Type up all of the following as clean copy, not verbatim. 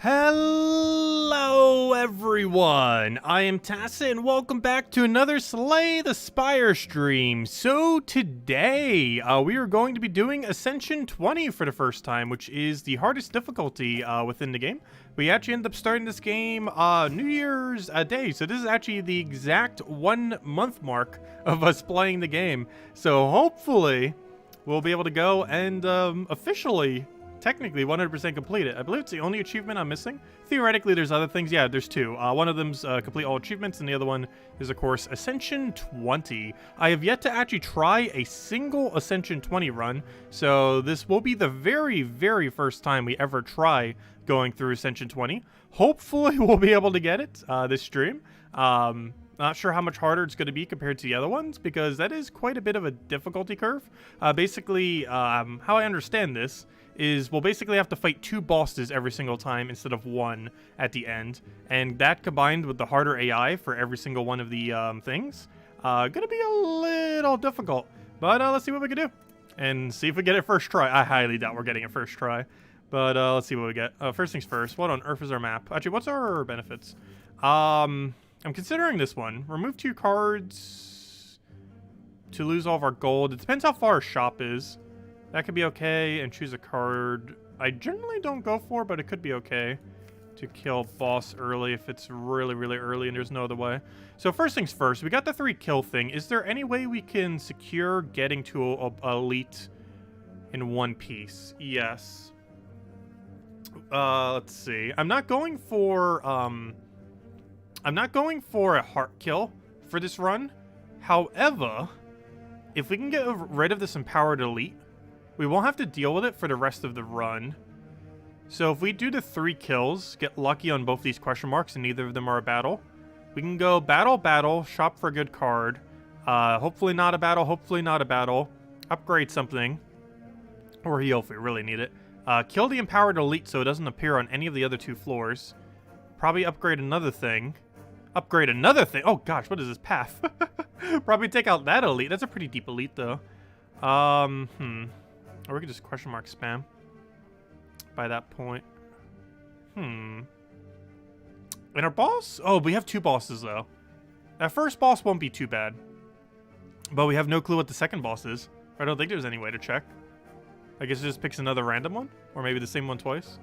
Hello everyone, I am Tassa and welcome back to another Slay the Spire stream. So today, we are going to be doing Ascension 20 for the first time, which is the hardest difficulty within the game. We actually ended up starting this game New Year's Day, so this is actually the exact 1 month mark of us playing the game. So hopefully, we'll be able to go and officially technically 100% complete it. I believe it's the only achievement I'm missing. Theoretically, there's other things. Yeah, there's two. One of them's complete all achievements, and the other one is, of course, Ascension 20. I have yet to actually try a single Ascension 20 run, so this will be the very, very first time we ever try going through Ascension 20. Hopefully, we'll be able to get it this stream. Not sure how much harder it's going to be compared to the other ones, because that is quite a bit of a difficulty curve. Basically, how I understand this is we'll basically have to fight 2 bosses every single time instead of 1 at the end. And that combined with the harder AI for every single one of the things, gonna be a little difficult. But let's see what we can do. And see if we get it first try. I highly doubt we're getting it first try. But let's see what we get. First things first, what on earth is our map? Actually, what's our benefits? I'm considering this one. Remove 2 cards to lose all of our gold. It depends how far our shop is. That could be okay, and choose a card I generally don't go for, but it could be okay to kill boss early if it's really, really early and there's no other way. So first things first, we got the 3 kill thing. Is there any way we can secure getting to elite in one piece? Yes. Let's see. I'm not going for a heart kill for this run. However, if we can get rid of this empowered elite, we won't have to deal with it for the rest of the run. So if we do the 3 kills, get lucky on both these question marks, and neither of them are a battle, we can go battle, shop for a good card, hopefully not a battle, upgrade something, or heal if we really need it, kill the empowered elite so it doesn't appear on any of the other 2 floors, probably upgrade another thing, oh gosh, what is this path? Probably take out that elite. That's a pretty deep elite though. Or we could just question mark spam by that point. And our boss? Oh, we have 2 bosses, though. That first boss won't be too bad. But we have no clue what the second boss is. I don't think there's any way to check. I guess it just picks another random one? Or maybe the same one twice?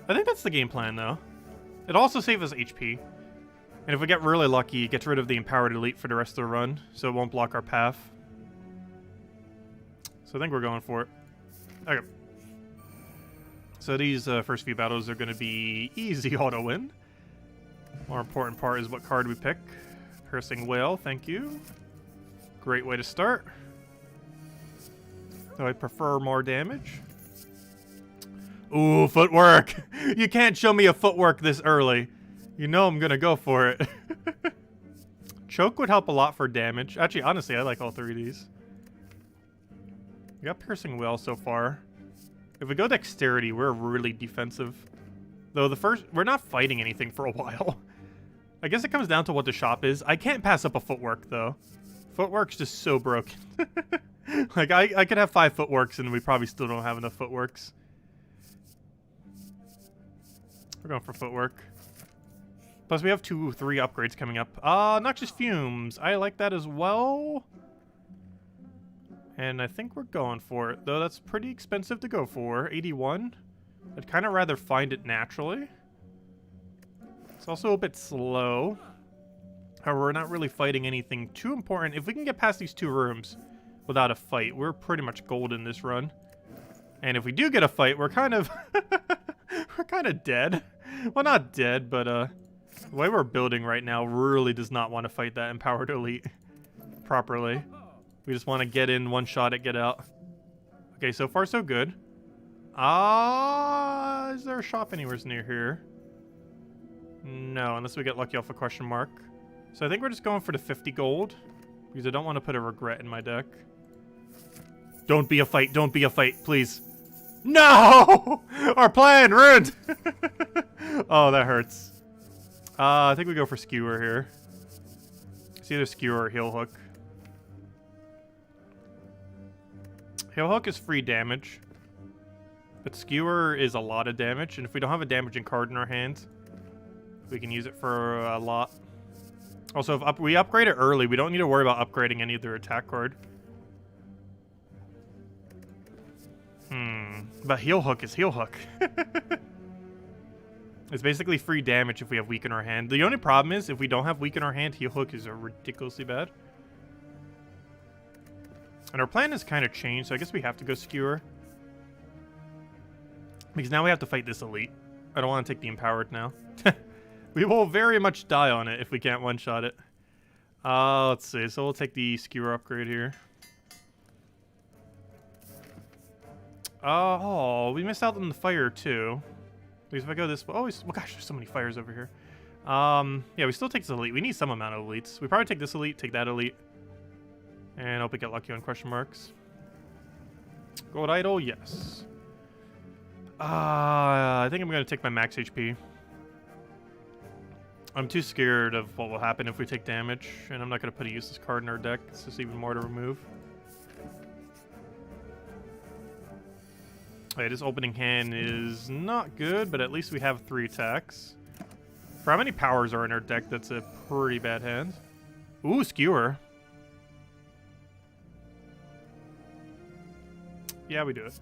I think that's the game plan, though. It also saves us HP. And if we get really lucky, it gets rid of the empowered elite for the rest of the run, so it won't block our path. So I think we're going for it. Okay. So these first few battles are going to be easy auto win. More important part is what card we pick. Cursing Whale, thank you. Great way to start. Though I prefer more damage. Ooh, footwork! You can't show me a footwork this early. You know I'm going to go for it. Choke would help a lot for damage. Actually, honestly, I like all 3 of these. We got Piercing Whale so far. If we go Dexterity, we're really defensive. Though we're not fighting anything for a while. I guess it comes down to what the shop is. I can't pass up a footwork, though. Footwork's just so broken. Like, I could have 5 footworks, and we probably still don't have enough footworks. We're going for footwork. Plus, we have 2 or 3 upgrades coming up. Noxious Fumes. I like that as well. And I think we're going for it, though that's pretty expensive to go for. 81. I'd kind of rather find it naturally. It's also a bit slow. However, we're not really fighting anything too important. If we can get past these 2 rooms without a fight, we're pretty much golden this run. And if we do get a fight, we're kind of... we're kind of dead. Well, not dead, but the way we're building right now really does not want to fight that empowered elite properly. We just want to get in, one shot it, get out. Okay, so far so good. Is there a shop anywhere near here? No, unless we get lucky off a question mark. So I think we're just going for the 50 gold. Because I don't want to put a regret in my deck. Don't be a fight, please. No! Our plan ruined! Oh, that hurts. I think we go for Skewer here. It's either Skewer or Heel Hook. Heel Hook is free damage. But Skewer is a lot of damage, and if we don't have a damaging card in our hand, we can use it for a lot. Also, if we upgrade it early, we don't need to worry about upgrading any of their attack card. But Heel Hook is Heel Hook. It's basically free damage if we have Weak in our hand. The only problem is, if we don't have Weak in our hand, Heel Hook is ridiculously bad. And our plan has kind of changed, so I guess we have to go Skewer. Because now we have to fight this elite. I don't want to take the Empowered now. We will very much die on it if we can't one-shot it. Let's see. So we'll take the Skewer upgrade here. Oh, we missed out on the fire too. Because if I go this way... Oh, well, gosh, there's so many fires over here. Yeah, we still take this elite. We need some amount of elites. We probably take this elite, take that elite. And hope we get lucky on question marks. Gold idol, yes. I think I'm going to take my max HP. I'm too scared of what will happen if we take damage, and I'm not going to put a useless card in our deck. It's just even more to remove. Okay, this opening hand is not good, but at least we have 3 attacks. For how many powers are in our deck, that's a pretty bad hand. Ooh, Skewer. Yeah, we do it.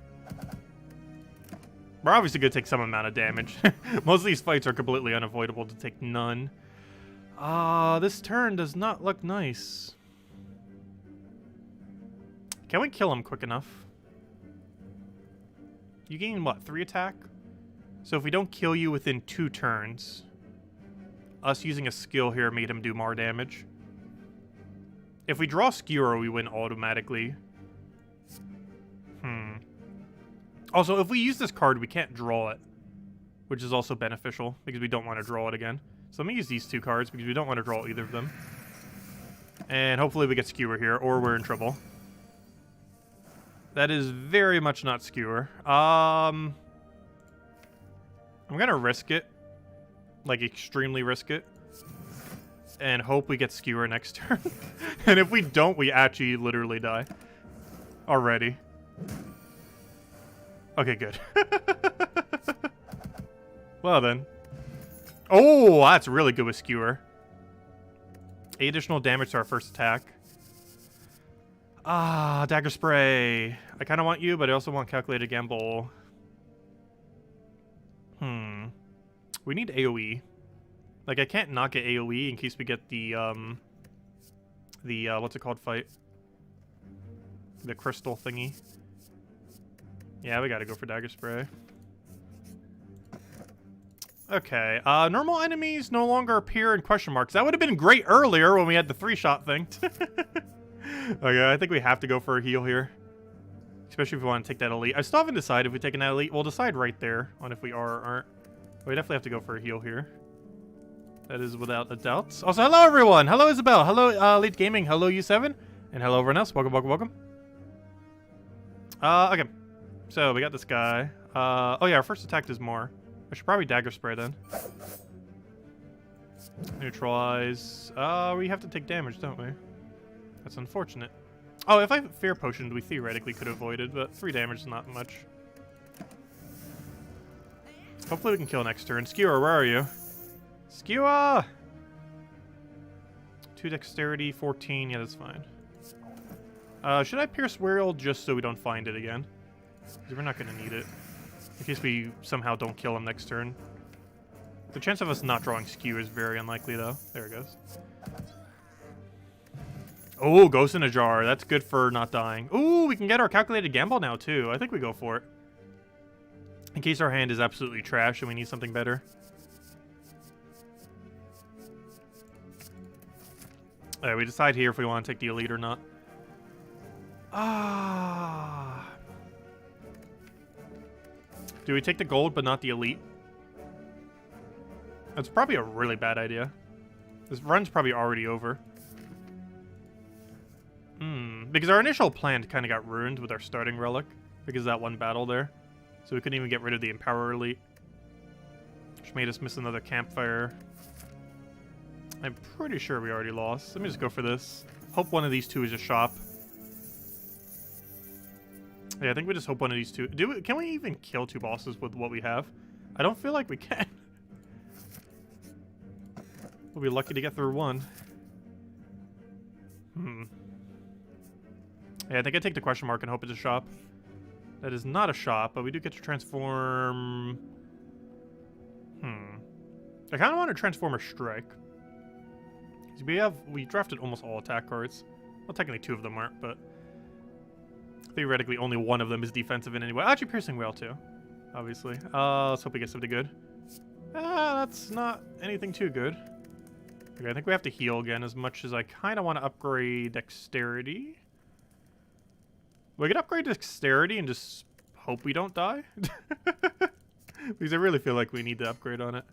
We're obviously going to take some amount of damage. Most of these fights are completely unavoidable to take none. This turn does not look nice. Can we kill him quick enough? You gain, what, 3 attack? So if we don't kill you within 2 turns, us using a skill here made him do more damage. If we draw Skewer, we win automatically. Also, if we use this card, we can't draw it, which is also beneficial because we don't want to draw it again. So let me use these 2 cards because we don't want to draw either of them. And hopefully we get Skewer here, or we're in trouble. That is very much not Skewer. I'm going to risk it. Like, extremely risk it. And hope we get Skewer next turn. And if we don't, we actually literally die. Already. Okay, good. Well then. Oh, that's really good with Skewer. 8 additional damage to our first attack. Dagger Spray. I kind of want you, but I also want Calculated Gamble. We need AoE. Like, I can't not get AoE in case we get the what's it called fight? The crystal thingy. Yeah, we gotta go for Dagger Spray. Okay, normal enemies no longer appear in question marks. That would have been great earlier when we had the 3-shot thing. Okay, I think we have to go for a heal here. Especially if we want to take that elite. I still haven't decided if we're taking that elite. We'll decide right there on if we are or aren't. We definitely have to go for a heal here. That is without a doubt. Also, hello everyone! Hello Isabel! Hello Elite Gaming! Hello U7! And hello everyone else. Welcome, welcome, welcome. Okay. So, we got this guy. Oh yeah, our first attack does more. I should probably Dagger Spray then. Neutralize. We have to take damage, don't we? That's unfortunate. Oh, if I Fear Potioned, we theoretically could have avoided, but 3 damage is not much. Hopefully we can kill next turn. Skewer, where are you? Skewer! 2 dexterity, 14. Yeah, that's fine. Should I Pierce Whirl just so we don't find it again? Because we're not going to need it. In case we somehow don't kill him next turn. The chance of us not drawing Skew is very unlikely, though. There it goes. Oh, Ghost in a Jar. That's good for not dying. Ooh, we can get our Calculated Gamble now, too. I think we go for it. In case our hand is absolutely trash and we need something better. Alright, we decide here if we want to take the elite or not. Do we take the gold but not the elite? That's probably a really bad idea. This run's probably already over. Because our initial plan kind of got ruined with our starting relic. Because of that one battle there. So we couldn't even get rid of the Empower Elite. Which made us miss another campfire. I'm pretty sure we already lost. Let me just go for this. Hope one of these 2 is a shop. Yeah, I think we just hope one of these two... Can we even kill 2 bosses with what we have? I don't feel like we can. We'll be lucky to get through 1. Yeah, I think I take the question mark and hope it's a shop. That is not a shop, but we do get to transform... I kind of want to transform a strike. We drafted almost all attack cards. Well, technically 2 of them aren't, but... theoretically, only 1 of them is defensive in any way. Actually, Piercing Whale, too. Obviously. Let's hope we get something good. That's not anything too good. Okay, I think we have to heal again as much as I kind of want to upgrade Dexterity. We could upgrade Dexterity and just hope we don't die. Because I really feel like we need to upgrade on it.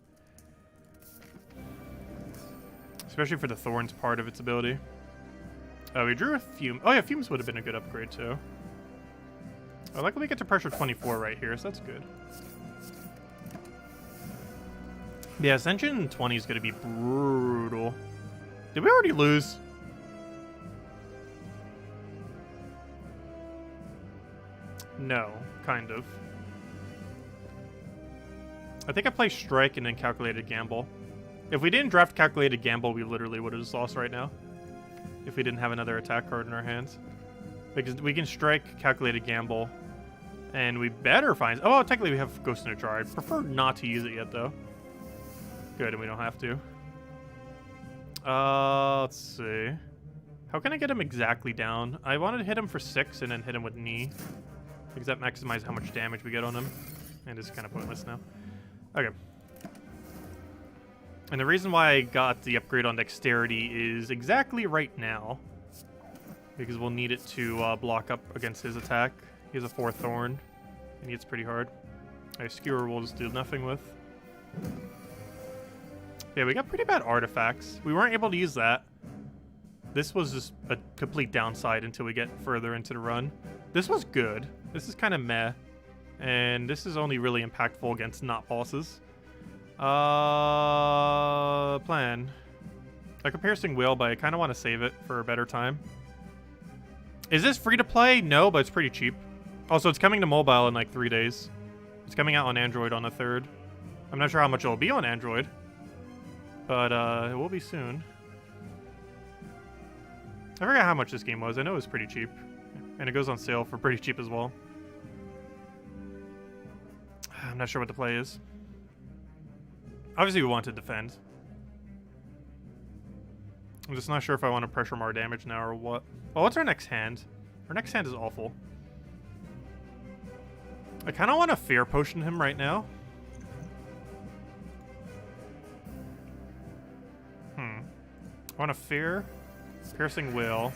Especially for the Thorns part of its ability. Oh, we drew a Fume. Oh yeah, Fumes would have been a good upgrade too. I like when we get to pressure 24 right here, so that's good. Yeah, Ascension 20 is going to be brutal. Did we already lose? No, kind of. I think I play Strike and then Calculated Gamble. If we didn't draft Calculated Gamble, we literally would have just lost right now. If we didn't have another attack card in our hands. Because we can Strike, Calculated Gamble, and we better find... Oh, technically we have Ghost in a Jar. I prefer not to use it yet, though. Good, and we don't have to. Let's see. How can I get him exactly down? I wanted to hit him for 6 and then hit him with knee. Because that maximizes how much damage we get on him. And it's kind of pointless now. Okay. And the reason why I got the upgrade on Dexterity is exactly right now. Because we'll need it to block up against his attack. He has a 4 Thorn. And he hits pretty hard. A Skewer we'll just do nothing with. Yeah, we got pretty bad artifacts. We weren't able to use that. This was just a complete downside until we get further into the run. This was good. This is kind of meh. And this is only really impactful against not bosses. Plan. I could Piercing Whale, but I kind of want to save it for a better time. Is this free to play? No, but it's pretty cheap. Also, it's coming to mobile in like 3 days. It's coming out on Android on the 3rd. I'm not sure how much it'll be on Android. But it will be soon. I forgot how much this game was. I know it was pretty cheap. And it goes on sale for pretty cheap as well. I'm not sure what the play is. Obviously, we want to defend. I'm just not sure if I want to pressure more damage now or what. Well, what's our next hand? Our next hand is awful. I kind of want to Fear Potion him right now. I want to Fear, Piercing Whale,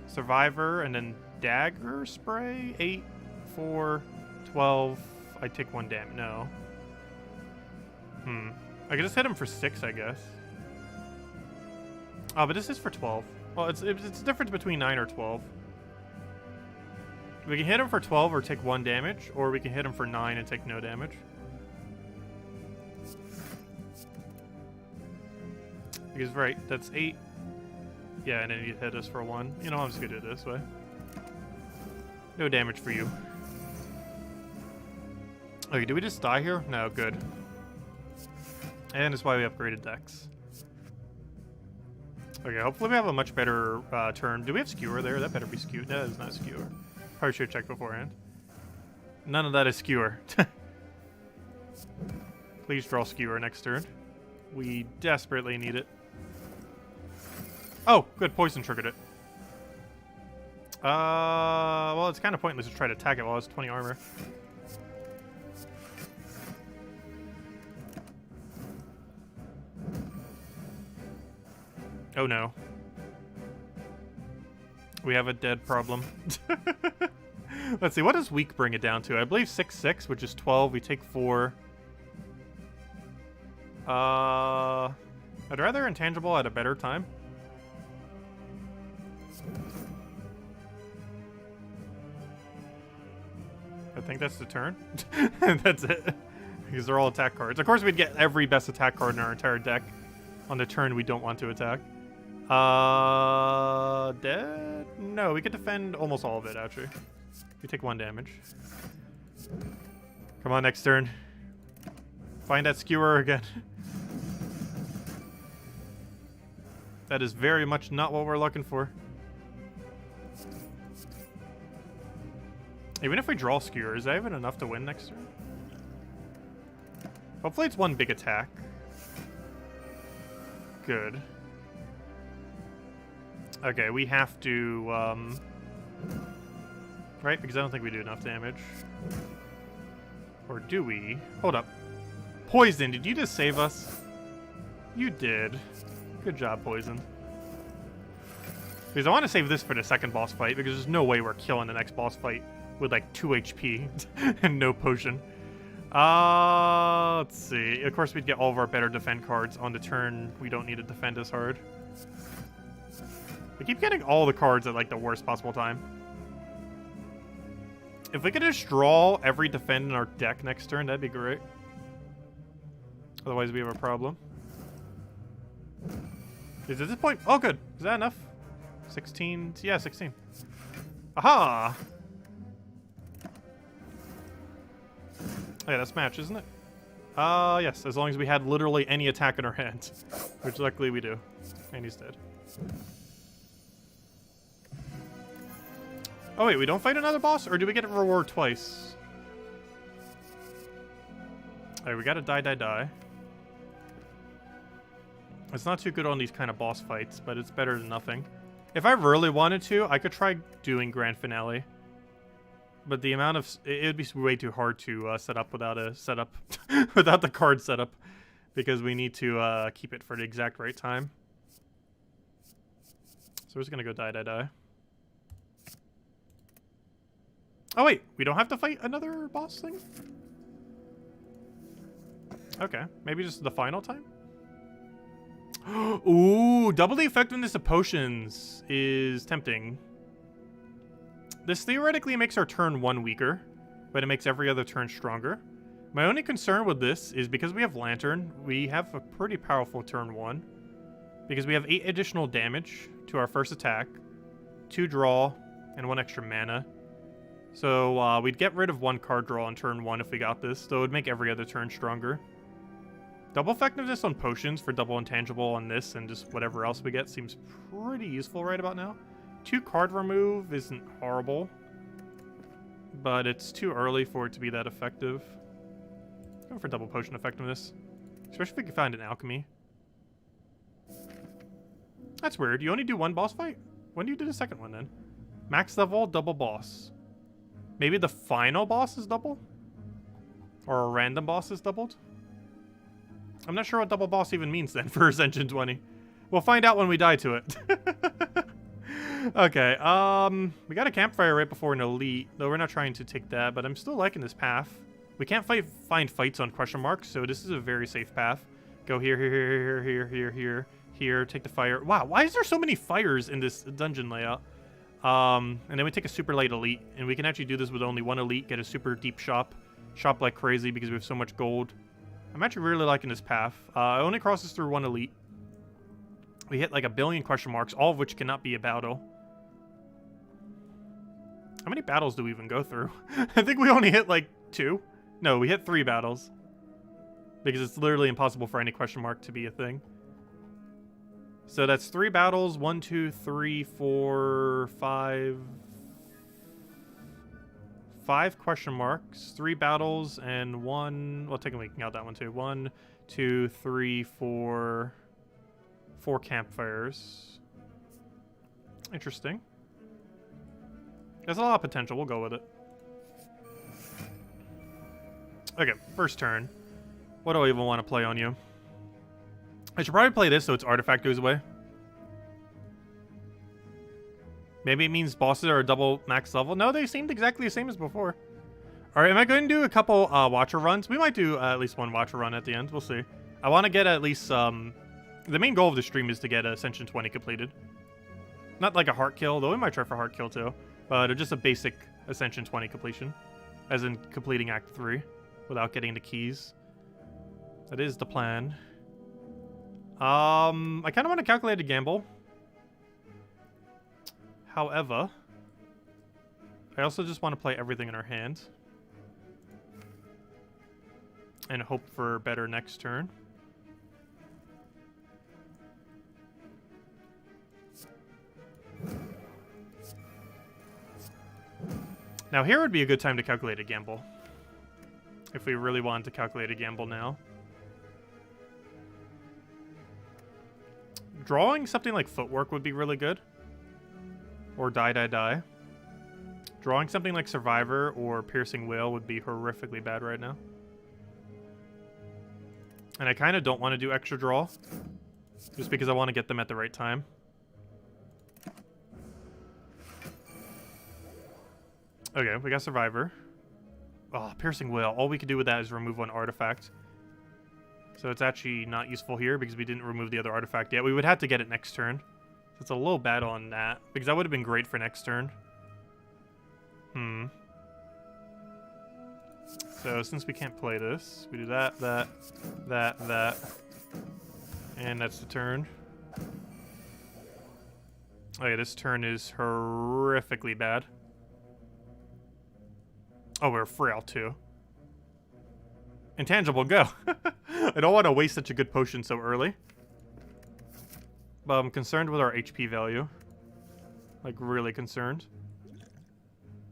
Survivor, and then Dagger Spray. 8, 4, 12. I take 1 damage. No. I could just hit him for 6, I guess. Oh, but this is for 12. Well, it's a difference between 9 or 12. We can hit him for 12 or take 1 damage, or we can hit him for 9 and take no damage. Because, right, that's 8. Yeah, and then you hit us for 1. You know, I'm just going to do it this way. No damage for you. Okay, do we just die here? No, good. And that's why we upgraded Dex. Okay, hopefully we have a much better turn. Do we have Skewer there? That better be Skewer. That is not Skewer. Probably should have checked beforehand. None of that is Skewer. Please draw Skewer next turn. We desperately need it. Oh, good. Poison triggered it. Well, it's kind of pointless to try to attack it while it's 20 armor. Oh no. We have a dead problem. Let's see, what does weak bring it down to? I believe 6/6, which is 12. We take 4. I'd rather intangible at a better time. I think that's the turn. That's it. Because they're all attack cards. Of course, we'd get every best attack card in our entire deck on the turn we don't want to attack. Dead? No, we could defend almost all of it, actually. We take 1 damage. Come on, next turn. Find that skewer again. That is very much not what we're looking for. Even if we draw skewer, is that even enough to win next turn? Hopefully it's 1 big attack. Good. Okay, we have to, right? Because I don't think we do enough damage. Or do we? Hold up. Poison, did you just save us? You did. Good job, Poison. Because I want to save this for the second boss fight, because there's no way we're killing the next boss fight with like 2 HP and no potion. Let's see. Of course, we'd get all of our better defend cards on the turn we don't need to defend as hard. We keep getting all the cards at like the worst possible time. If we could just draw every defend in our deck next turn, that'd be great. Otherwise, we have a problem. Is at this point? Oh, good. Is that enough? 16? Yeah, 16. Aha! Yeah, that's match, isn't it? Yes, as long as we had literally any attack in our hand. Which luckily we do. And he's dead. Oh wait, we don't fight another boss? Or do we get a reward twice? Alright, we gotta die. It's not too good on these kind of boss fights, but it's better than nothing. If I really wanted to, I could try doing Grand Finale. But the amount of... It would be way too hard to set up without a setup. Without the card setup. Because we need to keep it for the exact right time. So we're just gonna go die. Oh wait, we don't have to fight another boss thing? Okay, maybe just the final time? Ooh, double the effectiveness of potions is tempting. This theoretically makes our turn 1 weaker, but it makes every other turn stronger. My only concern with this is because we have Lantern, we have a pretty powerful turn 1. Because we have 8 additional damage to our first attack, 2 draw, and 1 extra mana. So we'd get rid of 1 card draw on turn 1 if we got this, so it would make every other turn stronger. Double effectiveness on potions for double intangible on this and just whatever else we get seems pretty useful right about now. 2 card remove isn't horrible, but it's too early for it to be that effective. Go for double potion effectiveness, especially if we can find an alchemy. That's weird. You only do 1 boss fight? When do you do the second one then? Max level, double boss. Maybe the final boss is double? Or a random boss is doubled? I'm not sure what double boss even means then for Ascension 20. We'll find out when we die to it. Okay, we got a campfire right before an elite, though we're not trying to take that, but I'm still liking this path. We can't find fights on question marks, so this is a very safe path. Go here, here, take the fire. Wow, why is there so many fires in this dungeon layout? And then we take a super light elite, and we can actually do this with only 1 elite, get a super deep shop like crazy because we have so much gold. I'm actually really liking this path. It only crosses through 1 elite. We hit like a billion question marks, all of which cannot be a battle. How many battles do we even go through? I think we only hit like 2. No, we hit 3 battles. Because it's literally impossible for any question mark to be a thing. So that's 3 battles. 1, 2, 3, 4, 5. 5 question marks. 3 battles and 1. Well, technically we can count that one too. 1, 2, 3, 4. 4 campfires. Interesting. There's a lot of potential. We'll go with it. Okay, first turn. What do I even want to play on you? I should probably play this so its artifact goes away. Maybe it means bosses are a double max level. No, they seemed exactly the same as before. Alright, am I going to do a couple Watcher runs? We might do at least 1 Watcher run at the end. We'll see. I want to get at least... the main goal of the stream is to get Ascension 20 completed. Not like a heart kill, though we might try for heart kill too. But just a basic Ascension 20 completion. As in completing Act 3 without getting the keys. That is the plan. I kind of want to calculate a gamble. However, I also just want to play everything in our hand. And hope for better next turn. Now here would be a good time to calculate a gamble. If we really wanted to calculate a gamble now. Drawing something like Footwork would be really good. Or Die. Drawing something like Survivor or Piercing Whale would be horrifically bad right now. And I kind of don't want to do extra draw. Just because I want to get them at the right time. Okay, we got Survivor. Oh, Piercing Whale. All we could do with that is remove one artifact. So it's actually not useful here because we didn't remove the other artifact yet. We would have to get it next turn. So it's a little bad on that. Because that would have been great for next turn. So since we can't play this, we do that. And that's the turn. Oh yeah, this turn is horrifically bad. Oh, we're frail too. Intangible, go. I don't want to waste such a good potion so early. But I'm concerned with our HP value. Like, really concerned.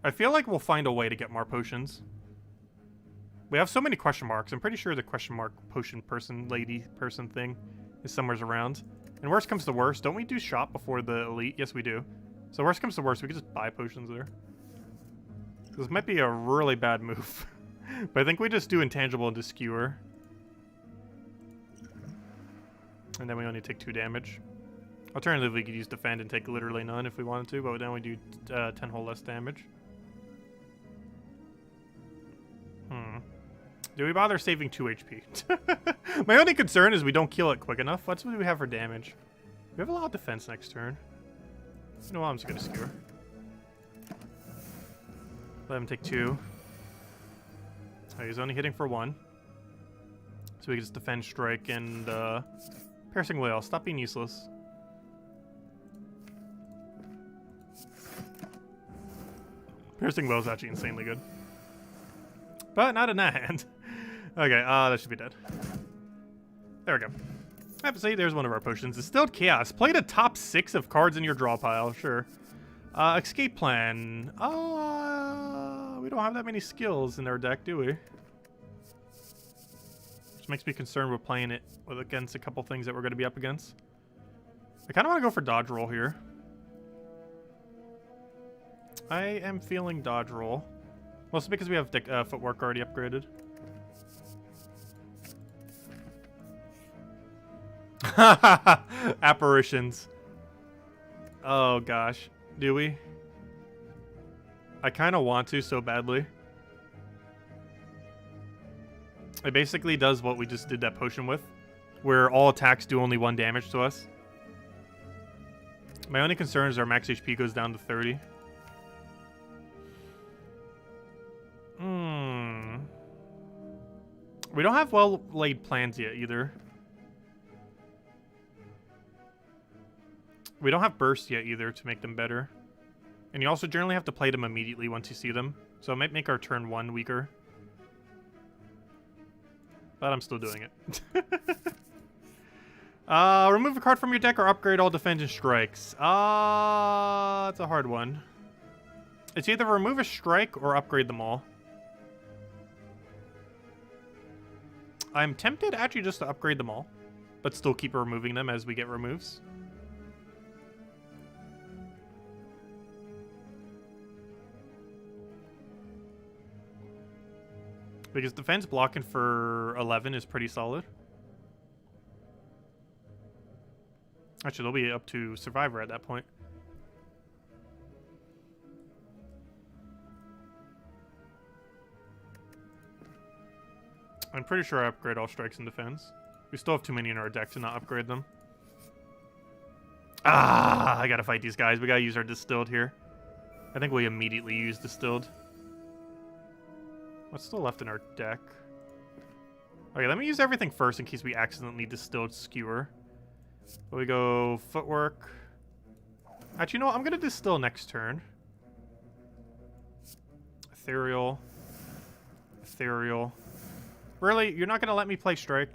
I feel like we'll find a way to get more potions. We have so many question marks. I'm pretty sure the question mark potion person, lady person thing is somewhere around. And worst comes to worst, don't we do shop before the elite? Yes, we do. So worst comes to worst, we can just buy potions there. This might be a really bad move. But I think we just do intangible into skewer. And then we only take 2 damage. Alternatively, we could use defend and take literally none if we wanted to, but then we do 10 whole less damage. Do we bother saving 2 HP? My only concern is we don't kill it quick enough. What do we have for damage? We have a lot of defense next turn. You know what? I'm just going to skewer. Let him take 2. Oh, he's only hitting for 1. So we can just defend, strike, and Piercing Whale. Stop being useless. Piercing Whale is actually insanely good. But not in that hand. Okay, that should be dead. There we go. I have to say, there's one of our potions. Distilled Chaos. Play the top 6 of cards in your draw pile. Sure. Escape Plan. We don't have that many skills in our deck, do we? Which makes me concerned with playing it against a couple things that we're going to be up against. I kind of want to go for Dodge Roll here. I am feeling Dodge Roll. Mostly because we have Footwork already upgraded. Apparitions. Oh gosh. Do we? I kind of want to so badly. It basically does what we just did that potion with, where all attacks do only 1 damage to us. My only concern is our max HP goes down to 30. We don't have well-laid plans yet, either. We don't have burst yet, either, to make them better. And you also generally have to play them immediately once you see them. So it might make our turn 1 weaker. But I'm still doing it. Remove a card from your deck or upgrade all defense and strikes. It's a hard one. It's either remove a strike or upgrade them all. I'm tempted actually just to upgrade them all, but still keep removing them as we get removes. Because defense blocking for 11 is pretty solid. Actually, they'll be up to Survivor at that point. I'm pretty sure I upgrade all strikes and defense. We still have too many in our deck to not upgrade them. I gotta fight these guys. We gotta use our Distilled here. I think we immediately use Distilled. What's still left in our deck? Okay, let me use everything first in case we accidentally Distilled Skewer. So we go Footwork. Actually, you know what? I'm gonna distill next turn. Ethereal. Ethereal. Really? You're not gonna let me play Strike?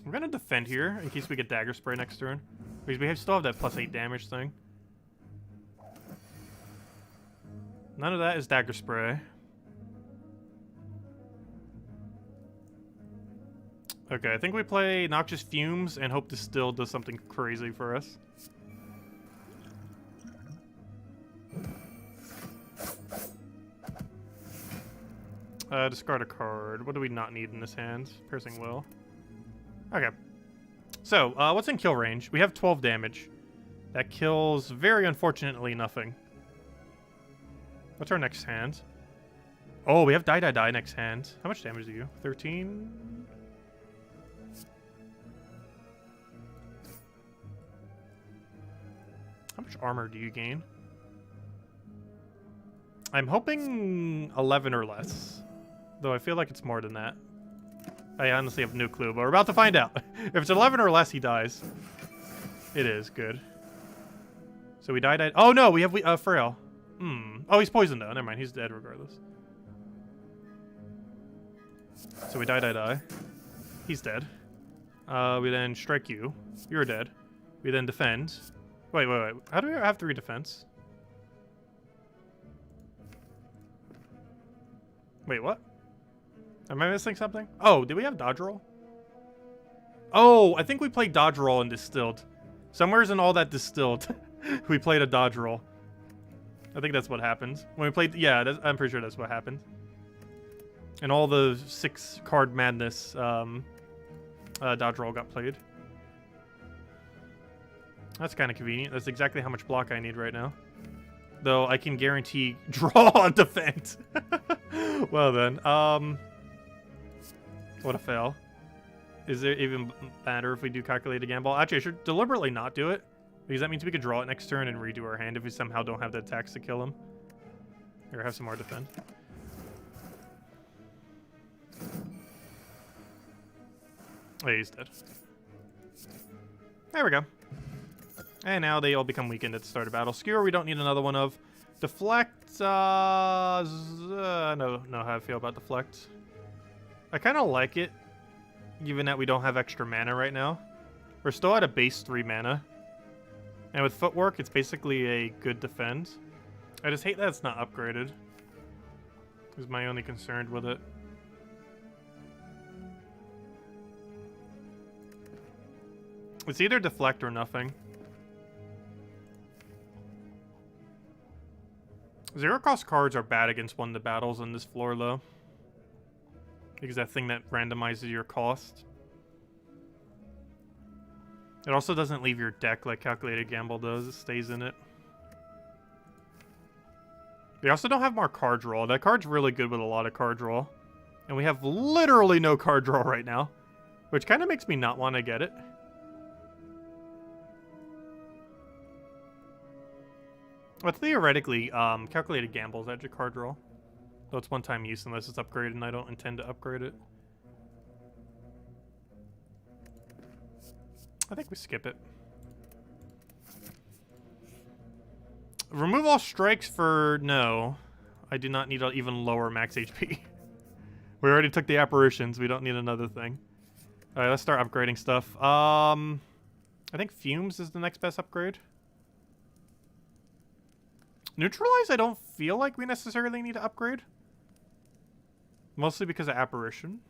I'm gonna defend here in case we get Dagger Spray next turn. Because we still have that +8 damage thing. None of that is Dagger Spray. Okay, I think we play Noxious Fumes and hope Distill does something crazy for us. Discard a card. What do we not need in this hand? Piercing Will. Okay. So, what's in kill range? We have 12 damage. That kills, very unfortunately, nothing. What's our next hand? Oh, we have Die next hand. How much damage do you? 13? How much armor do you gain? I'm hoping 11 or less. Though I feel like it's more than that. I honestly have no clue, but we're about to find out. If it's 11 or less, he dies. It is. Good. So we died. Oh, no. We have Frail. Oh, he's poisoned, though. Never mind. He's dead regardless. So we die. He's dead. We then strike you. You're dead. We then defend. Wait. How do we have 3 defense? Wait, what? Am I missing something? Oh, did we have dodge roll? Oh, I think we played dodge roll and distilled. Somewhere's in all that distilled, we played a dodge roll. I think that's what happened. When we played, yeah, I'm pretty sure that's what happened. And all the 6 card madness dodge roll got played. That's kind of convenient. That's exactly how much block I need right now. Though I can guarantee draw on defense. Well then, what a fail. Is it even better if we do calculated gamble? Actually, I should deliberately not do it. Because that means we could draw it next turn and redo our hand if we somehow don't have the attacks to kill him. Here, have some more defend. Oh, he's dead. There we go. And now they all become weakened at the start of battle. Skewer, we don't need another one of. Deflect, no how I feel about Deflect. I kind of like it, given that we don't have extra mana right now. We're still at a base 3 mana. And with Footwork, it's basically a good defend. I just hate that it's not upgraded. Is my only concern with it. It's either Deflect or nothing. Zero-cost cards are bad against one of the battles on this floor, though. Because that thing that randomizes your cost. It also doesn't leave your deck like Calculated Gamble does. It stays in it. We also don't have more card draw. That card's really good with a lot of card draw. And we have literally no card draw right now. Which kind of makes me not want to get it. But theoretically, Calculated Gamble is actually card draw. Though it's one-time use unless it's upgraded, and I don't intend to upgrade it. I think we skip it. Remove all strikes for no. I do not need an even lower max HP. We already took the apparitions. We don't need another thing. All right, let's start upgrading stuff. I think Fumes is the next best upgrade. Neutralize, I don't feel like we necessarily need to upgrade. Mostly because of Apparition.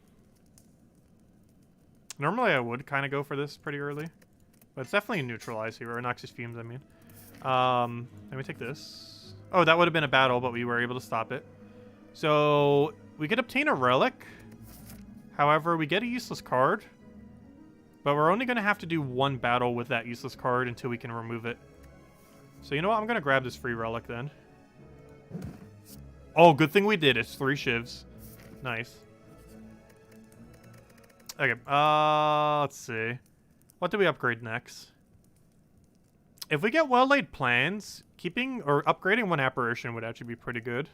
Normally I would kind of go for this pretty early. But it's definitely a Neutralize here, or Noxious Fumes, I mean. Let me take this. Oh, that would have been a battle, but we were able to stop it. So, we could obtain a Relic. However, we get a useless card. But we're only going to have to do one battle with that useless card until we can remove it. So you know what? I'm going to grab this free Relic then. Oh, good thing we did. It's 3 shivs. Nice. Okay, let's see. What do we upgrade next? If we get well-laid plans, keeping or upgrading one apparition would actually be pretty good.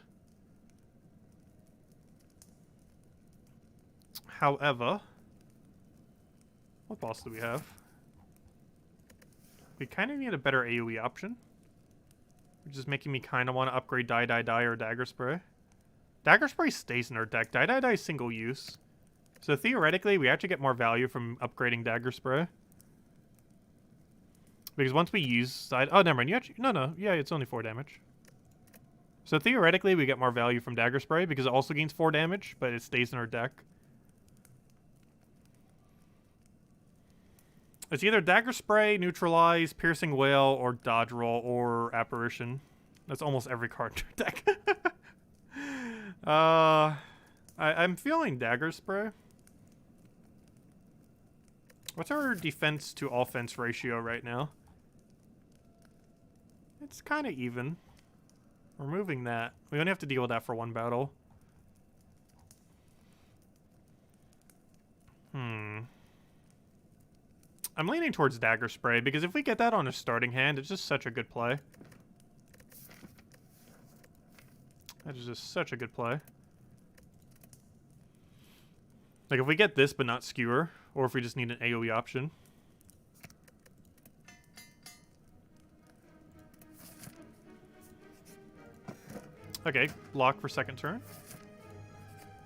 However, What boss do we have? We kind of need a better AoE option. Which is making me kind of want to upgrade Die or Dagger Spray. Dagger Spray stays in our deck. Die is single use. So theoretically, we actually get more value from upgrading Dagger Spray. Because once we use... Oh, never mind. You actually... No. Yeah, it's only 4 damage. So theoretically, we get more value from Dagger Spray because it also gains 4 damage, but it stays in our deck. It's either Dagger Spray, Neutralize, Piercing Wail, or Dodge Roll, or Apparition. That's almost every card in your deck. I'm feeling Dagger Spray. What's our defense to offense ratio right now? It's kind of even. Removing that. We only have to deal with that for 1 battle. I'm leaning towards Dagger Spray, because if we get that on a starting hand, it's just such a good play. That is just such a good play. Like, if we get this but not Skewer, or if we just need an AoE option. Okay, block for second turn.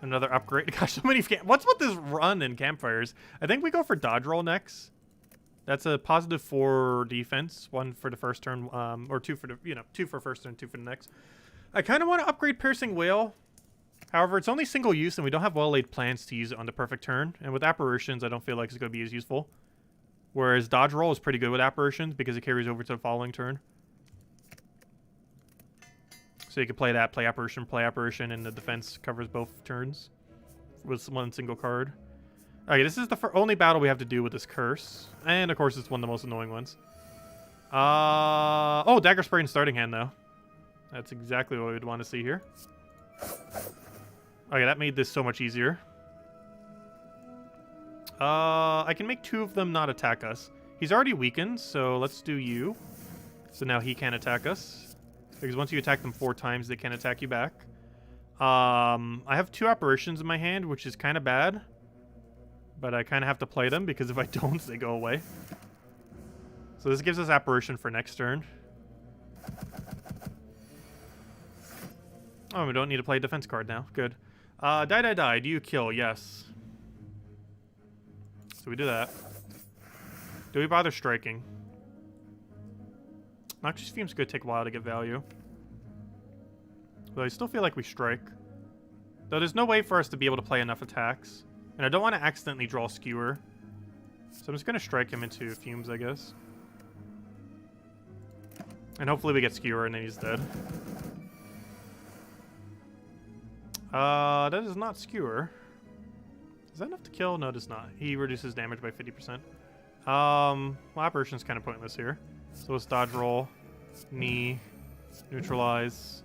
Another upgrade. Gosh, so many... What's with this run in campfires? I think we go for Dodge Roll next. That's a positive 4 defense. 1 for the first turn, or 2 for the, 2 for first turn, 2 for the next. I kind of want to upgrade Piercing Wail. However, it's only single use, and we don't have well-laid plans to use it on the perfect turn. And with Apparitions, I don't feel like it's going to be as useful. Whereas Dodge Roll is pretty good with Apparitions because it carries over to the following turn. So you can play that, play Apparition, and the defense covers both turns with 1 single card. Okay, this is the only battle we have to do with this curse. And, of course, it's one of the most annoying ones. Oh, Dagger Spray in starting hand, though. That's exactly what we'd want to see here. Okay, that made this so much easier. I can make 2 of them not attack us. He's already weakened, so let's do you. So now he can't attack us. Because once you attack them 4 times, they can't attack you back. I have 2 Apparitions in my hand, which is kind of bad. But I kind of have to play them, because if I don't, they go away. So this gives us Apparition for next turn. Oh, we don't need to play a defense card now. Good. Die. Do you kill? Yes. So we do that. Do we bother striking? AnarchyChampion's gonna take a while to get value. But I still feel like we strike. Though there's no way for us to be able to play enough attacks. And I don't want to accidentally draw Skewer. So I'm just going to strike him into Fumes, I guess. And hopefully we get Skewer and then he's dead. That is not Skewer. Is that enough to kill? No, it is not. He reduces damage by 50%. Well, Apparition's kind of pointless here. So let's Dodge Roll, Knee, Neutralize,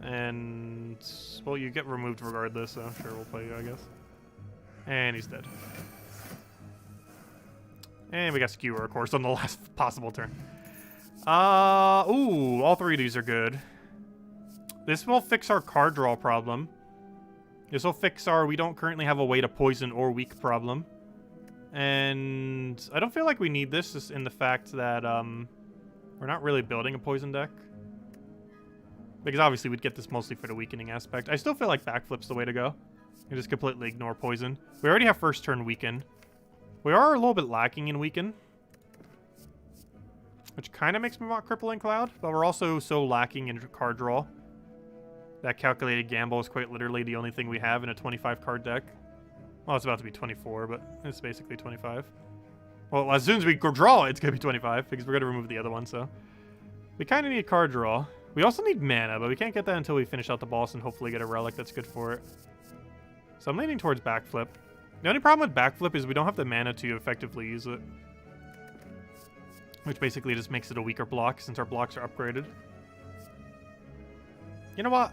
and... Well, you get removed regardless, so sure, we'll play you, I guess. And he's dead. And we got Skewer, of course, on the last possible turn. Ooh, all 3 of these are good. This will fix our card draw problem. This will fix our we don't currently have a way to poison or weak problem. And I don't feel like we need this, just in the fact that we're not really building a poison deck. Because obviously we'd get this mostly for the weakening aspect. I still feel like Backflip's the way to go. And just completely ignore poison. We already have first turn weaken. We are a little bit lacking in weaken. Which kind of makes me want Crippling Cloud. But we're also so lacking in card draw. That Calculated Gamble is quite literally the only thing we have in a 25 card deck. Well, it's about to be 24, but it's basically 25. Well, as soon as we draw, it's going to be 25, because we're going to remove the other one, so. We kind of need card draw. We also need mana, but we can't get that until we finish out the boss and hopefully get a relic that's good for it. So I'm leaning towards Backflip. The only problem with Backflip is we don't have the mana to effectively use it. Which basically just makes it a weaker block, since our blocks are upgraded. You know what?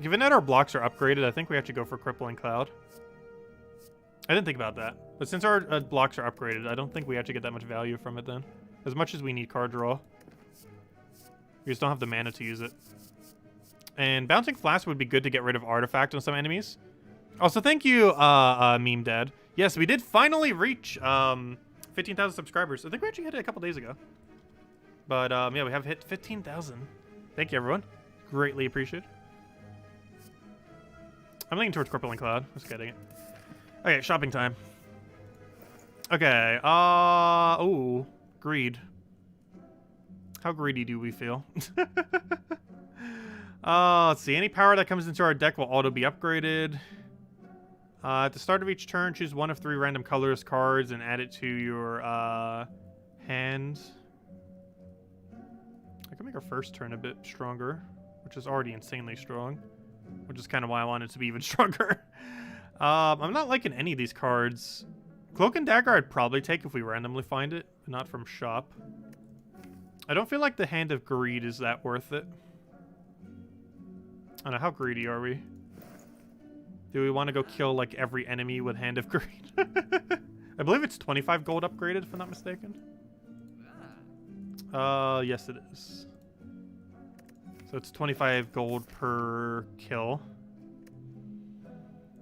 Given that our blocks are upgraded, I think we actually go for Crippling Cloud. I didn't think about that. But since our blocks are upgraded, I don't think we actually get that much value from it then. As much as we need card draw. We just don't have the mana to use it. And Bouncing Flask would be good to get rid of Artifact on some enemies. Also, thank you, Meme Dad. Yes, we did finally reach 15,000 subscribers. I think we actually hit it a couple days ago. But yeah, we have hit 15,000. Thank you, everyone. Greatly appreciated. I'm leaning towards Crippling Cloud. Just getting it. Okay, shopping time. Okay, ooh, greed. How greedy do we feel? Let's see. Any power that comes into our deck will auto be upgraded. At the start of each turn, choose one of 3 random colorless cards and add it to your hand. I can make our first turn a bit stronger, which is already insanely strong, which is kind of why I want it to be even stronger. I'm not liking any of these cards. Cloak and Dagger I'd probably take if we randomly find it, but not from shop. I don't feel like the Hand of Greed is that worth it. I don't know, how greedy are we? Do we want to go kill like every enemy with Hand of Greed? I believe it's 25 gold upgraded, if I'm not mistaken. Yes it is. So it's 25 gold per kill.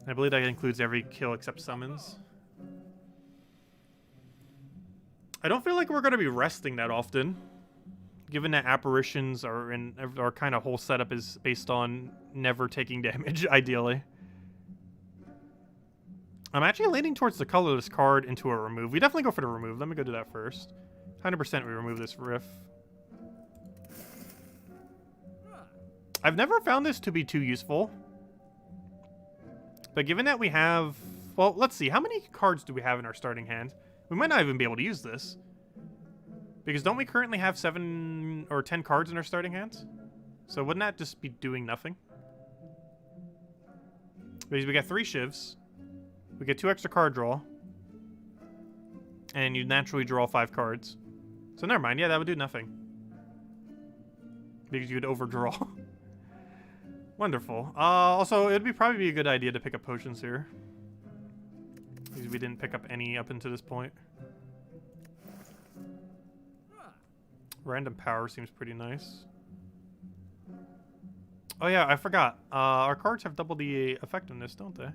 I believe that includes every kill except summons. I don't feel like we're going to be resting that often, given that apparitions are in our kind of whole setup is based on never taking damage, ideally. I'm actually leaning towards the colorless card into a remove. We definitely go for the remove. Let me go do that first. 100% we remove this Riff. I've never found this to be too useful. But given that we have... Well, let's see. How many cards do we have in our starting hand? We might not even be able to use this. Because don't we currently have 7 or 10 cards in our starting hands? So wouldn't that just be doing nothing? Because we got 3 shivs. We get 2 extra card draw. And you naturally draw 5 cards. So never mind. Yeah, that would do nothing. Because you would overdraw. Wonderful. Also, it would probably be a good idea to pick up potions here. Because we didn't pick up any up until this point. Random power seems pretty nice. Oh yeah, I forgot. Our cards have double the effectiveness, don't they?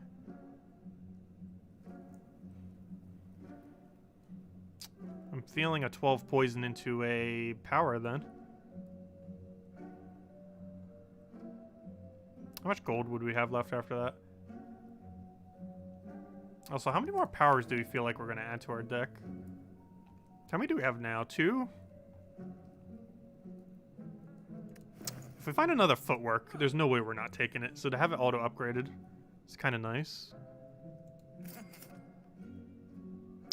I'm feeling a 12 poison into a power then. How much gold would we have left after that? Also, how many more powers do we feel like we're going to add to our deck? How many do we have now? 2? If we find another footwork, there's no way we're not taking it. So to have it auto upgraded is kind of nice.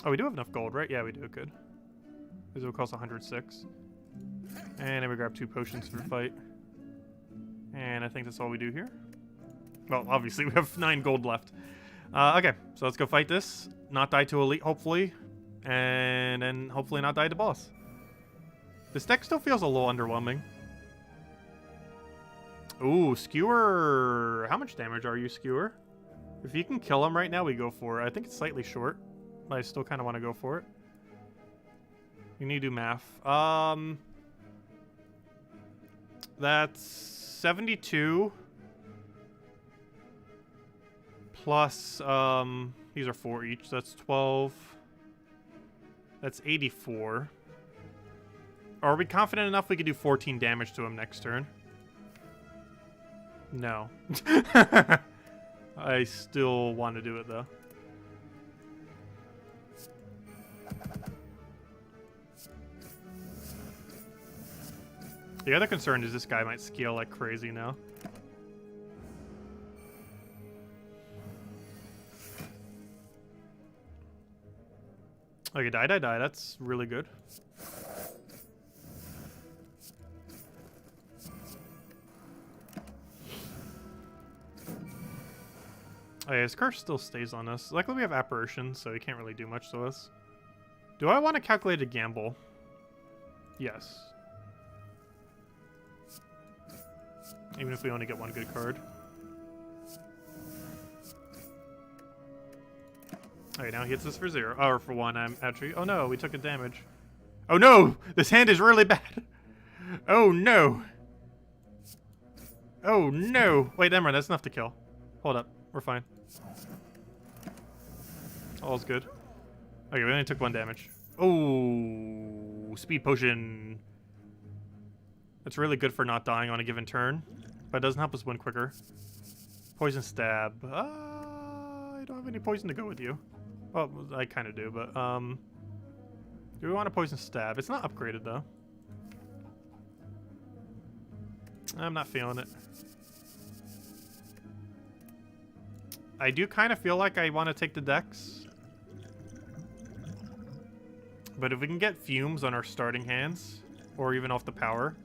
Oh, we do have enough gold, right? Yeah, we do. Good. This will cost 106. And then we grab 2 potions for the fight. And I think that's all we do here. Well, obviously we have 9 gold left. Okay, so let's go fight this. Not die to Elite, hopefully. And then hopefully not die to boss. This deck still feels a little underwhelming. Ooh, Skewer. How much damage are you, Skewer? If you can kill him right now, we go for it. I think it's slightly short, but I still kind of want to go for it. You need to do math. That's 72 plus these are 4 each, so that's 12. That's 84. Are we confident enough we could do 14 damage to him next turn? No. I still want to do it though. The other concern is this guy might scale like crazy now. Okay, die. That's really good. Oh yeah, his curse still stays on us. Luckily we have apparition, so he can't really do much to us. Do I want to calculate a gamble? Yes. Even if we only get 1 good card. Okay, now he hits us for 0. Or for 1, I'm actually... Oh no, we took a damage. Oh no! This hand is really bad! Oh no! Oh no! Wait, never mind, that's enough to kill. Hold up, we're fine. All's good. Okay, we only took 1 damage. Oh, speed potion. That's really good for not dying on a given turn, but it doesn't help us win quicker. Poison stab. I don't have any poison to go with you. Well, I kind of do, but do we want a poison stab? It's not upgraded though. I'm not feeling it. I do kind of feel like I want to take the Dex. But if we can get fumes on our starting hands, or even off the power.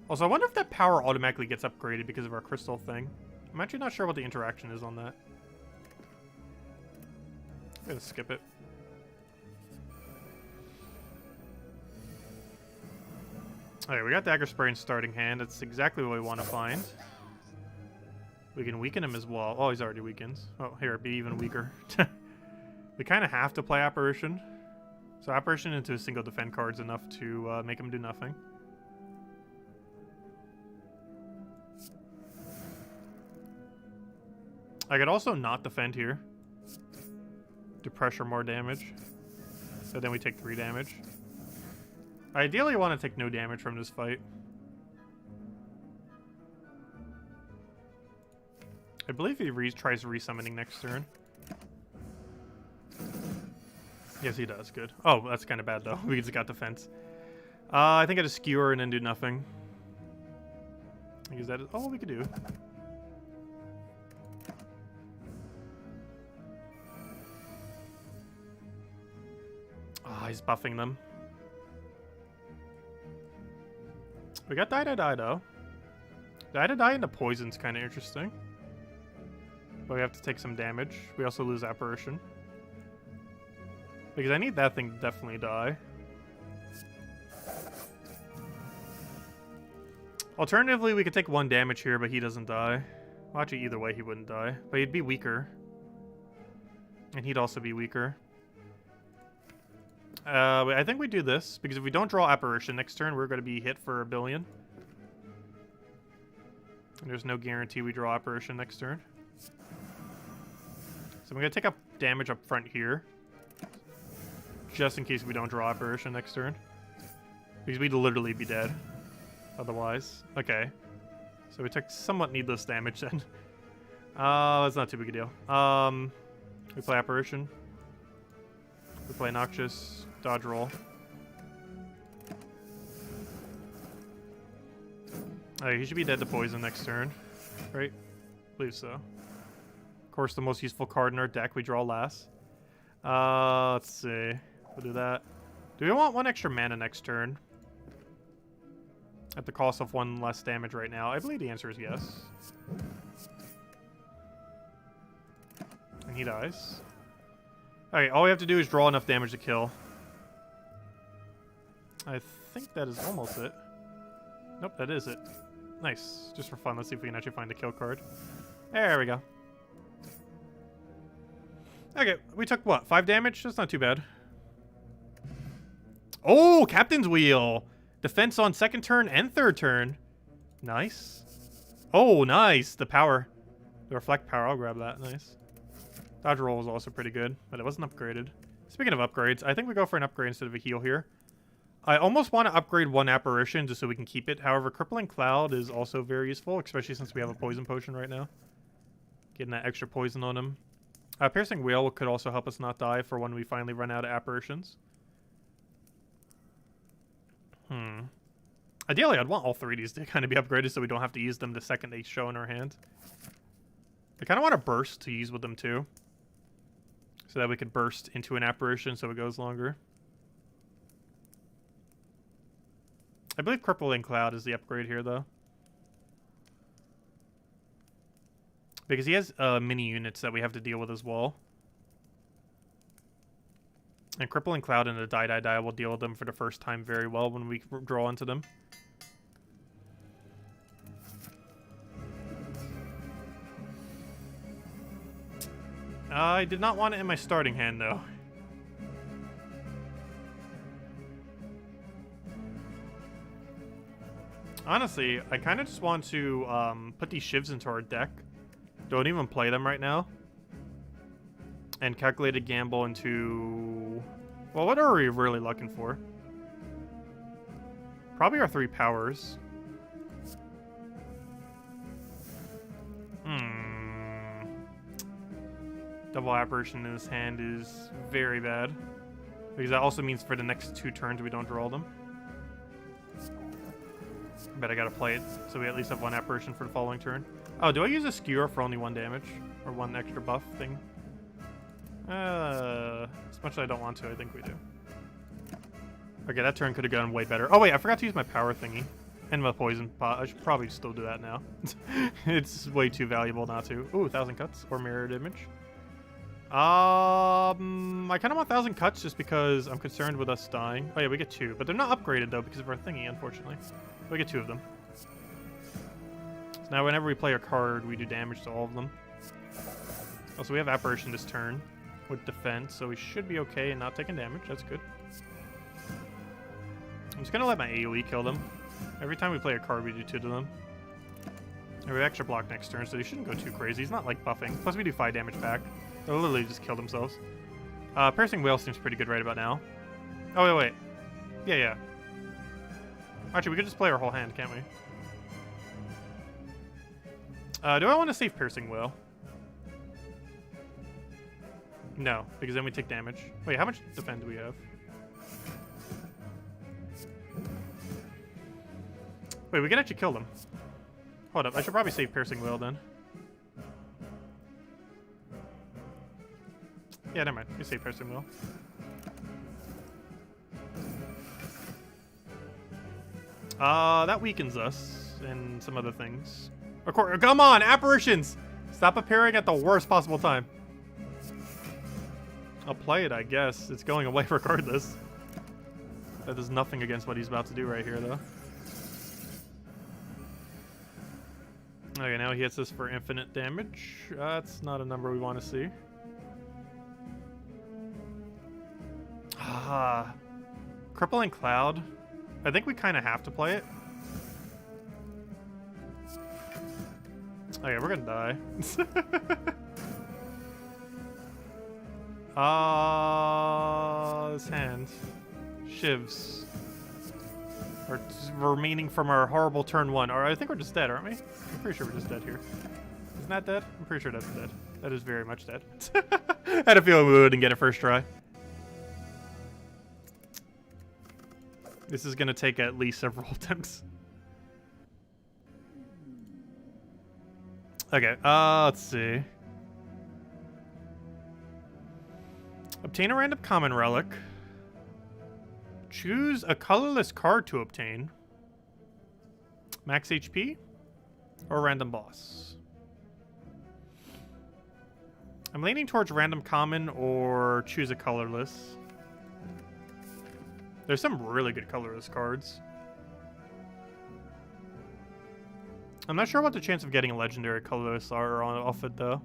Also, I wonder if that power automatically gets upgraded because of our crystal thing. I'm actually not sure what the interaction is on that. I'm gonna skip it. Alright, we got Dagger Spray in starting hand. That's exactly what we want to find. We can weaken him as well. Oh, he's already weakened. Oh, here, be even weaker. We kind of have to play Apparition. So Apparition into a single defend card is enough to make him do nothing. I could also not defend here to pressure more damage. So then we take 3 damage. I ideally want to take no damage from this fight. I believe he tries resummoning next turn. Yes, he does. Good. Oh, that's kind of bad, though. We just got defense. I think I just skewer and then do nothing. Because that is all we could do. Oh, he's buffing them. We got Die, though. Die into poison's kind of interesting. But we have to take some damage. We also lose Apparition. Because I need that thing to definitely die. Alternatively, we could take 1 damage here, but he doesn't die. Well, actually, either way, he wouldn't die. But he'd be weaker. And he'd also be weaker. I think we do this, because if we don't draw Apparition next turn, we're going to be hit for 1 billion. And there's no guarantee we draw Apparition next turn. So I'm going to take up damage up front here. Just in case we don't draw Apparition next turn. Because we'd literally be dead. Otherwise. Okay. So we took somewhat needless damage then. That's not too big a deal. We play Apparition. We play Noxious. Dodge roll. He should be dead to poison next turn. Right? I believe so. Of course, the most useful card in our deck we draw last. Let's see. We'll do that. Do we want 1 extra mana next turn? At the cost of 1 less damage right now? I believe the answer is yes. And he dies. Okay, all we have to do is draw enough damage to kill. I think that is almost it. Nope, that is it. Nice. Just for fun, let's see if we can actually find a kill card. There we go. Okay, we took what? 5 damage? That's not too bad. Oh, Captain's Wheel! Defense on 2nd turn and 3rd turn. Nice. Oh, nice. The power. The reflect power. I'll grab that. Nice. Dodge roll was also pretty good, but it wasn't upgraded. Speaking of upgrades, I think we go for an upgrade instead of a heal here. I almost want to upgrade 1 Apparition just so we can keep it. However, Crippling Cloud is also very useful, especially since we have a poison potion right now. Getting that extra poison on him. Piercing Whale could also help us not die for when we finally run out of Apparitions. Ideally, I'd want all 3 of these to kind of be upgraded so we don't have to use them the second they show in our hand. I kind of want a burst to use with them too. So that we could burst into an Apparition so it goes longer. I believe Crippling Cloud is the upgrade here, though. Because he has mini units that we have to deal with as well. And Crippling Cloud and the Die will deal with them for the first time very well when we draw into them. I did not want it in my starting hand, though. Honestly, I kind of just want to put these shivs into our deck. Don't even play them right now. And calculated gamble into... Well, what are we really looking for? Probably our 3 powers. Double apparition in his hand is very bad. Because that also means for the next 2 turns we don't draw them. But I gotta play it, so we at least have 1 apparition for the following turn. Oh, do I use a skewer for only 1 damage? Or 1 extra buff thing? As much as I don't want to, I think we do. Okay, that turn could have gone way better. Oh wait, I forgot to use my power thingy. And my poison pot. I should probably still do that now. It's way too valuable not to. Ooh, 1,000 cuts or mirrored image. I kind of want 1,000 cuts just because I'm concerned with us dying. Oh yeah, we get 2, but they're not upgraded though because of our thingy, unfortunately. We get 2 of them. So now whenever we play a card, we do damage to all of them. Also, we have apparition this turn with defense, so we should be okay and not taking damage. That's good. I'm just gonna let my AoE kill them. Every time we play a card, we do 2 to them. And we have extra block next turn, so he shouldn't go too crazy. He's not like buffing. Plus, we do 5 damage back. They'll literally just kill themselves. Piercing Whale seems pretty good right about now. Oh, wait. Yeah. Actually, we could just play our whole hand, can't we? Do I want to save Piercing Whale? No, because then we take damage. Wait, how much defend do we have? Wait, we can actually kill them. Hold up, I should probably save Piercing Whale then. Yeah, never mind. You save Piercing Whale. That weakens us and some other things. Of course, come on, apparitions! Stop appearing at the worst possible time. I'll play it, I guess. It's going away regardless. That does nothing against what he's about to do right here, though. Okay, now he hits us for infinite damage. That's not a number we want to see. Crippling Cloud. I think we kind of have to play it. Okay, we're gonna die. This hand. Shivs. Are remaining from our horrible turn 1. Or I think we're just dead, aren't we? I'm pretty sure we're just dead here. Isn't that dead? I'm pretty sure that's dead. That is very much dead. I had a feeling we wouldn't get it first try. This is gonna take at least several attempts. Okay, let's see. Obtain a random common relic. Choose a colorless card to obtain. Max HP or random boss. I'm leaning towards random common or choose a colorless. There's some really good colorless cards. I'm not sure what the chance of getting a legendary colorless are off it though.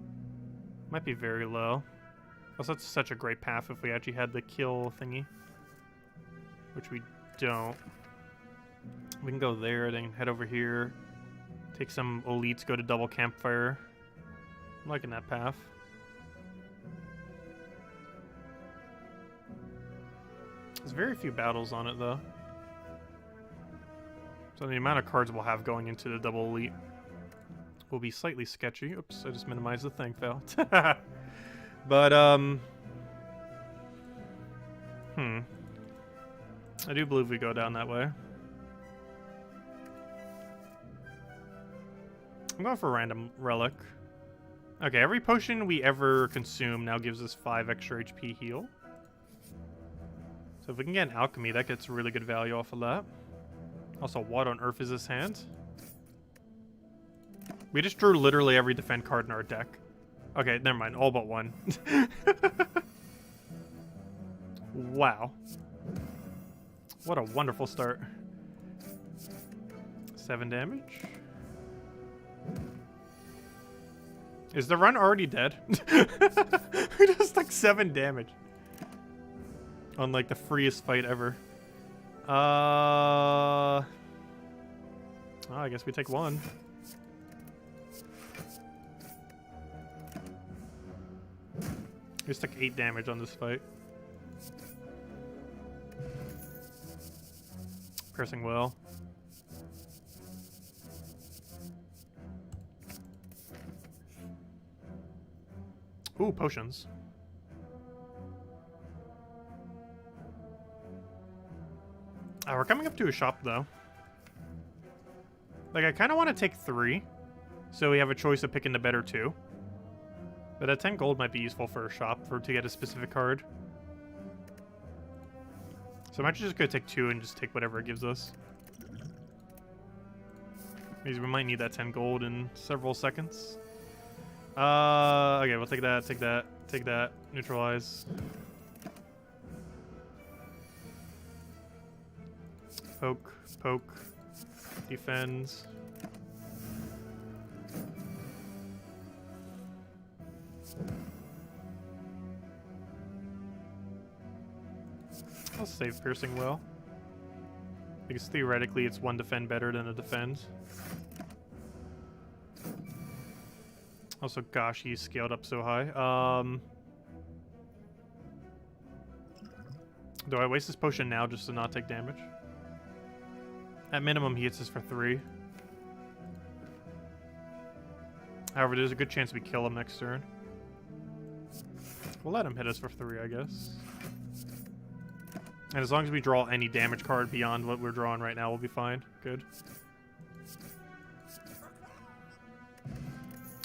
Might be very low. Also, it's such a great path if we actually had the kill thingy. Which we don't. We can go there, then head over here. Take some elites, go to double campfire. I'm liking that path. There's very few battles on it, though. So the amount of cards we'll have going into the double elite will be slightly sketchy. Oops, I just minimized the thing, fail. But, I do believe we go down that way. I'm going for a random relic. Okay, every potion we ever consume now gives us 5 extra HP heal. So if we can get an alchemy, that gets really good value off of that. Also, what on earth is this hand? We just drew literally every defend card in our deck. Okay, never mind. All but one. Wow. What a wonderful start. 7 damage. Is the run already dead? We just like 7 damage. On like the freest fight ever. Oh, I guess we take 1. We just took 8 damage on this fight. Piercing Will. Ooh, potions. We're coming up to a shop, though. Like, I kind of want to take 3, so we have a choice of picking the better 2. But that 10 gold might be useful for a shop to get a specific card. So I'm actually just going to take 2 and just take whatever it gives us. Because we might need that 10 gold in several seconds. Okay, we'll take that, take that, take that. Neutralize. Poke, poke. Defends. I'll save Piercing Will. Because theoretically it's 1 defend better than a defend. Also, gosh, he's scaled up so high. Do I waste this potion now just to not take damage? At minimum, he hits us for 3. However, there's a good chance we kill him next turn. We'll let him hit us for 3, I guess. And as long as we draw any damage card beyond what we're drawing right now, we'll be fine. Good.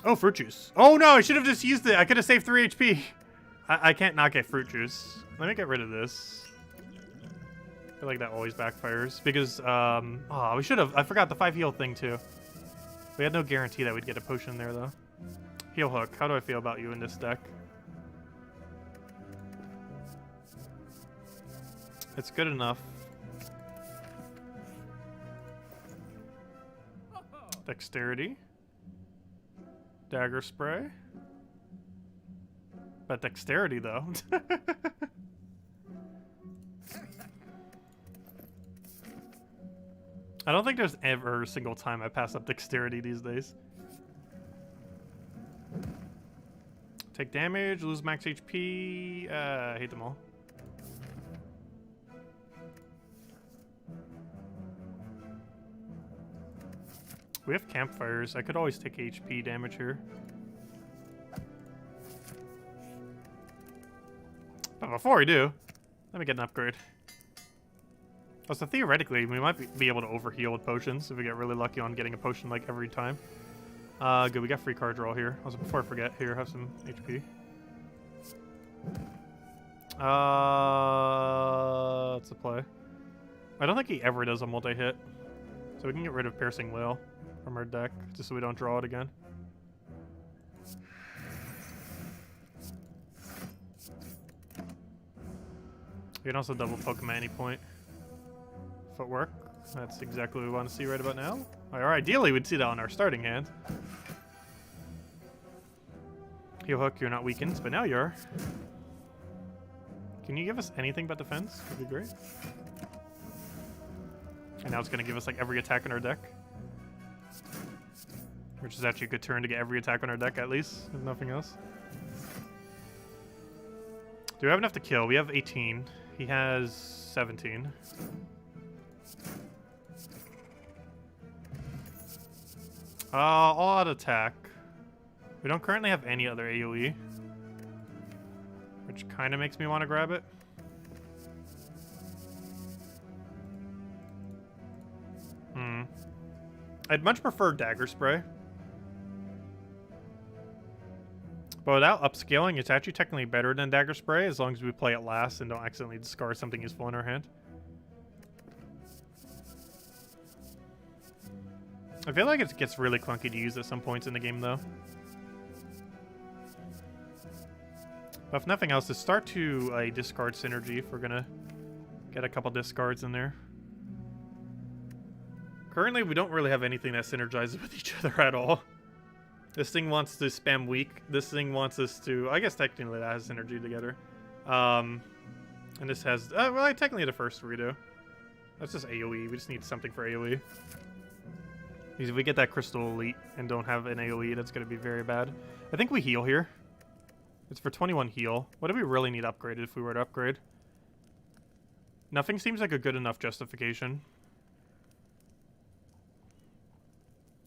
Oh, fruit juice. Oh no, I should have just used it. I could have saved 3 HP. I can't not get fruit juice. Let me get rid of this. I feel like that always backfires. Because, oh, we should have. I forgot the 5 heal thing too. We had no guarantee that we'd get a potion there though. Heal hook. How do I feel about you in this deck? It's good enough. Dexterity. Dagger spray. But dexterity though. I don't think there's ever a single time I pass up dexterity these days. Take damage, lose max HP. I hate them all. We have campfires. I could always take HP damage here. But before we do, let me get an upgrade. Also, theoretically, we might be able to overheal with potions if we get really lucky on getting a potion like every time. Good, we got free card draw here. Also, before I forget, here, have some HP. Let's play. I don't think he ever does a multi-hit. So we can get rid of Piercing Will from our deck, just so we don't draw it again. You can also double poke him at any point. Footwork. That's exactly what we want to see right about now. Or ideally, we'd see that on our starting hand. Heal hook, you're not weakened, but now you are. Can you give us anything but defense? That'd be great. And now it's going to give us like every attack in our deck. Which is actually a good turn to get every attack on our deck at least, if nothing else. Do we have enough to kill? We have 18. He has 17. All out attack. We don't currently have any other AoE. Which kind of makes me want to grab it. I'd much prefer Dagger Spray. But without upscaling, it's actually technically better than Dagger Spray as long as we play it last and don't accidentally discard something useful in our hand. I feel like it gets really clunky to use at some points in the game, though. But if nothing else, to start to a discard synergy if we're gonna get a couple discards in there. Currently, we don't really have anything that synergizes with each other at all. This thing wants to spam weak. This thing wants us to... I guess technically that has synergy together. And this has... well, technically the first three do. That's just AoE. We just need something for AoE. Because if we get that Crystal Elite and don't have an AoE, that's going to be very bad. I think we heal here. It's for 21 heal. What do we really need upgraded if we were to upgrade? Nothing seems like a good enough justification.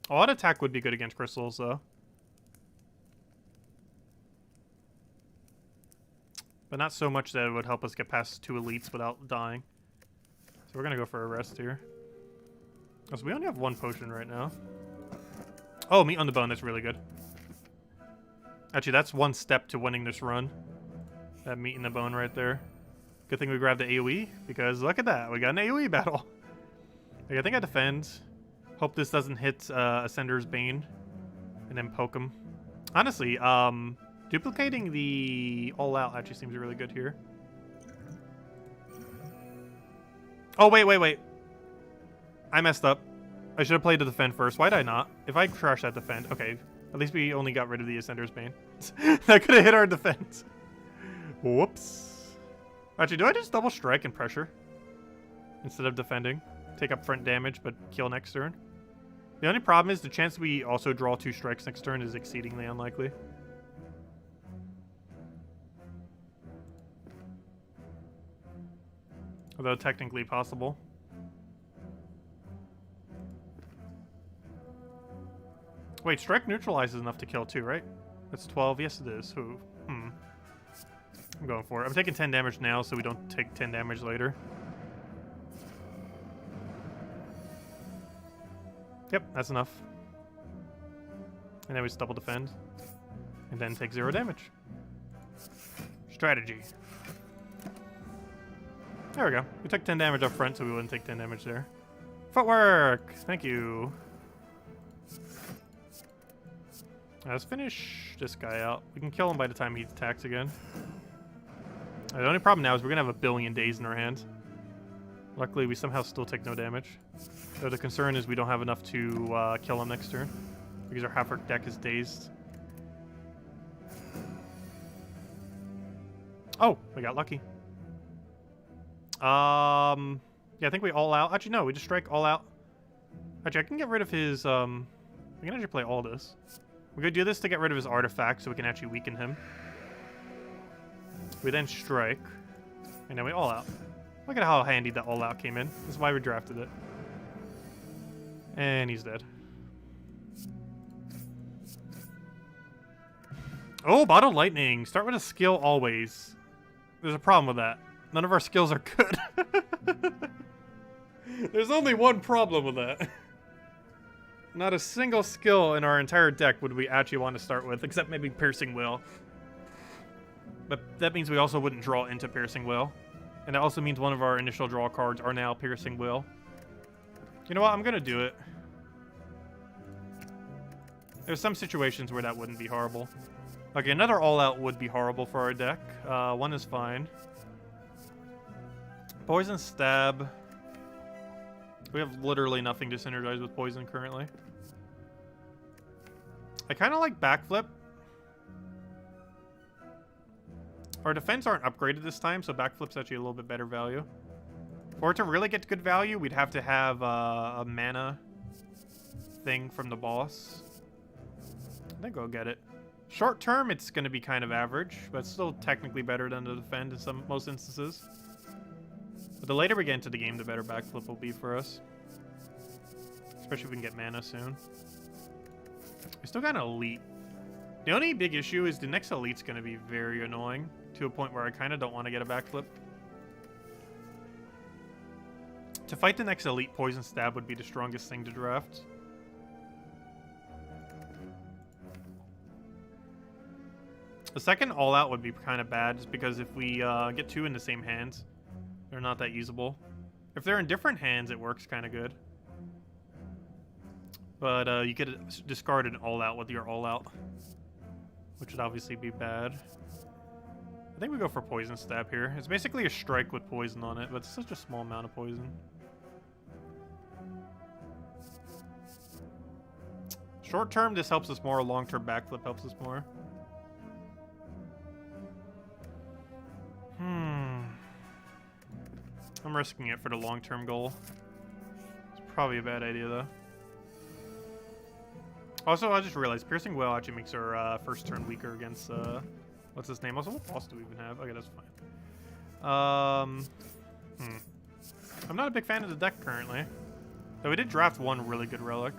Odd attack would be good against crystals, though. But not so much that it would help us get past 2 elites without dying. So we're gonna go for a rest here. Oh, so we only have 1 potion right now. Oh, meat on the bone, that's really good. Actually, that's 1 step to winning this run. That meat in the bone right there. Good thing we grabbed the AoE, because look at that, we got an AoE battle. Like, I think I defend. Hope this doesn't hit Ascender's Bane. And then poke him. Honestly, duplicating the all-out actually seems really good here. Oh, wait. I messed up. I should have played the defend first. Why did I not? If I trash that defend... Okay, at least we only got rid of the Ascender's Bane. That could have hit our defense. Whoops. Actually, do I just double strike and pressure? Instead of defending? Take up front damage, but kill next turn? The only problem is the chance we also draw 2 strikes next turn is exceedingly unlikely. Although technically possible. Wait, strike neutralizes enough to kill too, right? That's 12. Yes, it is. Ooh. I'm going for it. I'm taking 10 damage now so we don't take 10 damage later. Yep, that's enough. And then we just double defend. And then take 0 damage. Strategy. There we go. We took 10 damage up front so we wouldn't take 10 damage there. Footwork! Thank you. Let's finish this guy out. We can kill him by the time he attacks again. The only problem now is we're going to have a billion days in our hand. Luckily, we somehow still take no damage. So the concern is we don't have enough to kill him next turn. Because our half-orc deck is dazed. Oh, we got lucky. Yeah, I think we all out. Actually, no, we just strike all out. Actually, I can get rid of his, we can actually play all this. We're gonna do this to get rid of his artifact so we can actually weaken him. We then strike. And then we all out. Look at how handy that all out came in. This is why we drafted it. And he's dead. Oh, Bottle Lightning. Start with a skill always. There's a problem with that. None of our skills are good. There's only one problem with that. Not a single skill in our entire deck would we actually want to start with, except maybe Piercing Will. But that means we also wouldn't draw into Piercing Will. And that also means one of our initial draw cards are now Piercing Will. You know what? I'm going to do it. There's some situations where that wouldn't be horrible. Okay, another all-out would be horrible for our deck. 1 is fine. Poison Stab. We have literally nothing to synergize with Poison currently. I kind of like Backflip. Our defense aren't upgraded this time, so Backflip's actually a little bit better value. For it to really get good value, we'd have to have a mana thing from the boss. Then go get it. Short term, it's going to be kind of average, but still technically better than the defend in most instances. But the later we get into the game, the better Backflip will be for us. Especially if we can get mana soon. We still got an elite. The only big issue is the next elite's going to be very annoying to a point where I kind of don't want to get a Backflip. To fight the next elite, Poison Stab would be the strongest thing to draft. The second all-out would be kind of bad, just because if we get 2 in the same hands, they're not that usable. If they're in different hands, it works kind of good. But you could discard an all-out with your all-out, which would obviously be bad. I think we go for Poison Stab here. It's basically a strike with poison on it, but it's such a small amount of poison. Short term, this helps us more. Long term, Backflip helps us more. I'm risking it for the long-term goal. It's probably a bad idea, though. Also, I just realized Piercing Will actually makes our first turn weaker against, What's his name? Also, what boss do we even have? Okay, that's fine. I'm not a big fan of the deck currently. Though we did draft one really good relic.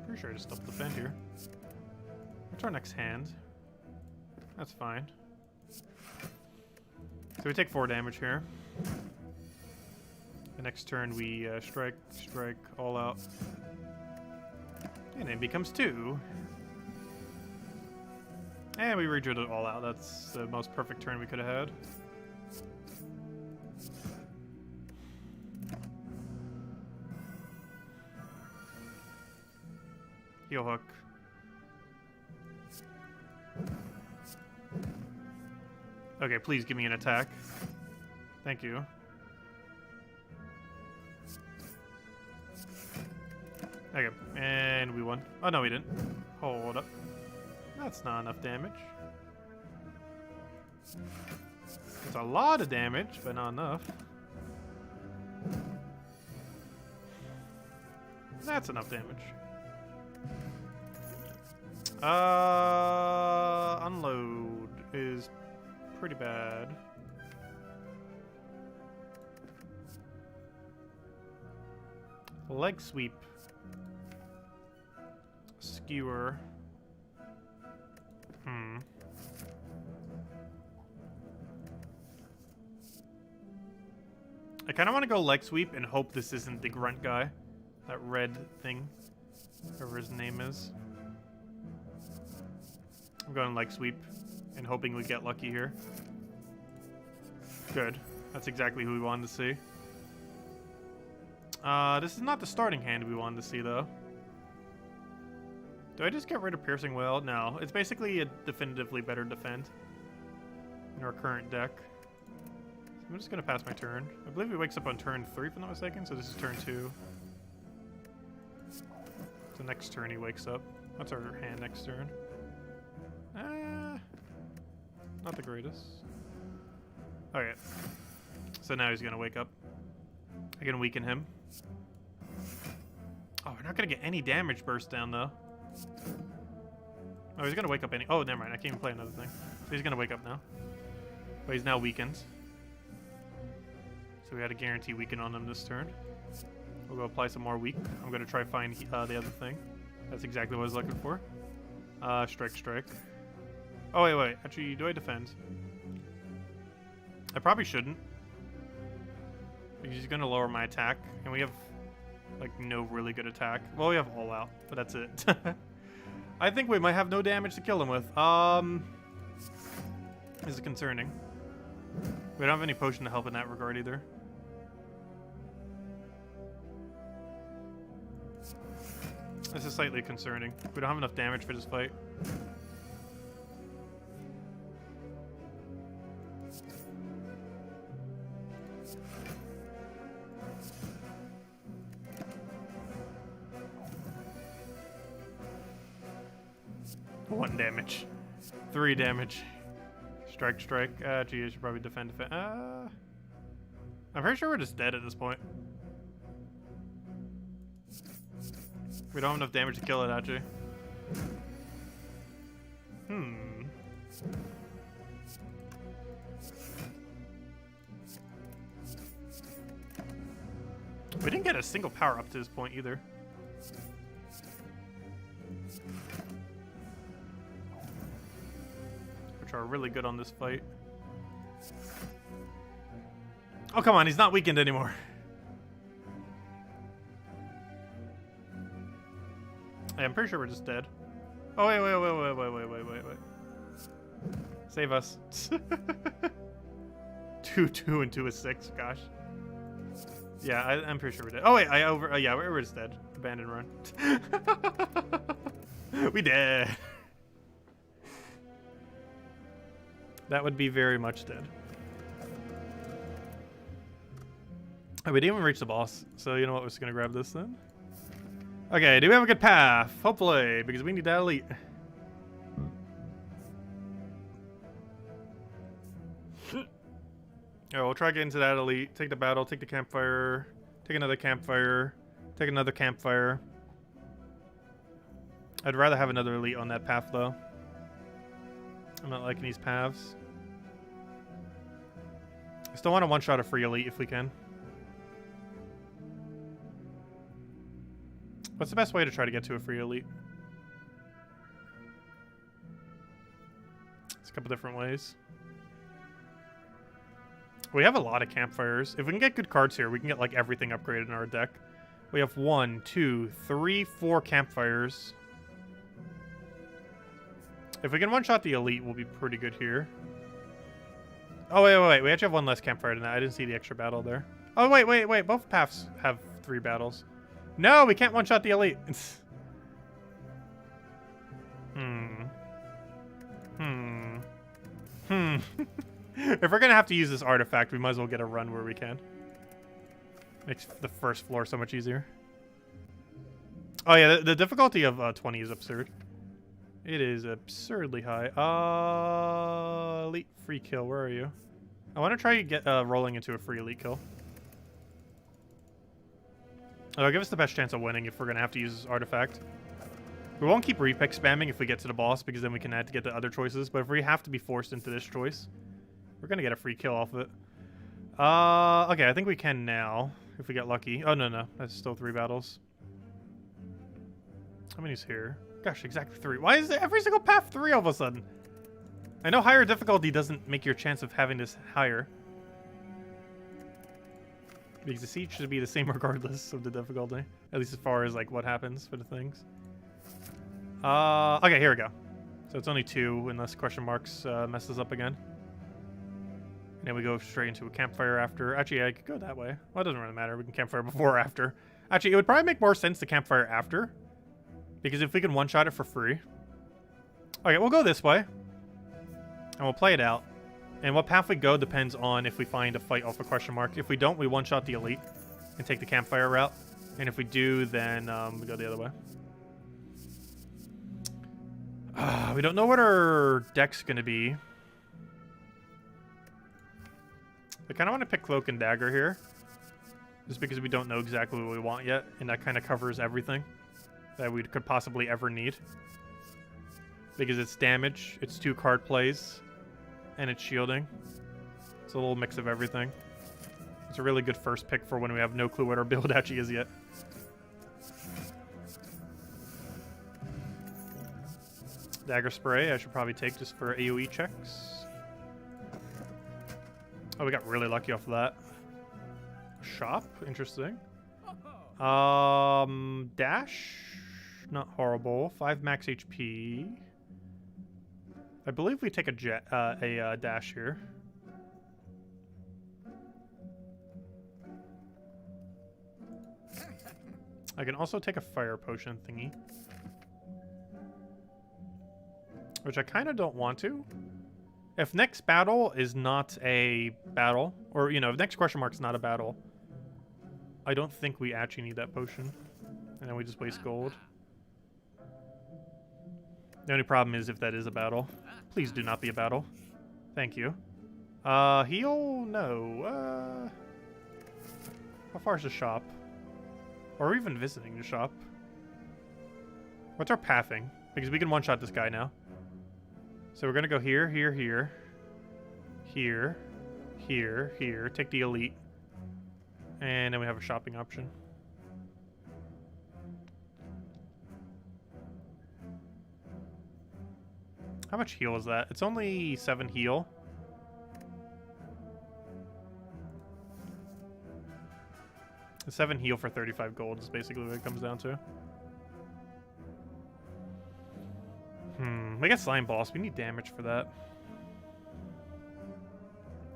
Pretty sure I just double defend here. What's our next hand? That's fine. So we take 4 damage here. The next turn we strike, all out. And it becomes 2. And we redrew it all out. That's the most perfect turn we could have had. Heel hook. Okay, please give me an attack. Thank you. Okay, and we won. Oh, no, we didn't. Hold up. That's not enough damage. It's a lot of damage, but not enough. That's enough damage. Unload is pretty bad. Leg sweep. Skewer. I kind of want to go leg sweep and hope this isn't the grunt guy. That red thing. Whatever his name is. I'm going leg sweep and hoping we get lucky here. Good. That's exactly who we wanted to see. This is not the starting hand we wanted to see, though. Do I just get rid of Piercing Wail? No. It's basically a definitively better defend in our current deck. So I'm just going to pass my turn. I believe he wakes up on turn 3, if I'm not mistaken, so this is turn 2. So next turn he wakes up. That's our hand next turn. Not the greatest. Okay. So now he's going to wake up. I can weaken him. Oh, we're not going to get any damage burst down, though. Oh, he's going to wake up any... Oh, never mind. I can't even play another thing. So he's going to wake up now. But he's now weakened. So we had a guarantee weaken on him this turn. We'll go apply some more weak. I'm going to try find the other thing. That's exactly what I was looking for. Strike. Oh, wait. Actually, do I defend? I probably shouldn't. Because he's going to lower my attack. And we have, like, no really good attack. Well, we have all out, but that's it. I think we might have no damage to kill him with. This is concerning. We don't have any potion to help in that regard either. This is slightly concerning. We don't have enough damage for this fight. One damage. 3 damage. Strike. Gee, I should probably defend. I'm pretty sure we're just dead at this point. We don't have enough damage to kill it, actually. We didn't get a single power up to this point either. Which are really good on this fight. Oh, come on, he's not weakened anymore. Hey, I'm pretty sure we're just dead. Oh, wait. Save us. 2 and 2 is 6, gosh. Yeah, I'm pretty sure we're dead. Oh, wait, yeah, we're just dead. Abandon run. We dead. That would be very much dead. Oh, we didn't even reach the boss, so you know what, we're just gonna grab this then. Okay, do we have a good path? Hopefully, because we need that elite. Alright, we'll try getting to that elite. Take the battle, take the campfire. Take another campfire. Take another campfire. I'd rather have another elite on that path, though. I'm not liking these paths. I still want to one-shot a free elite if we can. What's the best way to try to get to a free elite? It's a couple different ways. We have a lot of campfires. If we can get good cards here, we can get like everything upgraded in our deck. We have 1, 2, 3, 4 campfires. If we can one-shot the elite, we'll be pretty good here. Oh, wait. We actually have one less campfire than that. I didn't see the extra battle there. Oh, wait. Both paths have 3 battles. No, we can't one-shot the elite. If we're gonna have to use this artifact, we might as well get a run where we can. Makes the first floor so much easier. Oh yeah, the difficulty of 20 is absurd. It is absurdly high. Elite free kill, where are you? I want to try to get rolling into a free elite kill. It'll give us the best chance of winning if we're gonna have to use this artifact. We won't keep repick spamming if we get to the boss, because then we can add to get the other choices. But if we have to be forced into this choice, we're gonna get a free kill off of it. Okay, I think we can now, if we get lucky. Oh, no. That's still 3 battles. How many's here? Gosh, exactly 3. Why is there every single path 3 all of a sudden? I know higher difficulty doesn't make your chance of having this higher. Because the siege should be the same regardless of the difficulty. At least as far as like what happens for the things. Okay, here we go. So it's only 2 unless question marks messes up again. And then we go straight into a campfire after. Actually, I could go that way. Well, it doesn't really matter. We can campfire before or after. Actually, it would probably make more sense to campfire after. Because if we can one-shot it for free. Okay, we'll go this way. And we'll play it out. And what path we go depends on if we find a fight off a question mark. If we don't, we one-shot the elite and take the campfire route. And if we do, then we go the other way. We don't know what our deck's going to be. I kind of want to pick Cloak and Dagger here. Just because we don't know exactly what we want yet. And that kind of covers everything that we could possibly ever need. Because it's damage, it's 2 card plays, and it's shielding. It's a little mix of everything. It's a really good first pick for when we have no clue what our build actually is yet. Dagger Spray I should probably take just for AoE checks. Oh, we got really lucky off of that. Shop, interesting. Dash, not horrible. 5 max HP. I believe we take a dash here. I can also take a fire potion thingy. Which I kind of don't want to. If next battle is not a battle, or, you know, if next question mark is not a battle, I don't think we actually need that potion. And then we just waste gold. The only problem is if that is a battle. Please do not be a battle. Thank you. Heal? No. How far is the shop? Or even visiting the shop? What's our pathing? Because we can one-shot this guy now. So we're going to go here, here, here. Here. Here, here. Take the elite. And then we have a shopping option. How much heal is that? It's only 7 heal. The 7 heal for 35 gold is basically what it comes down to. We got Slime Boss. We need damage for that.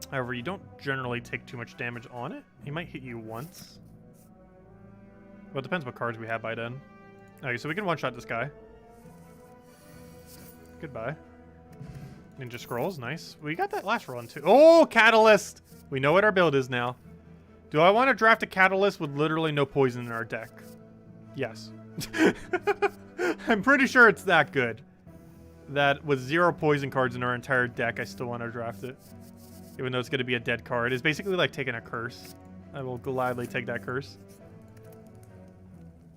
However, you don't generally take too much damage on it. He might hit you once. Well, it depends what cards we have by then. Okay, so we can one-shot this guy. Goodbye. Ninja Scrolls, nice. We got that last run too. Oh, Catalyst! We know what our build is now. Do I want to draft a Catalyst with literally no poison in our deck? Yes. I'm pretty sure it's that good. That with 0 poison cards in our entire deck, I still want to draft it. Even though it's going to be a dead card. It's basically like taking a curse. I will gladly take that curse.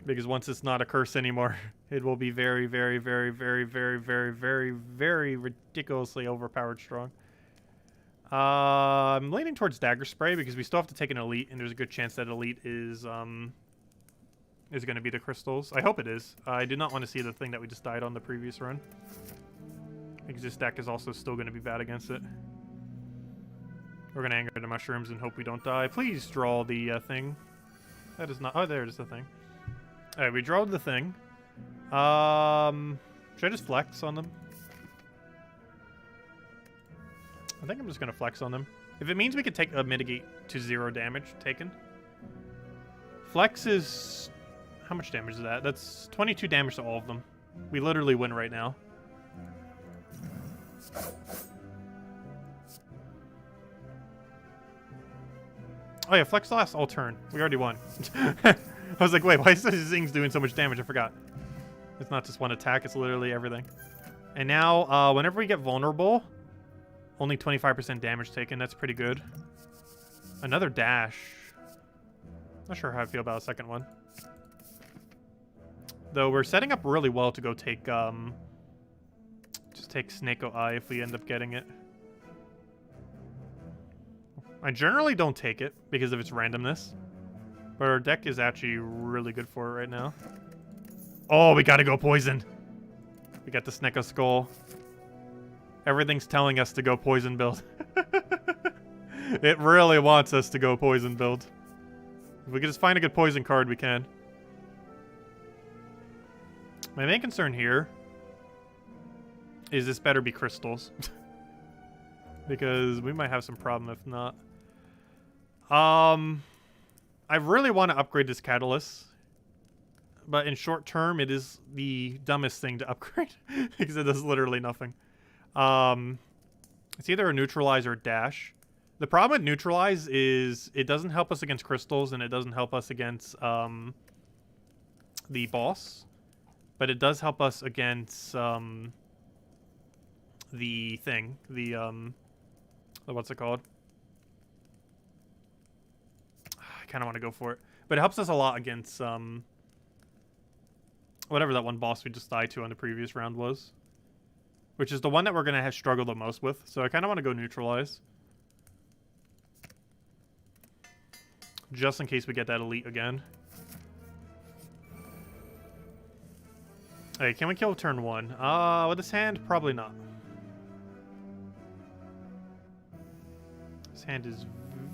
Because once it's not a curse anymore, it will be very, very, very, very, very, very, very, very ridiculously overpowered strong. I'm leaning towards Dagger Spray because we still have to take an elite, and there's a good chance that elite is going to be the crystals. I hope it is. I do not want to see the thing that we just died on the previous run. Because this deck is also still going to be bad against it. We're going to anger the mushrooms and hope we don't die. Please draw the thing. That is not... Oh, there it is, the thing. Alright, we drawed the thing. Should I just flex on them? I think I'm just going to flex on them. If it means we could take a mitigate to 0 damage taken. Flex is... How much damage is that? That's 22 damage to all of them. We literally win right now. Oh yeah, flex lasts all turn. We already won. I was like, wait, why is this thing's doing so much damage? I forgot. It's not just one attack, it's literally everything. And now, whenever we get vulnerable, only 25% damage taken. That's pretty good. Another dash. Not sure how I feel about a second one. Though we're setting up really well to go take, just take Snake Eye if we end up getting it. I generally don't take it because of its randomness. But our deck is actually really good for it right now. Oh, we gotta go poison. We got the Snecko Skull. Everything's telling us to go poison build. It really wants us to go poison build. If we can just find a good poison card, we can. My main concern here is this better be crystals. Because we might have some problem if not. I really want to upgrade this Catalyst. But in short term, it is the dumbest thing to upgrade. Because it does literally nothing. It's either a Neutralize or a Dash. The problem with Neutralize is it doesn't help us against crystals and it doesn't help us against the boss. But it does help us against the thing. The what's it called? I kind of want to go for it. But it helps us a lot against whatever that one boss we just died to on the previous round was. Which is the one that we're going to have struggled the most with. So I kind of want to go Neutralize. Just in case we get that elite again. Hey, can we kill turn 1? With this hand, probably not. This hand is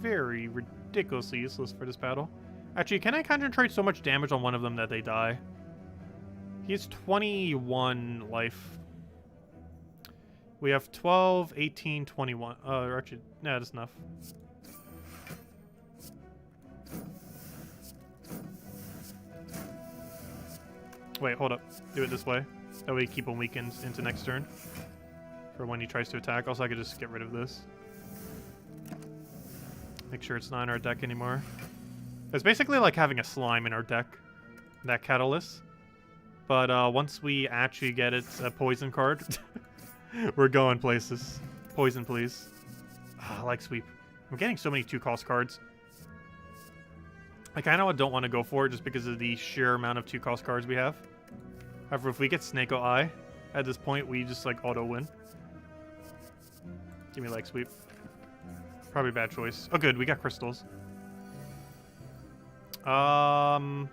very ridiculously useless for this battle. Actually, can I concentrate so much damage on one of them that they die? He has 21 life. We have 12, 18, 21. Actually, no, that's enough. Wait, hold up. Do it this way. That way you keep him weakened into next turn. For when he tries to attack. Also, I could just get rid of this. Make sure it's not in our deck anymore. It's basically like having a slime in our deck. That Catalyst. But once we actually get its poison card, we're going places. Poison, please. Oh, I like sweep. I'm getting so many 2-cost cards. I kind of don't want to go for it just because of the sheer amount of 2-cost cards we have. However, if we get Snake Eye at this point, we just like auto win. Give me like sweep. Probably a bad choice. Oh, good. We got crystals. Oh,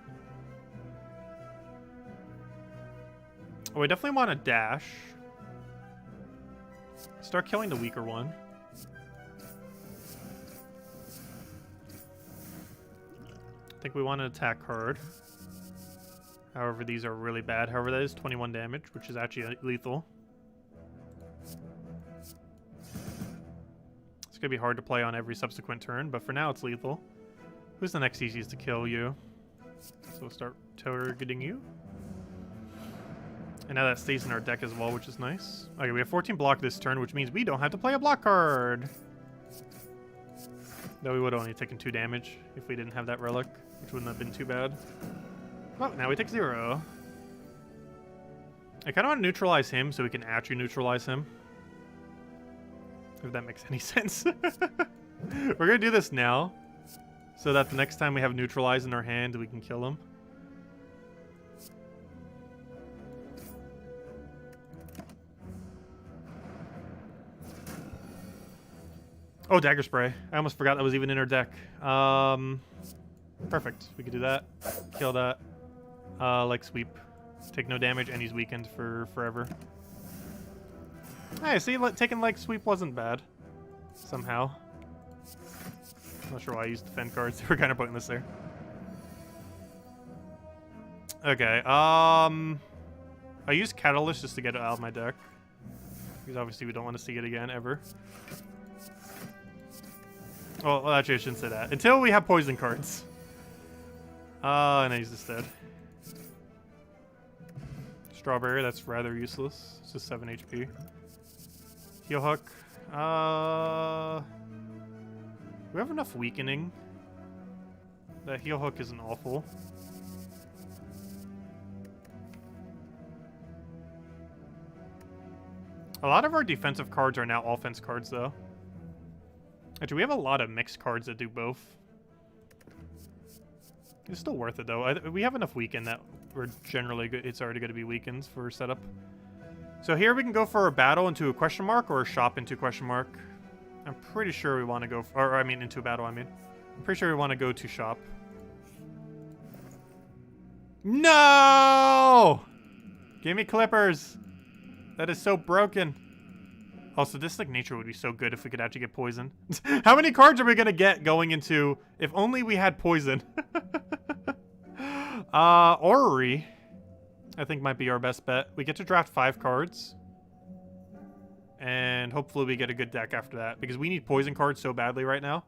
we definitely want to dash. Start killing the weaker one. I think we want to attack hard. However, these are really bad. However, that is 21 damage, which is actually lethal. It's going to be hard to play on every subsequent turn, but for now it's lethal. Who's the next easiest to kill? You. So we'll start targeting you. And now that stays in our deck as well, which is nice. Okay, we have 14 block this turn, which means we don't have to play a block card. Though we would have only taken 2 damage if we didn't have that relic, which wouldn't have been too bad. Oh, now we take 0. I kind of want to neutralize him so we can actually neutralize him. If that makes any sense. We're going to do this now. So that the next time we have neutralize in our hand, we can kill him. Oh, Dagger Spray. I almost forgot that was even in our deck. Perfect. We could do that. Kill that. Like sweep. Take no damage, and he's weakened for forever. Hey, see, taking like sweep wasn't bad. Somehow. I'm not sure why I used defend cards. They were kind of pointless there. Okay, I used Catalyst just to get it out of my deck. Because obviously we don't want to see it again, ever. Well, actually I shouldn't say that. Until we have poison cards. And he's just dead. Strawberry, that's rather useless. It's just 7 HP. Heal Hook. We have enough weakening. That Heal Hook isn't awful. A lot of our defensive cards are now offense cards, though. Actually, we have a lot of mixed cards that do both. It's still worth it, though. We have enough weaken that we're generally good. It's already going to be weakens for setup. So here we can go for a battle into a question mark or a shop into a question mark. I'm pretty sure we want to go, or I mean into a battle, I mean. I'm pretty sure we want to go to shop. No! Give me Clippers. That is so broken. Also, this like nature would be so good if we could actually get poison. How many cards are we going to get going into, if only we had poison? Orrery, I think might be our best bet. We get to draft 5 cards. And hopefully we get a good deck after that. Because we need poison cards so badly right now.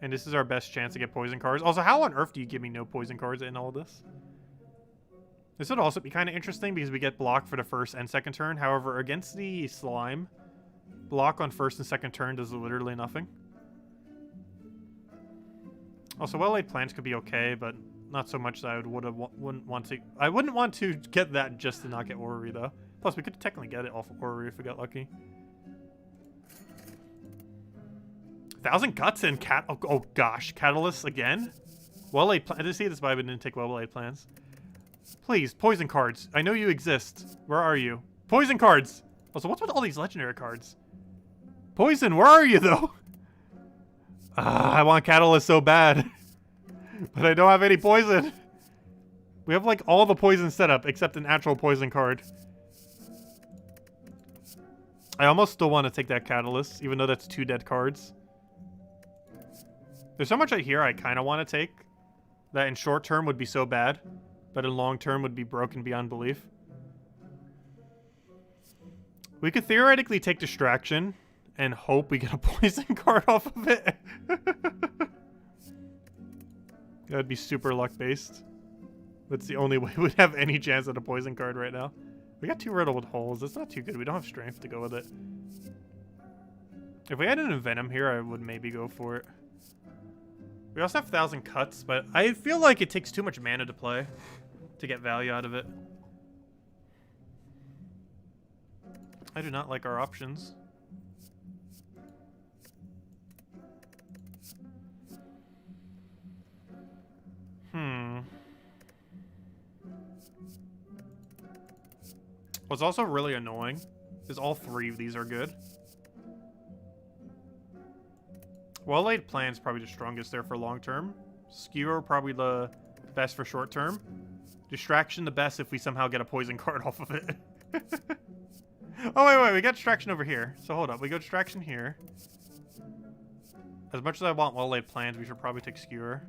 And this is our best chance to get poison cards. Also, how on earth do you give me no poison cards in all of this? This would also be kind of interesting because we get blocked for the first and second turn. However, against the slime, block on first and second turn does literally nothing. Also, well-laid plans could be okay, but not so much that I wouldn't want to. I wouldn't want to get that just to not get Orrery, though. Plus, we could technically get it off of Orrery if we got lucky. 1,000 Guts and oh gosh, Catalyst again? Well-laid plans. I did see this, but I didn't take well-laid plans. Please, poison cards. I know you exist. Where are you? Poison cards! Also, what's with all these legendary cards? Poison, where are you, though? I want Catalyst so bad. But I don't have any poison. We have, like, all the poison set up, except an actual poison card. I almost still want to take that Catalyst, even though that's 2 dead cards. There's so much right here I kind of want to take, that in short term would be so bad, but in long term would be broken beyond belief. We could theoretically take Distraction and hope we get a poison card off of it. That would be super luck-based. That's the only way we'd have any chance at a poison card right now. We got 2 riddled holes. That's not too good. We don't have strength to go with it. If we had an Envenom here, I would maybe go for it. We also have 1,000 Cuts, but I feel like it takes too much mana to play to get value out of it. I do not like our options. What's also really annoying is all 3 of these are good. Well-laid plan's probably the strongest there for long term. Skewer probably the best for short term. Distraction the best if we somehow get a poison card off of it. Oh, wait, we got Distraction over here. So hold up, we go Distraction here. As much as I want well-laid plans, we should probably take Skewer.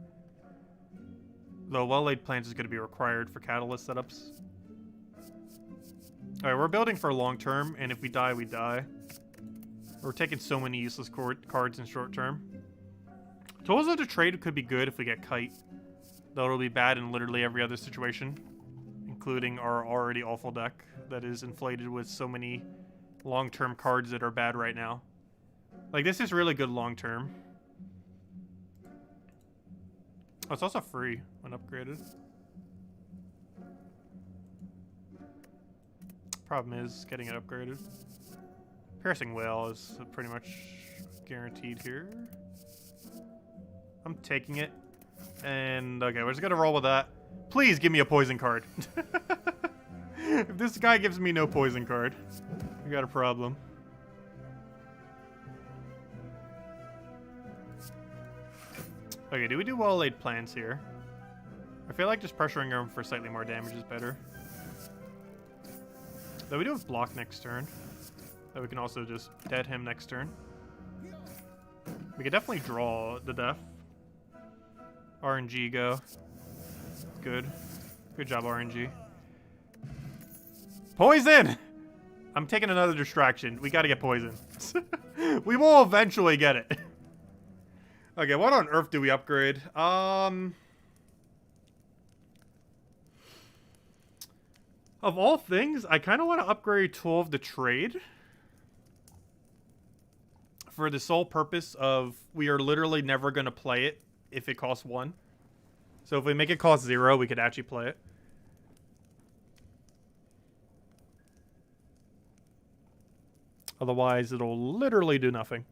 Though well-laid plans is going to be required for Catalyst setups. Alright, we're building for long term, and if we die, we die. We're taking so many useless cards in short term. Tools of the Trade could be good if we get Kite. Though it'll be bad in literally every other situation. Including our already awful deck that is inflated with so many long-term cards that are bad right now. Like, this is really good long-term. Oh, it's also free when upgraded. Problem is getting it upgraded. Piercing Whale is pretty much guaranteed here. I'm taking it. And, okay, we're just gonna roll with that. Please give me a poison card. If this guy gives me no poison card, we got a problem. Okay, do we do well-laid plans here? I feel like just pressuring him for slightly more damage is better. Though we do have block next turn. Though we can also just dead him next turn. We could definitely draw the death. RNG go. Good. Good job, RNG. Poison! I'm taking another distraction. We gotta get poison. We will eventually get it. Okay, what on earth do we upgrade? Of all things, I kind of want to upgrade Tool of the Trade. For the sole purpose of we are literally never going to play it if it costs 1. So if we make it cost 0, we could actually play it. Otherwise, it'll literally do nothing.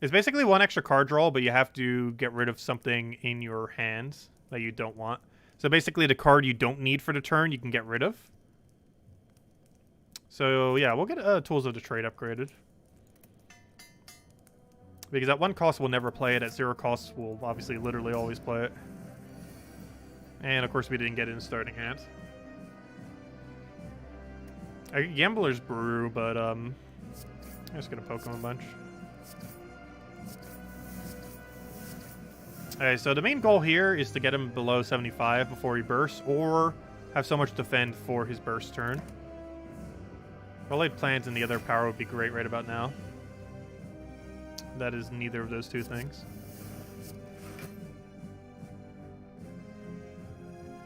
It's basically 1 extra card draw, but you have to get rid of something in your hands that you don't want. So basically, the card you don't need for the turn, you can get rid of. So yeah, we'll get Tools of the Trade upgraded. Because at 1 cost, we'll never play it. At 0 cost, we'll obviously literally always play it. And of course, we didn't get it in starting hand. Gambler's Brew, but I'm just gonna poke him a bunch. Okay, so the main goal here is to get him below 75 before he bursts, or have so much defend for his burst turn. Well-laid plans and the other power would be great right about now. That is neither of those two things.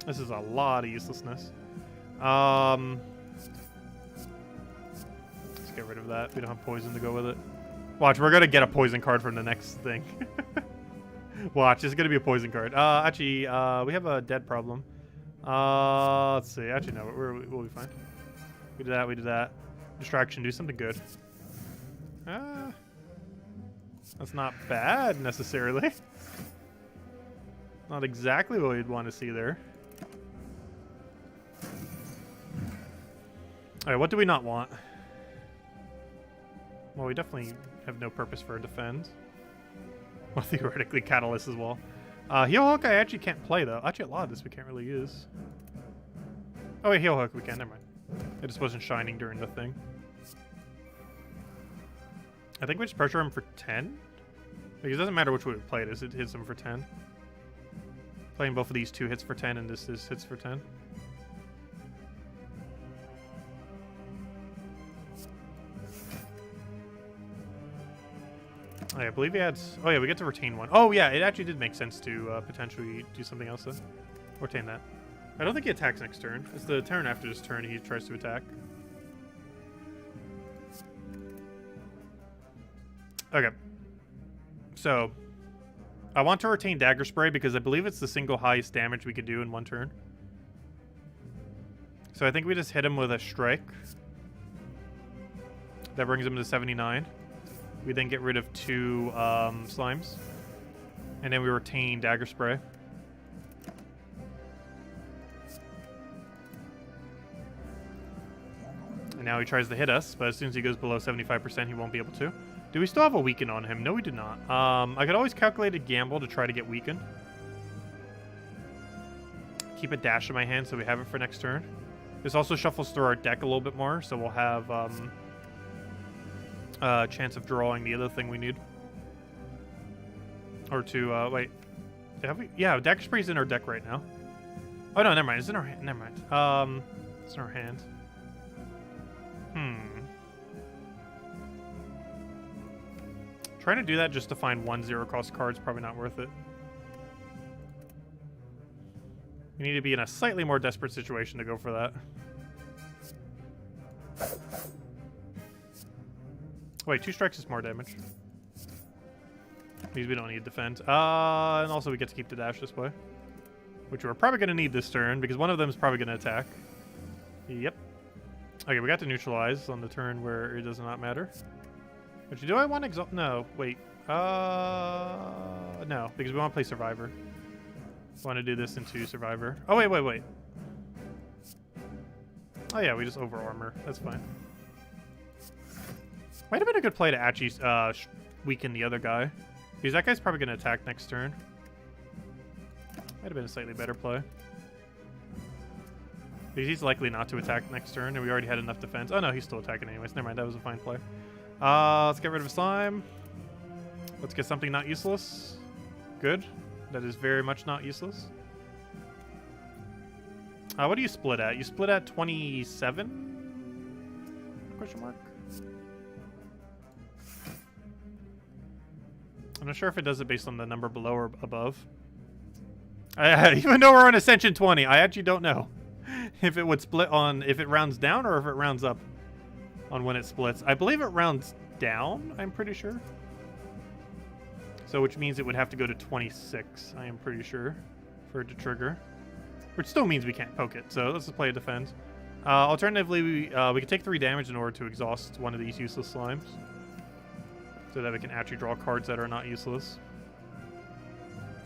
This is a lot of uselessness. Let's get rid of that. We don't have poison to go with it. Watch, we're gonna get a poison card from the next thing. Watch, it's gonna be a poison card. Actually, we have a dead problem. Let's see. Actually, no, we'll be fine. We did that. We did that. Distraction. Do something good. That's not bad necessarily. Not exactly what we'd want to see there. Alright, what do we not want? Well, we definitely have no purpose for a defend. Well, theoretically, Catalyst as well. Heal Hook I actually can't play, though. Actually, a lot of this we can't really use. Oh, wait, Heal Hook we can. Never mind. It just wasn't shining during the thing. I think we just pressure him for 10? Because it doesn't matter which way we play this, it hits him for 10. Playing both of these 2 hits for 10 and this hits for 10. Oh, yeah, I believe he had... Oh, yeah, we get to retain 1. Oh, yeah, it actually did make sense to potentially do something else, though. Retain that. I don't think he attacks next turn. It's the turn after this turn he tries to attack. Okay. So, I want to retain Dagger Spray because I believe it's the single highest damage we could do in 1 turn. So I think we just hit him with a Strike. That brings him to 79. We then get rid of 2 slimes. And then we retain Dagger Spray. And now he tries to hit us, but as soon as he goes below 75%, he won't be able to. Do we still have a weaken on him? No, we did not. I could always calculate a gamble to try to get weakened. Keep a dash in my hand so we have it for next turn. This also shuffles through our deck a little bit more, so we'll have a chance of drawing the other thing we need. Or to, wait. Have we? Yeah, Dagger Spray's in our deck right now. Oh, no, never mind. It's in our hand. Never mind. It's in our hand. Trying to do that just to find 1 0-cost card is probably not worth it. We need to be in a slightly more desperate situation to go for that. Wait, 2 strikes is more damage. Means we don't need to defend. And also we get to keep the dash this way. Which we're probably going to need this turn, because one of them is probably going to attack. Yep. Okay, we got to neutralize on the turn where it does not matter. Actually, do I want to exalt? No, wait. No, because we want to play Survivor. We want to do this into Survivor. Oh, wait. Oh, yeah, we just over armor. That's fine. Might have been a good play to actually weaken the other guy. Because that guy's probably going to attack next turn. Might have been a slightly better play. Because he's likely not to attack next turn, and we already had enough defense. Oh, no, he's still attacking anyways. Never mind, that was a fine play. Let's get rid of slime. Let's get something not useless. Good. That is very much not useless. What do you split at? You split at 27? Question mark? I'm not sure if it does it based on the number below or above. Even though we're on Ascension 20, I actually don't know if it would split on if it rounds down or if it rounds up on when it splits. I believe it rounds down, I'm pretty sure. So which means it would have to go to 26, I am pretty sure, for it to trigger. Which still means we can't poke it, so let's just play a defend. Alternatively, we can take 3 damage in order to exhaust one of these useless slimes. So that we can actually draw cards that are not useless.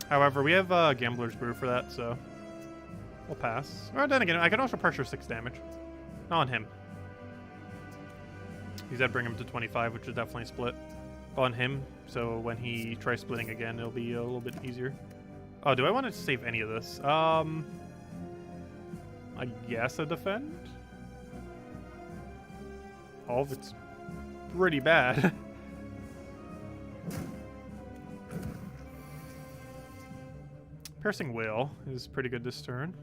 However, we have Gambler's Brew for that, so we'll pass. Or then again, I can also pressure 6 damage. Not on him. Because that'd bring him to 25, which would definitely split. On him, so when he tries splitting again, it'll be a little bit easier. Oh, do I want to save any of this? I guess a defend? All of it's pretty bad. Piercing Whale is pretty good this turn.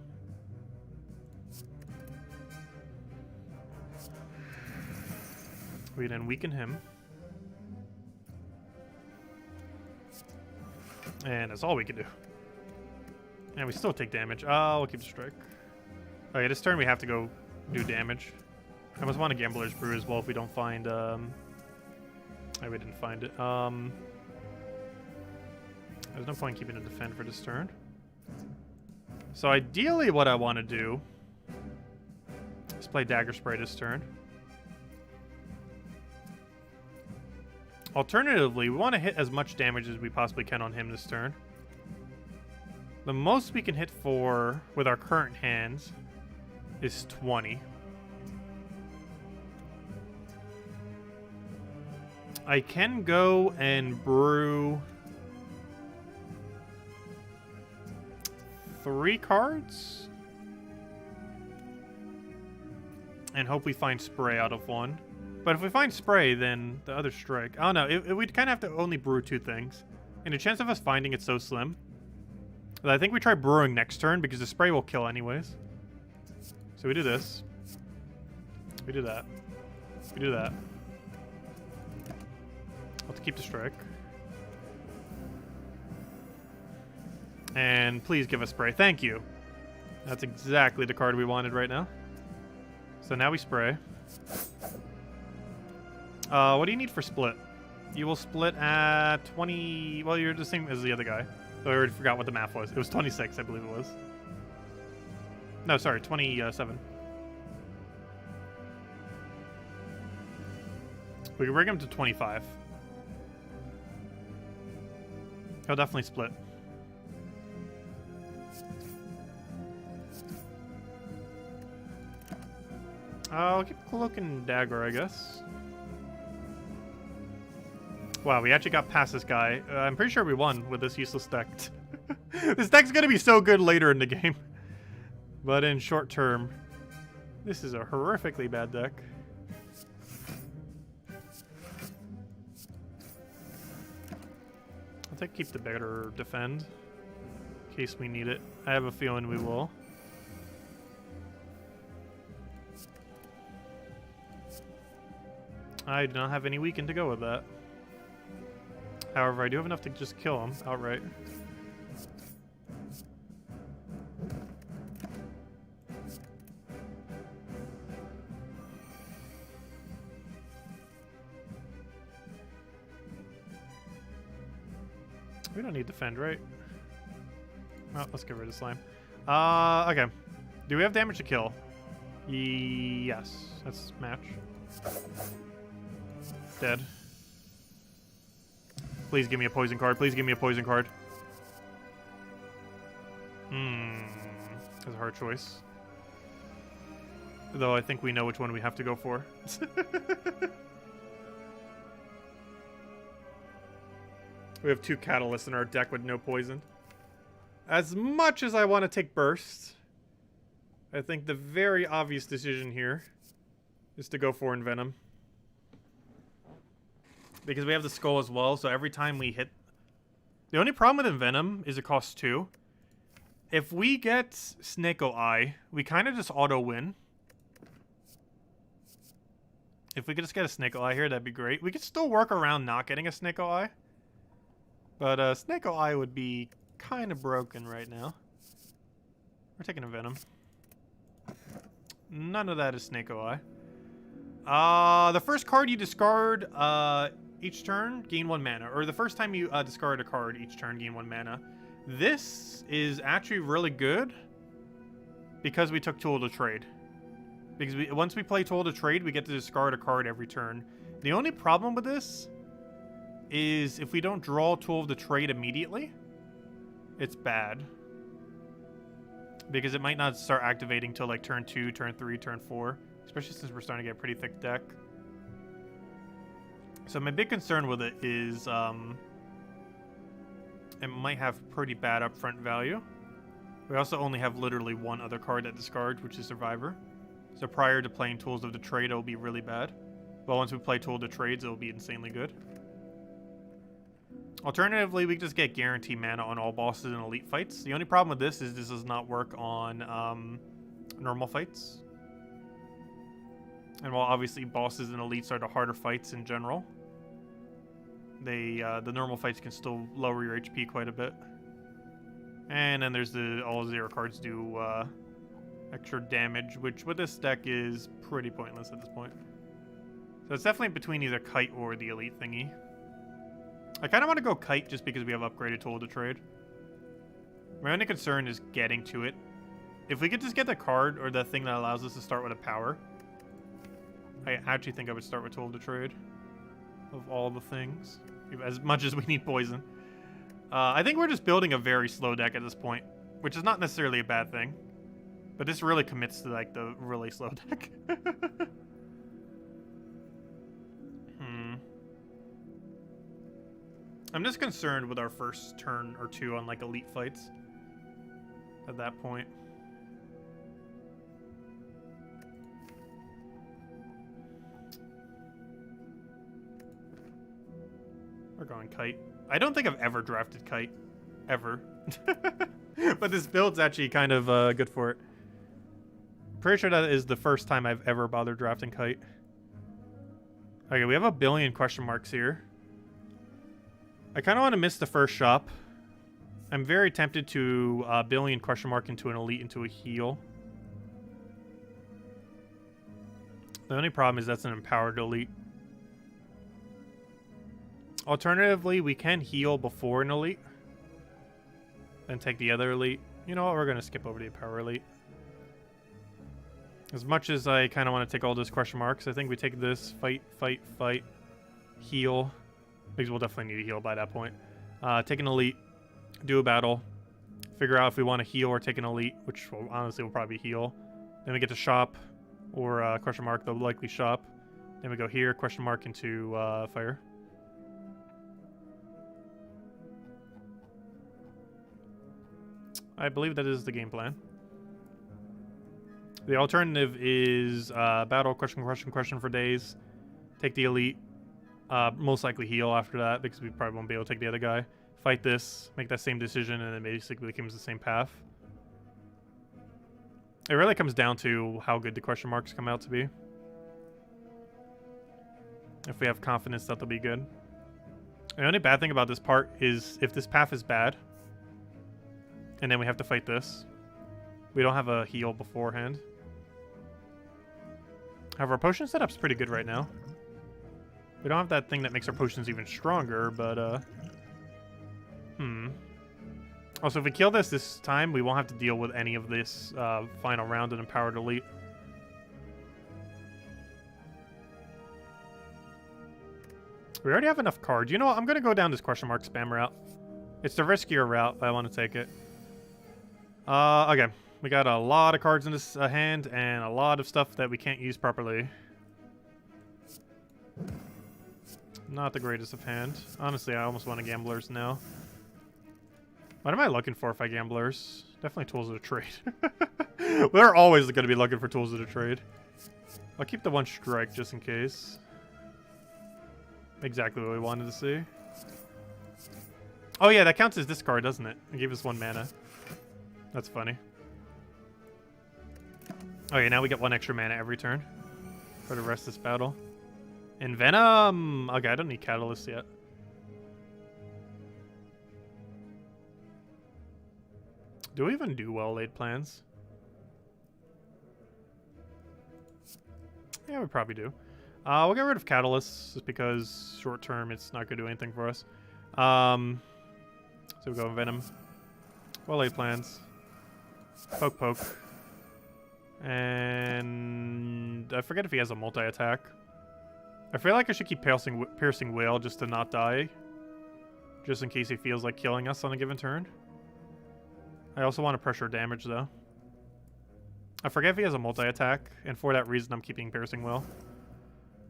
We then weaken him. And that's all we can do. And we still take damage. We'll keep the strike. Okay, this turn we have to go do damage. I must want a Gambler's Brew as well if we don't find... Oh, we didn't find it. There's no point in keeping a defend for this turn. So ideally what I want to do is play Dagger Spray this turn. Alternatively, we want to hit as much damage as we possibly can on him this turn. The most we can hit for with our current hands is 20. I can go and brew 3 cards and hope we find spray out of one. But if we find spray, then the other strike. Oh no, we'd kind of have to only brew 2 things. And the chance of us finding it so slim. But I think we try brewing next turn because the spray will kill anyways. So we do this. We do that. We do that. Let's keep the strike. And please give us spray. Thank you. That's exactly the card we wanted right now. So now we spray. What do you need for split? You will split at 20... Well, you're the same as the other guy. So I already forgot what the math was. It was 26, I believe it was. No, sorry, 27. We can bring him to 25. He'll definitely split. I'll keep Cloak and Dagger, I guess. Wow, we actually got past this guy. I'm pretty sure we won with this useless deck. This deck's gonna be so good later in the game. But in short term, this is a horrifically bad deck. I'll keep the better defend in case we need it. I have a feeling we will. I do not have any weaken to go with that. However, I do have enough to just kill him outright. We don't need defend, right? Oh, let's get rid of slime. Okay. Do we have damage to kill? Yes. Let's match. Dead. Please give me a poison card. Please give me a poison card. That's a hard choice. Though I think we know which one we have to go for. We have 2 catalysts in our deck with no poison. As much as I want to take burst, I think the very obvious decision here is to go for Envenom. Because we have the skull as well, so every time we hit... The only problem with Envenom is it costs 2. If we get Snake Eye, we kind of just auto-win. If we could just get a Snake Eye here, that'd be great. We could still work around not getting a Snake Eye. But Snake Eye would be kind of broken right now. We're taking a Venom. None of that is Snake Eye. The first card you discard each turn, gain 1 mana. Or the first time you discard a card each turn, gain 1 mana. This is actually really good because we took Tool to Trade. Because once we play Tool to Trade, we get to discard a card every turn. The only problem with this is if we don't draw Tool of the Trade immediately, it's bad. Because it might not start activating till like turn 2, turn 3, turn 4. Especially since we're starting to get a pretty thick deck. So my big concern with it is it might have pretty bad upfront value. We also only have literally 1 other card that discards, which is Survivor. So prior to playing Tools of the Trade, it'll be really bad. But once we play Tool of the Trades, it'll be insanely good. Alternatively, we can just get guaranteed mana on all bosses in elite fights. The only problem with this is this does not work on normal fights. And while obviously bosses and elites are the harder fights in general, the normal fights can still lower your HP quite a bit. And then there's the all 0 cards do extra damage, which with this deck is pretty pointless at this point. So it's definitely between either Kite or the elite thingy. I kind of want to go Kite just because we have upgraded Tool to Trade. My only concern is getting to it. If we could just get the card or the thing that allows us to start with a power, I actually think I would start with Tool to Trade. Of all the things. As much as we need poison. I think we're just building a very slow deck at this point, which is not necessarily a bad thing. But this really commits to like the really slow deck. I'm just concerned with our first turn or 2 on like elite fights at that point. We're going Kite. I don't think I've ever drafted Kite. Ever. But this build's actually kind of good for it. Pretty sure that is the first time I've ever bothered drafting Kite. Okay, we have a billion question marks here. I kind of want to miss the first shop. I'm very tempted to billion question mark into an elite into a heal. The only problem is that's an empowered elite. Alternatively, we can heal before an elite. Then take the other elite. You know what, we're going to skip over the power elite. As much as I kind of want to take all those question marks, I think we take this, fight, fight, fight, heal. Because we'll definitely need a heal by that point. Take an elite, do a battle, figure out if we want to heal or take an elite, which will, honestly will probably heal. Then we get to shop, or question mark, the likely shop. Then we go here, question mark into fire. I believe that is the game plan. The alternative is battle, question, question, question for days. Take the elite. Most likely heal after that because we probably won't be able to take the other guy. Fight this, make that same decision, and then basically becomes the same path. It really comes down to how good the question marks come out to be. If we have confidence that they'll be good. The only bad thing about this part is if this path is bad, and then we have to fight this, we don't have a heal beforehand. However, our potion setup's pretty good right now. We don't have that thing that makes our potions even stronger, but, Also, if we kill this time, we won't have to deal with any of this final round in Empowered Elite. We already have enough cards. You know what? I'm going to go down this question mark spam route. It's the riskier route, but I want to take it. Okay. We got a lot of cards in this hand and a lot of stuff that we can't use properly. Not the greatest of hand. Honestly, I almost want a gamblers now. What am I looking for if I gamblers? Definitely tools of the trade. We're always going to be looking for tools of the trade. I'll keep the one strike just in case. Exactly what we wanted to see. Oh yeah, that counts as discard, doesn't it? It gave us 1 mana. That's funny. Okay, now we get 1 extra mana every turn for the rest of this battle. And Venom! Okay, I don't need Catalyst yet. Do we even do well-laid plans? Yeah, we probably do. We'll get rid of Catalyst just because short term it's not going to do anything for us. So we go Venom. Well-laid plans. Poke, poke. And I forget if he has a multi-attack. I feel like I should keep Piercing Whale just to not die. Just in case he feels like killing us on a given turn. I also want to pressure damage, though. I forget if he has a multi-attack, and for that reason I'm keeping Piercing Whale.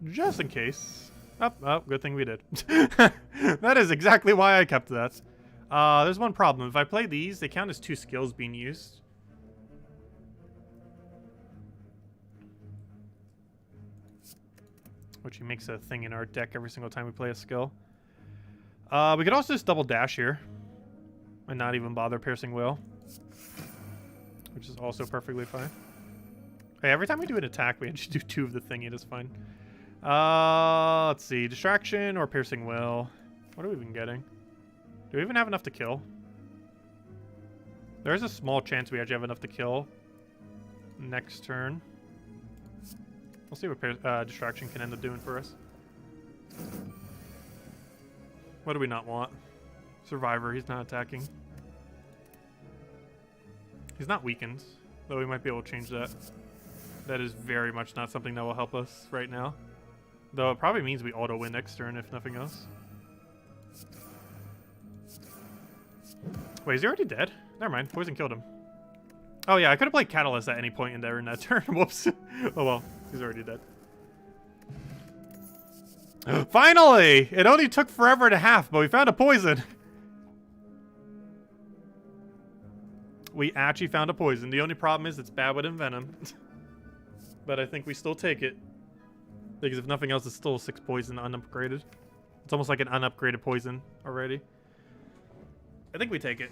Just in case. Oh, good thing we did. That is exactly why I kept that. There's one problem. If I play these, they count as 2 skills being used. Which makes a thing in our deck every single time we play a skill. We could also just double dash here. And not even bother Piercing Whale. Which is also perfectly fine. Okay, every time we do an attack, we actually do 2 of the thing. It is fine. Let's see. Distraction or Piercing Whale. What are we even getting? Do we even have enough to kill? There's a small chance we actually have enough to kill next turn. We'll see what Distraction can end up doing for us. What do we not want? Survivor, he's not attacking. He's not weakened, though we might be able to change that. That is very much not something that will help us right now. Though it probably means we auto-win next turn, if nothing else. Wait, is he already dead? Never mind, poison killed him. Oh yeah, I could have played Catalyst at any point in there in that turn. Whoops. Oh well, he's already dead. Finally! It only took forever and a half, but we found a poison. We actually found a poison. The only problem is it's bad with Envenom. But I think we still take it. Because if nothing else, it's still 6 poison unupgraded. It's almost like an unupgraded poison already. I think we take it.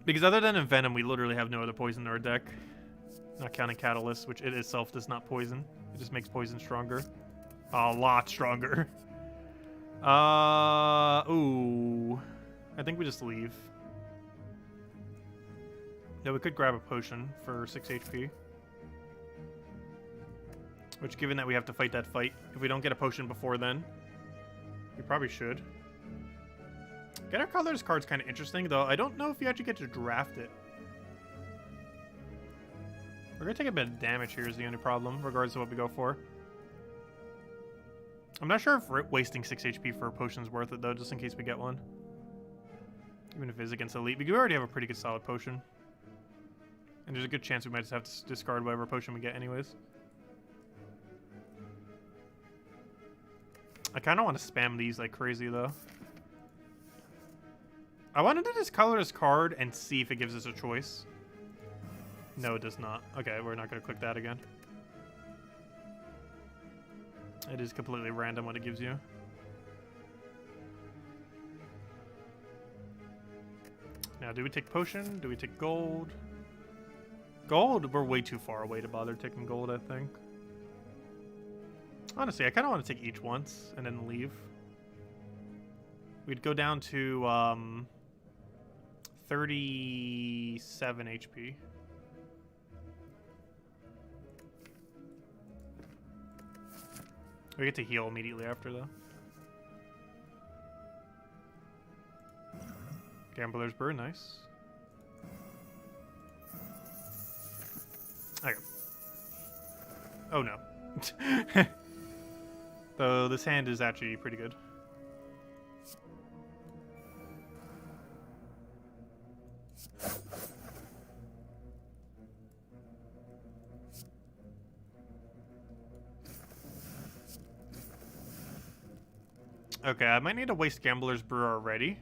Because other than Envenom, we literally have no other poison in our deck. Not counting Catalyst, which it itself does not poison. It just makes poison stronger. A lot stronger. Ooh. I think we just leave. Yeah, we could grab a potion for 6 HP. Which, given that we have to fight that fight, if we don't get a potion before then, we probably should. Get our colors card's kind of interesting, though I don't know if you actually get to draft it. We're going to take a bit of damage here is the only problem, regardless of what we go for. I'm not sure if wasting 6 HP for a potion is worth it, though, just in case we get one. Even if it is against Elite. We already have a pretty good solid potion. And there's a good chance we might just have to discard whatever potion we get anyways. I kind of want to spam these like crazy, though. I wanted to just color this card and see if it gives us a choice. No, it does not. Okay, we're not going to click that again. It is completely random what it gives you. Now, do we take potion? Do we take gold? Gold? We're way too far away to bother taking gold, I think. Honestly, I kind of want to take each once and then leave. We'd go down to 37 HP. We get to heal immediately after, though. Gambler's Burn, nice. Okay. Oh no. Though this hand is actually pretty good. Okay, I might need to waste Gambler's Brew already.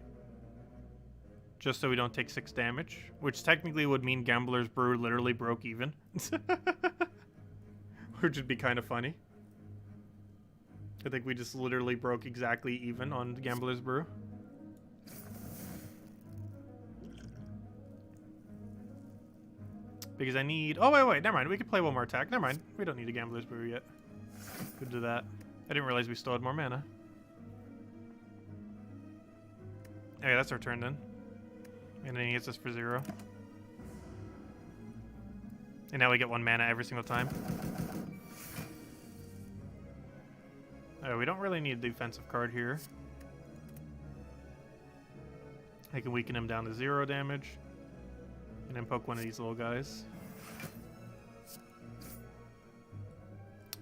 Just so we don't take 6 damage. Which technically would mean Gambler's Brew literally broke even. Which would be kind of funny. I think we just literally broke exactly even on Gambler's Brew. Because I need... Oh, wait, never mind. We can play one more attack. Never mind. We don't need a Gambler's Brew yet. Could do that. I didn't realize we still had more mana. Okay, that's our turn then. And then he hits us for 0. And now we get 1 mana every single time. We don't really need a defensive card here. I can weaken him down to 0 damage. And then poke one of these little guys.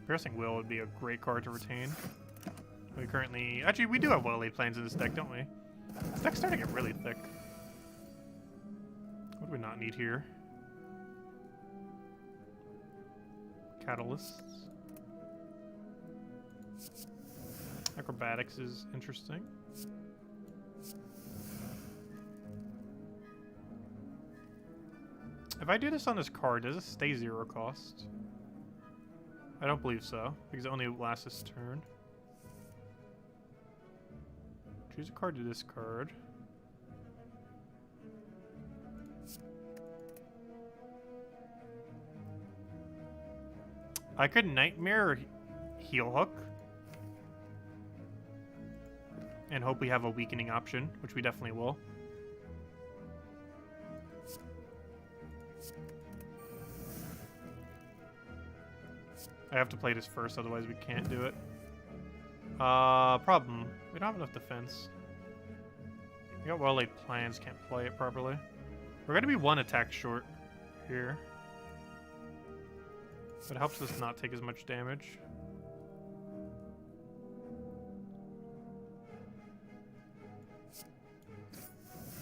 Piercing Will would be a great card to retain. We currently... Actually, we do have well-laid plans in this deck, don't we? This deck's starting to get really thick. What do we not need here? Catalysts. Acrobatics is interesting. If I do this on this card, does it stay 0 cost? I don't believe so, because it only lasts this turn. Choose a card to discard. I could Nightmare Heel Hook. And hope we have a weakening option, which we definitely will. I have to play this first, otherwise we can't do it. Problem. We don't have enough defense. We got well-laid plans, can't play it properly. We're gonna be 1 attack short here. It helps us not take as much damage.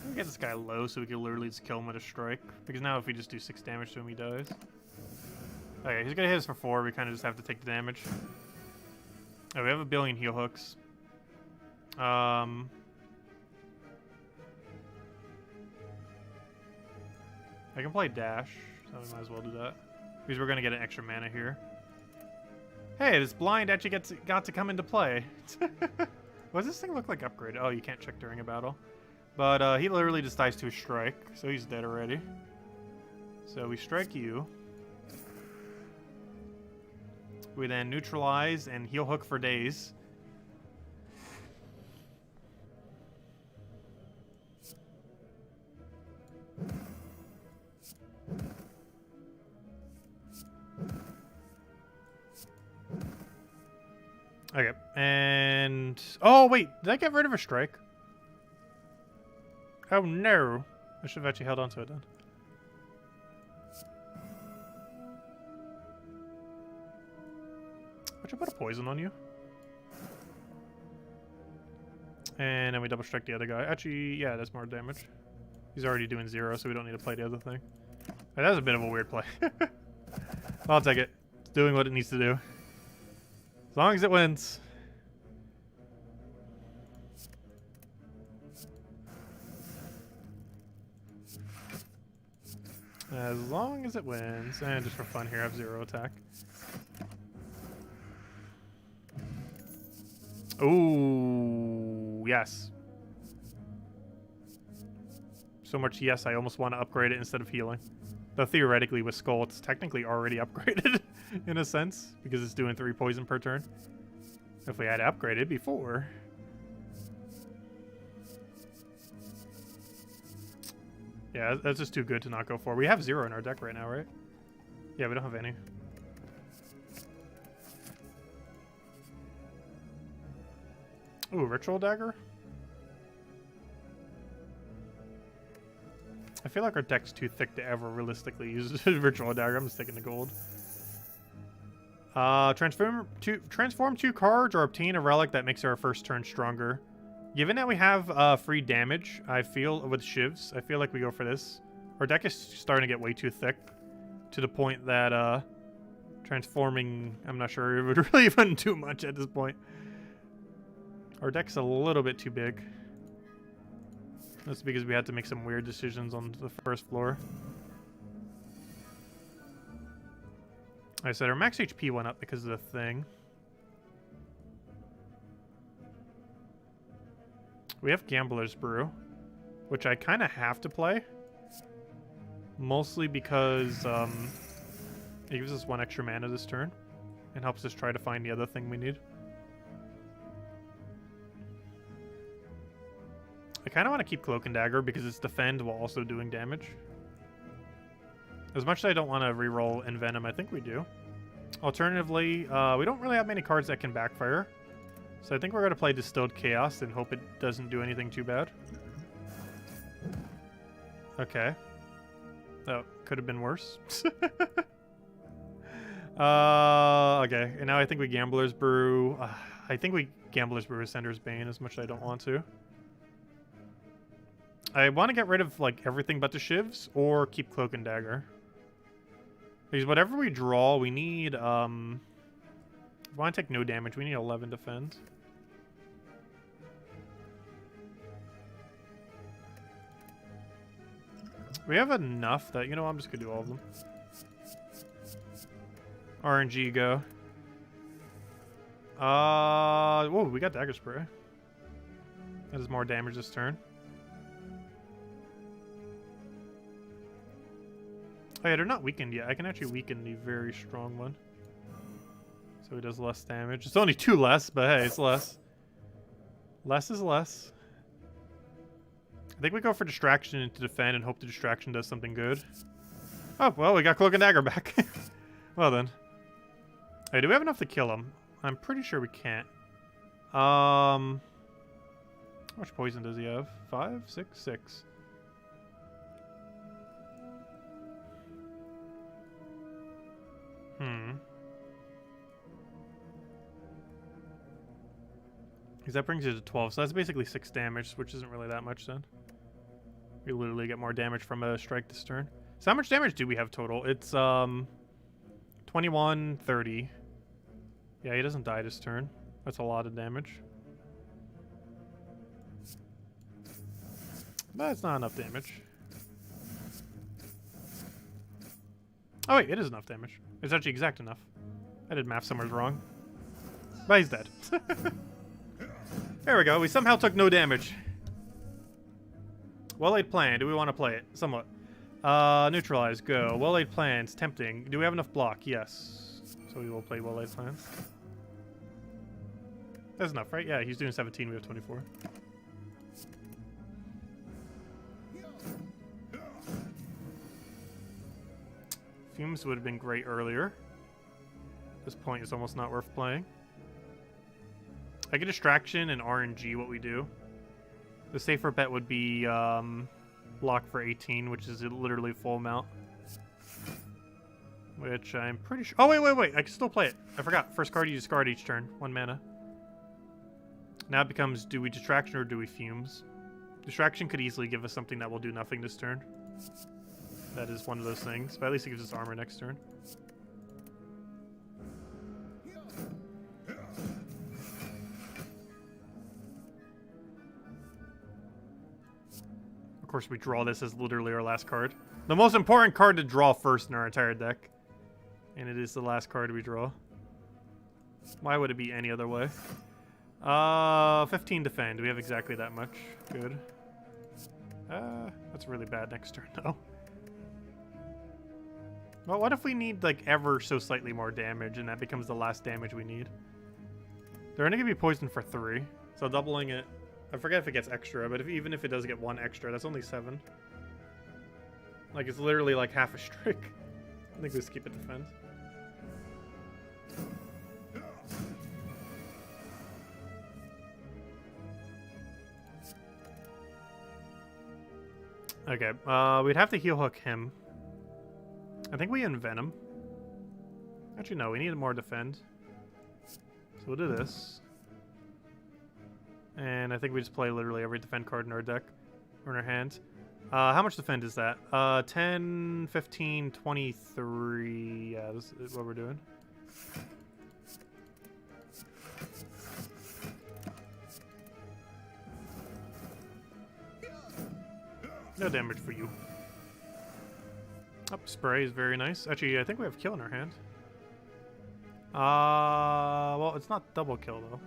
Let me get this guy low so we can literally just kill him with a strike. Because now if we just do 6 damage to him, he dies. Okay, he's gonna hit us for 4. We kind of just have to take the damage. Oh, we have a billion heal hooks. I can play Dash, so we might as well do that. Because we're gonna get an extra mana here. Hey, this blind actually got to come into play. What does this thing look like upgrade? Oh, you can't check during a battle. But he literally just dies to a strike, so he's dead already. So we strike you. We then neutralize and heal hook for days. Okay, and... Oh, wait, did I get rid of a strike? Oh, no. I should have actually held on to it then. I should put a poison on you. And then we double strike the other guy. Actually, yeah, that's more damage. He's already doing 0, so we don't need to play the other thing. That was a bit of a weird play. I'll take it. It's doing what it needs to do. As long as it wins. As long as it wins. And just for fun here, I have 0 attack. Ooh, yes. So much yes, I almost want to upgrade it instead of healing. Though theoretically with Skull, it's technically already upgraded in a sense, because it's doing 3 poison per turn. If we had upgraded before. Yeah, that's just too good to not go for. We have 0 in our deck right now, right? Yeah, we don't have any. Ooh, Ritual Dagger? I feel like our deck's too thick to ever realistically use Ritual Dagger. I'm just taking the gold. Transform 2 cards or obtain a relic that makes our first turn stronger. Given that we have free damage, I feel, with Shivs, I feel like we go for this. Our deck is starting to get way too thick to the point that transforming, I'm not sure it would really even do much at this point. Our deck's a little bit too big. That's because we had to make some weird decisions on the first floor. Like I said, our max HP went up because of the thing. We have Gambler's Brew, which I kind of have to play. Mostly because it gives us 1 extra mana this turn and helps us try to find the other thing we need. I kind of want to keep Cloak and Dagger because it's defend while also doing damage. As much as I don't want to reroll Envenom, I think we do. Alternatively, we don't really have many cards that can backfire. So I think we're going to play Distilled Chaos and hope it doesn't do anything too bad. Okay. Oh, could have been worse. Okay, and now I think we Gambler's Brew. I think we Gambler's Brew Ascender's Bane as much as I don't want to. I want to get rid of, like, everything but the Shivs, or keep Cloak and Dagger. Because whatever we draw, we need, if we want to take no damage, we need 11 defend. We have enough that, you know, I'm just going to do all of them. RNG go. Whoa, we got Dagger Spray. That does more damage this turn. Oh yeah, they're not weakened yet. I can actually weaken the very strong one. So it does less damage. It's only 2 less, but hey, it's less. Less is less. I think we go for Distraction to defend and hope the Distraction does something good. Oh, well, we got Cloak and Dagger back. Well then. Hey, do we have enough to kill him? I'm pretty sure we can't. How much poison does he have? 5? 6? 6. Because that brings you to 12, so that's basically 6 damage, which isn't really that much then. We literally get more damage from a strike this turn. So how much damage do we have total? It's 21, 30. Yeah, he doesn't die this turn. That's a lot of damage. But it's not enough damage. Oh wait, it is enough damage. It's actually exact enough. I did math somewhere wrong. But he's dead. There we go. We somehow took no damage. Well-laid plan. Do we want to play it? Somewhat. Neutralize. Go. Well-laid plans. Tempting. Do we have enough block? Yes. So we will play well-laid plans. That's enough, right? Yeah, he's doing 17. We have 24. Fumes would have been great earlier. At this point, it's almost not worth playing. I get Distraction and RNG what we do. The safer bet would be block for 18, which is literally full amount. Which I'm pretty sure... Oh, wait. I can still play it. I forgot. First card you discard each turn. 1 mana. Now it becomes, do we Distraction or do we Fumes? Distraction could easily give us something that will do nothing this turn. That is one of those things. But at least it gives us armor next turn. Of course, we draw this as literally our last card. The most important card to draw first in our entire deck. And it is the last card we draw. Why would it be any other way? 15 defend. We have exactly that much. Good. That's really bad next turn, though. Well, what if we need, like, ever so slightly more damage, and that becomes the last damage we need? They're gonna give me poison for 3, so doubling it... I forget if it gets extra, but even if it does get 1 extra, that's only 7. Like, it's literally like half a strike. I think we just keep it defense. Okay, we'd have to heal hook him. I think we Envenom. Actually, no, we need more defend. So we'll do this. And I think we just play literally every defend card in our deck, or in our hand. How much defend is that? 10, 15, 23. Yeah, this is what we're doing. No damage for you. Up spray is very nice. Actually, I think we have kill in our hand. Well, it's not double kill though.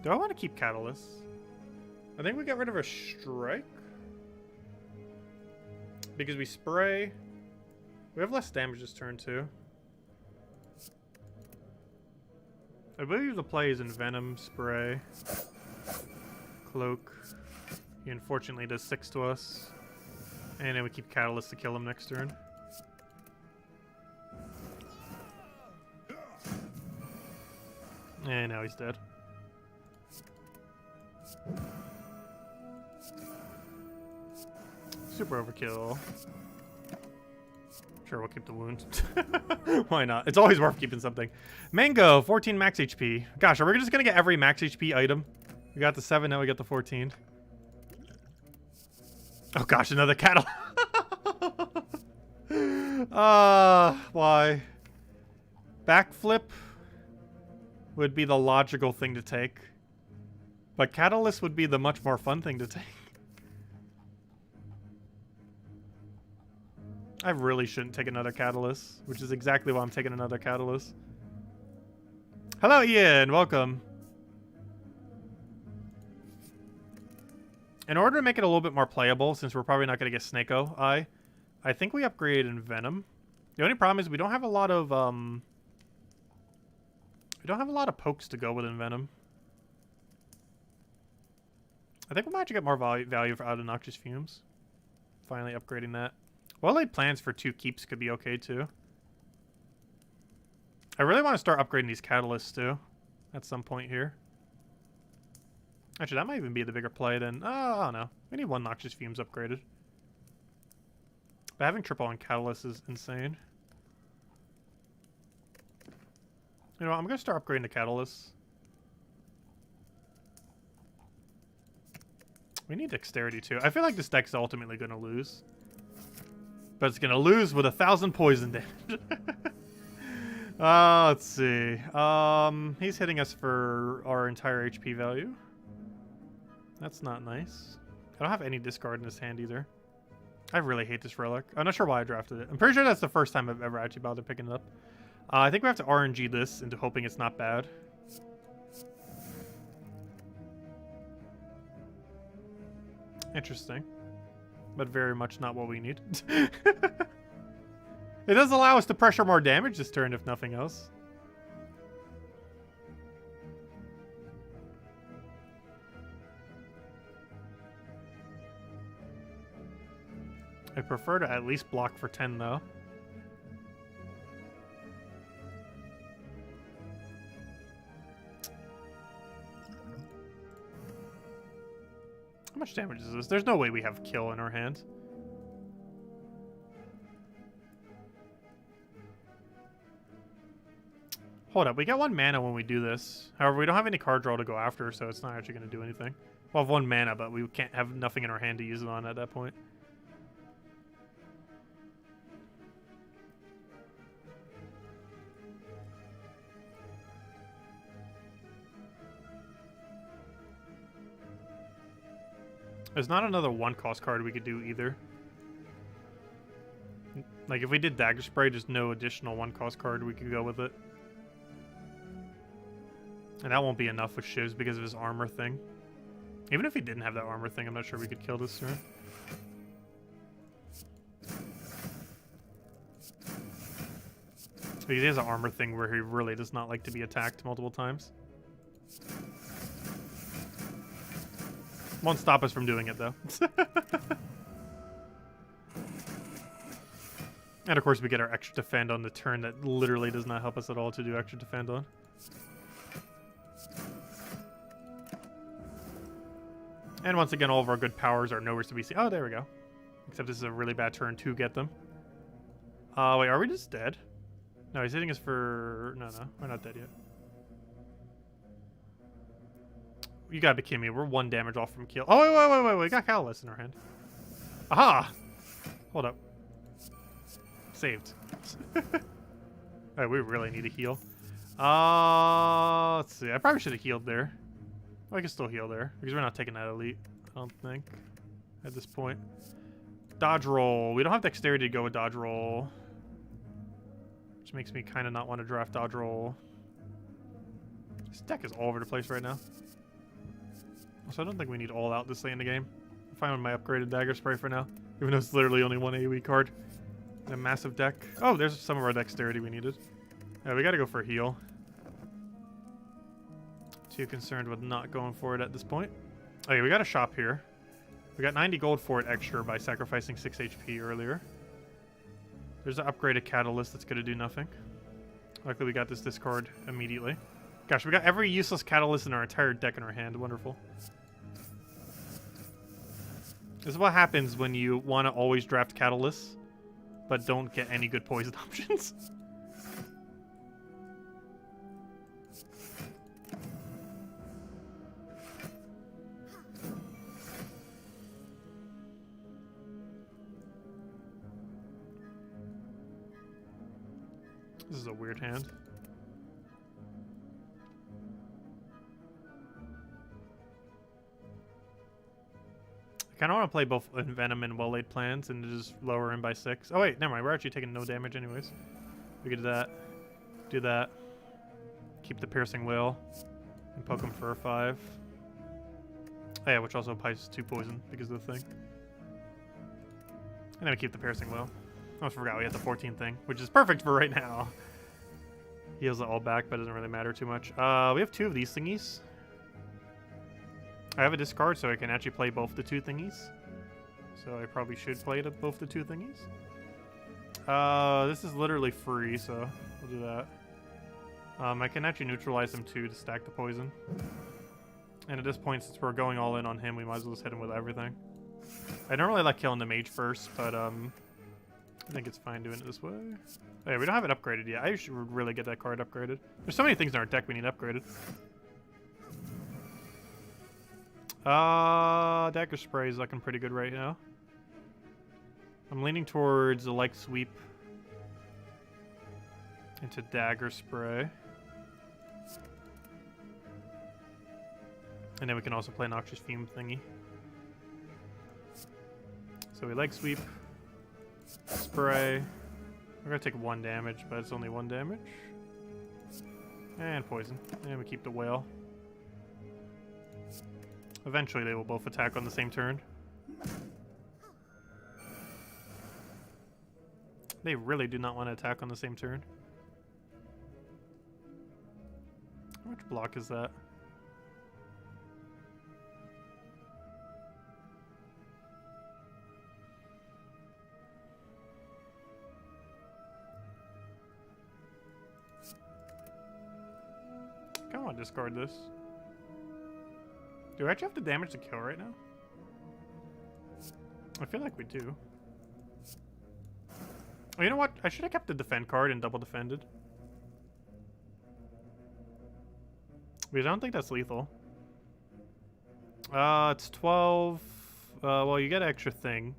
Do I want to keep Catalyst? I think we got rid of our strike. Because we spray. We have less damage this turn too. I believe the play is in Venom, Spray, Cloak. He unfortunately does 6 to us. And then we keep Catalyst to kill him next turn. And now he's dead. Super overkill. Sure, we'll keep the wound. Why not? It's always worth keeping something. Mango, 14 max HP. Gosh, are we just gonna get every max HP item? We got the 7, now we got the 14. Oh gosh, another cattle. Why? Backflip would be the logical thing to take. But Catalyst would be the much more fun thing to take. I really shouldn't take another Catalyst, which is exactly why I'm taking another Catalyst. Hello, Ian. Welcome. In order to make it a little bit more playable, since we're probably not going to get Snake-O Eye, I think we upgrade in Venom. The only problem is we don't have a lot of pokes to go with in Venom. I think we might actually get more value for out of Noxious Fumes. Finally upgrading that. Well-laid plans for 2 keeps could be okay too. I really want to start upgrading these catalysts too at some point here. Actually, that might even be the bigger play than... Oh, I don't know. We need 1 Noxious Fumes upgraded. But having triple on catalyst is insane. You know what? I'm going to start upgrading the catalysts. We need dexterity too. I feel like this deck's ultimately going to lose. But it's going to lose with 1,000 poison damage. Let's see. He's hitting us for our entire HP value. That's not nice. I don't have any discard in this hand either. I really hate this relic. I'm not sure why I drafted it. I'm pretty sure that's the first time I've ever actually bothered picking it up. I think we have to RNG this into hoping it's not bad. Interesting. But very much not what we need. It does allow us to pressure more damage this turn, if nothing else. I prefer to at least block for 10, though. How much damage is this? There's no way we have kill in our hand. Hold up, we got 1 mana when we do this. However, we don't have any card draw to go after, so it's not actually going to do anything. We'll have 1 mana, but we can't have nothing in our hand to use it on at that point. There's not another 1-cost card we could do either. Like, if we did Dagger Spray, there's no additional 1-cost card we could go with it. And that won't be enough with Shiz because of his armor thing. Even if he didn't have that armor thing, I'm not sure we could kill this turn. Because he has an armor thing where he really does not like to be attacked multiple times. Won't stop us from doing it, though. And, of course, we get our extra defend on the turn that literally does not help us at all to do extra defend on. And once again, all of our good powers are nowhere to be seen. Oh, there we go. Except this is a really bad turn to get them. Wait, are we just dead? No, he's hitting us for... No, we're not dead yet. You gotta be kidding me. We're 1 damage off from kill. Oh, wait. We got Catalyst in our hand. Aha! Hold up. Saved. Alright, we really need a heal. Let's see. I probably should have healed there. Well, I can still heal there. Because we're not taking that elite, I don't think. at this point. Dodge roll. We don't have dexterity to go with dodge roll. Which makes me kind of not want to draft dodge roll. This deck is all over the place right now. Also, I don't think we need all out this late in the game. I'm fine with my upgraded dagger spray for now. Even though it's literally only one AoE card. And a massive deck. Oh, there's some of our dexterity we needed. Yeah, we gotta go for a heal. Too concerned with not going for it at this point. Okay, we got a shop here. We got 90 gold for it extra by sacrificing 6 HP earlier. There's an upgraded catalyst that's gonna do nothing. Luckily we got this discard immediately. Gosh, we got every useless catalyst in our entire deck in our hand. Wonderful. This is what happens when you want to always draft catalysts, but don't get any good poison options. This is a weird hand. I kind of want to play both Venom and Well-Laid Plans and just lower him by 6. Oh wait, never mind. We're actually taking no damage anyways. We could do that. Do that. Keep the Piercing Will. And poke him for a 5. Oh yeah, which also applies 2 poison because of the thing. And then we keep the Piercing Will. I almost forgot we had the 14 thing, which is perfect for right now. Heals it all back, but it doesn't really matter too much. We have 2 of these thingies. I have a discard, so I can actually play both the 2 thingies. So I probably should play both the 2 thingies. This is literally free, so we'll do that. I can actually neutralize him too to stack the poison. And at this point, since we're going all in on him, we might as well just hit him with everything. I don't really like killing the mage first, but I think it's fine doing it this way. Oh, yeah, we don't have it upgraded yet. I should really get that card upgraded. There's so many things in our deck we need upgraded. Dagger Spray is looking pretty good right now. I'm leaning towards a like sweep into Dagger Spray. And then we can also play Noxious Fume thingy. So we like sweep, spray. We're gonna take 1 damage, but it's only 1 damage. And poison. And we keep the whale. Eventually they will both attack on the same turn. They really do not want to attack on the same turn. How much block is that? Come on, discard this. Do I actually have to damage the kill right now? I feel like we do. Oh, you know what? I should have kept the defend card and double defended. Because I don't think that's lethal. It's 12. Well, you get an extra thing.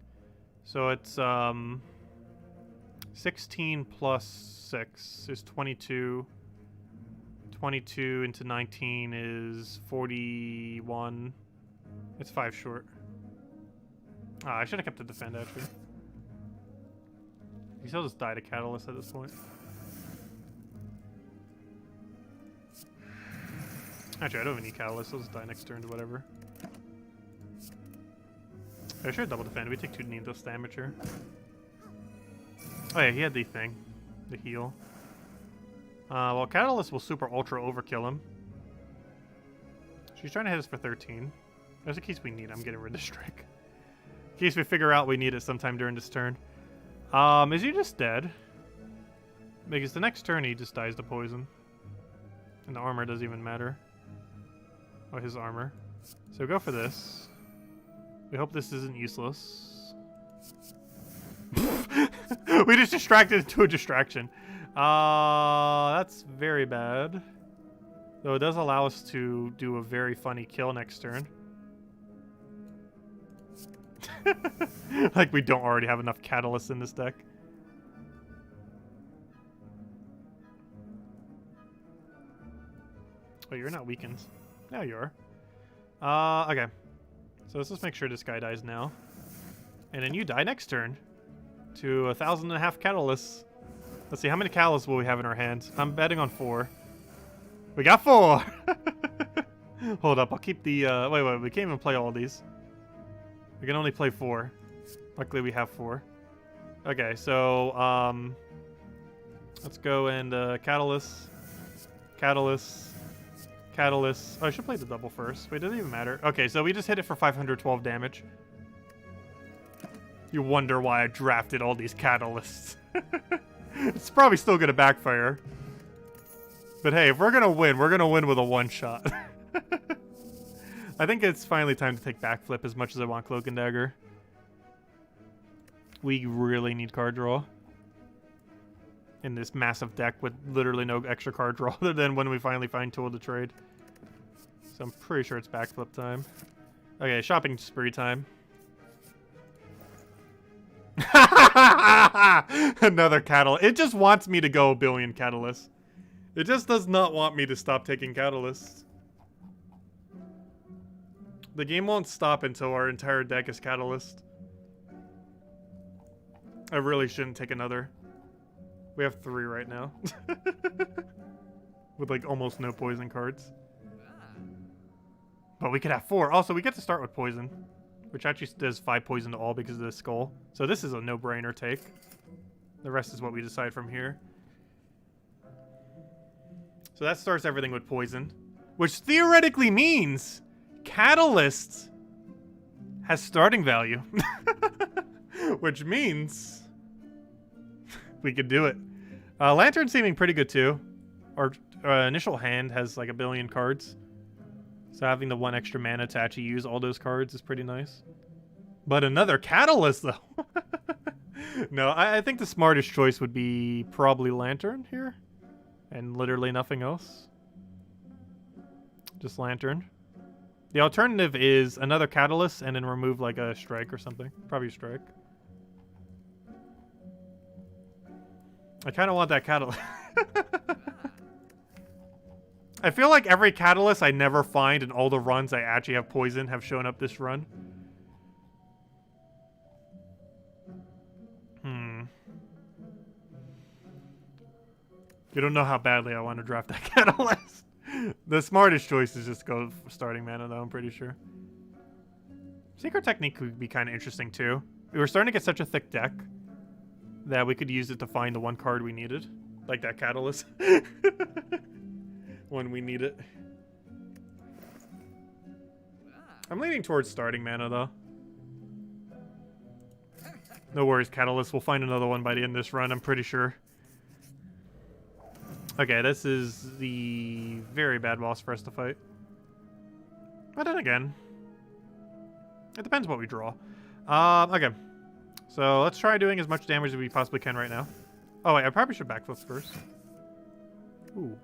So it's 16 plus 6 is 22. 22 into 19 is 41. It's 5 short. I should have kept the defend, actually. He'll just die to Catalyst at this point. Actually, I don't even need Catalyst. I'll just die next turn to whatever. I should double defend. We take 2 needless damage here. Oh yeah, he had the thing. The heal. Well, Catalyst will super ultra overkill him. She's trying to hit us for 13. Just in case we need it, I'm getting rid of this trick. In case we figure out we need it sometime during this turn. Is he just dead? Because the next turn he just dies to poison. And the armor doesn't even matter. Oh, his armor. So go for this. We hope this isn't useless. We just distracted into a distraction. That's very bad. Though it does allow us to do a very funny kill next turn. Like we don't already have enough catalysts in this deck. Oh, you're not weakened. Now you are. Okay. So let's just make sure this guy dies now. And then you die next turn. To 1,500 catalysts. Let's see, how many catalysts will we have in our hands? I'm betting on 4. We got 4! Hold up, I'll keep the, wait, we can't even play all of these. We can only play 4. Luckily we have 4. Okay, so, let's go and, Catalyst. Catalyst. Catalyst. Oh, I should play the double first. Wait, it doesn't even matter. Okay, so we just hit it for 512 damage. You wonder why I drafted all these catalysts. It's probably still gonna backfire. But hey, if we're gonna win with a one-shot. I think it's finally time to take backflip as much as I want Cloak and Dagger. We really need card draw. In this massive deck with literally no extra card draw other than when we finally find Tool to trade. So I'm pretty sure it's backflip time. Okay, shopping spree time. Another catalyst. It just wants me to go 1 billion catalysts. It just does not want me to stop taking catalysts. The game won't stop until our entire deck is catalyst. I really shouldn't take another. We have 3 right now. With like almost no poison cards. But we could have 4. Also, we get to start with poison. Which actually does 5 poison to all because of the skull. So this is a no-brainer take. The rest is what we decide from here. So that starts everything with poison. Which theoretically means Catalyst has starting value. Which means we could do it. Lantern's seeming pretty good too. Our initial hand has like 1 billion cards. So having the 1 extra mana to actually use all those cards is pretty nice. But another Catalyst, though. No, I think the smartest choice would be probably Lantern here. And literally nothing else. Just Lantern. The alternative is another Catalyst and then remove like a Strike or something. Probably Strike. I kind of want that Catalyst. I feel like every catalyst I never find and all the runs I actually have poison have shown up this run. You don't know how badly I want to draft that catalyst. The smartest choice is just go for starting mana though, I'm pretty sure. Secret Technique could be kind of interesting too. We were starting to get such a thick deck that we could use it to find the 1 card we needed. Like that catalyst. When we need it. I'm leaning towards starting mana though. No worries, Catalyst. We'll find another one by the end of this run, I'm pretty sure. Okay, this is the very bad boss for us to fight. But then again, it depends what we draw. Okay. So let's try doing as much damage as we possibly can right now. Oh wait, I probably should backflip first. Ooh.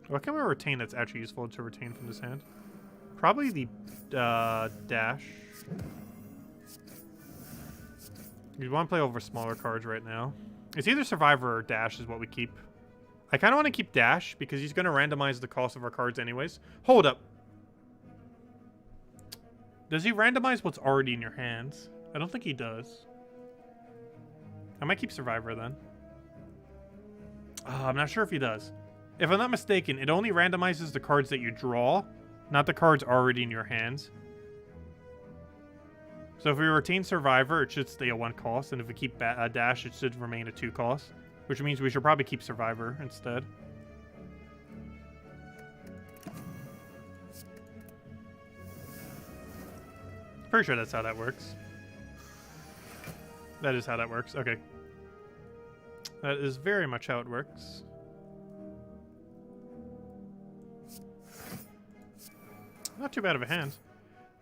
What can we retain that's actually useful to retain from this hand? Probably the dash. We want to play over smaller cards right now. It's either Survivor or Dash is what we keep. I kind of want to keep Dash because he's going to randomize the cost of our cards anyways. Hold up. Does he randomize what's already in your hands? I don't think he does. I might keep Survivor then. I'm not sure if he does. If I'm not mistaken, it only randomizes the cards that you draw, not the cards already in your hands. So if we retain Survivor, it should stay a 1 cost, and if we keep Dash, it should remain a 2 cost, which means we should probably keep Survivor instead. Pretty sure that's how that works. That is how that works. Okay. That is very much how it works. Not too bad of a hand.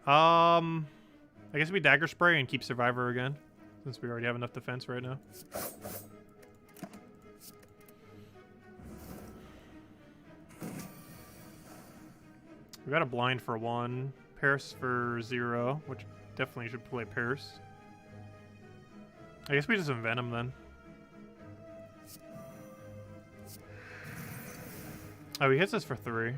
I guess we Dagger Spray and keep Survivor again, since we already have enough defense right now. We got a blind for 1, Pierce for 0, which definitely should play Pierce. I guess we just Envenom then. Oh, he hits us for 3.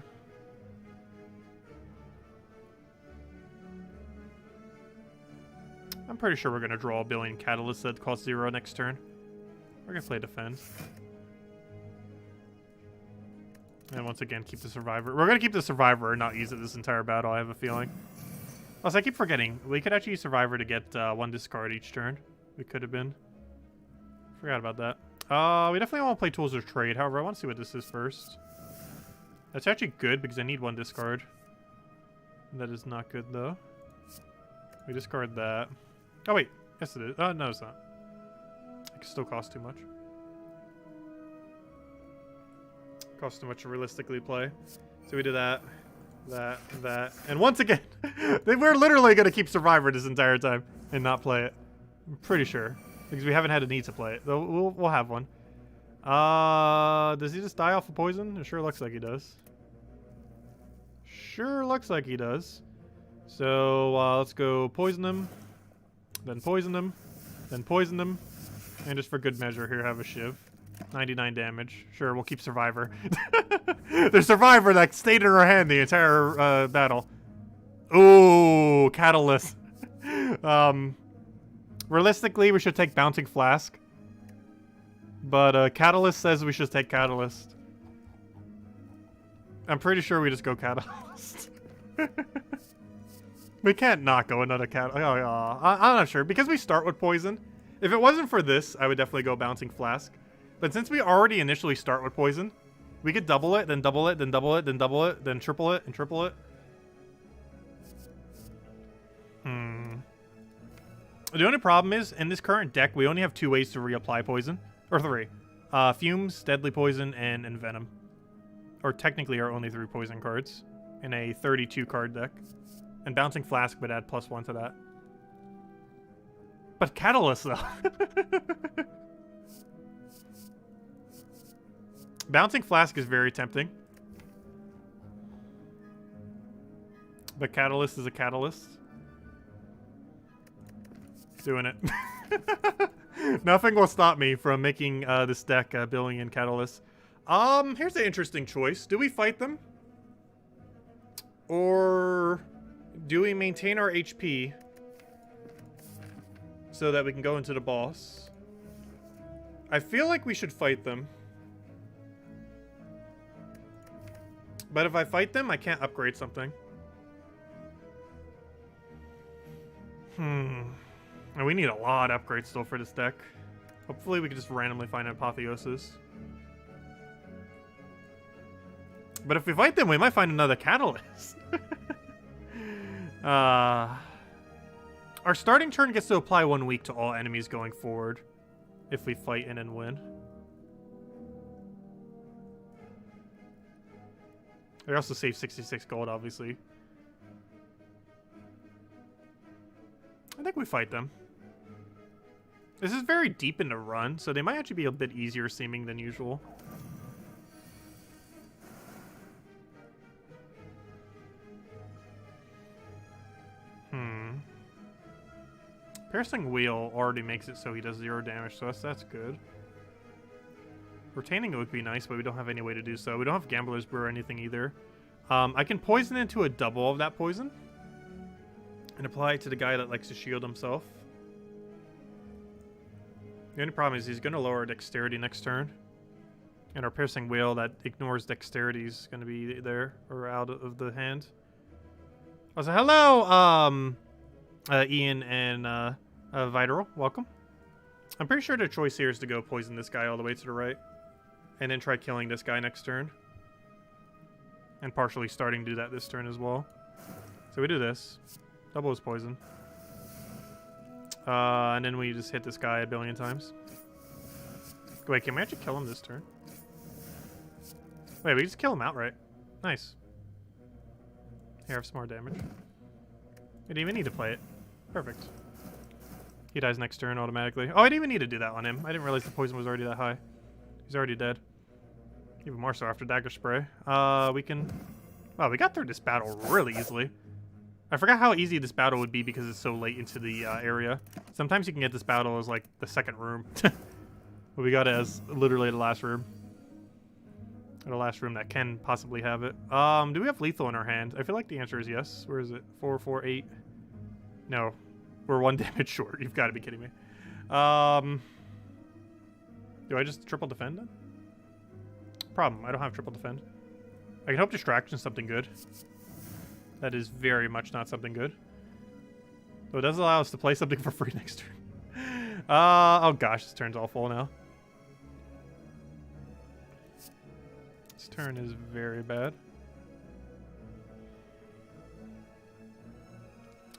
I'm pretty sure we're going to draw a billion catalysts that cost 0 next turn. We're going to play defend. And once again, keep the survivor. We're going to keep the survivor and not use it this entire battle, I have a feeling. Also, I keep forgetting. We could actually use survivor to get 1 discard each turn. We could have been. Forgot about that. We definitely want to play Tools of Trade. However, I want to see what this is first. That's actually good because I need 1 discard. That is not good, though. We discard that. Oh, wait. Yes, it is. Oh, no, it's not. It still costs too much. Costs too much to realistically play. So we do that, that. And once again, we're literally going to keep Survivor this entire time and not play it. I'm pretty sure. Because we haven't had a need to play it. Though we'll have one. Does he just die off of poison? It sure looks like he does. Sure looks like he does. So let's go poison him. Then poison him. Then poison him. And just for good measure here, have a Shiv. 99 damage. Sure, we'll keep Survivor. The Survivor that stayed in her hand the entire battle. Ooh, Catalyst. Realistically, we should take Bouncing Flask. But Catalyst says we should take Catalyst. I'm pretty sure we just go Catalyst. We can't not go another Catalyst. Oh, I'm not sure. Because we start with Poison. If it wasn't for this, I would definitely go Bouncing Flask. But since we already initially start with Poison, we could double it, then double it, then double it, then double it, then triple it, and triple it. The only problem is, in this current deck, we only have 2 ways to reapply Poison. Or 3. Fumes, Deadly Poison, and Venom. Or technically our only 3 Poison cards in a 32 card deck. And Bouncing Flask would add +1 to that. But Catalyst, though. Bouncing Flask is very tempting. But Catalyst is a Catalyst. Doing it. Nothing will stop me from making this deck a billion Catalyst. Here's an interesting choice. Do we fight them? Or do we maintain our HP so that we can go into the boss? I feel like we should fight them. But if I fight them, I can't upgrade something. And we need a lot of upgrades still for this deck. Hopefully we can just randomly find Apotheosis. But if we fight them, we might find another Catalyst. Our starting turn gets to apply 1 week to all enemies going forward. If we fight and then win. We also save 66 gold, obviously. I think we fight them. This is very deep into run, so they might actually be a bit easier seeming than usual. Piercing Wheel already makes it so he does 0 damage, so that's good. Retaining it would be nice, but we don't have any way to do so. We don't have Gambler's Brew or anything either. I can poison into a double of that poison. And apply it to the guy that likes to shield himself. The only problem is he's going to lower Dexterity next turn. And our Piercing Wheel that ignores Dexterity is going to be there, or out of the hand. Also, hello, Ian and Vital. Welcome. I'm pretty sure the choice here is to go poison this guy all the way to the right. And then try killing this guy next turn. And partially starting to do that this turn as well. So we do this. Double his poison. And then we just hit this guy a billion times. Wait, can we actually kill him this turn? Wait, we just kill him outright. Nice. Here, have some more damage. We didn't even need to play it. Perfect. He dies next turn automatically. Oh, I didn't even need to do that on him. I didn't realize the poison was already that high. He's already dead. Even more so after Dagger Spray. We can... Wow, we got through this battle really easily. I forgot how easy this battle would be because it's so late into the area. Sometimes you can get this battle as like the second room. But we got it as literally the last room. Or the last room that can possibly have it. Do we have lethal in our hand? I feel like the answer is yes. Where is it? 4, 4, 8. No. We're 1 damage short. You've got to be kidding me. Do I just triple defend then? Problem, I don't have triple defend. I can hope distraction is something good. That is very much not something good. Though it does allow us to play something for free next turn. Oh gosh, this turn's all full now. This turn is very bad.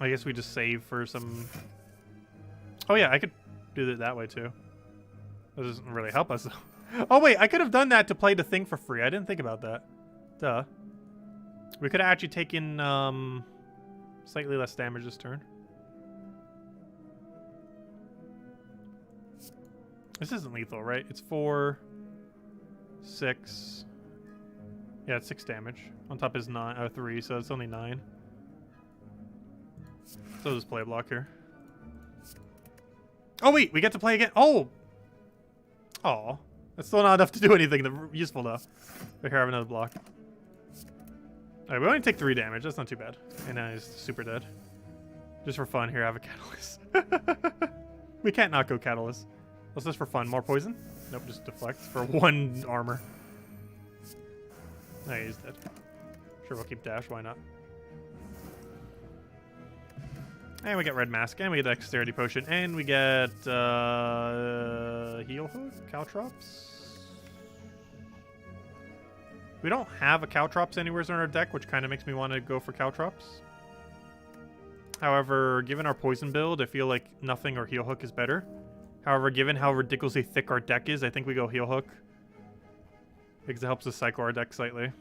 I guess we just save for some... Oh yeah, I could do it that way too. That doesn't really help us though. Oh wait, I could have done that to play the thing for free. I didn't think about that. Duh. We could have actually taken slightly less damage this turn. This isn't lethal, right? It's 4, 6. Yeah, it's 6 damage. On top is 3, so it's only 9. So just play a block here. Oh wait, we get to play again. Oh! Aw. That's still not enough to do anything useful though. But here I have another block. Alright, we only take 3 damage. That's not too bad. And now he's super dead. Just for fun, here I have a Catalyst. We can't not go Catalyst. What's this for fun? More poison? Nope, just deflect for 1 armor. Oh, he's dead. Sure, we'll keep dash. Why not? And we get red mask, and we get dexterity potion, and we get heal hook, caltrops. We don't have a caltrops anywhere in our deck, which kind of makes me want to go for caltrops. However, given our poison build, I feel like nothing or heal hook is better. However, given how ridiculously thick our deck is, I think we go heal hook because it helps us cycle our deck slightly.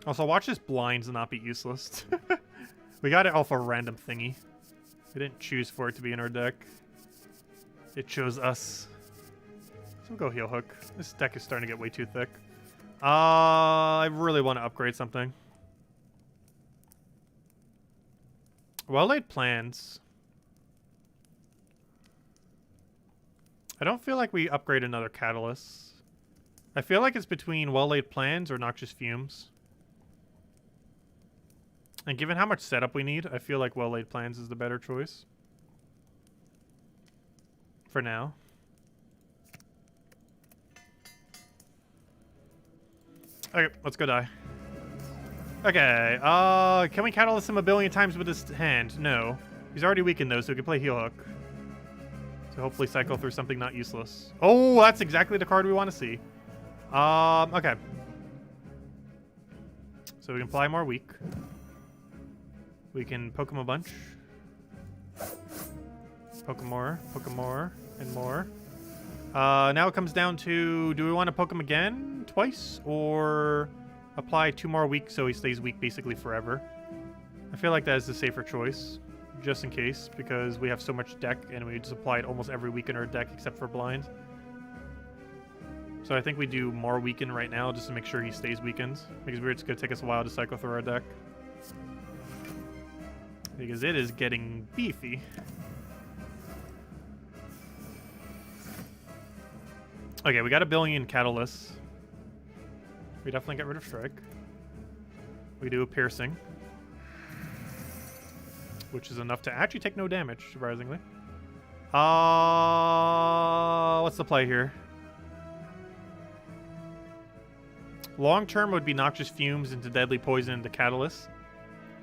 Also, watch this blinds not be useless. We got it off a random thingy. We didn't choose for it to be in our deck. It chose us. So we'll go heal hook. This deck is starting to get way too thick. I really want to upgrade something. Well-laid plans. I don't feel like we upgrade another catalyst. I feel like it's between well-laid plans or noxious fumes. And given how much setup we need, I feel like well-laid plans is the better choice. For now. Okay, let's go die. Okay, can we catalyst him a billion times with his hand? No. He's already weakened though, so we can play heal hook. So hopefully cycle through something not useless. Oh, that's exactly the card we want to see. Okay. So we can apply more weak. We can poke him a bunch. Poke him more, and more. Now it comes down to, do we want to poke him again twice, or apply 2 more weak so he stays weak basically forever? I feel like that is the safer choice, just in case, because we have so much deck and we just applied almost every weaken in our deck except for blind. So I think we do more weaken right now just to make sure he stays weakened, because it's going to take us a while to cycle through our deck. Because it is getting beefy. Okay, we got a billion catalysts. We definitely get rid of strike. We do a piercing, which is enough to actually take no damage, surprisingly. What's the play here? Long term would be noxious fumes into deadly poison into catalyst.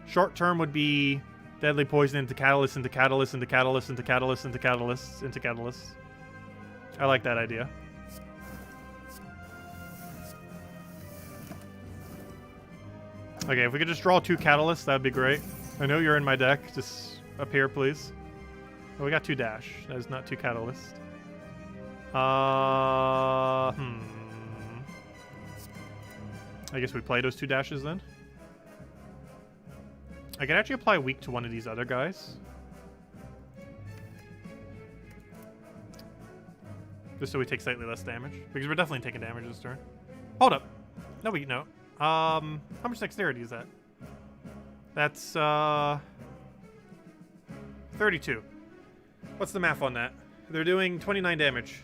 Short term would be deadly poison into catalyst, into catalyst, into catalyst, into catalyst, into catalyst, into catalyst. I like that idea. Okay, if we could just draw 2 catalysts, that would be great. I know you're in my deck. Just appear, please. Oh, we got 2 dash. That is not 2 catalysts. I guess we play those 2 dashes then. I could actually apply weak to one of these other guys. Just so we take slightly less damage. Because we're definitely taking damage this turn. Hold up. No, no. How much dexterity is that? That's, 32. What's the math on that? They're doing 29 damage.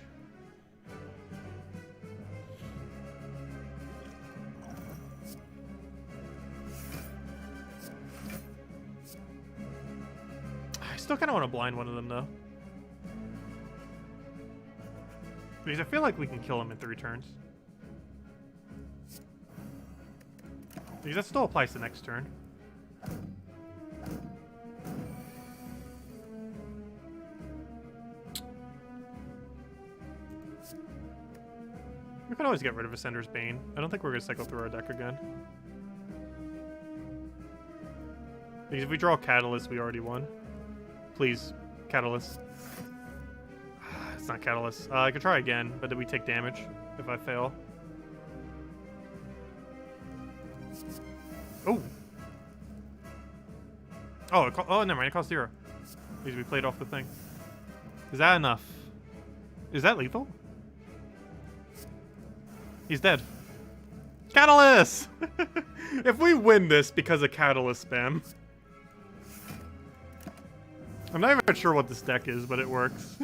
still kind of want to blind one of them, though. Because I feel like we can kill him in 3 turns. Because that still applies to next turn. We can always get rid of Ascender's Bane. I don't think we're going to cycle through our deck again. Because if we draw Catalyst, we already won. Please, Catalyst. It's not Catalyst. I could try again, but then we take damage if I fail. Oh! Oh, never mind. It costs 0. Because we played off the thing. Is that enough? Is that lethal? He's dead. Catalyst! If we win this because of Catalyst spam. I'm not even sure what this deck is, but it works.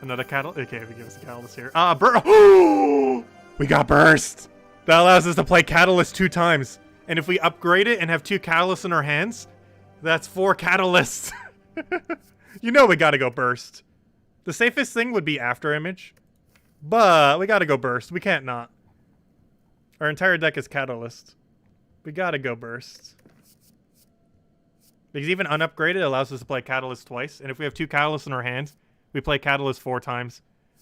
Another Catalyst? Okay, if he gives us a Catalyst here. Burst! We got Burst! That allows us to play Catalyst 2 times. And if we upgrade it and have 2 Catalysts in our hands, that's 4 Catalysts. You know we gotta go Burst. The safest thing would be After Image. But we gotta go Burst. We can't not. Our entire deck is Catalyst. We gotta go Burst. Because even unupgraded allows us to play Catalyst twice. And if we have 2 Catalysts in our hands, we play Catalyst 4 times.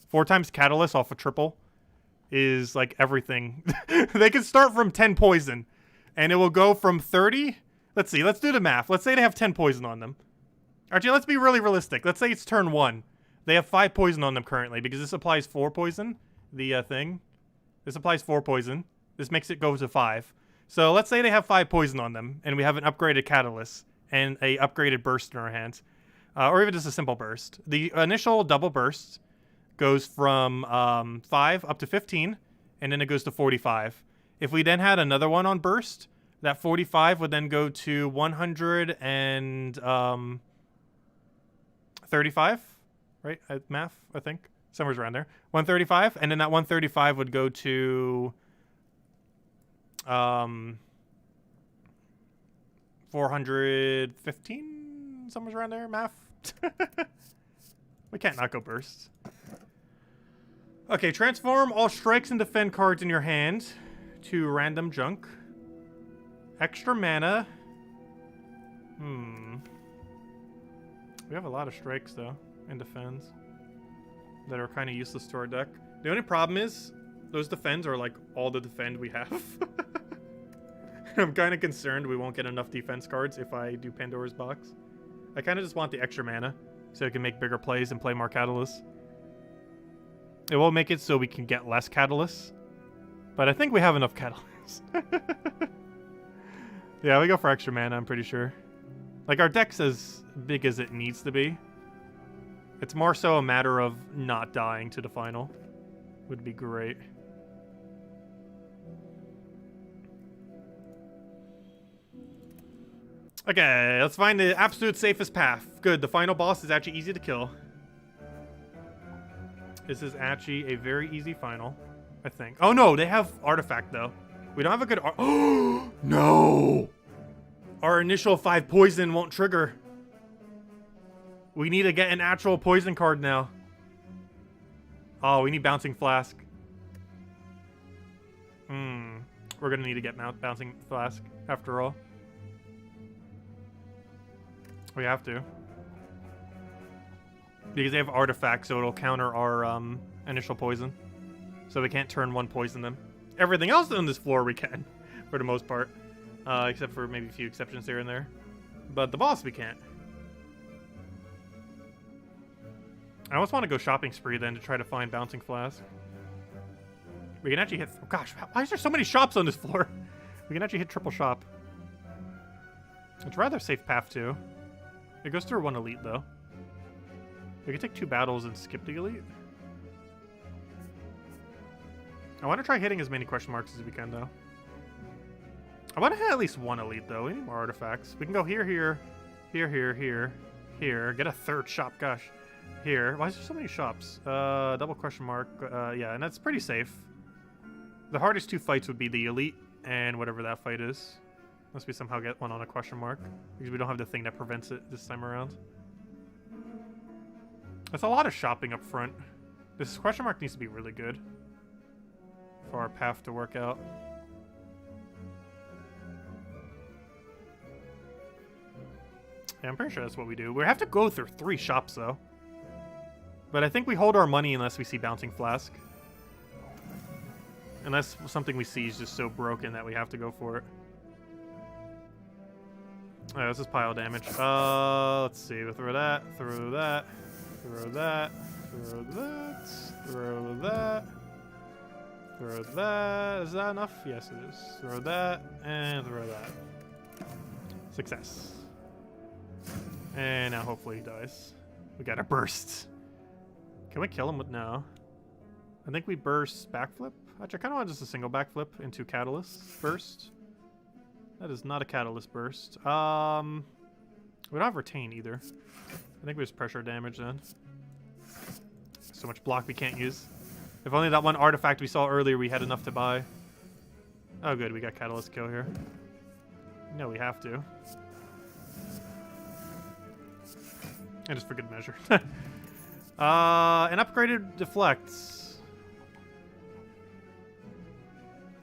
4 times Catalyst off a triple is like everything. They can start from 10 poison. And it will go from 30. Let's see. Let's do the math. Let's say they have 10 poison on them. Actually, let's be really realistic. Let's say it's turn 1. They have 5 poison on them currently. Because this applies 4 poison. The thing. This applies 4 poison. This makes it go to 5. So let's say they have 5 poison on them. And we have an upgraded Catalyst. And a upgraded Burst in our hands. Or even just a simple Burst. The initial double Burst goes from 5 up to 15. And then it goes to 45. If we then had another one on Burst, that 45 would then go to 135, right? Math, I think. Somewhere around there. 135, and then that 135 would go to 415, somewhere around there, math. We can't not go Burst. Okay, transform all strikes and defend cards in your hand to random junk. Extra mana. We have a lot of strikes, though, and defends that are kind of useless to our deck. The only problem is those defends are, like, all the defend we have. I'm kind of concerned we won't get enough defense cards if I do Pandora's Box. I kind of just want the extra mana so I can make bigger plays and play more Catalysts. It will make it so we can get less Catalysts. But I think we have enough Catalysts. Yeah, we go for extra mana, I'm pretty sure. Like, our deck's as big as it needs to be. It's more so a matter of not dying to the final. Would be great. Okay, let's find the absolute safest path. Good, the final boss is actually easy to kill. This is actually a very easy final, I think. Oh no, they have artifact though. We don't have a good oh no! Our initial 5 poison won't trigger. We need to get an actual poison card now. Oh, we need Bouncing Flask. We're gonna need to get Bouncing Flask after all. We have to. Because they have artifacts, so it'll counter our initial poison. So we can't turn 1 poison them. Everything else on this floor we can, for the most part. Except for maybe a few exceptions here and there. But the boss we can't. I almost want to go shopping spree then to try to find Bouncing Flask. We can actually hit... Oh gosh, why is there so many shops on this floor? We can actually hit triple shop. It's a rather safe path too. It goes through 1 elite though. We can take 2 battles and skip the elite. I want to try hitting as many question marks as we can though. I want to hit at least 1 elite though. We need more artifacts. We can go here, here, here, here, here, here. Get a 3rd shop, gosh. Here. Why is there so many shops? Double question mark. Yeah, and that's pretty safe. The hardest 2 fights would be the elite and whatever that fight is. Unless we somehow get one on a question mark. Because we don't have the thing that prevents it this time around. That's a lot of shopping up front. This question mark needs to be really good for our path to work out. Yeah, I'm pretty sure that's what we do. We have to go through 3 shops, though. But I think we hold our money unless we see Bouncing Flask. Unless something we see is just so broken that we have to go for it. Alright, this is pile damage. Let's see. We'll throw that, throw that, throw that, throw that, throw that, throw that. Is that enough? Yes, it is. Throw that, and throw that. Success. And now hopefully he dies. We got a burst. Can we kill him with no? I think we burst backflip. Actually, I kind of want just a single backflip into catalyst burst. That is not a catalyst burst. We don't have retain either. I think we just pressure damage then. So much block we can't use. If only that one artifact we saw earlier we had enough to buy. Oh good, we got catalyst kill here. No, we have to. And just for good measure. An upgraded deflects.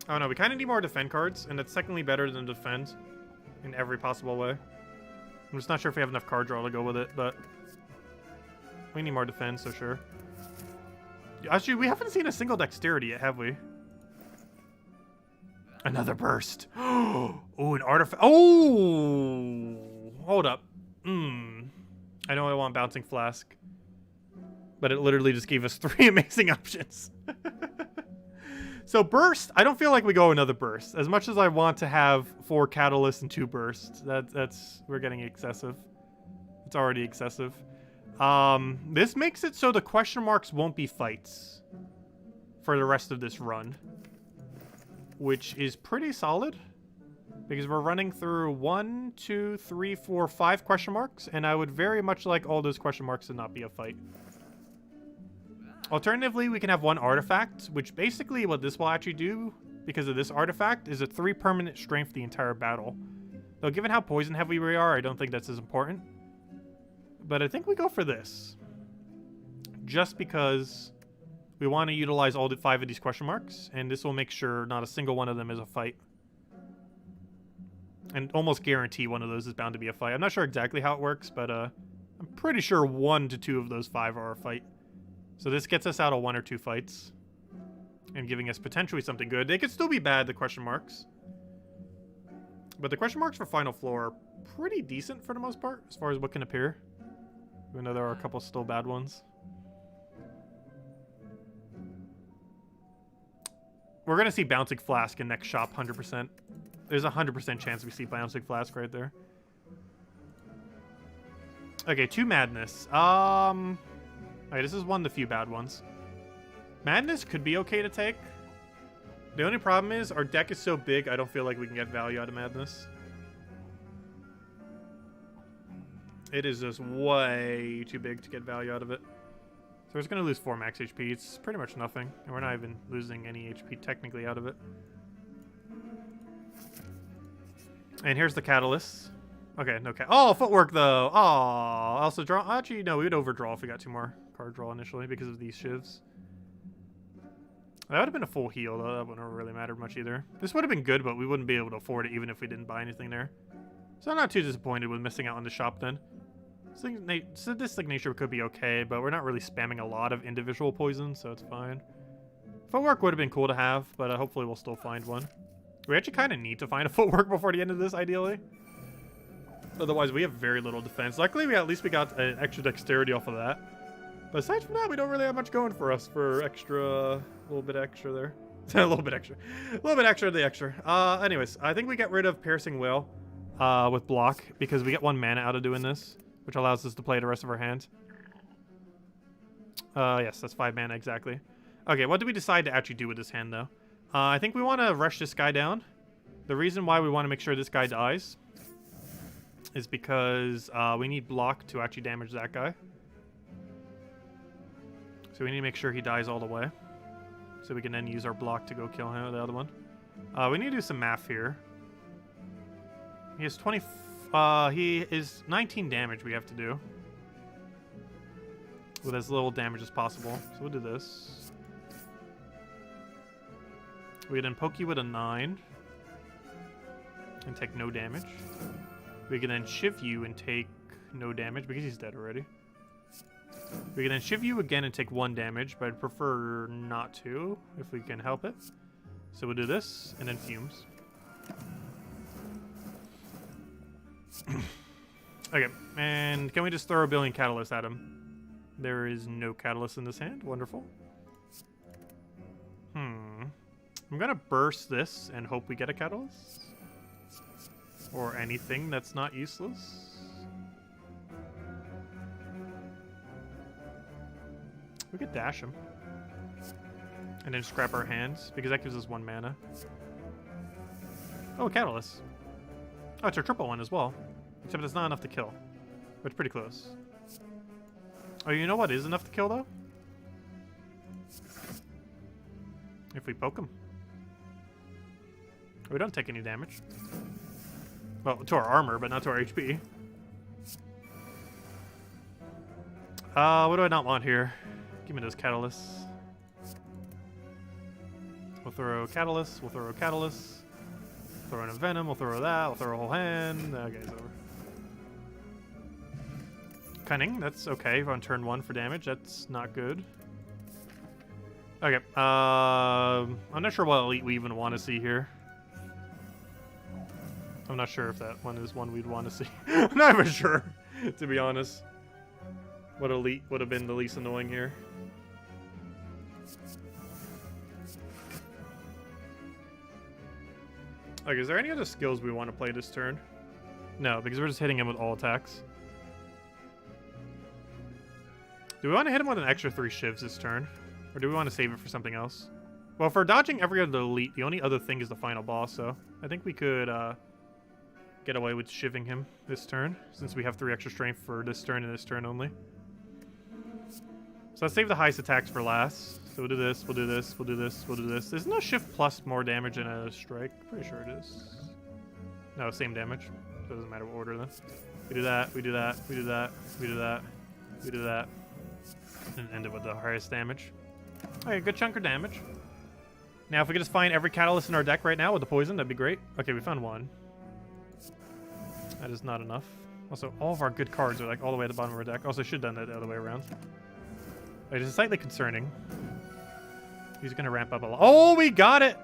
Oh no, we kind of need more defend cards, and that's technically better than defend in every possible way. I'm just not sure if we have enough card draw to go with it, but we need more defense, so sure. Actually, we haven't seen a single dexterity yet, have we? Another burst. Oh, an artifact. Oh, hold up. I know I want Bouncing Flask, but it literally just gave us 3 amazing options. So burst, I don't feel like we go another burst. As much as I want to have 4 catalysts and 2 bursts, we're getting excessive. It's already excessive. This makes it so the question marks won't be fights for the rest of this run, which is pretty solid because we're running through 1, 2, 3, 4, 5 question marks, and I would very much like all those question marks to not be a fight. Alternatively, we can have 1 artifact, which basically what this will actually do, because of this artifact, is a 3 permanent strength the entire battle. Though given how poison heavy we are, I don't think that's as important. But I think we go for this. Just because we want to utilize all 5 of these question marks, and this will make sure not a single one of them is a fight. And almost guarantee one of those is bound to be a fight. I'm not sure exactly how it works, but I'm pretty sure 1 to 2 of those 5 are a fight. So this gets us out of 1 or 2 fights and giving us potentially something good. They could still be bad, the question marks. But the question marks for Final Floor are pretty decent for the most part, as far as what can appear. Even though there are a couple still bad ones. We're going to see Bouncing Flask in next shop, 100%. There's a 100% chance we see Bouncing Flask right there. Okay, 2 Madness. Alright, this is one of the few bad ones. Madness could be okay to take. The only problem is our deck is so big, I don't feel like we can get value out of Madness. It is just way too big to get value out of it. So we're just going to lose 4 max HP. It's pretty much nothing. And we're not even losing any HP technically out of it. And here's the Catalyst. Okay, no oh, footwork though. Oh, also draw. Actually, no, we would overdraw if we got 2 more card draw initially because of these shivs. That would have been a full heal though. That wouldn't have really mattered much either. This would have been good, but we wouldn't be able to afford it even if we didn't buy anything there. So I'm not too disappointed with missing out on the shop then. Sadistic Nature could be okay, but we're not really spamming a lot of individual poisons, so it's fine. Footwork would have been cool to have, but hopefully we'll still find one. We actually kind of need to find a footwork before the end of this, ideally. Otherwise, we have very little defense. Luckily, at least we got an extra dexterity off of that. But aside from that, we don't really have much going for us for extra, a little bit extra there. A little bit extra. A little bit extra of the extra. Anyways, I think we get rid of Piercing Will with block because we get 1 mana out of doing this, which allows us to play the rest of our hand. Yes, that's 5 mana exactly. Okay, what do we decide to actually do with this hand, though? I think we want to rush this guy down. The reason why we want to make sure this guy dies is because we need block to actually damage that guy. So we need to make sure he dies all the way. So we can then use our block to go kill him, the other one. We need to do some math here. He has 20. He is 19 damage we have to do. With as little damage as possible. So we'll do this. We can then poke you with a 9. And take no damage. We can then shiv you and take no damage because he's dead already. We can then shiv you again and take 1 damage, but I'd prefer not to if we can help it. So we'll do this and then fumes. Okay, and can we just throw a billion catalysts at him? There is no catalyst in this hand. Wonderful. I'm gonna burst this and hope we get a catalyst. Or anything that's not useless. We could dash him. And then scrap our hands, because that gives us 1 mana. Oh, catalyst. Oh, it's a triple one as well. Except it's not enough to kill. But it's pretty close. Oh, you know what is enough to kill, though? If we poke him. We don't take any damage. Well, to our armor, but not to our HP. What do I not want here? Give me those catalysts. We'll throw catalyst, we'll throw a catalyst. Throw in a venom, we'll throw that, we'll throw a whole hand. Okay, it's over. Cunning, that's okay on turn 1 for damage. That's not good. Okay, I'm not sure what elite we even want to see here. I'm not sure if that one is one we'd want to see. I'm not even sure, to be honest. What elite would have been the least annoying here. Okay, is there any other skills we want to play this turn? No, because we're just hitting him with all attacks. Do we want to hit him with an extra 3 shivs this turn? Or do we want to save it for something else? Well, for dodging every other elite, the only other thing is the final boss, so I think we could get away with shivving him this turn, since we have 3 extra strength for this turn and this turn only. So let's save the highest attacks for last. So we'll do this, we'll do this, we'll do this, we'll do this. There's no shift plus more damage in a strike. Pretty sure it is. No, same damage. So it doesn't matter what order then. We do that, we do that, we do that, we do that, we do that. And end it with the highest damage. Okay, good chunk of damage. Now if we could just find every catalyst in our deck right now with the poison, that'd be great. Okay, we found 1. That is not enough. Also, all of our good cards are like all the way at the bottom of our deck. Also, I should have done that the other way around. It is slightly concerning. He's gonna ramp up a lot. Oh, we got it!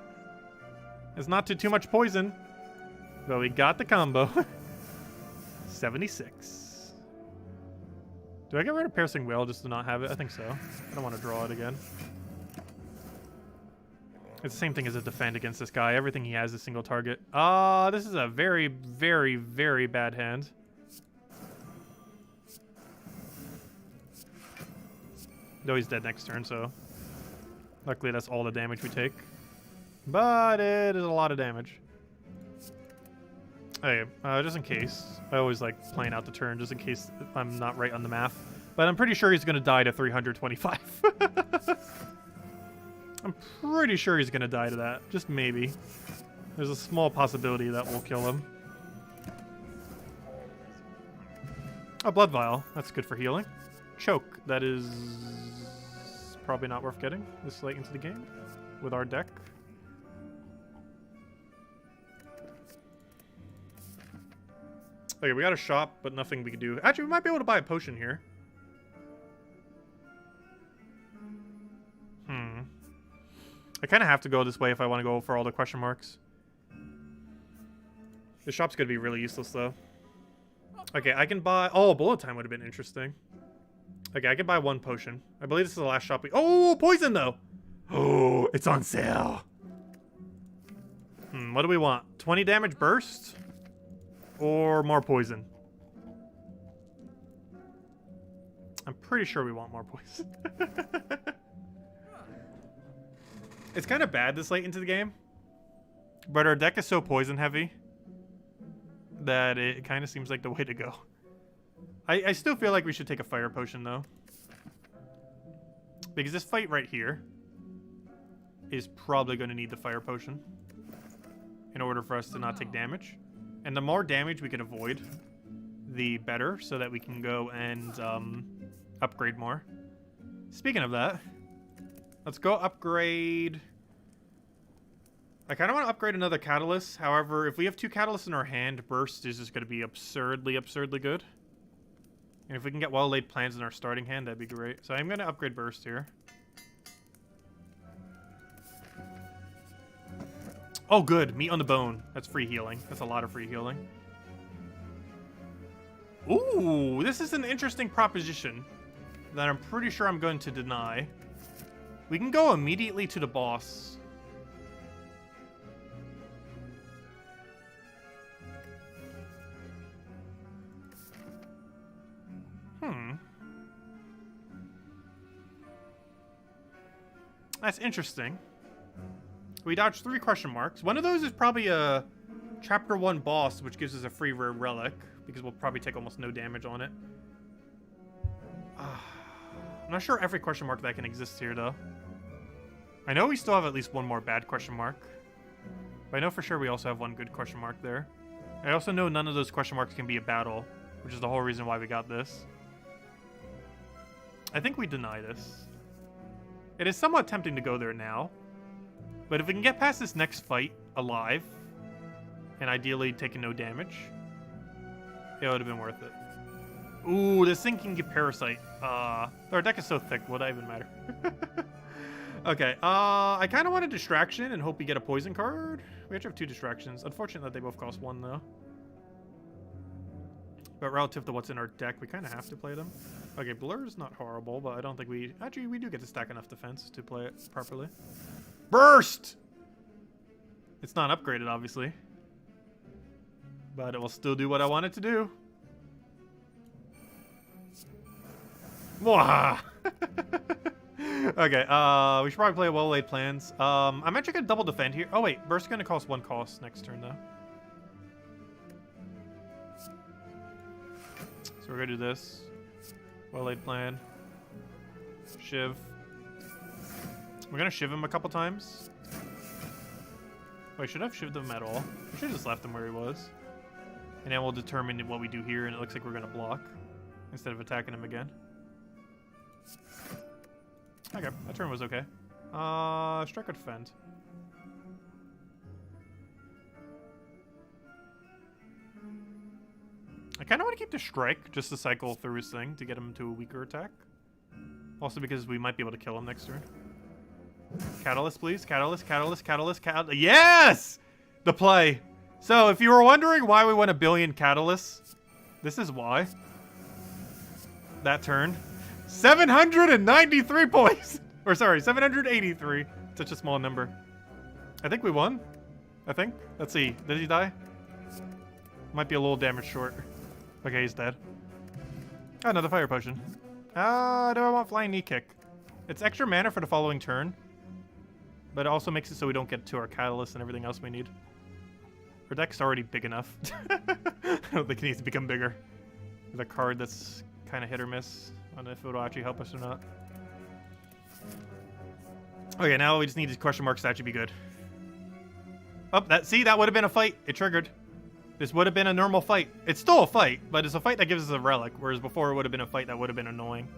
It's not too much poison. But we got the combo. 76. Do I get rid of Piercing Wail just to not have it? I think so. I don't want to draw it again. It's the same thing as a defend against this guy. Everything he has is single target. This is a very, very, very bad hand. Though he's dead next turn, so luckily that's all the damage we take. But it is a lot of damage. Okay, just in case. I always like playing out the turn just in case I'm not right on the math. But I'm pretty sure he's going to die to 325. I'm pretty sure he's going to die to that. Just maybe. There's a small possibility that will kill him. A Blood Vial. That's good for healing. Choke. That is probably not worth getting this late into the game with our deck. Okay, we got a shop, but nothing we can do. Actually, we might be able to buy a potion here. I kind of have to go this way if I want to go for all the question marks. The shop's going to be really useless, though. Okay, I can buy... Oh, bullet time would have been interesting. Okay, I can buy 1 potion. I believe this is the last shop we... Oh, poison, though! Oh, it's on sale. What do we want? 20 damage burst? Or more poison? I'm pretty sure we want more poison. It's kind of bad this late into the game. But our deck is so poison heavy that it kind of seems like the way to go. I still feel like we should take a fire potion, though. Because this fight right here is probably going to need the fire potion in order for us to not take damage. And the more damage we can avoid, the better, so that we can go and upgrade more. Speaking of that, let's go upgrade. I kind of want to upgrade another catalyst. However, if we have 2 catalysts in our hand, burst is just going to be absurdly good. And if we can get well-laid plans in our starting hand, that'd be great. So I'm going to upgrade burst here. Oh, good. Meat on the bone. That's free healing. That's a lot of free healing. Ooh, this is an interesting proposition that I'm pretty sure I'm going to deny. We can go immediately to the boss. That's interesting. We dodged 3 question marks. One of those is probably a Chapter 1 boss, which gives us a free rare relic, because we'll probably take almost no damage on it. I'm not sure every question mark that can exist here, though. I know we still have at least 1 more bad question mark. But I know for sure we also have 1 good question mark there. I also know none of those question marks can be a battle, which is the whole reason why we got this. I think we deny this. It is somewhat tempting to go there now. But if we can get past this next fight alive, and ideally taking no damage, it would have been worth it. Ooh, this thing can get Parasite. Our deck is so thick, would that even matter? Okay, I kind of want a Distraction and hope we get a Poison card. We actually have 2 Distractions. Unfortunate that they both cost 1, though. But relative to what's in our deck, we kind of have to play them. Okay, Blur is not horrible, but I don't think we... Actually, we do get to stack enough defense to play it properly. Burst! It's not upgraded, obviously. But it will still do what I want it to do. Mwah! Okay, we should probably play well-laid plans. I'm actually going to double defend here. Oh, wait. Burst's going to cost 1 cost next turn, though. So we're going to do this. Well-laid plan. Shiv. We're going to Shiv him a couple times. Wait, should I have Shivved him at all? We should have just left him where he was. And then we'll determine what we do here, and it looks like we're going to block instead of attacking him again. Okay, that turn was okay. Strike or defend? I kind of want to keep the strike just to cycle through his thing to get him to a weaker attack. Also because we might be able to kill him next turn. Catalyst, please. Catalyst, catalyst, catalyst, catalyst. Yes! The play. So if you were wondering why we won 1 billion catalysts, this is why. That turn. 793 points! Or sorry, 783. Such a small number. I think we won. I think. Let's see. Did he die? Might be a little damage short. Okay, he's dead. Oh, another fire potion. Do I want Flying Knee Kick? It's extra mana for the following turn. But it also makes it so we don't get to our catalyst and everything else we need. Our deck's already big enough. I don't think it needs to become bigger. With a card that's kind of hit or miss on if it will actually help us or not. Okay, now we just need these question marks to actually be good. Oh, see, that would have been a fight. It triggered. This would have been a normal fight. It's still a fight, but it's a fight that gives us a relic, whereas before it would have been a fight that would have been annoying.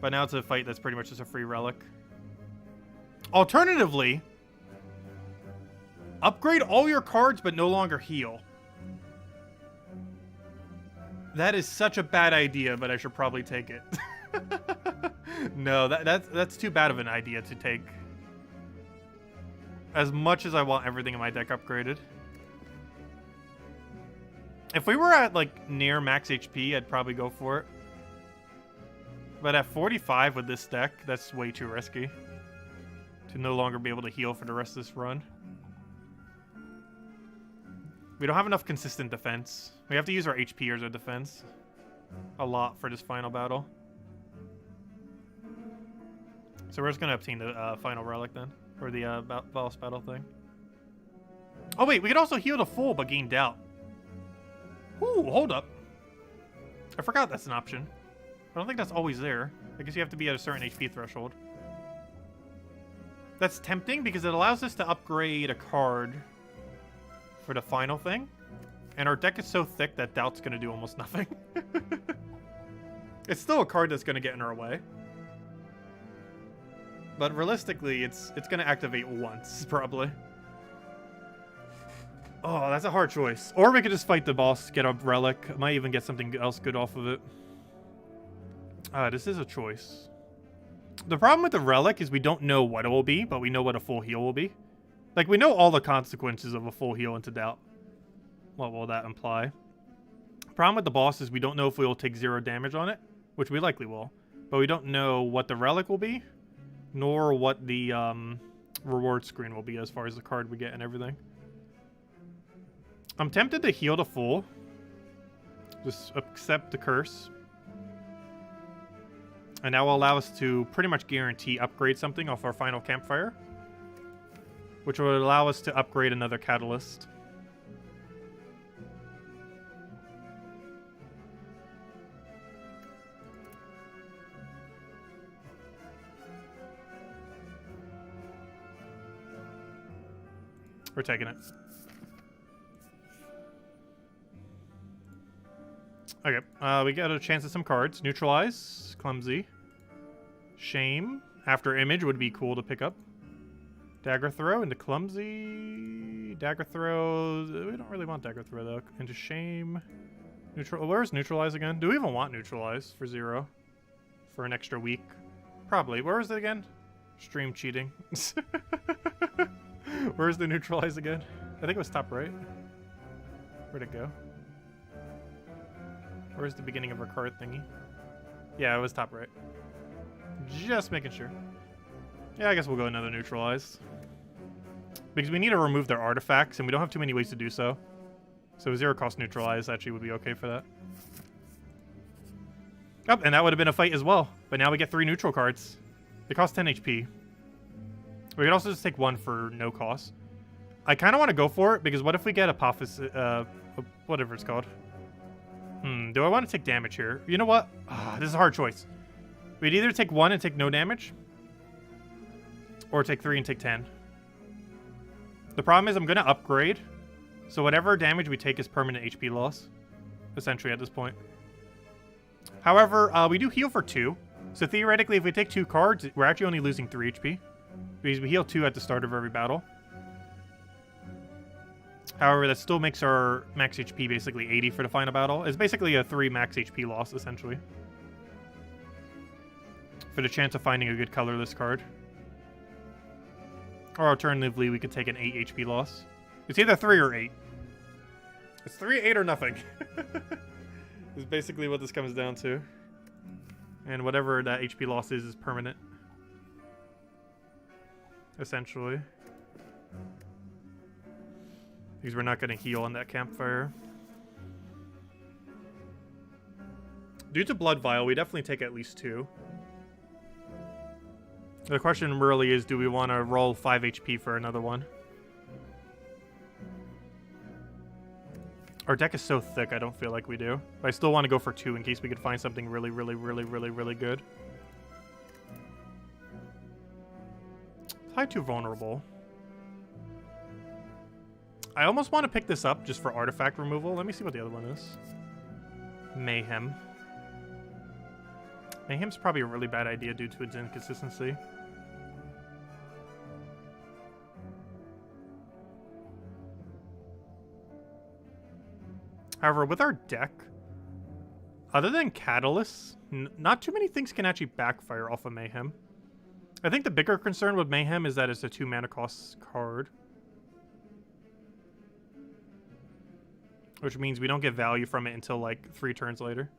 But now it's a fight that's pretty much just a free relic. Alternatively, upgrade all your cards but no longer heal. That is such a bad idea, but I should probably take it. No, that's too bad of an idea to take. As much as I want everything in my deck upgraded. If we were at, like, near max HP, I'd probably go for it. But at 45 with this deck, that's way too risky. To no longer be able to heal for the rest of this run. We don't have enough consistent defense. We have to use our HP as our defense. A lot for this final battle. So we're just going to obtain the final relic then. Or the boss battle thing. Oh wait, we could also heal to full but gain doubt. Ooh, hold up. I forgot that's an option. I don't think that's always there. I guess you have to be at a certain HP threshold. That's tempting because it allows us to upgrade a card for the final thing. And our deck is so thick that Doubt's going to do almost nothing. It's still a card that's going to get in our way. But realistically, it's going to activate once, probably. Oh, that's a hard choice. Or we could just fight the boss, get a relic. Might even get something else good off of it. This is a choice. The problem with the relic is we don't know what it will be, but we know what a full heal will be. Like, we know all the consequences of a full heal into Doubt. What will that imply? Problem with the boss is we don't know if we will take 0 damage on it, which we likely will. But we don't know what the relic will be, nor what the reward screen will be as far as the card we get and everything. I'm tempted to heal to full. Just accept the curse. And that will allow us to pretty much guarantee upgrade something off our final campfire, which would allow us to upgrade another catalyst. We're taking it. Okay, we got a chance at some cards. Neutralize, Clumsy. Shame. After Image would be cool to pick up. Dagger Throw into Clumsy. Dagger Throw. We don't really want Dagger Throw, though. Into Shame. Where's Neutralize again? Do we even want Neutralize for 0? For an extra week? Probably. Where is it again? Stream cheating. Where's the Neutralize again? I think it was top right. Where'd it go? Where's the beginning of our card thingy? Yeah, it was top right. Just making sure. Yeah, I guess we'll go another Neutralize. Because we need to remove their artifacts, and we don't have too many ways to do so. So 0 cost Neutralize actually would be okay for that. Oh, and that would have been a fight as well. But now we get 3 neutral cards. They cost 10 HP. We could also just take 1 for no cost. I kind of want to go for it, because what if we get Apophysis, whatever it's called. Do I want to take damage here? You know what? This is a hard choice. We'd either take 1 and take no damage, or take 3 and take 10. The problem is I'm going to upgrade, so whatever damage we take is permanent HP loss, essentially at this point. However, we do heal for 2, so theoretically if we take 2 cards, we're actually only losing 3 HP, because we heal 2 at the start of every battle. However, that still makes our max HP basically 80 for the final battle. It's basically a 3 max HP loss, essentially. For the chance of finding a good colorless card. Or alternatively, we could take an 8 HP loss. It's either 3 or 8. It's 3, 8, or nothing. Is basically what this comes down to. And whatever that HP loss is permanent. Essentially. Because we're not going to heal on that campfire. Due to Blood Vial, we definitely take at least 2. The question really is, do we want to roll 5 HP for another one? Our deck is so thick, I don't feel like we do. But I still want to go for 2 in case we could find something really, really, really, really, really good. Apply 2 vulnerable. I almost want to pick this up just for artifact removal. Let me see what the other one is. Mayhem. Mayhem's probably a really bad idea due to its inconsistency. However, with our deck, other than Catalyst, not too many things can actually backfire off of Mayhem. I think the bigger concern with Mayhem is that it's a 2 mana cost card. Which means we don't get value from it until like 3 turns later.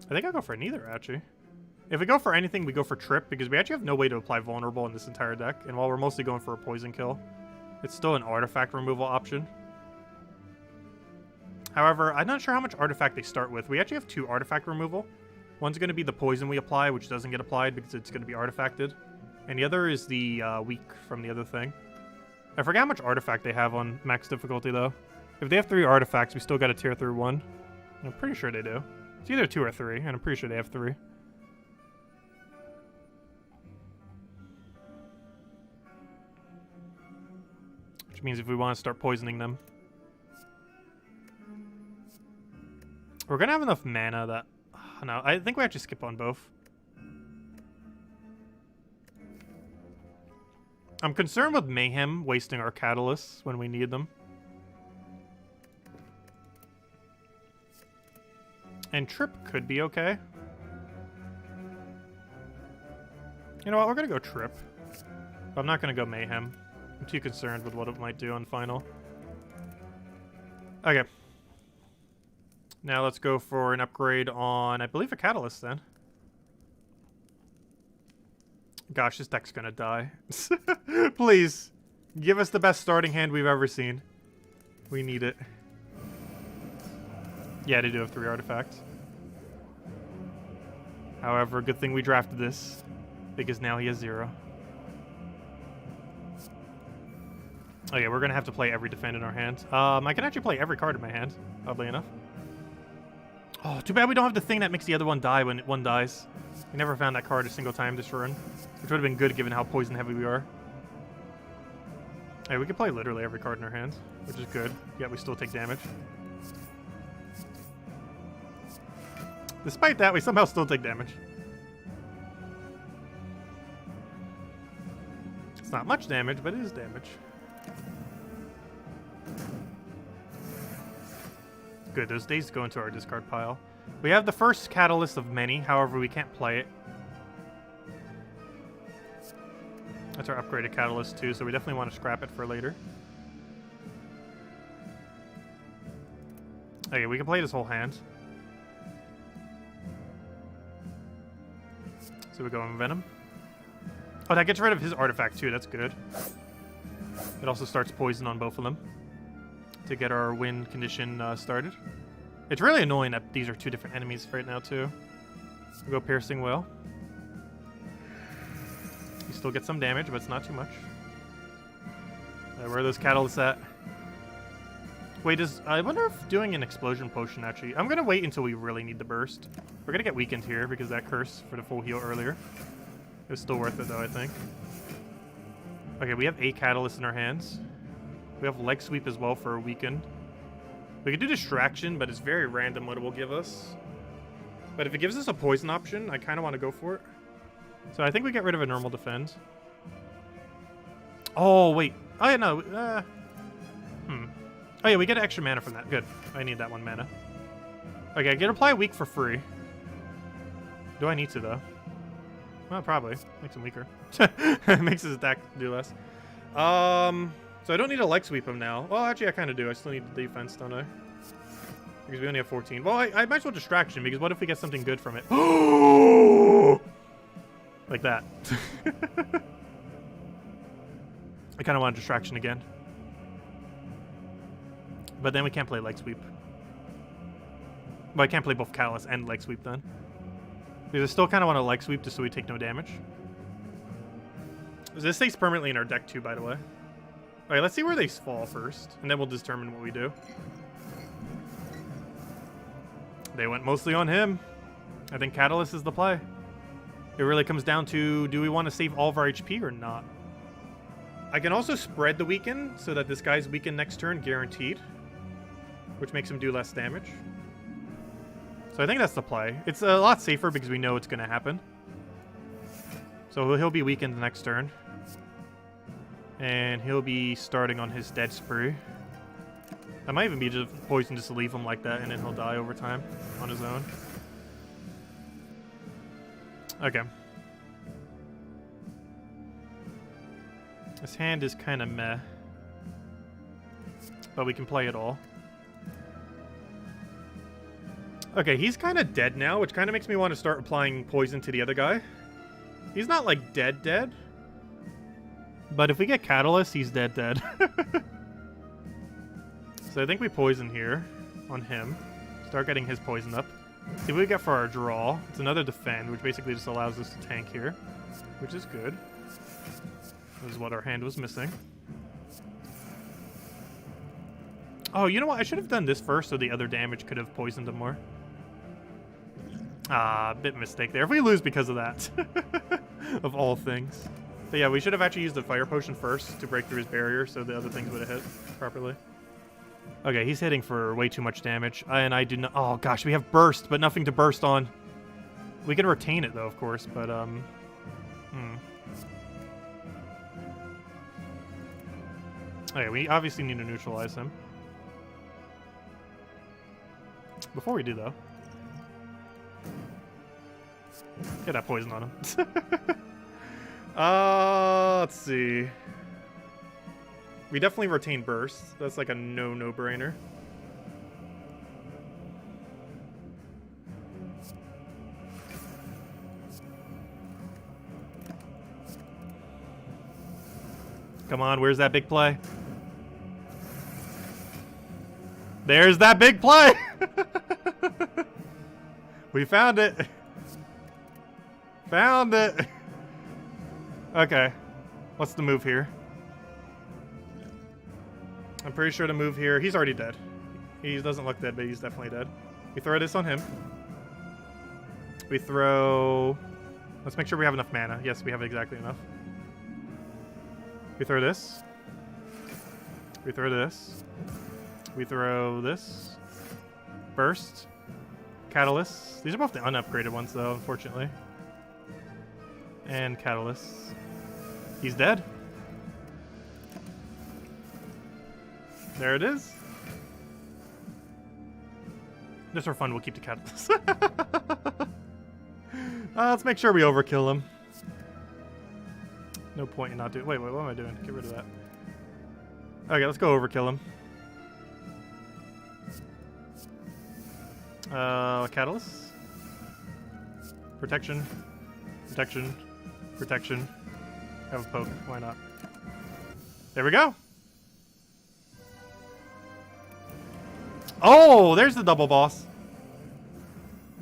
I think I'll go for neither, actually. If we go for anything, we go for Trip, because we actually have no way to apply Vulnerable in this entire deck. And while we're mostly going for a poison kill, it's still an artifact removal option. However, I'm not sure how much artifact they start with. We actually have 2 artifact removal. One's going to be the poison we apply, which doesn't get applied because it's going to be artifacted. And the other is the weak from the other thing. I forget how much artifact they have on max difficulty, though. If they have 3 artifacts, we still got to tier through 1. I'm pretty sure they do. It's either 2 or 3, and I'm pretty sure they have 3. Which means if we want to start poisoning them, We're gonna have enough mana that... no, I think we have to skip on both. I'm concerned with Mayhem wasting our catalysts when we need them. And Trip could be okay. You know what, we're gonna go Trip. But I'm not gonna go Mayhem. I'm too concerned with what it might do on final. Okay. Now let's go for an upgrade on, I believe, a catalyst then. Gosh, this deck's gonna die. Please, give us the best starting hand we've ever seen. We need it. Yeah, they do have 3 artifacts. However, good thing we drafted this, because now he has 0. Okay, we're gonna have to play every defend in our hand. I can actually play every card in my hand, oddly enough. Oh, too bad we don't have the thing that makes the other one die when one dies. We never found that card a single time this run, which would have been good given how poison heavy we are. Hey, we can play literally every card in our hand, which is good, yet we still take damage. Despite that, we somehow still take damage. It's not much damage, but it is damage. Good, those days go into our discard pile. We have the first catalyst of many, however we can't play it. That's our upgraded catalyst too, so we definitely want to scrap it for later. Okay, we can play this whole hand. So we go on Venom. Oh, that gets rid of his artifact too, that's good. It also starts poison on both of them to get our win condition started. It's really annoying that these are 2 different enemies right now too. We go Piercing Will. You still get some damage, but it's not too much. Where are those catalysts at? Wait, I wonder if doing an explosion potion actually... I'm gonna wait until we really need the burst. We're gonna get weakened here because that curse for the full heal earlier. It was still worth it though, I think. Okay, we have 8 catalysts in our hands. We have Leg Sweep as well for a weaken. We could do Distraction, but it's very random what it will give us. But if it gives us a poison option, I kind of want to go for it. So I think we get rid of a normal defend. Oh, wait. Oh, yeah, no. Oh, yeah, we get extra mana from that. Good. I need that 1 mana. Okay, I get Apply Weak for free. Do I need to, though? Well, probably. Makes him weaker. Makes his attack do less. So I don't need to Leg Sweep him now. Well, actually, I kind of do. I still need the defense, don't I? Because we only have 14. Well, I might as well Distraction, because what if we get something good from it? Like that. I kind of want a Distraction again. But then we can't play Leg Sweep. But I can't play both Catalyst and Leg Sweep then. Because I still kind of want to Leg Sweep just so we take no damage. This stays permanently in our deck too, by the way. Alright, let's see where they fall first, and then we'll determine what we do. They went mostly on him. I think Catalyst is the play. It really comes down to, do we want to save all of our HP or not? I can also spread the weaken, so that this guy's weakened next turn, guaranteed. Which makes him do less damage. So I think that's the play. It's a lot safer because we know it's going to happen. So he'll be weakened the next turn. And he'll be starting on his dead spree. I might even be just poisoned just to leave him like that, and then he'll die over time on his own. Okay. This hand is kind of meh. But we can play it all. Okay, he's kind of dead now, which kind of makes me want to start applying poison to the other guy. He's not, like, dead. But if we get Catalyst, he's dead. So I think we poison here on him. Start getting his poison up. See what we get for our draw. It's another defend, which basically just allows us to tank here, which is good. This is what our hand was missing. Oh, you know what? I should have done this first so the other damage could have poisoned him more. Ah, bit mistake there. If we lose because of that. Of all things. But yeah, we should have actually used the fire potion first to break through his barrier so the other things would have hit properly. Okay, he's hitting for way too much damage. And I do not... Oh, gosh, we have burst, but nothing to burst on. We can retain it, though, of course, but, Okay, we obviously need to neutralize him. Before we do, though... Get that poison on him. Let's see. We definitely retain burst. That's like a no-brainer. Come on, where's that big play? There's that big play! We found it. Found it. Okay. What's the move here? I'm pretty sure the move here... He's already dead. He doesn't look dead, but he's definitely dead. We throw this on him. We throw... Let's make sure we have enough mana. Yes, we have exactly enough. We throw this. We throw this. We throw this. Burst. Catalyst. These are both the unupgraded ones, though, unfortunately. And Catalyst. He's dead. There it is. Just for fun, we'll keep the Catalyst. Let's make sure we overkill him. No point in not doing... Wait, what am I doing? Get rid of that. Okay, let's go overkill him. Catalyst. Protection. Protection. Protection. Have a poke. Why not? There we go. Oh, there's the double boss.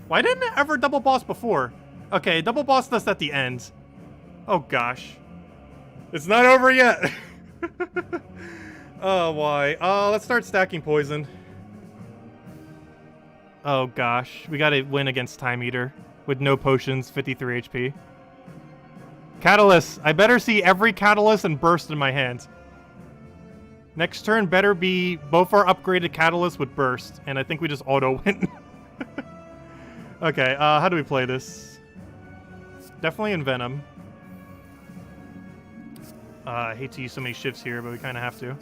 Why didn't it ever double boss before? Okay, double boss us at the end. Oh, gosh. It's not over yet. Oh, why? Let's start stacking poison. Oh, gosh. We gotta win against Time Eater with no potions, 53 HP. Catalyst. I better see every Catalyst and burst in my hand. Next turn better be both our upgraded Catalysts with burst, and I think we just auto-win. Okay, how do we play this? Definitely in Venom. I hate to use so many shifts here, but we kind of have to.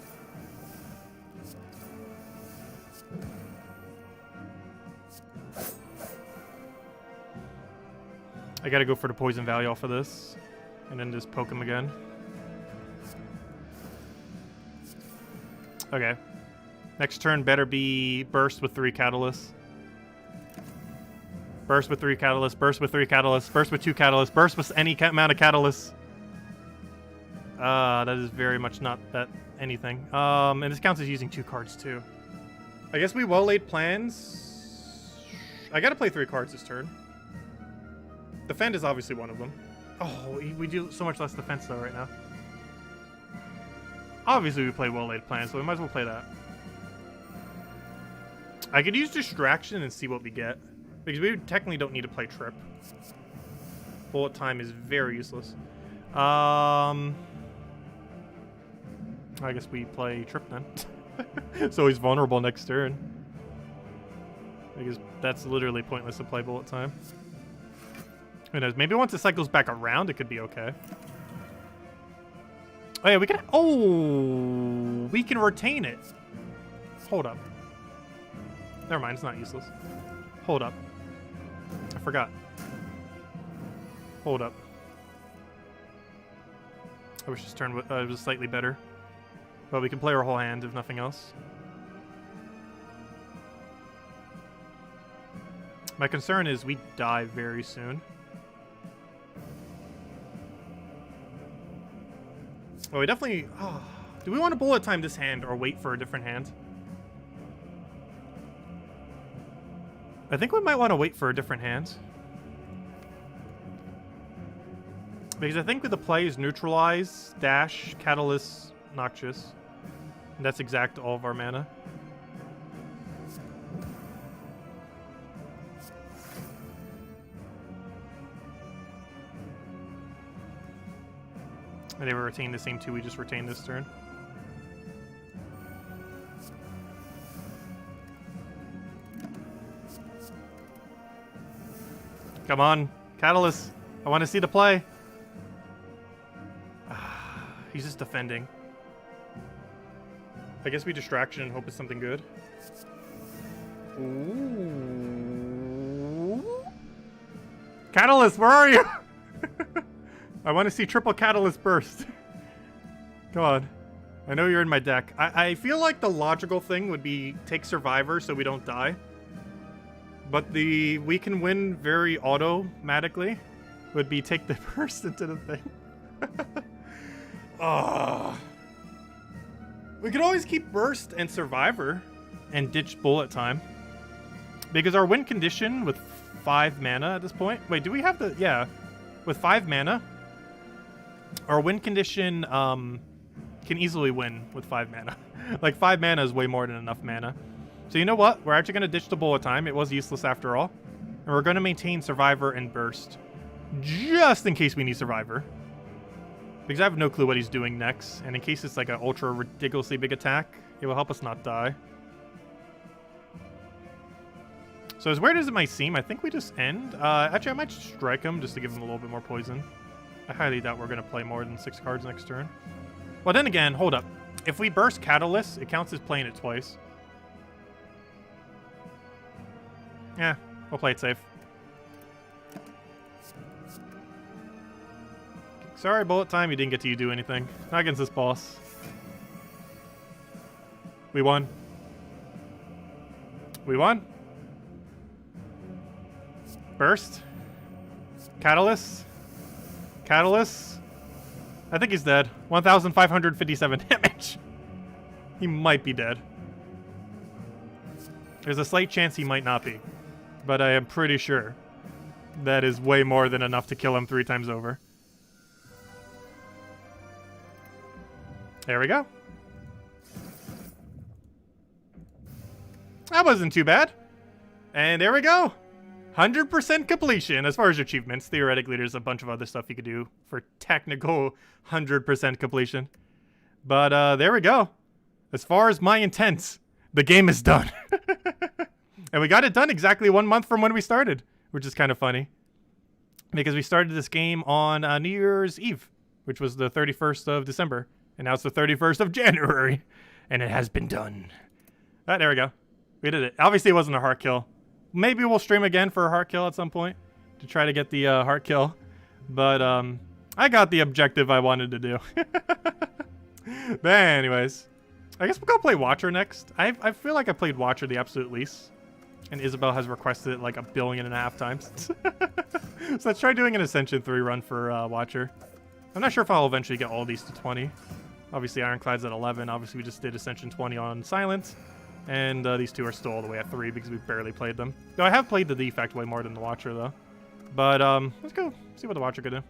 I gotta go for the poison value off of this, and then just poke him again. Okay. Next turn better be burst with 3 catalysts. Burst with 3 catalysts, burst with 3 catalysts, burst with 2 catalysts, burst with any amount of catalysts. That is very much not that anything. And this counts as using 2 cards too. I guess we well-laid plans. I gotta play 3 cards this turn. Defend is obviously one of them. Oh, we do so much less defense though right now. Obviously we play well-laid plans, so we might as well play that. I could use Distraction and see what we get. Because we technically don't need to play Trip. Bullet time is very useless. I guess we play Trip then. So he's vulnerable next turn. Because that's literally pointless to play Bullet time. Who knows? Maybe once it cycles back around, it could be okay. Oh yeah, we can... Oh! We can retain it. Hold up. Never mind, it's not useless. Hold up. I forgot. Hold up. I wish this turn was slightly better. But we can play our whole hand, if nothing else. My concern is we die very soon. Oh, we definitely... Oh, do we want to bullet time this hand or wait for a different hand? I think we might want to wait for a different hand. Because I think with the play is Neutralize, Dash, Catalyst, Noxious. And that's exact all of our mana. And they were retained the same 2 we just retained this turn. Come on, Catalyst. I want to see the play. He's just defending. I guess we distraction and hope it's something good. Ooh. Catalyst, where are you? I want to see triple Catalyst burst. Come on. I know you're in my deck. I feel like the logical thing would be take Survivor so we don't die. But the we can win very automatically would be take the burst into the thing. We could always keep burst and Survivor and ditch bullet time. Because our win condition with 5 mana at this point. Wait, do we have the... Yeah. With 5 mana, our win condition can easily win with 5 mana. Like 5 mana is way more than enough mana. So you know what? We're actually going to ditch the bullet time. It was useless after all. And we're going to maintain Survivor and Burst. Just in case we need Survivor. Because I have no clue what he's doing next. And in case it's like an ultra ridiculously big attack, it will help us not die. So as weird as it might seem, I think we just end. Actually, I might strike him just to give him a little bit more poison. I highly doubt we're going to play more than 6 cards next turn. Well, then again, hold up. If we burst Catalyst, it counts as playing it twice. Yeah, we'll play it safe. Sorry, bullet time, you didn't get to do anything. Not against this boss. We won. We won. Burst. Catalyst. Catalyst. I think he's dead. 1,557 damage. He might be dead. There's a slight chance he might not be. But I am pretty sure that is way more than enough to kill him 3 times over. There we go. That wasn't too bad. And there we go. 100% completion. As far as achievements, theoretically, there's a bunch of other stuff you could do for technical 100% completion. But there we go. As far as my intents, the game is done. And we got it done exactly 1 month from when we started, which is kind of funny. Because we started this game on New Year's Eve, which was the 31st of December. And now it's the 31st of January. And it has been done. There we go. We did it. Obviously, it wasn't a heart kill. Maybe we'll stream again for a heart kill at some point to try to get the heart kill. But I got the objective I wanted to do. But anyways, I guess we'll go play Watcher next. I feel like I played Watcher the absolute least. And Isabel has requested it like 1.5 billion times. So let's try doing an Ascension 3 run for Watcher. I'm not sure if I'll eventually get all these to 20. Obviously, Ironclad's at 11. Obviously, we just did Ascension 20 on Silence. And these two are still all the way at 3 because we barely played them. Though I have played the Defect way more than the Watcher, though. But let's go see what the Watcher could do.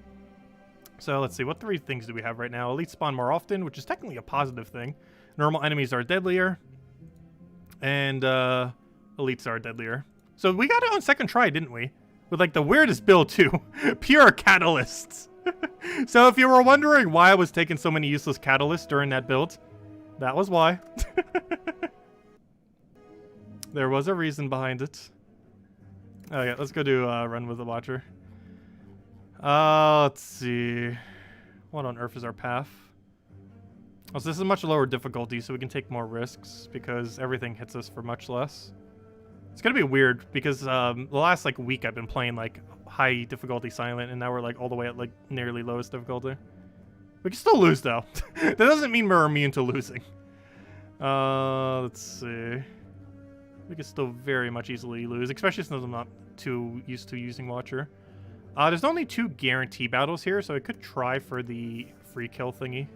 So let's see. What 3 things do we have right now? Elites spawn more often, which is technically a positive thing. Normal enemies are deadlier. And elites are deadlier. So we got it on second try, didn't we? With like the weirdest build, too. Pure catalysts. So if you were wondering why I was taking so many useless catalysts during that build, that was why. There was a reason behind it. Okay, let's go do Run with the Watcher. Let's see. What on earth is our path? Oh, so this is much lower difficulty, so we can take more risks because everything hits us for much less. It's gonna be weird because the last like week I've been playing like high difficulty Silent, and now we're like all the way at like nearly lowest difficulty. We can still lose though. That doesn't mean we're immune to losing. Let's see. We can still very much easily lose, especially since I'm not too used to using Watcher. There's only 2 guarantee battles here, so I could try for the free kill thingy.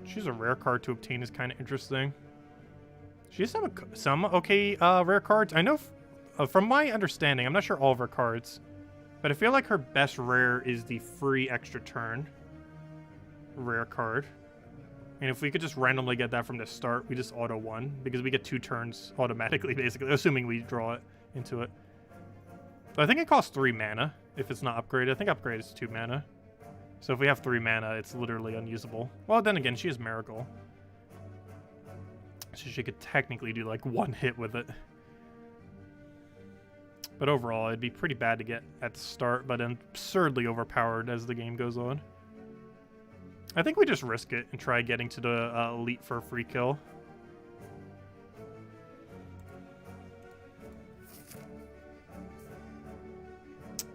Choose a rare card to obtain is kind of interesting. She has some okay rare cards. I know from my understanding, I'm not sure all of her cards, but I feel like her best rare is the free extra turn rare card. And if we could just randomly get that from the start, we just auto 1 because we get 2 turns automatically, basically, assuming we draw it into it. So I think it costs 3 mana if it's not upgraded. I think upgrade is 2 mana. So if we have 3 mana, it's literally unusable. Well, then again, she has Miracle. So she could technically do like 1 hit with it. But overall, it'd be pretty bad to get at the start, but absurdly overpowered as the game goes on. I think we just risk it and try getting to the elite for a free kill.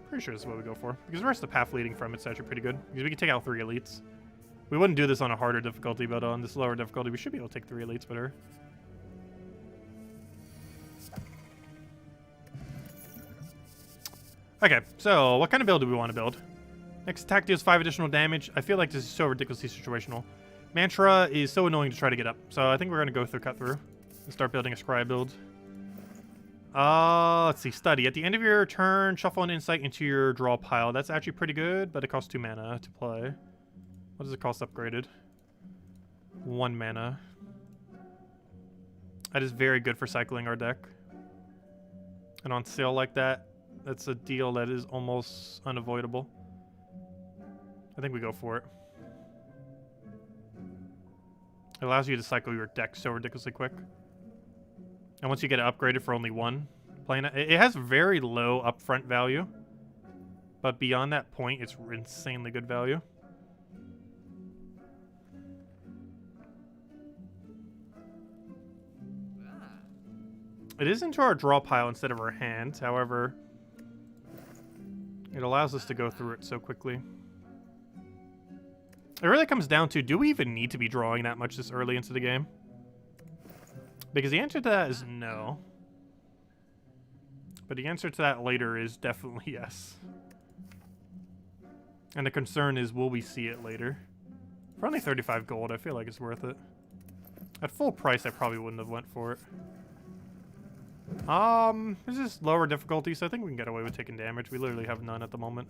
Pretty sure this is what we go for. Because the rest of the path leading from it's actually pretty good. Because we can take out 3 elites. We wouldn't do this on a harder difficulty, but on this lower difficulty, we should be able to take 3 elites better. Okay, so what kind of build do we want to build? Next attack deals 5 additional damage. I feel like this is so ridiculously situational. Mantra is so annoying to try to get up. So I think we're going to go through cut through and start building a scry build. Let's see. Study. At the end of your turn, shuffle an insight into your draw pile. That's actually pretty good, but it costs 2 mana to play. What does it cost upgraded? 1 mana. That is very good for cycling our deck. And on sale like that, that's a deal that is almost unavoidable. I think we go for it. It allows you to cycle your deck so ridiculously quick. And once you get it upgraded for only 1, playing it has very low upfront value. But beyond that point, it's insanely good value. It is into our draw pile instead of our hand, however, it allows us to go through it so quickly. It really comes down to, do we even need to be drawing that much this early into the game? Because the answer to that is no. But the answer to that later is definitely yes. And the concern is, will we see it later? For only 35 gold, I feel like it's worth it. At full price, I probably wouldn't have went for it. This is lower difficulty, so I think we can get away with taking damage. We literally have none at the moment.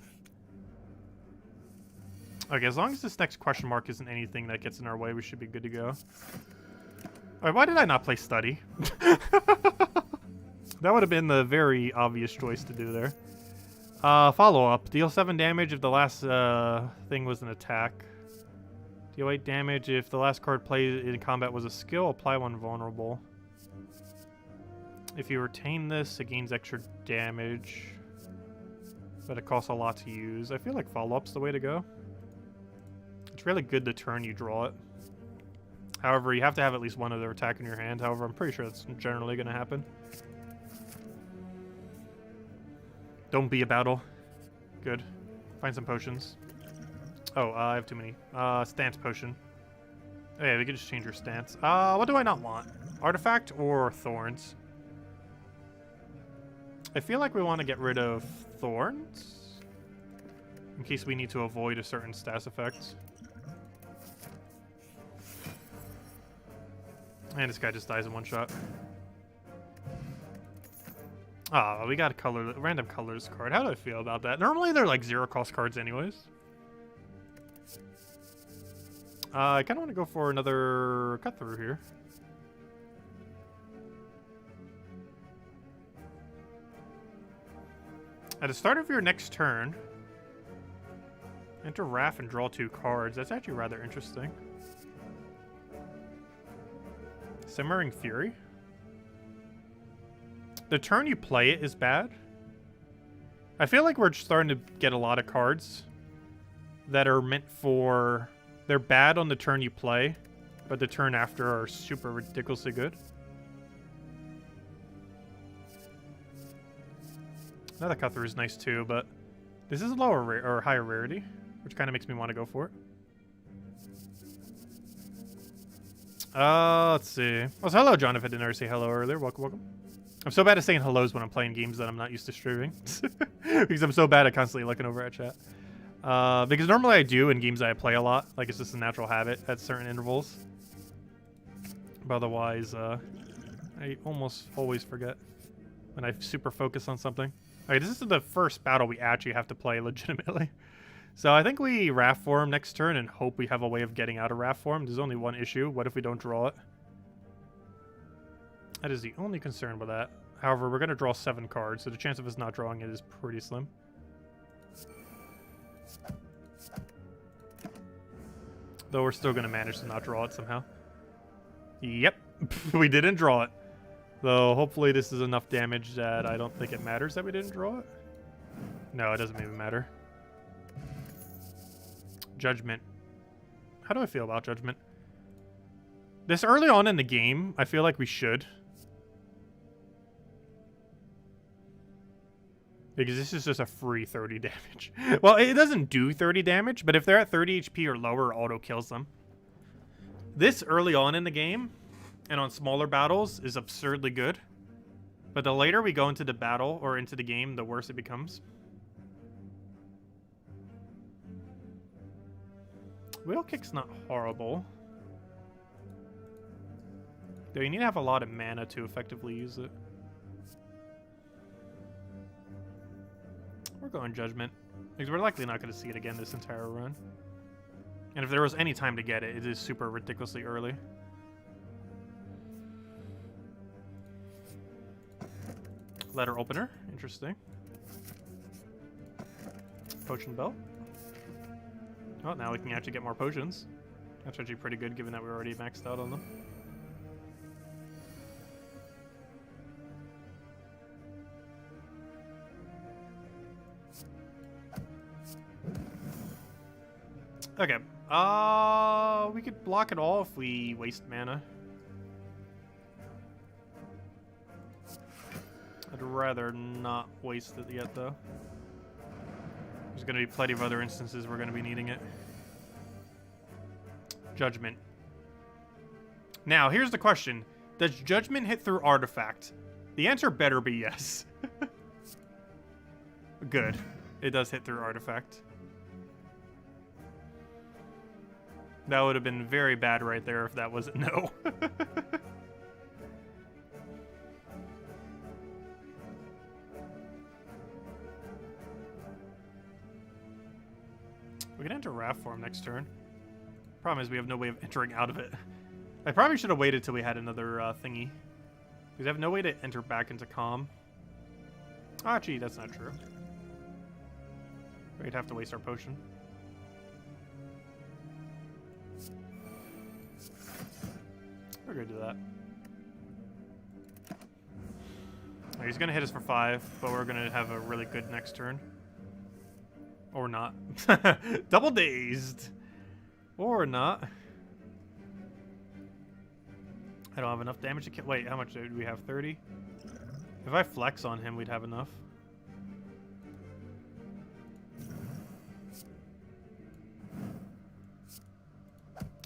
Okay, as long as this next question mark isn't anything that gets in our way, we should be good to go. Alright, why did I not play Study? That would have been the very obvious choice to do there. Follow-up. Deal 7 damage if the last thing was an attack. Deal 8 damage if the last card played in combat was a skill. Apply 1 vulnerable. If you retain this, it gains extra damage. But it costs a lot to use. I feel like follow-up's the way to go. It's really good the turn you draw it. However, you have to have at least one other attack in your hand. However, I'm pretty sure that's generally going to happen. Don't be a battle. Good. Find some potions. Oh, I have too many. Stance potion. Oh yeah, we could just change your stance. What do I not want? Artifact or thorns? I feel like we want to get rid of thorns in case we need to avoid a certain stats effect. And this guy just dies in 1 shot. Ah, we got a random colors card. How do I feel about that? Normally they're like 0 cost cards anyways. I kind of want to go for another cut through here. At the start of your next turn, enter Wrath and draw 2 cards. That's actually rather interesting. Simmering Fury. The turn you play it is bad. I feel like we're starting to get a lot of cards that are meant for... They're bad on the turn you play, but the turn after are super ridiculously good. Another cut through is nice too, but this is a lower or higher rarity, which kind of makes me want to go for it. Let's see. Oh, so hello, John, if I didn't already say hello earlier. Welcome, welcome. I'm so bad at saying hellos when I'm playing games that I'm not used to streaming. Because I'm so bad at constantly looking over at chat. Because normally I do in games that I play a lot. Like, it's just a natural habit at certain intervals. But otherwise, I almost always forget when I super focus on something. Okay, this is the first battle we actually have to play legitimately. So I think we Wrath Form next turn and hope we have a way of getting out of Wrath Form. There's only one issue. What if we don't draw it? That is the only concern with that. However, we're going to draw 7 cards, so the chance of us not drawing it is pretty slim. Though we're still going to manage to not draw it somehow. Yep, we didn't draw it. Though, hopefully this is enough damage that I don't think it matters that we didn't draw it. No, it doesn't even matter. Judgment. How do I feel about Judgment? This early on in the game, I feel like we should. Because this is just a free 30 damage. Well, it doesn't do 30 damage, but if they're at 30 HP or lower, it auto kills them. This early on in the game, and on smaller battles, is absurdly good. But the later we go into the battle, or into the game, the worse it becomes. Wheel Kick's not horrible. Though you need to have a lot of mana to effectively use it. We're going Judgment. Because we're likely not going to see it again this entire run. And if there was any time to get it, it is super ridiculously early. Letter Opener. Interesting. Potion Belt. Oh, now we can actually get more potions. That's actually pretty good given that we're already maxed out on them. Okay. We could block it all if we waste mana. I'd rather not waste it yet, though. There's going to be plenty of other instances we're going to be needing it. Judgment. Now, here's the question. Does Judgment hit through Artifact? The answer better be yes. Good. It does hit through Artifact. That would have been very bad right there if that wasn't no. We can enter Raft form next turn. Problem is we have no way of entering out of it. I probably should have waited till we had another thingy. Because I have no way to enter back into Calm. Ah, gee, that's not true. We'd have to waste our potion. We're gonna do that. Right, he's gonna hit us for 5, but we're gonna have a really good next turn. Or not. Double dazed. Or not. I don't have enough damage to kill. Wait, how much do we have? 30? If I flex on him, we'd have enough.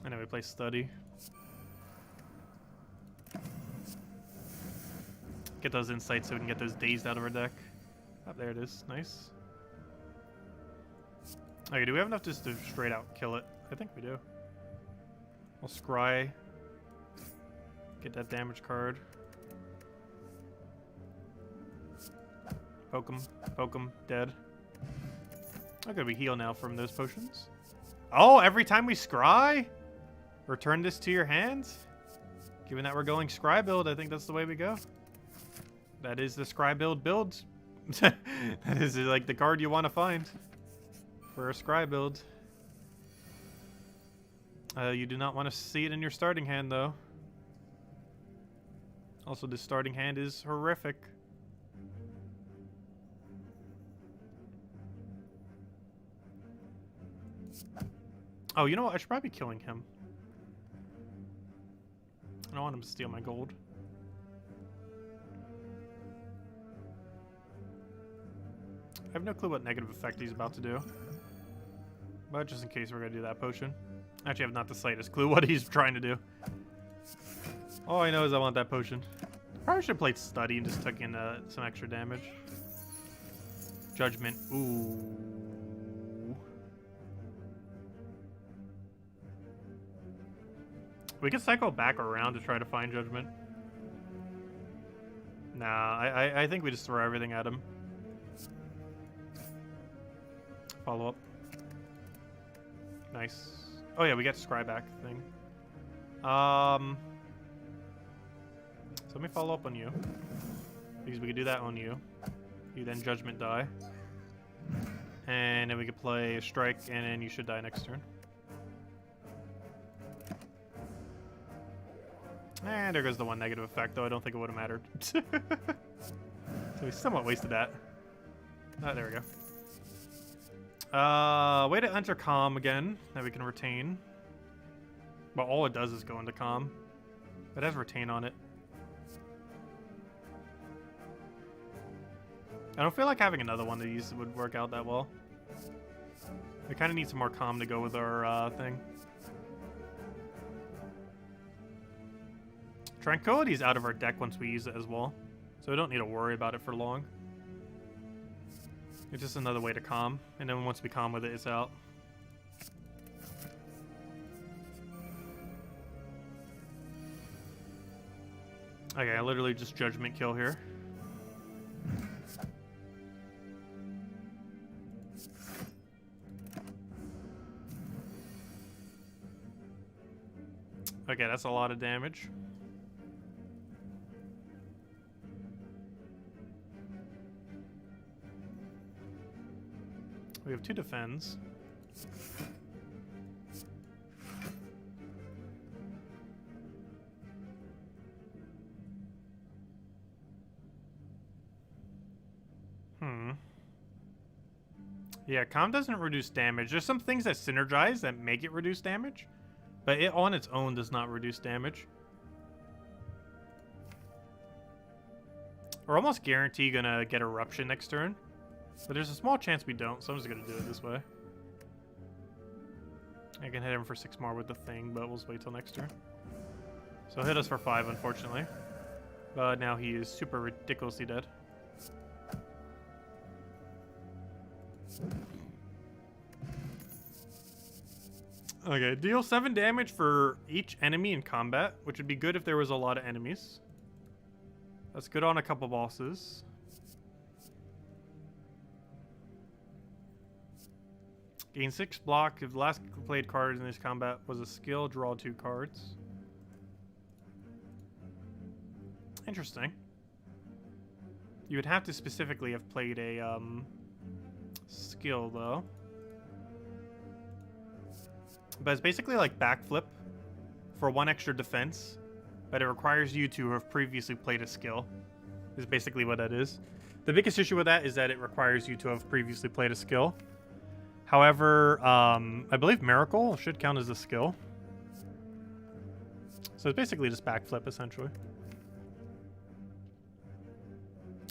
And then we play Study. Get those insights so we can get those dazed out of our deck. Oh, there it is. Nice. Okay, do we have enough just to straight out kill it? I think we do. I'll scry. Get that damage card. Poke him, dead. Okay, we heal now from those potions. Oh, every time we scry? Return this to your hands? Given that we're going scry build, I think that's the way we go. That is the scry build. That is like the card you want to find for a scry build. You do not want to see it in your starting hand, though. Also, this starting hand is horrific. Oh, you know what? I should probably be killing him. I don't want him to steal my gold. I have no clue what negative effect he's about to do. But just in case, we're going to do that potion. Actually, I have not the slightest clue what he's trying to do. All I know is I want that potion. Probably should have played Study and just took in some extra damage. Judgment. Ooh. We could cycle back around to try to find Judgment. Nah, I think we just throw everything at him. Follow up. Nice. Oh yeah, we got scry back thing. So let me follow up on you. Because we could do that on you. You then Judgment die. And then we could play a strike, and then you should die next turn. And there goes the one negative effect, though I don't think it would have mattered. So we somewhat wasted that. Oh, there we go. Way to enter calm again, that we can retain. But all it does is go into calm. It has retain on it. I don't feel like having another one of these would work out that well. We kind of need some more calm to go with our thing. Tranquility is out of our deck once we use it as well, so we don't need to worry about it for long. It's just another way to calm, and then once we calm with it, it's out. Okay, I literally just judgment kill here. Okay, that's a lot of damage. We have 2 defends. Yeah, calm doesn't reduce damage. There's some things that synergize that make it reduce damage, but it on its own does not reduce damage. We're almost guaranteed gonna get Eruption next turn, but there's a small chance we don't, so I'm just gonna do it this way. I can hit him for 6 more with the thing, but we'll just wait till next turn. So hit us for 5, unfortunately. But now he is super ridiculously dead. Okay, deal 7 damage for each enemy in combat, which would be good if there was a lot of enemies. That's good on a couple bosses. Gain 6 block. If the last played card in this combat was a skill, draw 2 cards. Interesting. You would have to specifically have played a skill, though. But it's basically like backflip for 1 extra defense, but it requires you to have previously played a skill, is basically what that is. The biggest issue with that is that it requires you to have previously played a skill. However, I believe Miracle should count as a skill. So it's basically just backflip, essentially.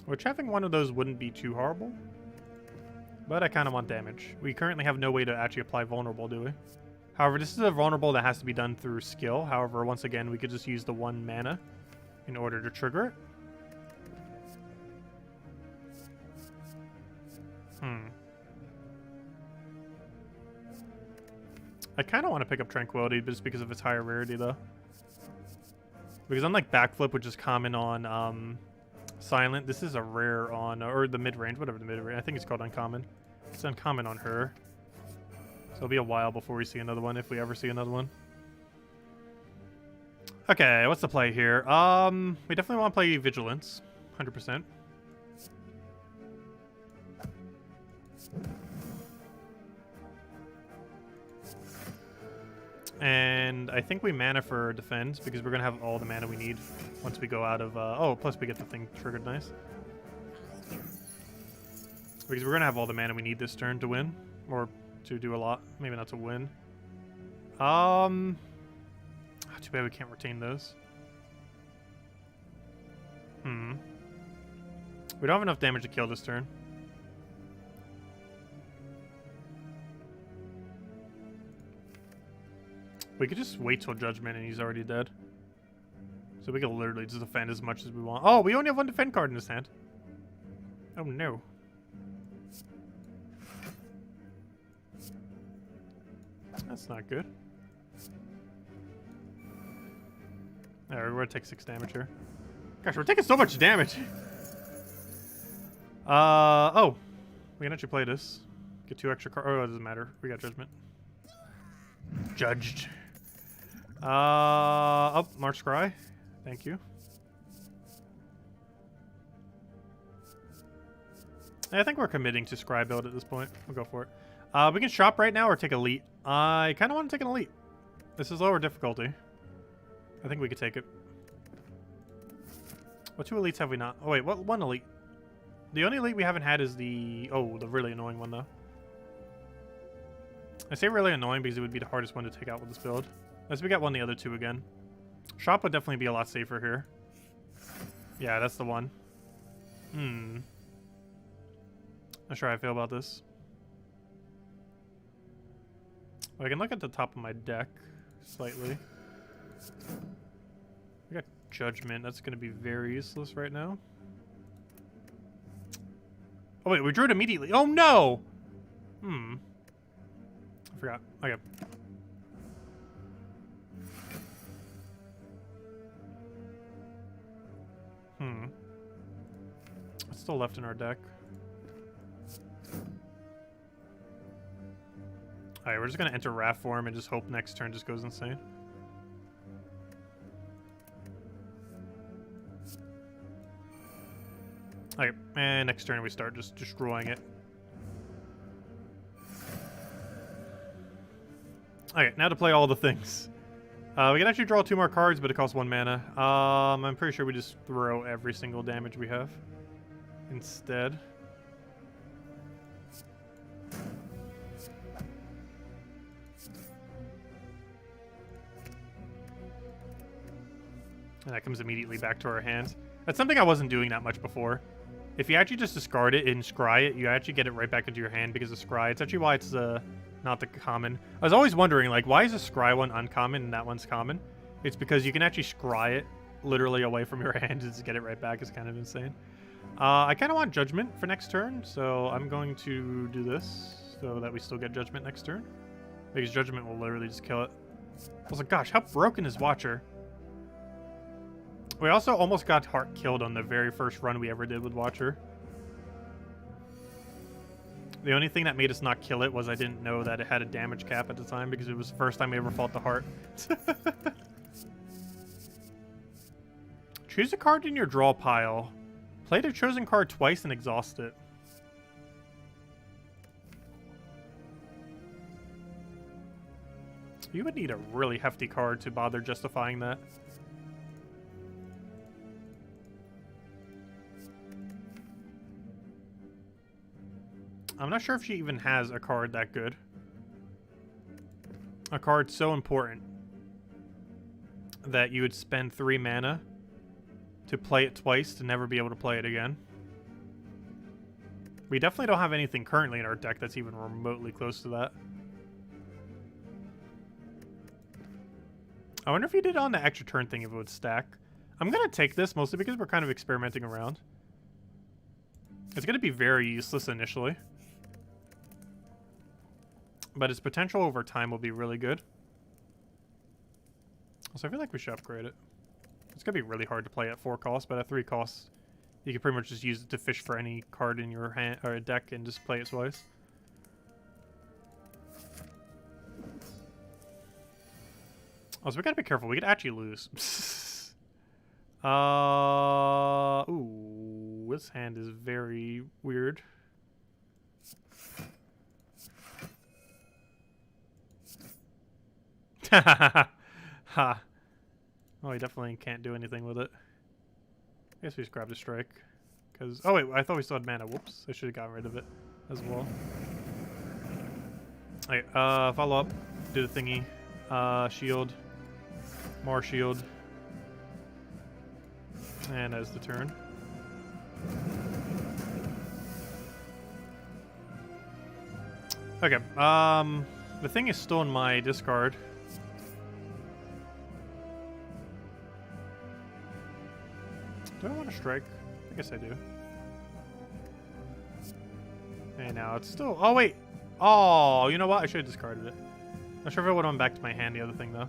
Which having one of those wouldn't be too horrible. But I kind of want damage. We currently have no way to actually apply vulnerable, do we? However, this is a vulnerable that has to be done through skill. However, once again, we could just use the 1 mana in order to trigger it. I kind of want to pick up Tranquility just because of its higher rarity, though. Because unlike Backflip, which is common on Silent, this is a rare on, or the mid-range, whatever the mid-range. I think it's called Uncommon. It's uncommon on her. So it'll be a while before we see another one, if we ever see another one. Okay, what's the play here? We definitely want to play Vigilance, 100%. And I think we mana for defense because we're going to have all the mana we need once we go out of... oh, plus we get the thing triggered nice. Because we're going to have all the mana we need this turn to win. Or to do a lot. Maybe not to win. Too bad we can't retain those. We don't have enough damage to kill this turn. We could just wait till Judgment and he's already dead. So we can literally just defend as much as we want. Oh, we only have 1 defend card in his hand. Oh no. That's not good. Alright, we're gonna take 6 damage here. Gosh, we're taking so much damage. Oh. We can actually play this. Get 2 extra cards. Oh, it doesn't matter. We got Judgment. Judged. Oh, March Scry. Thank you. I think we're committing to Scry build at this point. We'll go for it. We can shop right now or take Elite. I kind of want to take an Elite. This is lower difficulty. I think we could take it. What 2 elites have we not? Oh wait, what 1 elite? The only elite we haven't had is the... Oh, the really annoying one though. I say really annoying because it would be the hardest one to take out with this build. Unless we got one of the other 2 again. Shop would definitely be a lot safer here. Yeah, that's the one. Not sure how I feel about this. Well, I can look at the top of my deck slightly. We got Judgment. That's going to be very useless right now. Oh, wait. We drew it immediately. Oh, no! I forgot. Okay. It's still left in our deck. Alright, we're just gonna enter Wrath form and just hope next turn just goes insane. Alright, and next turn we start just destroying it. Okay, now to play all the things. We can actually draw 2 more cards, but it costs 1 mana. I'm pretty sure we just throw every single damage we have instead. And that comes immediately back to our hands. That's something I wasn't doing that much before. If you actually just discard it and scry it, you actually get it right back into your hand because of scry. It's actually why it's not the common. I was always wondering, like, why is the scry one uncommon and that one's common? It's because you can actually scry it literally away from your hand and just get it right back. It's kind of insane. I kind of want Judgment for next turn, so I'm going to do this so that we still get Judgment next turn. Because Judgment will literally just kill it. I was like, gosh, how broken is Watcher? We also almost got Heart killed on the very first run we ever did with Watcher. The only thing that made us not kill it was I didn't know that it had a damage cap at the time because it was the first time we ever fought the Heart. Choose a card in your draw pile. Play the chosen card twice and exhaust it. You would need a really hefty card to bother justifying that. I'm not sure if she even has a card that good. A card so important that you would spend 3 mana to play it twice to never be able to play it again. We definitely don't have anything currently in our deck that's even remotely close to that. I wonder if you did it on the extra turn thing if it would stack. I'm going to take this mostly because we're kind of experimenting around. It's going to be very useless initially. But its potential over time will be really good. So I feel like we should upgrade it. It's going to be really hard to play at 4 costs, but at 3 costs, you can pretty much just use it to fish for any card in your hand or deck and just play it twice. Oh, so we got to be careful. We could actually lose. Ooh, this hand is very weird. Ha. Oh, he definitely can't do anything with it. I guess we just grabbed a strike. Because, oh wait, I thought we still had mana. Whoops, I should have gotten rid of it as well. Alright, follow up. Do the thingy. Shield. More shield. And that's the turn. Okay, the thing is still in my discard. Do I want to strike? I guess I do. And now it's still... Oh, wait! Oh, you know what? I should have discarded it. Not sure if it would have went back to my hand, the other thing, though.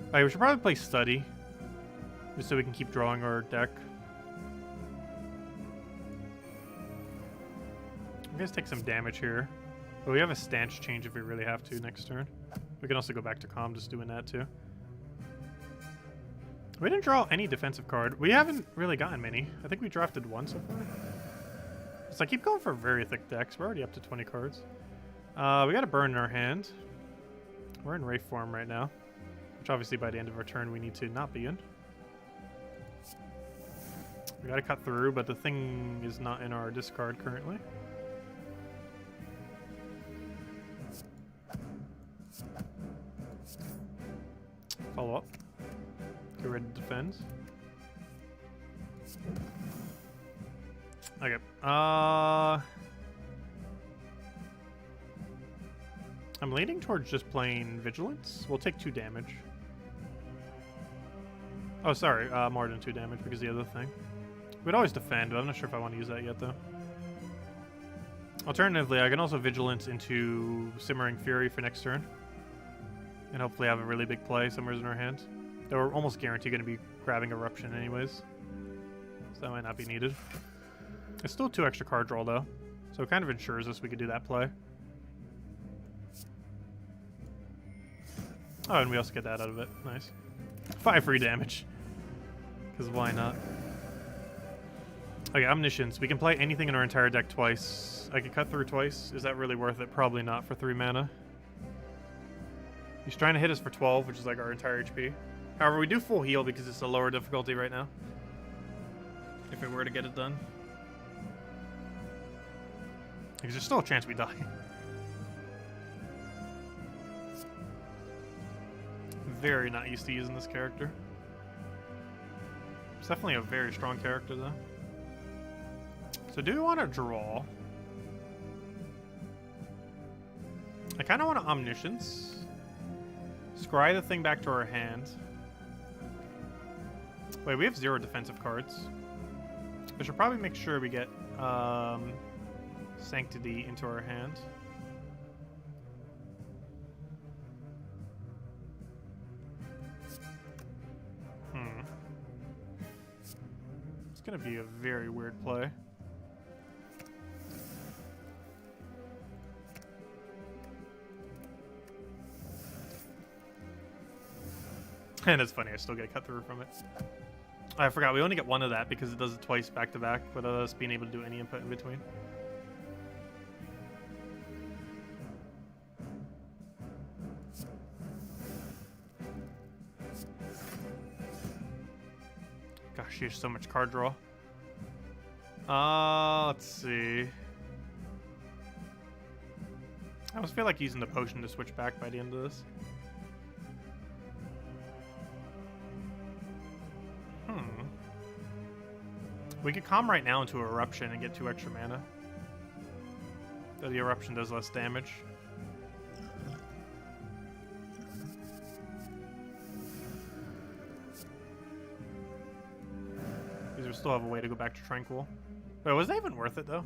Alright, we should probably play Study. Just so we can keep drawing our deck. I guess take some damage here. But we have a stance change if we really have to next turn. We can also go back to Calm just doing that, too. We didn't draw any defensive card. We haven't really gotten many. I think we drafted 1 so far. So I keep going for very thick decks. We're already up to 20 cards. We got a burn in our hand. We're in Wraith form right now. Which obviously by the end of our turn we need to not be in. We gotta cut through, but the thing is not in our discard currently. Follow up. Get ready to defend. Okay. I'm leaning towards just playing Vigilance. We'll take 2 damage. Oh, sorry. More than 2 damage because of the other thing. We'd always defend, but I'm not sure if I want to use that yet, though. Alternatively, I can also Vigilance into Simmering Fury for next turn. And hopefully have a really big play somewhere in our hand. Though we're almost guaranteed going to be grabbing Eruption anyways. So that might not be needed. It's still 2 extra card draw, though. So it kind of ensures us we could do that play. Oh, and we also get that out of it. Nice. 5 free damage. Because why not? Okay, Omniscience. We can play anything in our entire deck twice. I could cut through twice. Is that really worth it? Probably not for 3 mana. He's trying to hit us for 12, which is like our entire HP. However, we do full heal because it's a lower difficulty right now. If it were to get it done. Because there's still a chance we die. Very not used to using this character. It's definitely a very strong character, though. So do we want to draw? I kind of want to Omniscience. Scry the thing back to our hand. Wait, we have 0 defensive cards. We should probably make sure we get Sanctity into our hand. It's gonna be a very weird play. And it's funny, I still get cut through from it. I forgot, we only get 1 of that because it does it twice back to back without us being able to do any input in between. Gosh, there's so much card draw. Let's see. I almost feel like using the potion to switch back by the end of this. We could calm right now into Eruption and get 2 extra mana. Though the Eruption does less damage. Because we still have a way to go back to Tranquil. Wait, was that even worth it, though?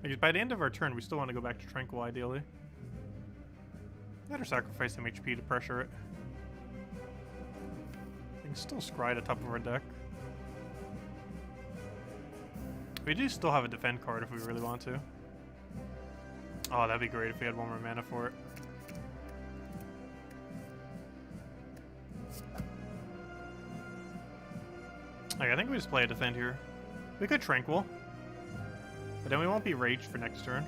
Because by the end of our turn, we still want to go back to Tranquil, ideally. Better sacrifice some HP to pressure it. We can still scry the top of our deck. We do still have a defend card if we really want to. Oh, that'd be great if we had 1 more mana for it. Okay, I think we just play a defend here. We could Tranquil. But then we won't be raged for next turn.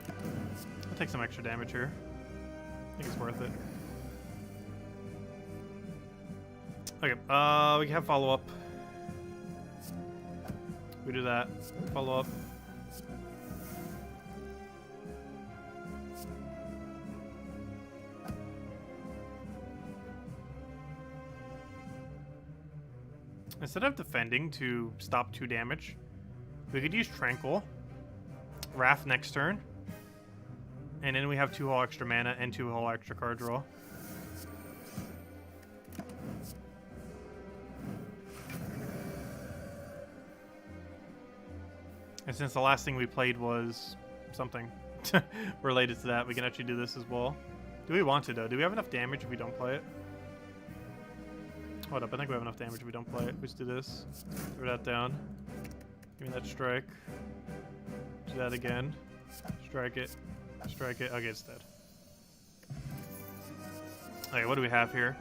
I'll take some extra damage here. I think it's worth it. Okay, we can have follow-up. We do that. Follow-up. Instead of defending to stop 2 damage, we could use Tranquil, Wrath next turn, and then we have 2 whole extra mana and 2 whole extra card draw. And since the last thing we played was something related to that, we can actually do this as well. Do we want to, though? Do we have enough damage if we don't play it? Hold up, I think we have enough damage if we don't play it. We just do this. Throw that down. Give me that strike. Do that again. Strike it. Strike it. Okay, it's dead. Okay, what do we have here?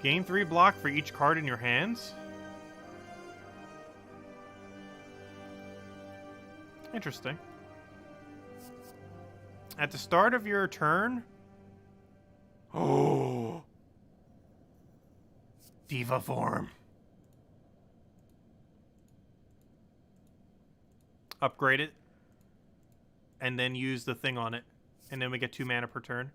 Gain 3 block for each card in your hands? Interesting. At the start of your turn, Oh. Diva form. Upgrade it. And then use the thing on it. And then we get 2 mana per turn.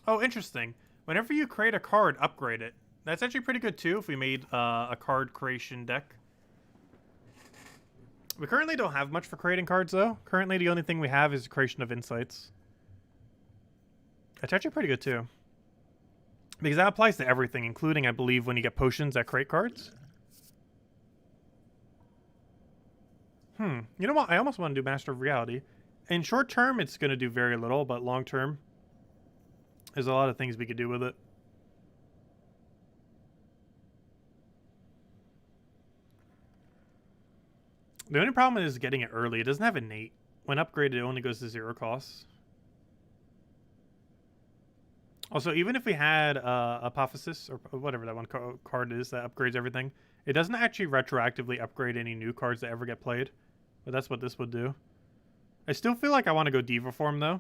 Oh, interesting. Whenever you create a card, upgrade it. That's actually pretty good too if we made a card creation deck. We currently don't have much for creating cards though. Currently the only thing we have is the creation of insights. That's actually pretty good too. Because that applies to everything, including, I believe, when you get potions that create cards. You know what? I almost want to do Master of Reality. In short term, it's going to do very little, but long term, there's a lot of things we could do with it. The only problem is getting it early. It doesn't have innate. When upgraded, it only goes to 0 costs. Also, even if we had Apophysis, or whatever that one card is that upgrades everything, it doesn't actually retroactively upgrade any new cards that ever get played. But that's what this would do. I still feel like I want to go Diva form, though.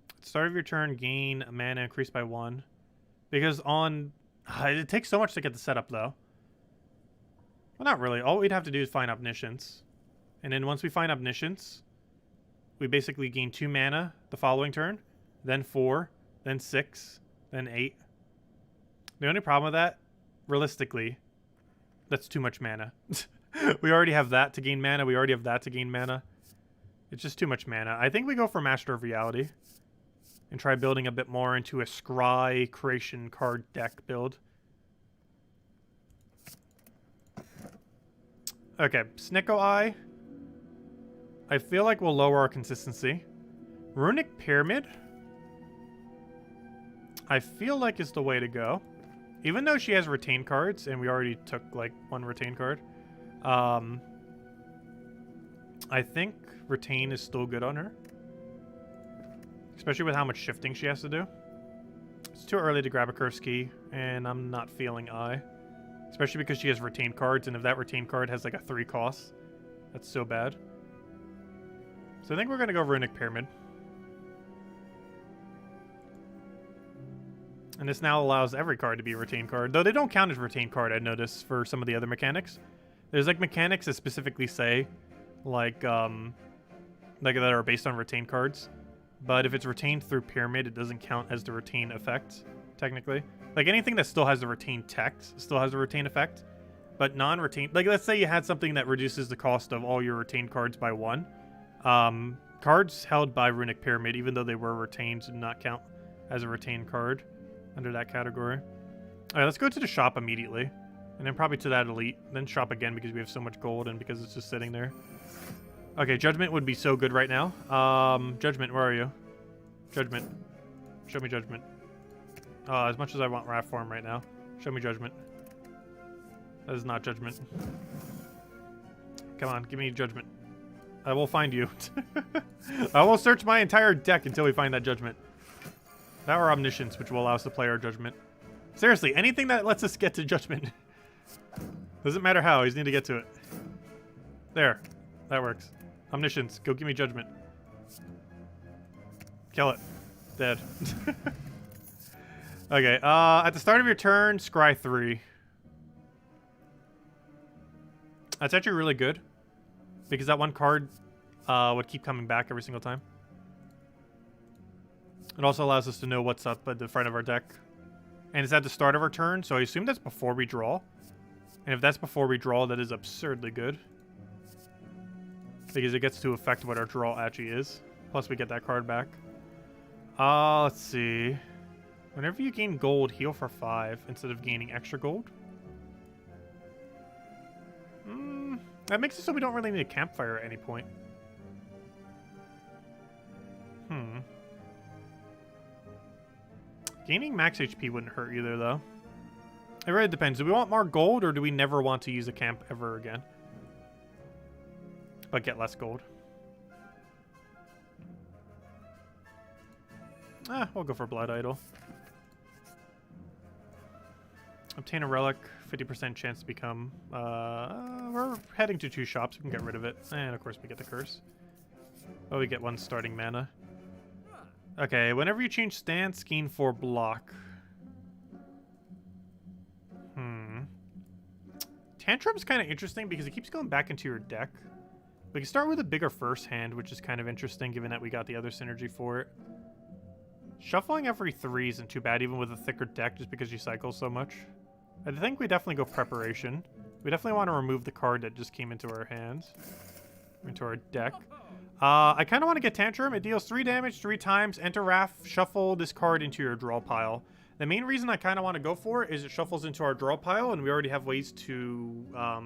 At the start of your turn, gain mana increased by 1. Because on... it takes so much to get the setup, though. Well, not really. All we'd have to do is find Omniscience. And then once we find Omniscience, we basically gain 2 mana the following turn. Then 4. Then 6. Then 8. The only problem with that, realistically, that's too much mana. We already have that to gain mana. We already have that to gain mana. It's just too much mana. I think we go for Master of Reality. And try building a bit more into a Scry creation card deck build. Okay, Snicko Eye. I feel like we'll lower our consistency. Runic Pyramid. I feel like is the way to go. Even though she has retain cards, and we already took like 1 retain card. I think retain is still good on her. Especially with how much shifting she has to do. It's too early to grab a curse key, and I'm not feeling Eye. Especially because she has retain cards, and if that retain card has like a 3 cost, that's so bad. So I think we're going to go Runic Pyramid. And this now allows every card to be a retain card. Though they don't count as retain card, I noticed, for some of the other mechanics. There's like mechanics that specifically say, like that are based on retain cards. But if it's retained through Pyramid, it doesn't count as the retain effect, technically. Like anything that still has the retain text still has a retain effect. But non-retain, like let's say you had something that reduces the cost of all your retained cards by 1. Cards held by Runic Pyramid, even though they were retained, do not count as a retained card under that category. Alright, let's go to the shop immediately. And then probably to that elite. Then shop again because we have so much gold and because it's just sitting there. Okay, Judgment would be so good right now. Judgment, where are you? Judgment. Show me Judgment. As much as I want Wrath form right now. Show me Judgment. That is not Judgment. Come on, give me Judgment. I will find you. I will search my entire deck until we find that Judgment. That or Omniscience, which will allow us to play our Judgment. Seriously, anything that lets us get to Judgment. Doesn't matter how, we just need to get to it. There. That works. Omniscience, go give me Judgment. Kill it. Dead. Okay, at the start of your turn, scry 3. That's actually really good. Because that one card would keep coming back every single time. It also allows us to know what's up at the front of our deck. And it's at the start of our turn, so I assume that's before we draw. And if that's before we draw, that is absurdly good. Because it gets to affect what our draw actually is. Plus we get that card back. Let's see. Whenever you gain gold, heal for 5 instead of gaining extra gold. That makes it so we don't really need a campfire at any point. Gaining max HP wouldn't hurt either, though. It really depends. Do we want more gold, or do we never want to use a camp ever again? But get less gold. We'll go for Blood Idol. Obtain a relic, 50% chance to become... we're heading to 2 shops. We can get rid of it. And, of course, we get the curse. Oh, we get 1 starting mana. Okay, whenever you change stance, gain 4 block. Tantrum's kind of interesting because it keeps going back into your deck. We can start with a bigger first hand, which is kind of interesting given that we got the other synergy for it. Shuffling every 3 isn't too bad, even with a thicker deck, just because you cycle so much. I think we definitely go Preparation. We definitely want to remove the card that just came into our hands. Into our deck. I kind of want to get Tantrum. It deals 3 damage 3 times. Enter Wrath. Shuffle this card into your draw pile. The main reason I kind of want to go for it is it shuffles into our draw pile, and we already have ways to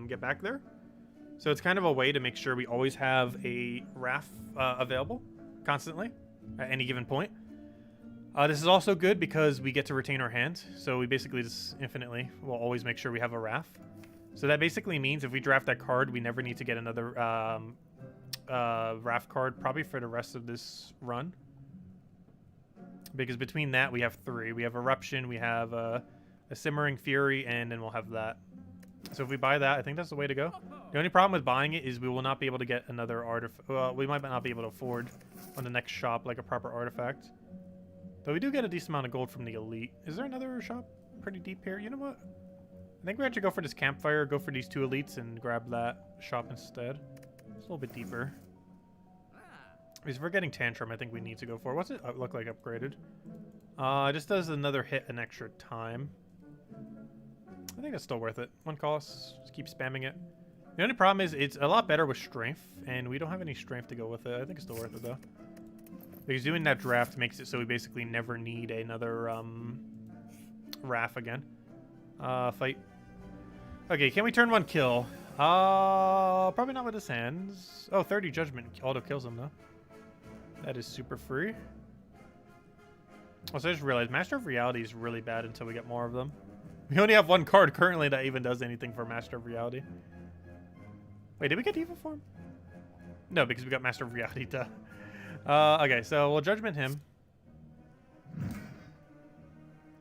get back there. So it's kind of a way to make sure we always have a Wrath available constantly at any given point. This is also good because we get to retain our hand. So we basically just infinitely will always make sure we have a Wrath. So that basically means if we draft that card, we never need to get another Wrath card probably for the rest of this run. Because between that, we have 3. We have Eruption, we have a Simmering Fury, and then we'll have that. So if we buy that, I think that's the way to go. The only problem with buying it is we will not be able to get another artifact. Well, we might not be able to afford on the next shop like a proper artifact. Though we do get a decent amount of gold from the Elite. Is there another shop pretty deep here? You know what? I think we have to go for this campfire, go for these 2 elites, and grab that shop instead. It's a little bit deeper. Because if we're getting Tantrum, I think we need to go for it. What's it look like upgraded? It just does another hit an extra time. I think it's still worth it. 1 cost. Just keep spamming it. The only problem is it's a lot better with Strength, and we don't have any Strength to go with it. I think it's still worth it, though. Because doing that draft makes it so we basically never need another Wrath again. Fight. Okay, can we turn 1 kill? Probably not with his hands. Oh, 30 Judgment auto kills him, though. That is super free. Also, I just realized Master of Reality is really bad until we get more of them. We only have 1 card currently that even does anything for Master of Reality. Wait, did we get Evil Form? No, because we got Master of Reality, duh. Okay, so we'll Judgment him.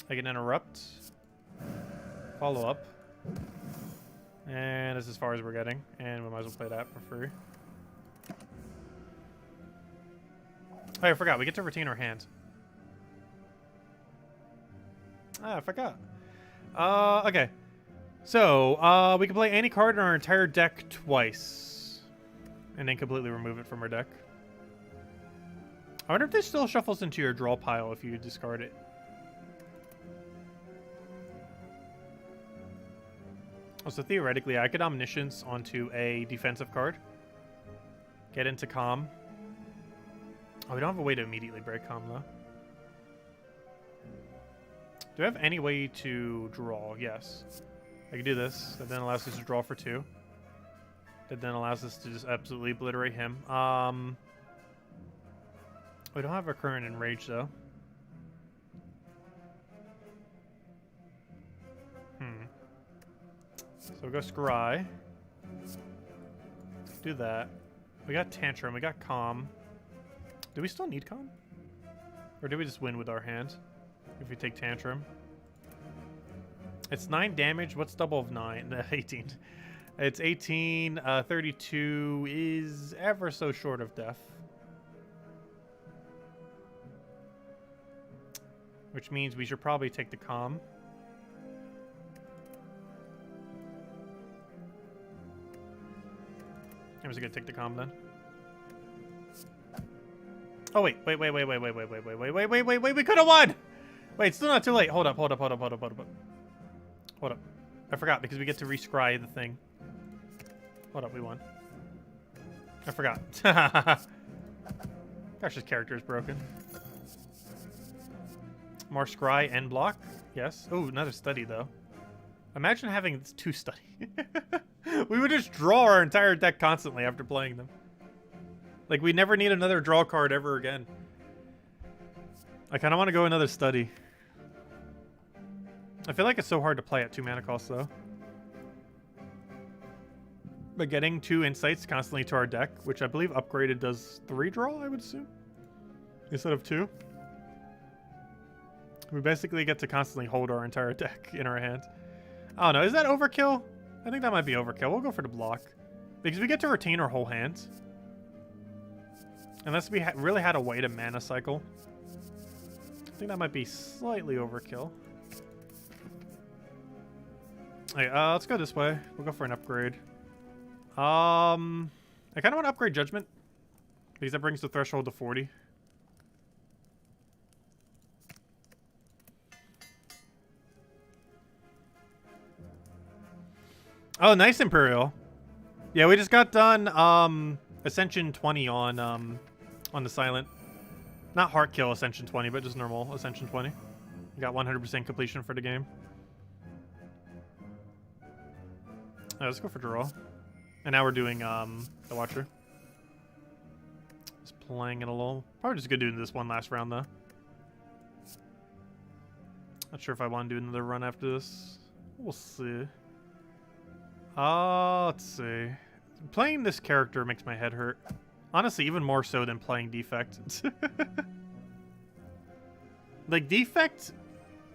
I can Interrupt. Follow up. And that's as far as we're getting. And we might as well play that for free. Oh, I forgot. We get to retain our hands. Ah, I forgot. Okay. So, we can play any card in our entire deck twice. And then completely remove it from our deck. I wonder if this still shuffles into your draw pile if you discard it. So theoretically, I could Omniscience onto a defensive card. Get into Calm. Oh, we don't have a way to immediately break Calm, though. Do I have any way to draw? Yes. I can do this. That then allows us to draw for 2. That then allows us to just absolutely obliterate him. We don't have a current Enrage, though. So we'll go Scry. Do that. We got Tantrum. We got Calm. Do we still need Calm? Or do we just win with our hand if we take Tantrum? It's 9 damage. What's double of 9? 18. It's 18. 32 is ever so short of death. Which means we should probably take the Calm. I was gonna take the Calm then. Oh wait, we could have won! Wait, it's still not too late. Hold up. I forgot because we get to rescry the thing. Hold up, we won. I forgot. Gosh, this character is broken. More scry and block. Yes. Oh, another study though. Imagine having 2 study. We would just draw our entire deck constantly after playing them. Like, we never need another draw card ever again. I kind of want to go another study. I feel like it's so hard to play at 2 mana costs, though. But getting 2 insights constantly to our deck, which I believe upgraded does 3 draw, I would assume, instead of 2. We basically get to constantly hold our entire deck in our hand. I don't know, is that overkill? I think that might be overkill. We'll go for the block. Because we get to retain our whole hand. Unless we really had a way to mana cycle. I think that might be slightly overkill. Okay, let's go this way. We'll go for an upgrade. I kind of want to upgrade Judgment. Because that brings the threshold to 40. Oh, nice Imperial. Yeah, we just got done Ascension 20 on the Silent. Not Heart Kill Ascension 20, but just normal Ascension 20. We got 100% completion for the game. Right, let's go for draw. And now we're doing the Watcher. Just playing it a little. Probably just gonna do this one last round though. Not sure if I want to do another run after this. We'll see. Let's see. Playing this character makes my head hurt. Honestly, even more so than playing Defect. Like, Defect,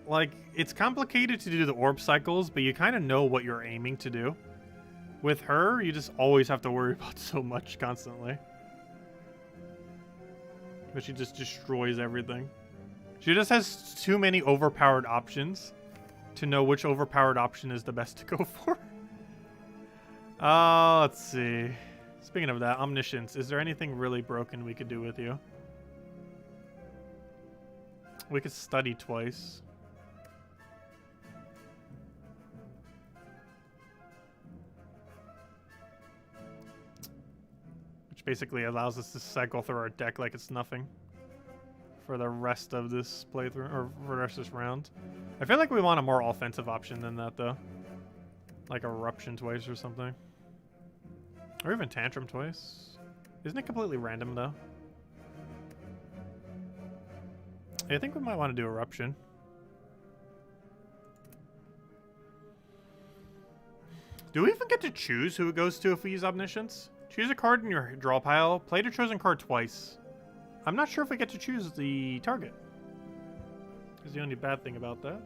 like, it's complicated to do the orb cycles, but you kind of know what you're aiming to do. With her, you just always have to worry about so much constantly. But she just destroys everything. She just has too many overpowered options to know which overpowered option is the best to go for. Let's see. Speaking of that, Omniscience. Is there anything really broken we could do with you? We could study twice. Which basically allows us to cycle through our deck like it's nothing. For the rest of this playthrough, or for the rest of this round. I feel like we want a more offensive option than that, though. Like Eruption twice or something. Or even Tantrum twice. Isn't it completely random, though? I think we might want to do Eruption. Do we even get to choose who it goes to if we use Omniscience? Choose a card in your draw pile. Play the chosen card twice. I'm not sure if we get to choose the target. Is the only bad thing about that.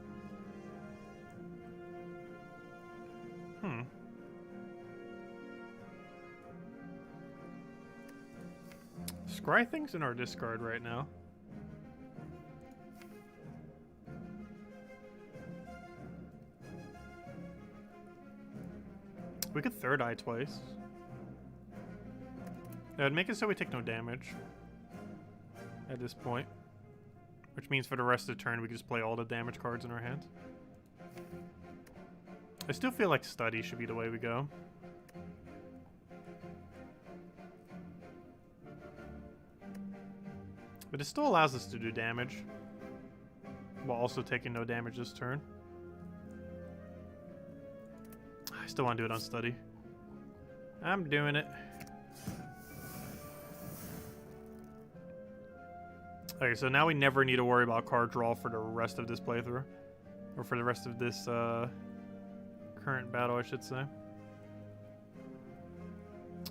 Scry thing's in our discard right now. We could Third Eye twice. That would make it so we take no damage at this point. Which means for the rest of the turn we can just play all the damage cards in our hand. I still feel like Study should be the way we go. But it still allows us to do damage. While also taking no damage this turn. I still want to do it on Study. I'm doing it. Okay, so now we never need to worry about card draw for the rest of this playthrough. Or for the rest of this current battle, I should say.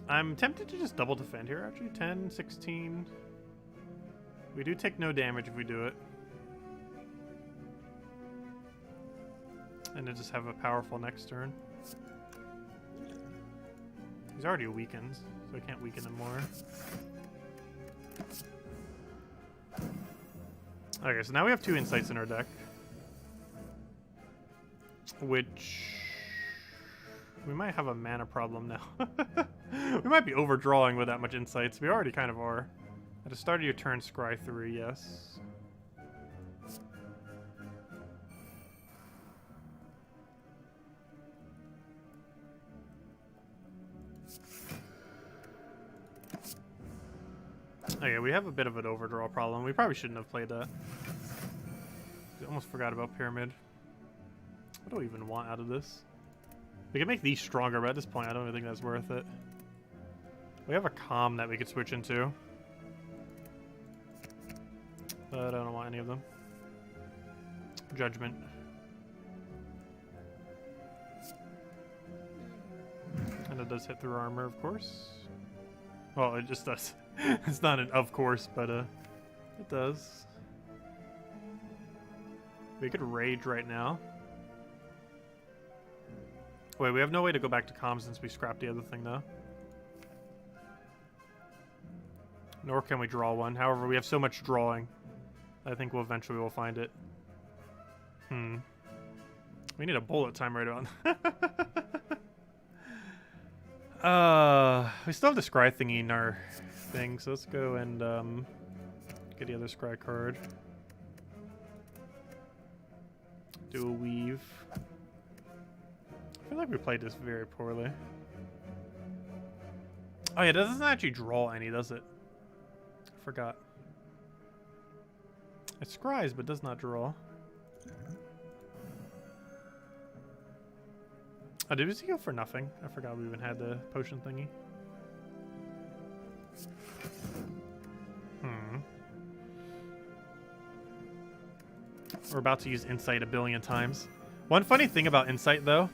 I'm tempted to just double defend here, actually. 10, 16. We do take no damage if we do it. And then just have a powerful next turn. He's already weakened, so I can't weaken him more. Okay, so now we have 2 insights in our deck. Which... we might have a mana problem now. We might be overdrawing with that much insights. We already kind of are. At the start of your turn, scry 3, yes. Okay, we have a bit of an overdraw problem. We probably shouldn't have played that. I almost forgot about Pyramid. What do we even want out of this? We can make these stronger, but at this point I don't even think that's worth it. We have a Calm that we could switch into. But I don't want any of them. Judgment. And it does hit through armor, of course. Well, it just does. It's not an of course, but it does. We could Rage right now. Wait, we have no way to go back to Calm since we scrapped the other thing, though. Nor can we draw one. However, we have so much drawing. I think we'll eventually find it. We need a bullet time right on. We still have the scry thingy in our thing, so let's go and get the other scry card. Do a weave. I feel like we played this very poorly. Oh yeah, it doesn't actually draw any, does it? I forgot. It scries, but does not draw. Oh, did we go for nothing? I forgot we even had the potion thingy. We're about to use Insight a billion times. One funny thing about Insight, though,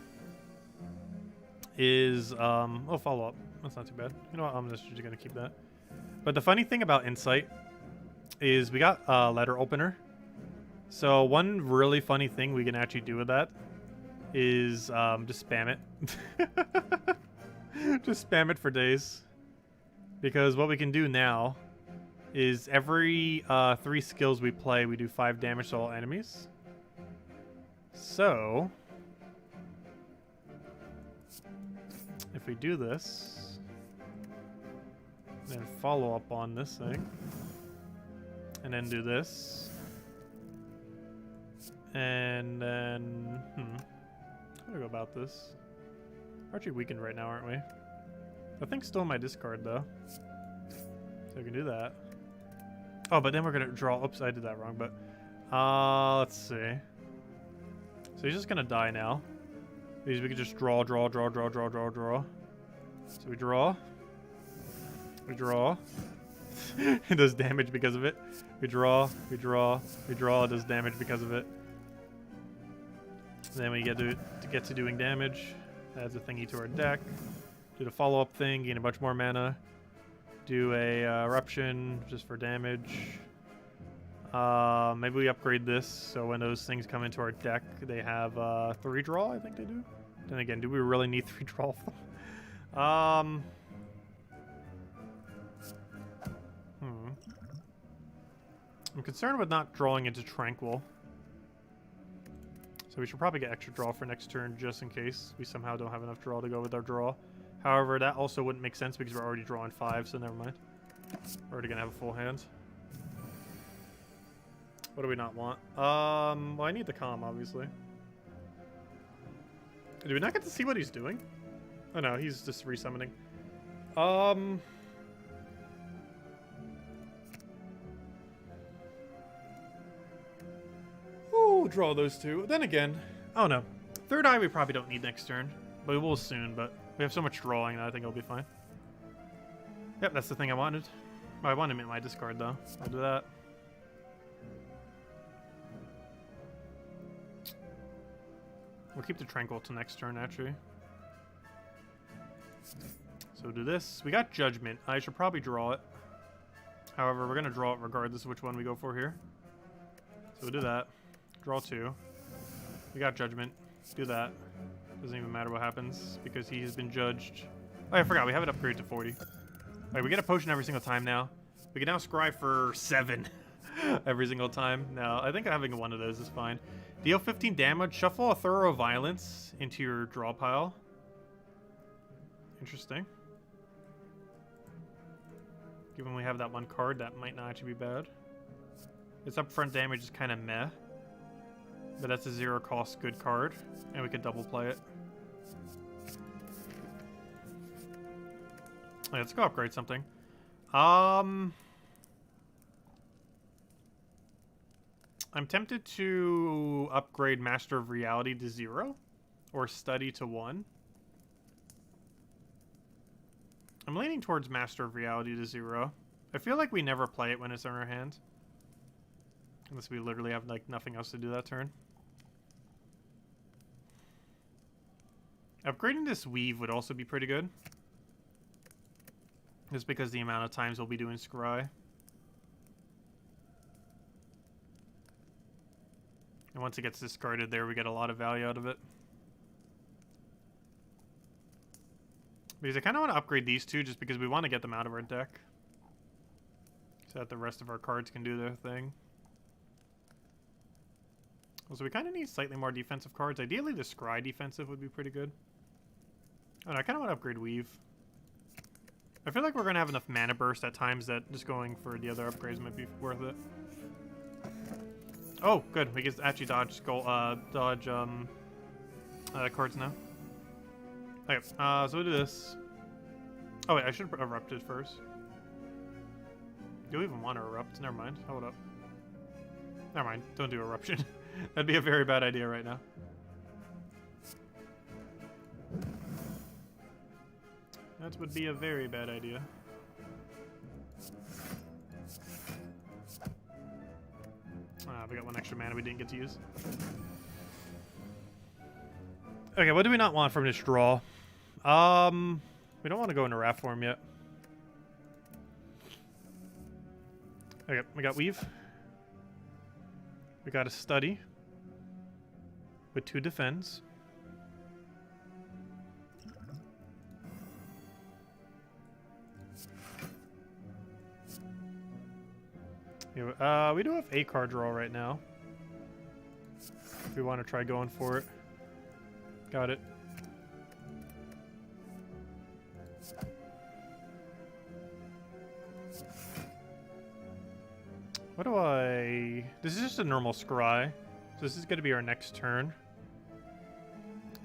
is... oh, follow-up. That's not too bad. You know what? I'm just going to keep that. But the funny thing about Insight is we got a letter opener. So one really funny thing we can actually do with that is just spam it. Just spam it for days. Because what we can do now is every 3 skills we play, we do 5 damage to all enemies. So if we do this, then follow up on this thing, and then do this, and then how do I go about this? We're actually weakened right now, aren't we? The thing's still in my discard though, so we can do that. Oh, but then we're gonna draw. Oops, I did that wrong. But let's see. So he's just gonna die now. Because we can just draw. So we draw. We draw. It does damage because of it. We draw. It does damage because of it. Then we get to doing damage. Adds a thingy to our deck. Do the follow-up thing. Gain a bunch more mana. Do a eruption just for damage. Maybe we upgrade this so when those things come into our deck, they have 3 draw. I think they do. Then again, do we really need 3 draw? I'm concerned with not drawing into Tranquil. So we should probably get extra draw for next turn just in case we somehow don't have enough draw to go with our draw. However, that also wouldn't make sense because we're already drawing 5, so never mind. We're already gonna have a full hand. What do we not want? Well, I need the calm, obviously. Do we not get to see what he's doing? Oh no, he's just resummoning. Ooh, draw those 2. Then again, oh no. Third Eye we probably don't need next turn, but we will soon, but we have so much drawing that I think it'll be fine. Yep, that's the thing I wanted. I wanted him in my discard though. I'll do that. We'll keep the Tranquil till next turn, actually. So do this. We got Judgment. I should probably draw it. However, we're going to draw it regardless of which one we go for here. So we'll do that. Draw 2. We got Judgment. Do that. Doesn't even matter what happens because he has been judged. Oh, I forgot. We have it upgraded to 40. Alright, we get a potion every single time now. We can now scry for 7 every single time. Now, I think having one of those is fine. Deal 15 damage. Shuffle a Thorough Violence into your draw pile. Interesting. Given we have that one card, that might not actually be bad. Its upfront damage is kind of meh. But that's a 0 cost good card. And we could double play it. Right, let's go upgrade something. I'm tempted to upgrade Master of Reality to 0 or Study to 1. I'm leaning towards Master of Reality to 0. I feel like we never play it when it's in our hand. Unless we literally have like nothing else to do that turn. Upgrading this Weave would also be pretty good. Just because the amount of times we'll be doing Scry. And once it gets discarded there, we get a lot of value out of it. Because I kind of want to upgrade these two just because we want to get them out of our deck. so that the rest of our cards can do their thing. So we kind of need slightly more defensive cards. Ideally, the Scry defensive would be pretty good. Oh, I kind of want to upgrade Weave. I feel like we're going to have enough mana burst at times that just going for the other upgrades might be worth it. Oh, good. We can actually dodge cards now. Okay, so we'll do this. Oh wait, I should have erupted first. Do we even want to erupt? Never mind. Hold up. Never mind. Don't do eruption. That'd be a very bad idea right now. That would be a very bad idea. We got one extra mana we didn't get to use. Okay, what do we not want from this draw? We don't want to go into Wrath form yet. Okay, we got Weave. We got a Study with 2 defends. Yeah, we do have a card draw right now. If we want to try going for it. Got it. What do I... This is just a normal Scry. So this is going to be our next turn.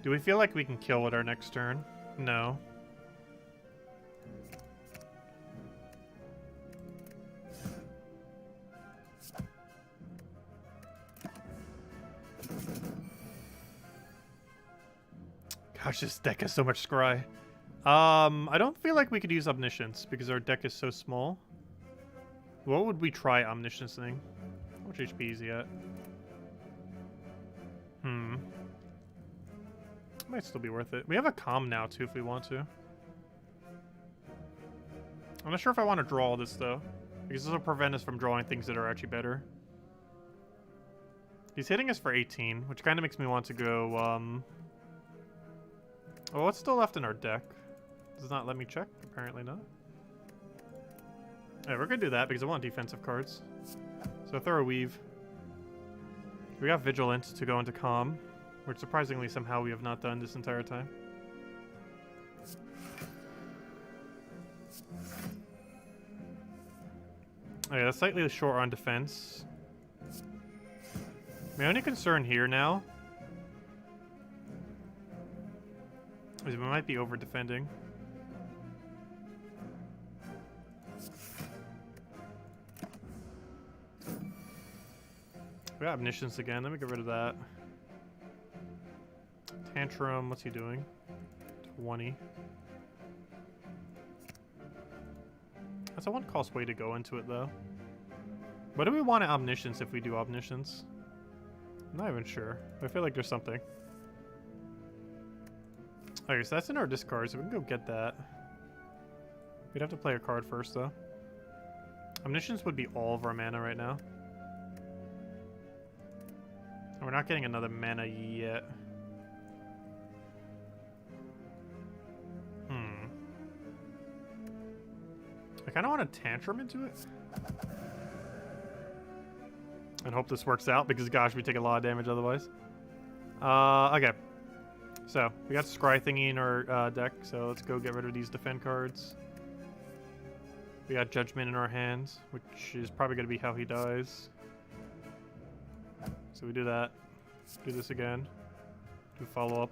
Do we feel like we can kill it our next turn? No. Gosh, this deck has so much Scry. I don't feel like we could use Omniscience because our deck is so small. What would we try Omnisciencing? How much HP is he at? Might still be worth it. We have a Calm now too if we want to. I'm not sure if I want to draw all this though, because this will prevent us from drawing things that are actually better. He's hitting us for 18, which kind of makes me want to go, well, what's still left in our deck? Does not let me check? Apparently not. Yeah, we're gonna do that because I want defensive cards. So throw a Weave. We got Vigilant to go into Calm, which surprisingly somehow we have not done this entire time. Okay, that's slightly short on defense. My only concern here now is we might be over defending. We got Omniscience again. Let me get rid of that. Tantrum, what's he doing? 20. That's a one-cost way to go into it, though. What do we want at Omniscience if we do Omniscience? I'm not even sure. I feel like there's something. Okay, so that's in our discard, so we can go get that. We'd have to play a card first, though. Omniscience would be all of our mana right now. And we're not getting another mana yet. I kind of want to Tantrum into it. And hope this works out, because gosh, we take a lot of damage otherwise. Okay. So, we got Scry thingy in our deck, so let's go get rid of these defend cards. We got Judgment in our hands, which is probably going to be how he dies. So we do that. Do this again. Do follow-up.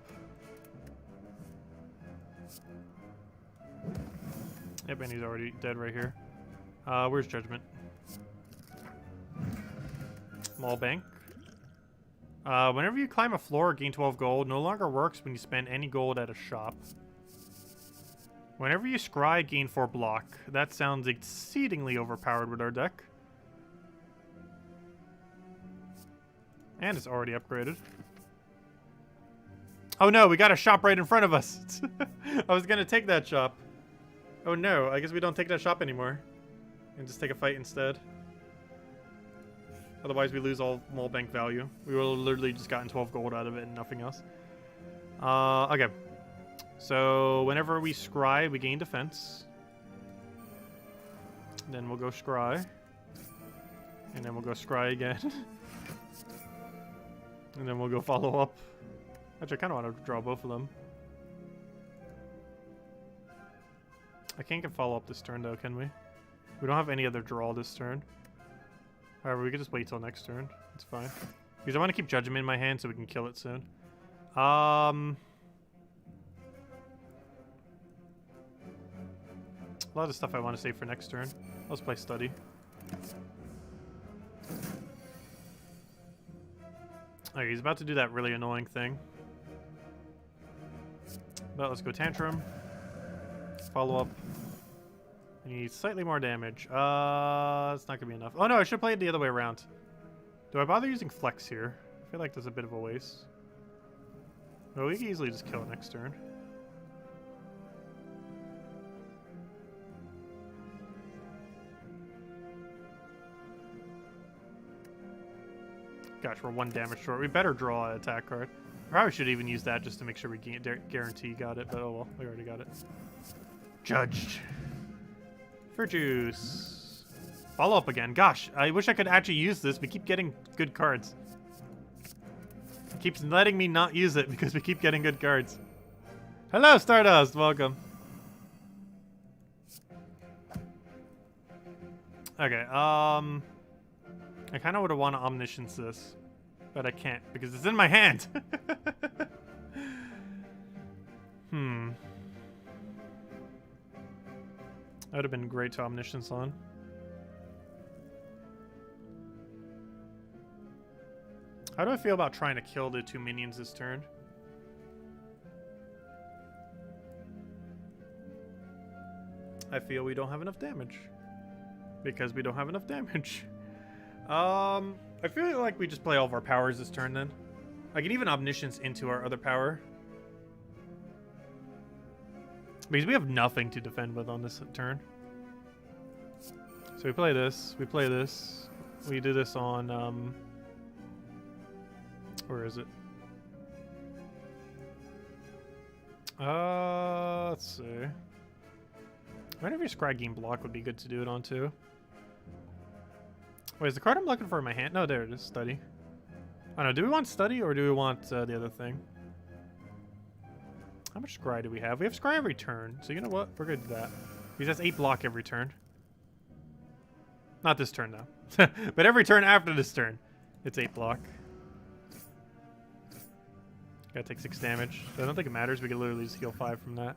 Yep, and he's already dead right here. Where's Judgment? Small bank. Whenever you climb a floor, gain 12 gold. No longer works when you spend any gold at a shop. Whenever you scry, gain 4 block. That sounds exceedingly overpowered with our deck. And it's already upgraded. Oh no, we got a shop right in front of us. I was gonna take that shop. Oh no, I guess we don't take that shop anymore. And just take a fight instead. Otherwise we lose all mall bank value. We will literally just gotten 12 gold out of it and nothing else. Okay. So whenever we scry, we gain defense. Then we'll go scry. And then we'll go scry again. And then we'll go follow up. Actually, I kind of want to draw both of them. I can't get follow up this turn though, can we? We don't have any other draw this turn. However, we could just wait till next turn. It's fine. Because I want to keep Judgment in my hand so we can kill it soon. A lot of stuff I want to save for next turn. Let's play Study. Okay, he's about to do that really annoying thing. But let's go Tantrum. Follow up. I need slightly more damage. It's not gonna be enough. Oh no, I should play it the other way around. Do I bother using Flex here? I feel like there's a bit of a waste. Well, we can easily just kill it next turn. Gosh, we're 1 damage short. We better draw an attack card. Probably should even use that just to make sure we guarantee got it, but oh well, we already got it. Judged. For juice. Follow up again. Gosh, I wish I could actually use this. We keep getting good cards. It keeps letting me not use it because we keep getting good cards. Hello, Stardust. Welcome. Okay, I kind of would have wanted to Omniscience this, but I can't because it's in my hand. That would have been great to Omniscience on. How do I feel about trying to kill the 2 minions this turn? I feel we don't have enough damage. Because we don't have enough damage. I feel like we just play all of our powers this turn then. I can even Omniscience into our other power. Because we have nothing to defend with on this turn. So we play this, we play this. We do this on, where is it? Let's see. Whenever your Scry Game block would be good to do it on too. Wait, is the card I'm looking for in my hand? No, there it is. Study. I don't know. Do we want Study or do we want the other thing? How much Scry do we have? We have Scry every turn. So you know what? We're good with that. Because that's 8 block every turn. Not this turn though. But every turn after this turn, it's 8 block. Gotta take 6 damage. So I don't think it matters. We can literally just heal 5 from that.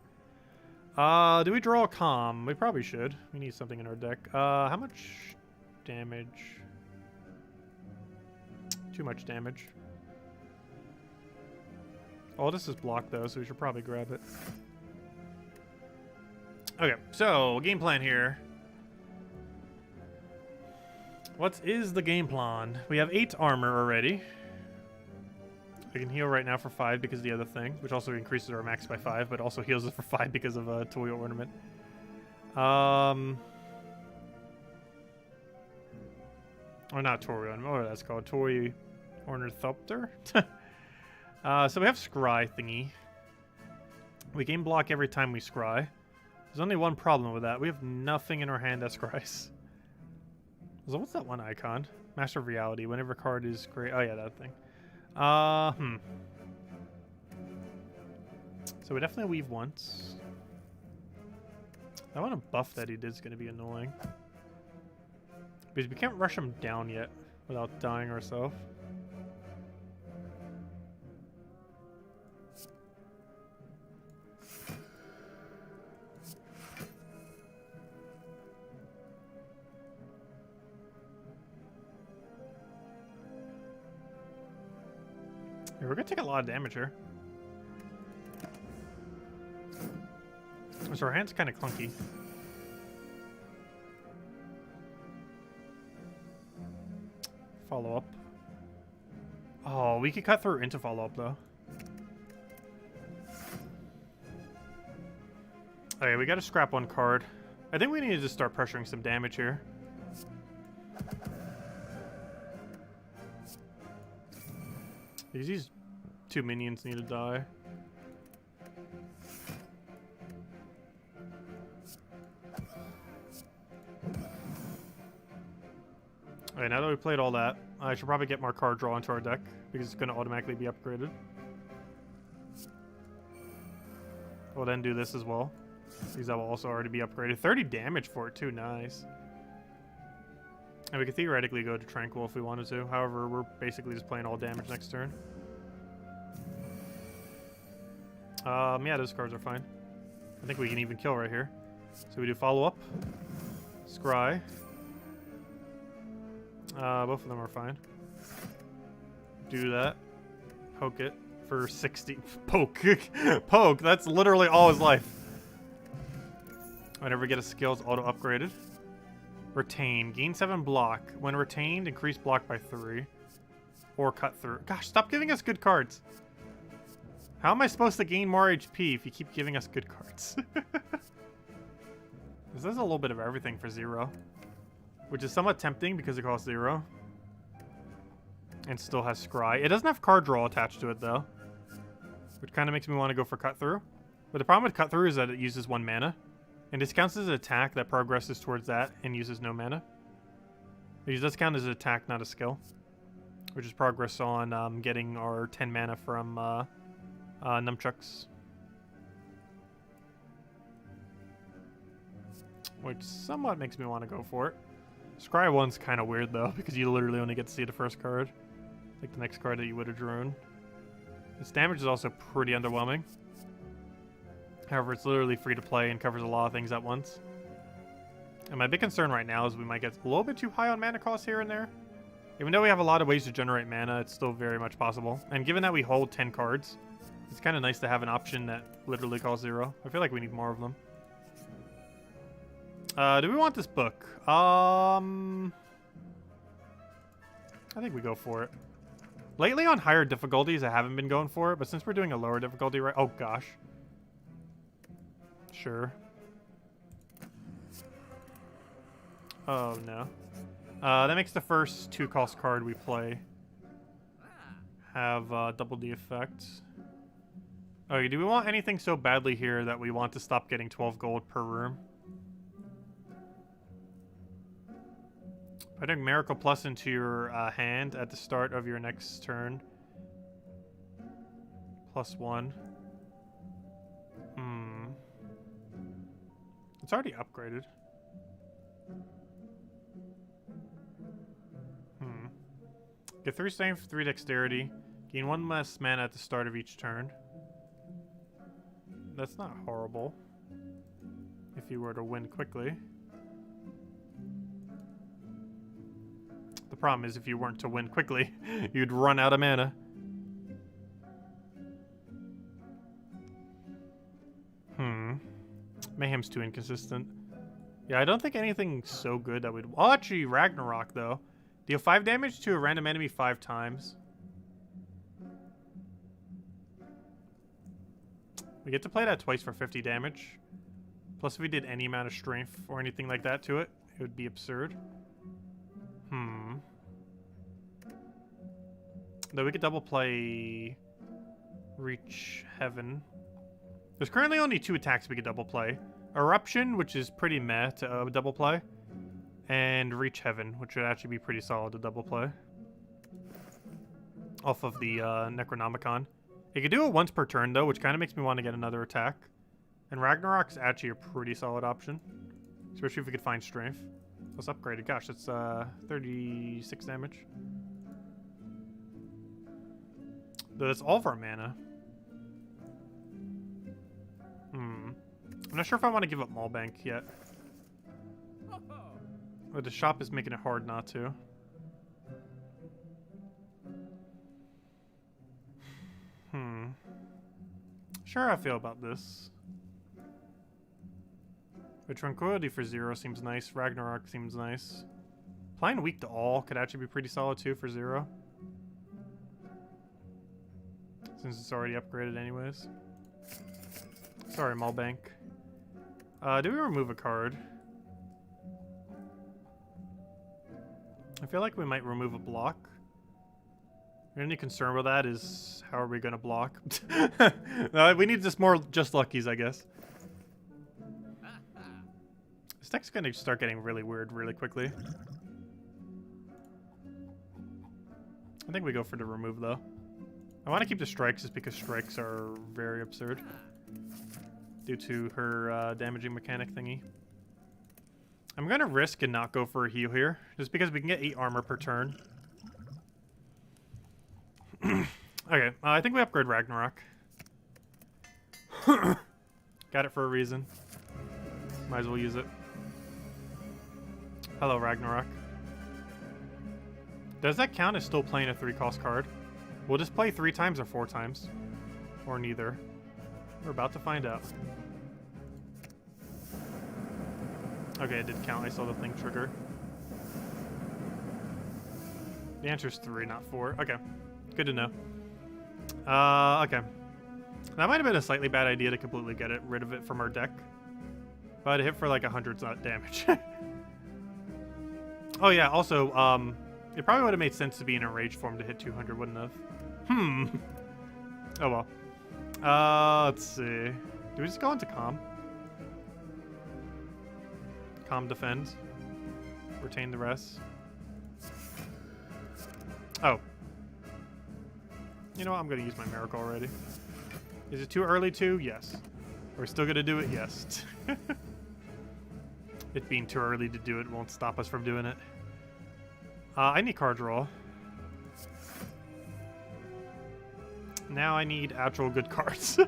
Do we draw a Calm? We probably should. We need something in our deck. How much damage? Too much damage. Oh, this is blocked though, so we should probably grab it. Okay, so game plan here. What is the game plan? We have 8 armor already. I can heal right now for 5 because of the other thing, which also increases our max by 5, but also heals us for 5 because of a toy ornament. Or not toy ornament, what that's called? Toy ornithopter? So we have Scry thingy. We game block every time we Scry. There's only one problem with that. We have nothing in our hand that scries. So what's that one icon? Master of Reality. Whenever a card is great. Oh yeah, that thing. So we definitely weave once. I want to buff that he did is going to be annoying. Because we can't rush him down yet without dying ourselves. We're gonna take a lot of damage here. So our hand's kind of clunky. Follow up. Oh, we could cut through into follow up though. Okay, we gotta scrap 1 card. I think we need to just start pressuring some damage here. These 2 minions need to die. Alright, now that we played all that, I should probably get more card draw into our deck, because it's going to automatically be upgraded. We'll then do this as well, because that will also already be upgraded. 30 damage for it too, nice. And we could theoretically go to Tranquil if we wanted to, however, we're basically just playing all damage next turn. Yeah, those cards are fine. I think we can even kill right here. So we do follow up, Scry. Both of them are fine. Do that. Poke it for 60. Poke. Poke. That's literally all his life. Whenever we get a skill, it's auto upgraded. Retain. Gain 7 block. When retained, increase block by 3. Or cut through. Gosh, stop giving us good cards. How am I supposed to gain more HP if you keep giving us good cards? This is a little bit of everything for 0. Which is somewhat tempting because it costs 0. And still has Scry. It doesn't have card draw attached to it though. Which kind of makes me want to go for cut through. But the problem with cut through is that it uses 1 mana. And this counts as an attack that progresses towards that and uses no mana. It does count as an attack, not a skill. Which is progress on getting our 10 mana from Nunchucks. Which somewhat makes me want to go for it. Scry 1's kind of weird though, because you literally only get to see the first card. Like the next card that you would have drawn. Its damage is also pretty underwhelming. However, it's literally free to play and covers a lot of things at once. And my big concern right now is we might get a little bit too high on mana cost here and there. Even though we have a lot of ways to generate mana, it's still very much possible. And given that we hold 10 cards, it's kind of nice to have an option that literally costs 0. I feel like we need more of them. Do we want this book? I think we go for it. Lately on higher difficulties, I haven't been going for it, but since we're doing a lower difficulty, right? Oh gosh. Sure. Oh no. That makes the first 2-cost card we play have double the effect. Okay, do we want anything so badly here that we want to stop getting 12 gold per room? Putting Miracle Plus into your hand at the start of your next turn. +1. It's already upgraded. Get 3 strength, 3 dexterity. Gain 1 less mana at the start of each turn. That's not horrible. If you were to win quickly. The problem is if you weren't to win quickly, you'd run out of mana. Mayhem's too inconsistent. Yeah, I don't think anything so good that would... Oh, actually, Ragnarok, though. Deal 5 damage to a random enemy 5 times. We get to play that twice for 50 damage. Plus, if we did any amount of strength or anything like that to it, it would be absurd. Though we could double play Reach Heaven. There's currently only 2 attacks we could double play. Eruption, which is pretty meh to double play. And Reach Heaven, which would actually be pretty solid to double play. Off of the Necronomicon. You could do it once per turn, though, which kind of makes me want to get another attack. And Ragnarok's actually a pretty solid option. Especially if we could find strength. Let's upgrade it. Gosh, that's 36 damage. Though that's all of our mana. I'm not sure if I want to give up Maulbank yet. But the shop is making it hard not to. Sure, I feel about this. But Tranquility for 0 seems nice. Ragnarok seems nice. Applying Weak to All could actually be pretty solid too for 0. Since it's already upgraded anyways. Sorry, Maulbank. Do we remove a card? I feel like we might remove a block. The only concern with that is how are we going to block? We need just more Just Luckies, I guess. This deck's going to start getting really weird really quickly. I think we go for the remove, though. I want to keep the strikes just because strikes are very absurd. Due to her damaging mechanic thingy. I'm going to risk and not go for a heal here. Just because we can get 8 armor per turn. Okay, I think we upgrade Ragnarok. Got it for a reason. Might as well use it. Hello, Ragnarok. Does that count as still playing a 3-cost card? We'll just play 3 times or 4 times. Or neither. We're about to find out. Okay, it did count. I saw the thing trigger. The answer is 3, not 4. Okay. Good to know. Okay. That might have been a slightly bad idea to completely get rid of it from our deck. But it hit for like 100 damage. Oh yeah, also, it probably would have made sense to be in a rage form to hit 200, wouldn't have? Oh well. Let's see. Do we just go into calm? Calm defend. Retain the rest. Oh. You know what? I'm going to use my miracle already. Is it too early to? Yes. We're still going to do it? Yes. It being too early to do it won't stop us from doing it. I need card draw. Now I need actual good cards.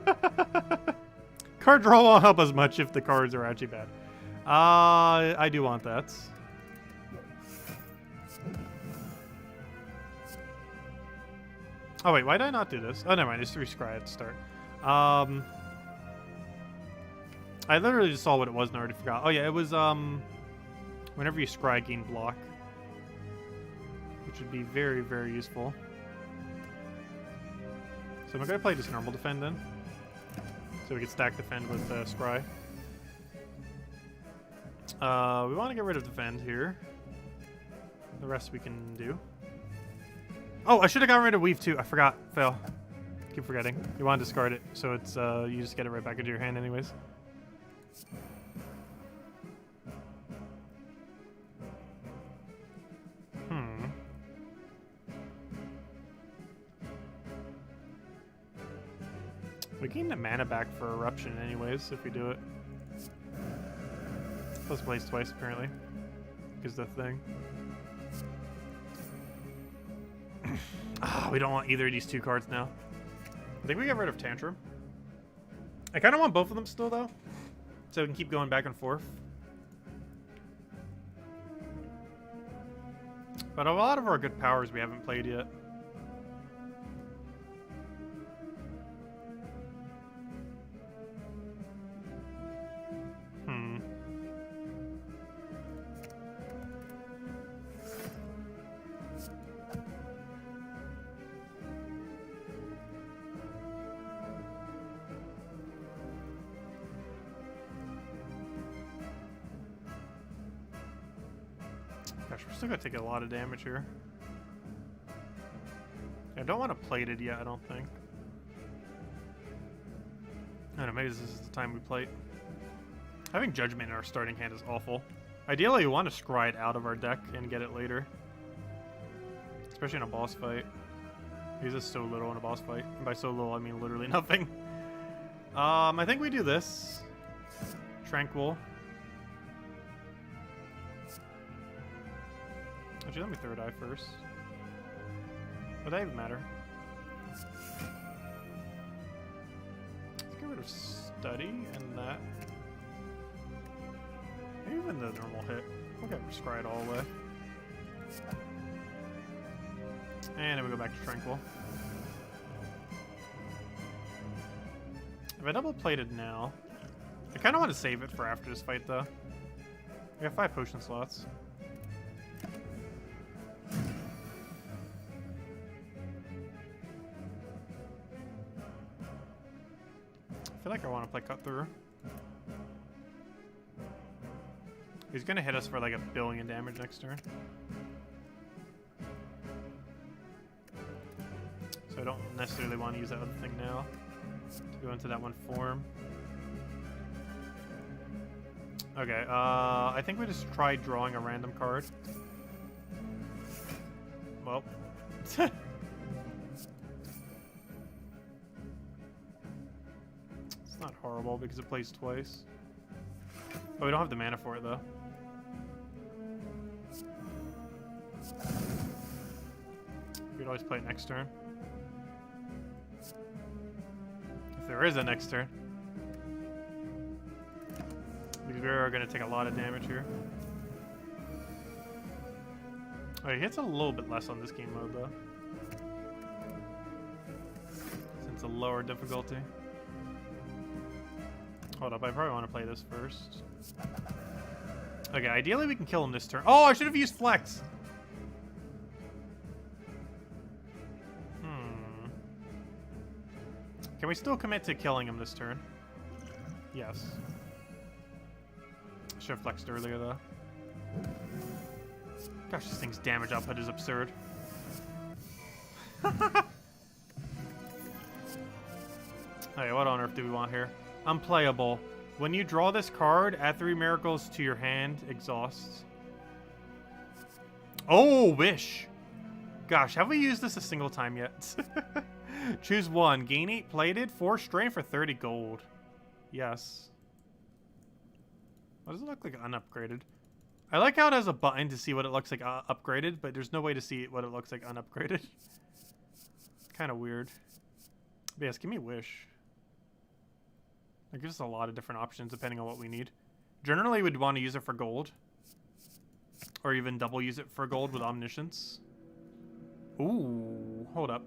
Card draw won't help as much if the cards are actually bad. I do want that. Oh wait, why did I not do this? Oh, never mind. Just rescry at the start. I literally just saw what it was and already forgot. Oh yeah, it was whenever you scry, gain block, which would be very, very useful. So I'm gonna play just normal defend then, so we can stack defend with scry. We want to get rid of defend here. The rest we can do. Oh, I should have gotten rid of weave too. I forgot. Fail. Keep forgetting. You want to discard it, so it's you just get it right back into your hand anyways. We gain the mana back for eruption anyways if we do it. Plus plays twice apparently. Is the thing. We don't want either of these 2 cards now. I think we get rid of Tantrum. I kind of want both of them still though, so we can keep going back and forth. But a lot of our good powers we haven't played yet. Gosh, we're still gonna take a lot of damage here. I don't want to plate it yet, I don't think. I don't know, maybe this is the time we plate. Having Judgment in our starting hand is awful. Ideally, we want to scry it out of our deck and get it later. Especially in a boss fight. Because it's so little in a boss fight. And by so little, I mean literally nothing. I think we do this. Tranquil. Actually, let me third eye first. Would that even matter? Let's get rid of study and that. Even the normal hit. We'll get scry it all the way. And then we go back to Tranquil. If I double plated now, I kind of want to save it for after this fight though. We have 5 potion slots. I feel like I want to play cut through. He's gonna hit us for like 1 billion damage next turn. So I don't necessarily want to use that other thing now to go into that one form. Okay, I think we just try drawing a random card. Well, Not horrible because it plays twice. Oh, we don't have the mana for it though. We could always play it next turn. If there is a next turn. Because we are going to take a lot of damage here. Oh, he hits a little bit less on this game mode though. Since it's a lower difficulty. Hold up, I probably want to play this first. Okay, ideally we can kill him this turn. Oh, I should have used Flex! Can we still commit to killing him this turn? Yes. Should have flexed earlier, though. Gosh, this thing's damage output is absurd. Okay, what on earth do we want here? Unplayable. When you draw this card, add 3 miracles to your hand. Exhausts. Oh, Wish! Gosh, have we used this a single time yet? Choose one. Gain 8 plated, 4 strain for 30 gold. Yes. What does it look like unupgraded? I like how it has a button to see what it looks like upgraded, but there's no way to see what it looks like unupgraded. Kind of weird. But yes, give me Wish. It gives us a lot of different options depending on what we need. Generally, we'd want to use it for gold. Or even double use it for gold with Omniscience. Ooh, hold up.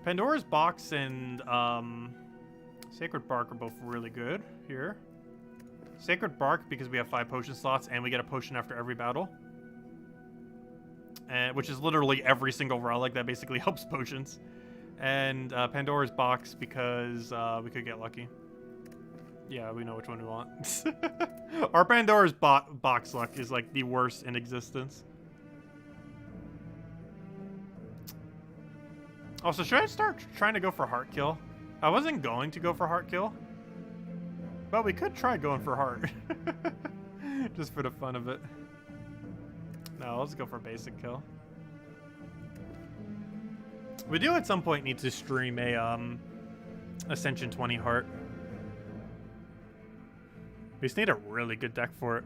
Pandora's Box and Sacred Bark are both really good here. Sacred Bark because we have 5 potion slots and we get a potion after every battle. Which is literally every single relic that basically helps potions. And Pandora's Box because we could get lucky. Yeah, we know which one we want. Our Pandora's Box luck is like the worst in existence. Also, should I start trying to go for Heart Kill? I wasn't going to go for Heart Kill. But we could try going for Heart. Just for the fun of it. No, let's go for Basic Kill. We do at some point need to stream a Ascension 20 Heart. We just need a really good deck for it.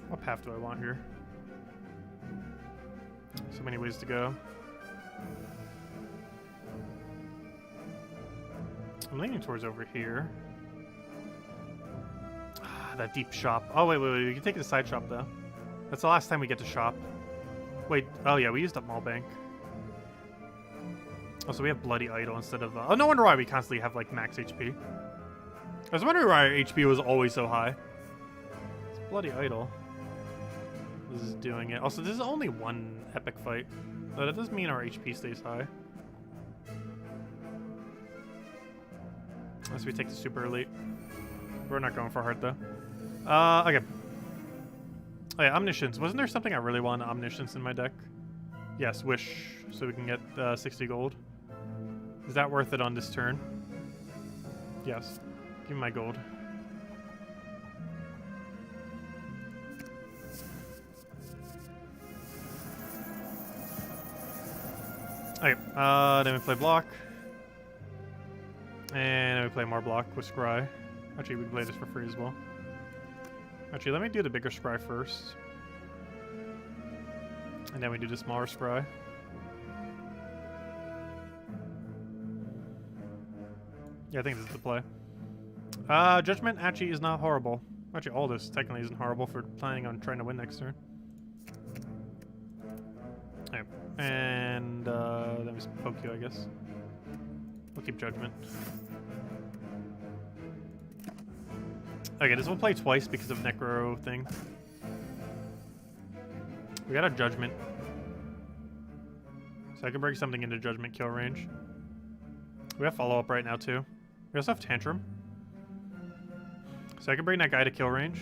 What path do I want here? So many ways to go. I'm leaning towards over here. That deep shop. Oh, wait. We can take the side shop, though. That's the last time we get to shop. Wait. Oh, yeah. We used up Maulbank. Oh, so we have Bloody Idol instead of... oh, no wonder why we constantly have, like, max HP. I was wondering why our HP was always so high. It's Bloody Idol. This is doing it. Also, this is only one epic fight. But it does mean our HP stays high. Unless we take the super elite. We're not going for Heart, though. Okay. Oh, yeah, Omniscience. Wasn't there something I really wanted Omniscience in my deck? Yes, Wish. So we can get 60 gold. Is that worth it on this turn? Yes. Give me my gold. Okay, then we play block. And then we play more block with Scry. Actually, we can play this for free as well. Actually, let me do the bigger Scry first. And then we do the smaller Scry. Yeah, I think this is the play. Judgment actually is not horrible. Actually, all this technically isn't horrible for planning on trying to win next turn. Okay. And then we poke you, I guess. We'll keep Judgment. Okay, this will play twice because of Necro thing. We got a Judgment. So I can bring something into Judgment kill range. We have follow-up right now, too. We also have Tantrum. So I can bring that guy to kill range.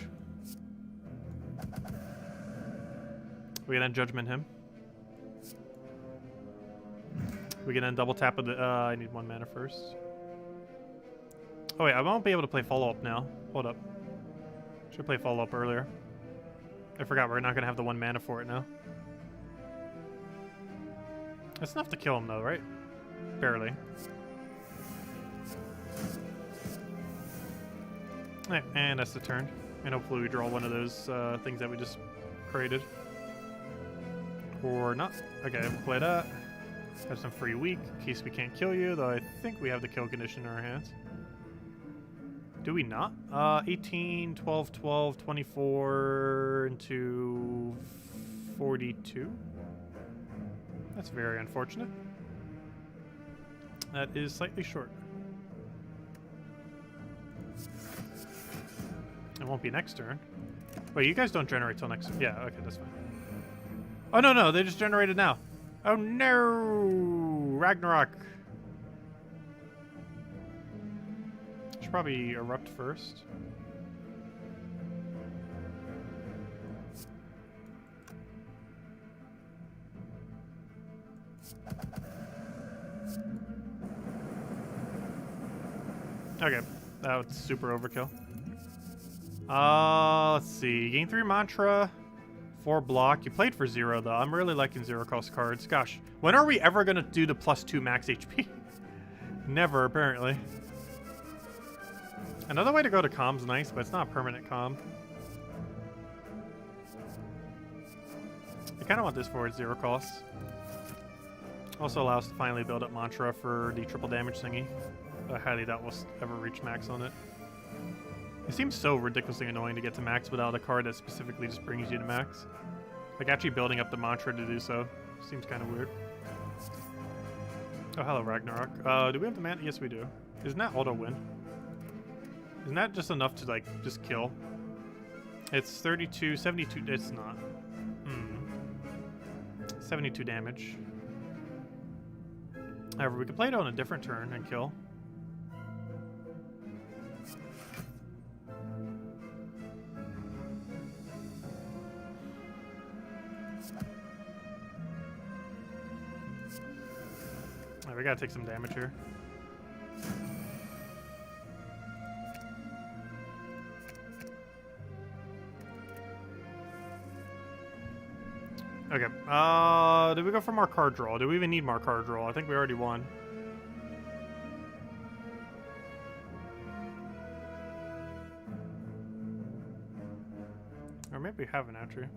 We can then Judgment him. We can then double tap with the, I need 1 mana first. Oh wait, I won't be able to play follow-up now. Hold up. Should play follow-up earlier. I forgot we're not gonna have the 1 mana for it now. That's enough to kill him though, right? Barely. And that's the turn. And hopefully we draw one of those things that we just created. Or not. Okay, we'll play that. Have some free weak in case we can't kill you, though I think we have the kill condition in our hands. Do we not? 18, 12, 12, 24 into 42. That's very unfortunate. That is slightly short. It won't be next turn. Wait, you guys don't generate till next... Yeah, okay, that's fine. Oh, no, no, they just generated now. Oh, no! Ragnarok. Should probably erupt first. Okay, that was super overkill. Let's see. Gain 3 mantra, 4 block. You played for 0 though. I'm really liking 0 cost cards. Gosh, when are we ever gonna do the +2 max HP? Never, apparently. Another way to go to calm's nice, but it's not a permanent calm. I kind of want this for its 0 cost. Also allows us to finally build up mantra for the triple damage thingy. I highly doubt we'll ever reach max on it. It seems so ridiculously annoying to get to max without a card that specifically just brings you to max. Like actually building up the mantra to do so seems kind of weird. Oh, hello Ragnarok. Do we have the mana? Yes, we do. Isn't that auto win? Isn't that just enough to like just kill? It's 32, 72. It's not. 72 damage. However, we could play it on a different turn and kill. Right, we gotta take some damage here. Okay, did we go for more card draw? Do we even need more card draw? I think we already won. Or maybe we haven't, actually.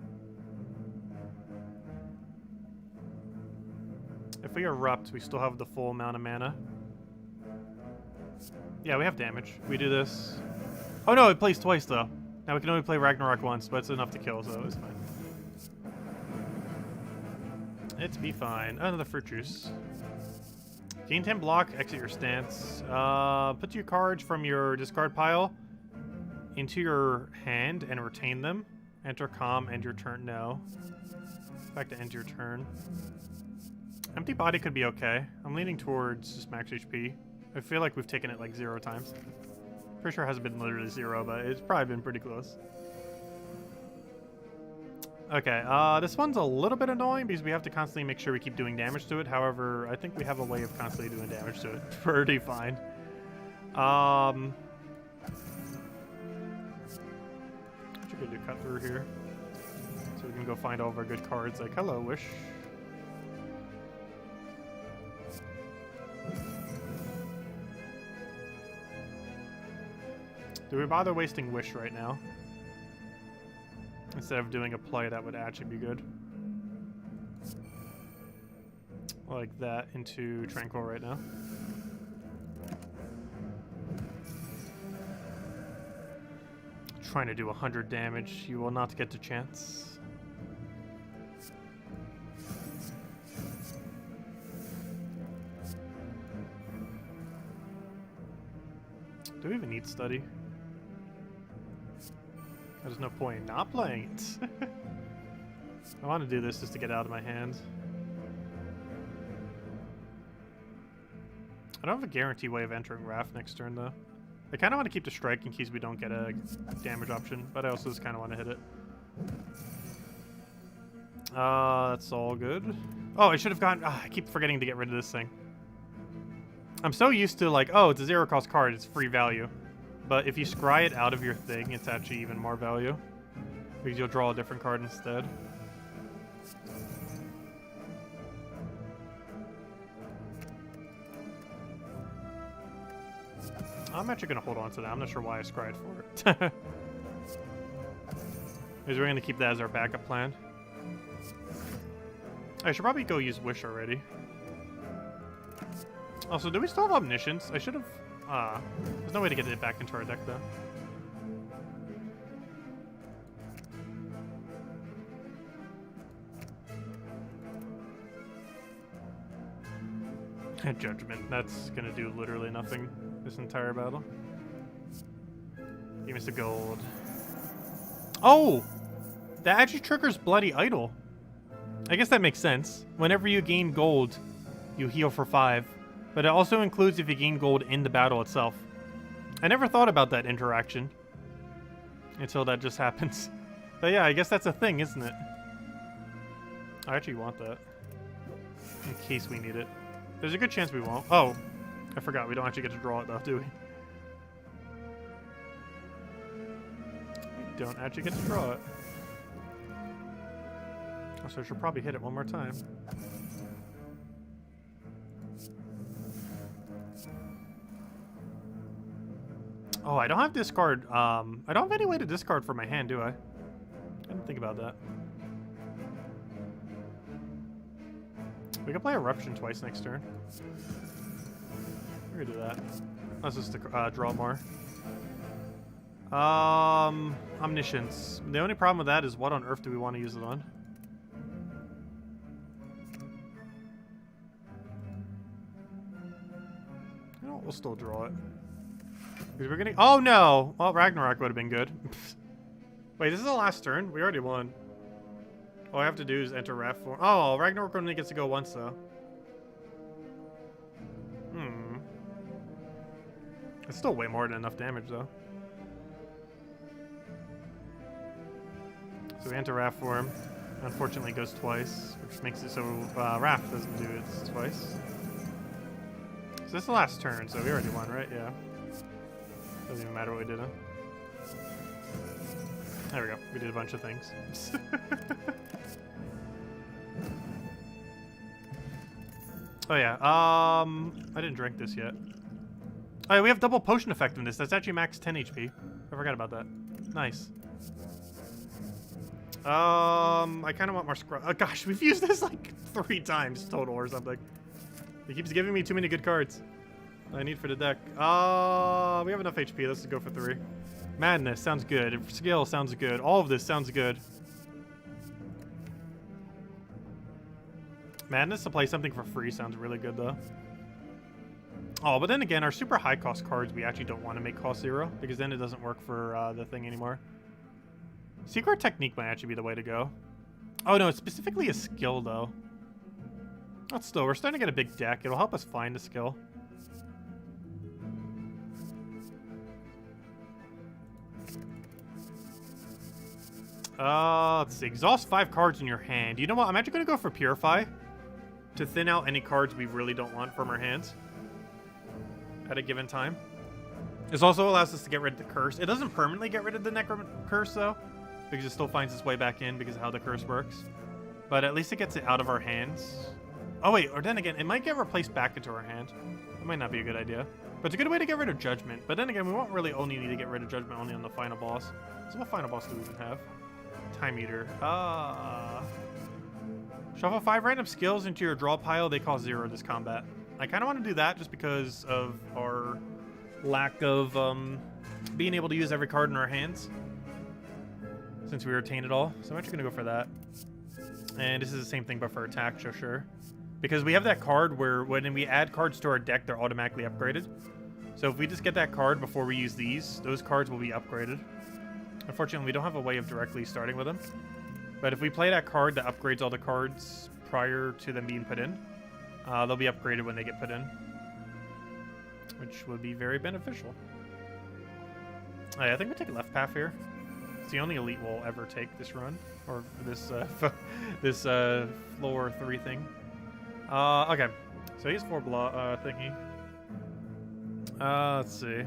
If we erupt, we still have the full amount of mana. Yeah, we have damage. We do this. Oh no, it plays twice, though. Now we can only play Ragnarok once, but it's enough to kill, so it's fine. It's be fine. Another fruit juice. Gain 10 block, exit your stance. Put 2 cards from your discard pile into your hand and retain them. Enter calm, end your turn. No. Back to end your turn. Empty body could be okay. I'm leaning towards just max HP. I feel like we've taken it like 0 times. Pretty sure it hasn't been literally 0, but it's probably been pretty close. Okay, this one's a little bit annoying because we have to constantly make sure we keep doing damage to it. However, I think we have a way of constantly doing damage to it. Pretty fine. What you could do, cut through here. So we can go find all of our good cards like, hello, Wish. Do we bother wasting Wish right now? Instead of doing a play that would actually be good. Like that into Tranquil right now. Trying to do 100 damage. You will not get the chance. Do we even need study? There's no point in not playing it. I want to do this just to get it out of my hand. I don't have a guarantee way of entering Wrath next turn, though. I kind of want to keep the strike in case we don't get a damage option, but I also just kind of want to hit it. That's all good. Oh, I should have gone... I keep forgetting to get rid of this thing. I'm so used to, like, oh, it's a 0-cost card. It's free value. But if you scry it out of your thing, it's actually even more value. Because you'll draw a different card instead. I'm actually going to hold on to that. I'm not sure why I scried for it. Because we're going to keep that as our backup plan. I should probably go use Wish already. Also, do we still have Omniscience? I should have... there's no way to get it back into our deck, though. Judgment. That's gonna do literally nothing this entire battle. Give us the gold. Oh! That actually triggers Bloody Idol. I guess that makes sense. Whenever you gain gold, you heal for 5. But it also includes if you gain gold in the battle itself. I never thought about that interaction until that just happens. But yeah, I guess that's a thing, isn't it? I actually want that. In case we need it. There's a good chance we won't. Oh, I forgot. We don't actually get to draw it, though, do we? We don't actually get to draw it. So I should probably hit it one more time. Oh, I don't have discard. I don't have any way to discard for my hand, do I? I didn't think about that. We can play Eruption twice next turn. We're gonna do that. Let's just draw more. Omniscience. The only problem with that is what on earth do we want to use it on? You know what, we'll still draw it. Because we're gonna... Oh no! Well, Ragnarok would have been good. Wait, this is the last turn? We already won. All I have to do is enter Wrath form. Oh, Ragnarok only gets to go once, though. It's still way more than enough damage, though. So we enter Wrath form. Unfortunately, it goes twice, which makes it so Wrath doesn't do it twice. So this is the last turn, so we already won, right? Yeah. Doesn't even matter what we did, huh? There we go. We did a bunch of things. Oh yeah, I didn't drink this yet. Oh yeah, we have double potion effectiveness. That's actually max 10 HP. I forgot about that. Nice. I kind of want more scrub. Oh gosh, we've used this like 3 times total or something. It keeps giving me too many good cards. I need for the deck. We have enough HP. Let's go for 3. Madness sounds good. Skill sounds good. All of this sounds good. Madness to play something for free sounds really good, though. Oh, but then again, our super high-cost cards, we actually don't want to make cost 0, because then it doesn't work for the thing anymore. Secret Technique might actually be the way to go. Oh, no, it's specifically a skill, though. But still, we're starting to get a big deck. It'll help us find a skill. Let's see. Exhaust 5 cards in your hand. You know what? I'm actually going to go for Purify to thin out any cards we really don't want from our hands at a given time. This also allows us to get rid of the curse. It doesn't permanently get rid of the curse, though, because it still finds its way back in because of how the curse works. But at least it gets it out of our hands. Oh, wait. Or then again, it might get replaced back into our hand. That might not be a good idea. But it's a good way to get rid of Judgment. But then again, we won't really only need to get rid of Judgment only on the final boss. So what final boss do we even have? Time Eater. Shuffle 5 random skills into your draw pile. They cost 0 this combat. I kind of want to do that just because of our lack of being able to use every card in our hands since we retain it all. So I'm actually going to go for that. And this is the same thing but for attack, so sure. Because we have that card where when we add cards to our deck, they're automatically upgraded. So if we just get that card before we use these, those cards will be upgraded. Unfortunately, we don't have a way of directly starting with them. But if we play that card that upgrades all the cards prior to them being put in, they'll be upgraded when they get put in, which would be very beneficial. I think we take a left path here. It's the only elite we'll ever take this run, or this this floor 3 thing. Okay. So he's 4 block thingy. Let's see.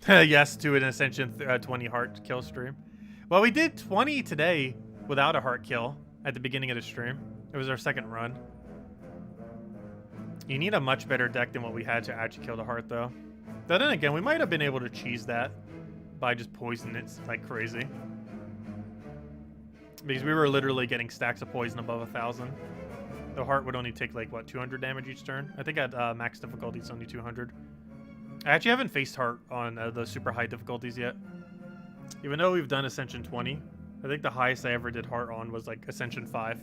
Yes, to an Ascension 20 heart kill stream. Well, we did 20 today without a heart kill at the beginning of the stream. It was our second run. You need a much better deck than what we had to actually kill the heart, though. But then again, we might have been able to cheese that by just poisoning it like crazy. Because we were literally getting stacks of poison above 1,000. The heart would only take like, what, 200 damage each turn? I think at max difficulty it's only 200. I actually haven't faced heart on the super high difficulties yet. Even though we've done Ascension 20, I think the highest I ever did heart on was like Ascension 5.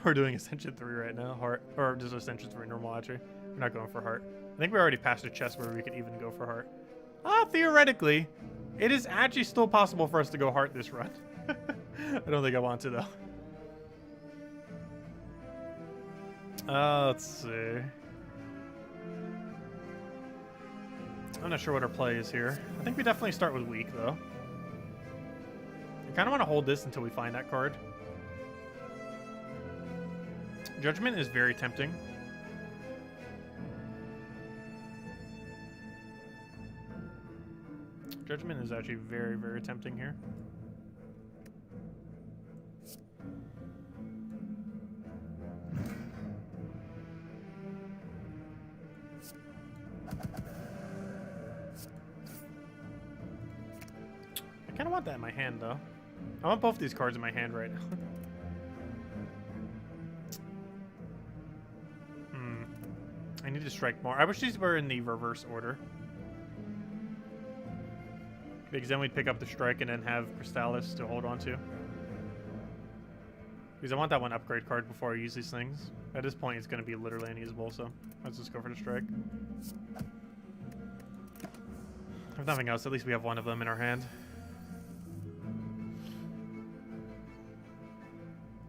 We're doing Ascension 3 right now, heart, or just Ascension 3 normal actually. We're not going for heart. I think we already passed a chest where we could even go for heart. Theoretically, it is actually still possible for us to go heart this run. I don't think I want to though. Let's see. I'm not sure what our play is here. I think we definitely start with weak though. I kind of want to hold this until we find that card. Judgment is very tempting. Judgment is actually very, very tempting here. I kind of want that in my hand, though. I want both these cards in my hand right now. I need to strike more. I wish these were in the reverse order. Because then we'd pick up the strike and then have Crystallis to hold on to. Because I want that one upgrade card before I use these things. At this point, it's going to be literally unusable, so let's just go for the strike. If nothing else, at least we have one of them in our hand.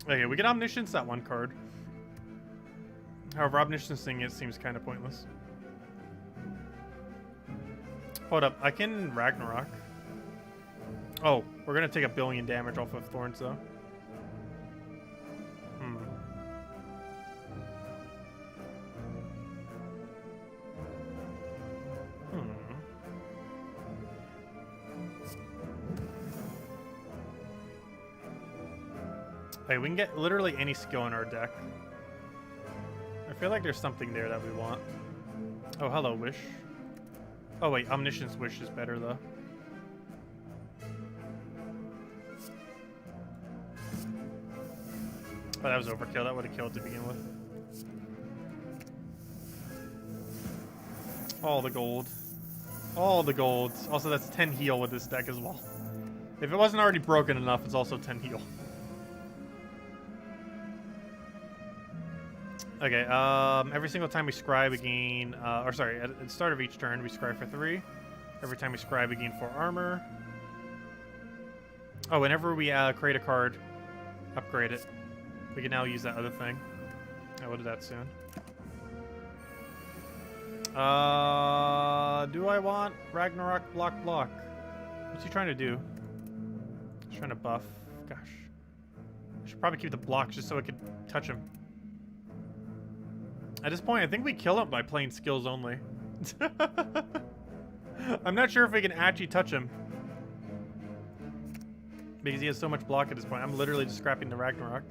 Okay, we get Omniscience, that one card. However, Omnisciencing it seems kind of pointless. Hold up, I can Ragnarok. Oh, we're gonna take 1 billion damage off of Thorns though. Hey, we can get literally any skill in our deck. I feel like there's something there that we want. Oh, hello, Wish. Oh wait, Omniscience Wish is better though. Oh, that was overkill. That would have killed to begin with. All the gold. All the gold. Also, that's 10 heal with this deck as well. If it wasn't already broken enough, it's also 10 heal. Okay, every single time we scry, we gain, or sorry, at the start of each turn, we scry for 3. Every time we scry, we gain 4 armor. Oh, whenever we create a card, upgrade it. We can now use that other thing. I will do that soon. Do I want Ragnarok block? What's he trying to do? He's trying to buff. Gosh. I should probably keep the blocks just so I could touch him. At this point, I think we kill him by playing skills only. I'm not sure if we can actually touch him. Because he has so much block at this point. I'm literally just scrapping the Ragnarok.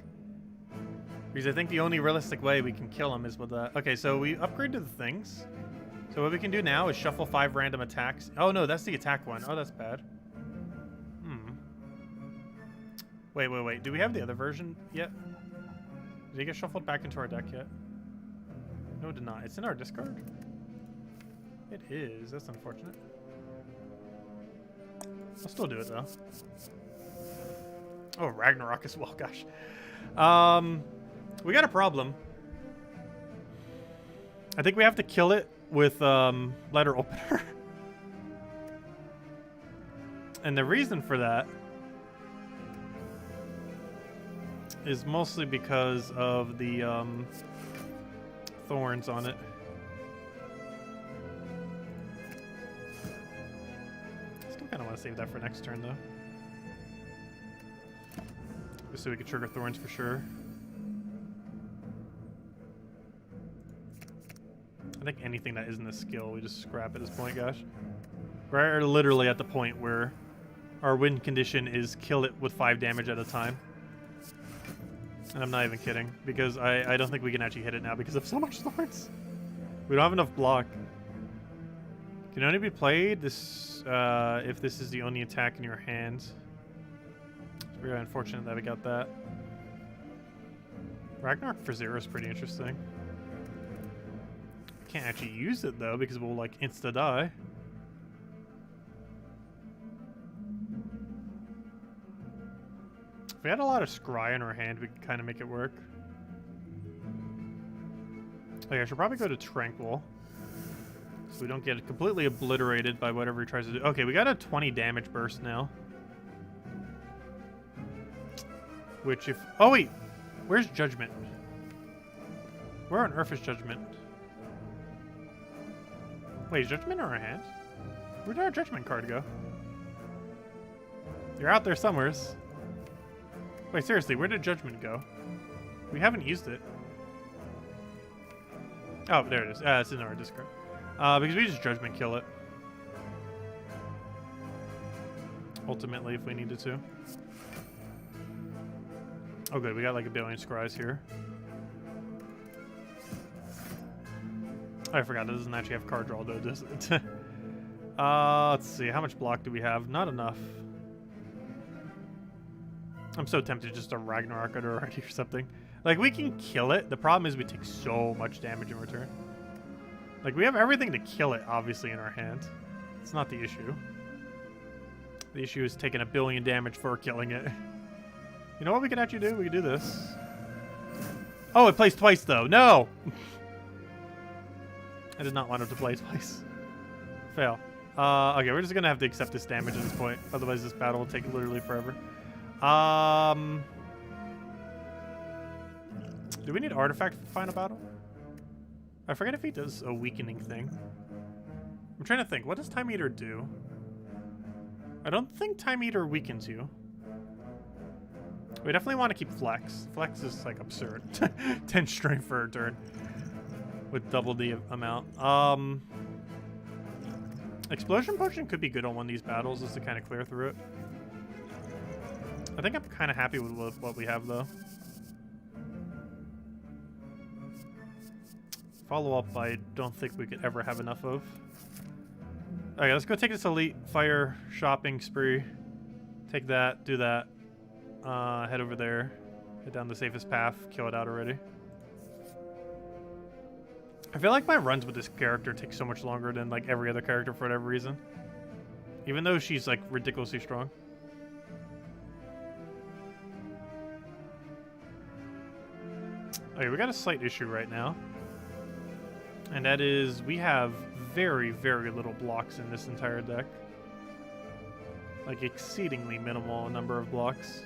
Because I think the only realistic way we can kill him is with that. Okay, so we upgraded the things. So what we can do now is shuffle 5 random attacks. Oh no, that's the attack one. Oh, that's bad. Wait. Do we have the other version yet? Did he get shuffled back into our deck yet? No, it did not. It's in our discard? It is. That's unfortunate. I'll still do it, though. Oh, Ragnarok as well. Gosh. We got a problem. I think we have to kill it with letter opener. And the reason for that is mostly because of the thorns on it. Still kind of want to save that for next turn, though. Just so we can trigger thorns for sure. think anything that isn't a skill, we just scrap at this point, gosh. We're literally at the point where our win condition is kill it with 5 damage at a time. And I'm not even kidding, because I don't think we can actually hit it now because of so much thorns. We don't have enough block. Can only be played this if this is the only attack in your hand. It's very unfortunate that we got that. Ragnarok for 0 is pretty interesting. Can't actually use it though because we'll like insta die. If we had a lot of scry in our hand, we could kind of make it work. Okay, I should probably go to Tranquil so we don't get completely obliterated by whatever he tries to do. Okay, we got a 20 damage burst now. Which if... Oh wait! Where's Judgment? Where on earth is Judgment? Wait, is Judgment in our hand? Where did our Judgment card go? You're out there somewheres. Wait, seriously, where did Judgment go? We haven't used it. Oh, there it is. It's in our discard. Because we just Judgment kill it. Ultimately, if we needed to. Oh good, we got like a billion scries here. Oh, I forgot, it doesn't actually have card draw though, does it? Let's see, how much block do we have? Not enough. I'm so tempted just to Ragnarok it already or something. Like, we can kill it. The problem is we take so much damage in return. Like, we have everything to kill it, obviously, in our hand. It's not the issue. The issue is taking a billion damage for killing it. You know what we could actually do? We could do this. Oh, it plays twice, though. No! I did not want it to play twice. Fail. Okay, we're just going to have to accept this damage at this point. Otherwise, this battle will take literally forever. Do we need Artifact for final battle? I forget if he does a weakening thing. I'm trying to think. What does Time Eater do? I don't think Time Eater weakens you. We definitely want to keep Flex. Flex is like absurd. 10 strength for a turn. With double the amount. Explosion Potion could be good on one of these battles just to kind of clear through it. I think I'm kind of happy with what we have though. Follow up, I don't think we could ever have enough of. Okay, let's go take this elite fire shopping spree. Take that, do that. Head over there. Head down the safest path. Kill it out already. I feel like my runs with this character take so much longer than like every other character for whatever reason. Even though she's like ridiculously strong. Okay, we got a slight issue right now. And that is we have very, very little blocks in this entire deck. Like exceedingly minimal number of blocks.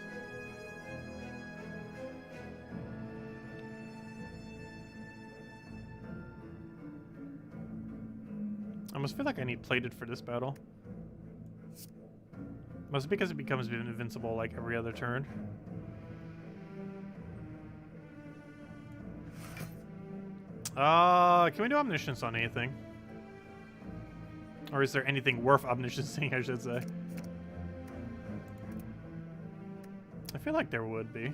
I almost feel like I need plated for this battle. Must be because it becomes invincible like every other turn. Can we do omniscience on anything? Or is there anything worth omnisciencing, I should say? I feel like there would be.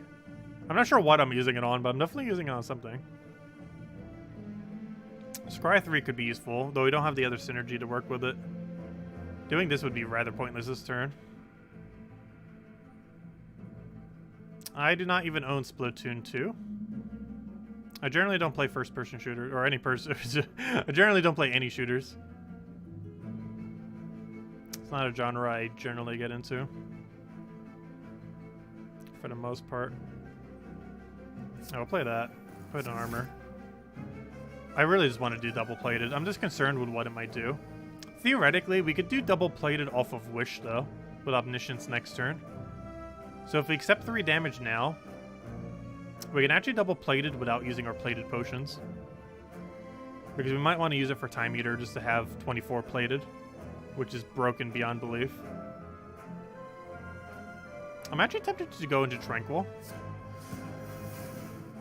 I'm not sure what I'm using it on, but I'm definitely using it on something. Scry 3 could be useful, though we don't have the other synergy to work with it. Doing this would be rather pointless this turn. I do not even own Splatoon 2. I generally don't play first-person shooters, or any person. I generally don't play any shooters. It's not a genre I generally get into. For the most part. I'll play that. Put an armor. I really just want to do double-plated. I'm just concerned with what it might do. Theoretically, we could do double-plated off of Wish, though, with Omniscience next turn. So if we accept 3 damage now, we can actually double-plated without using our plated potions. Because we might want to use it for Time Eater just to have 24 plated, which is broken beyond belief. I'm actually tempted to go into Tranquil.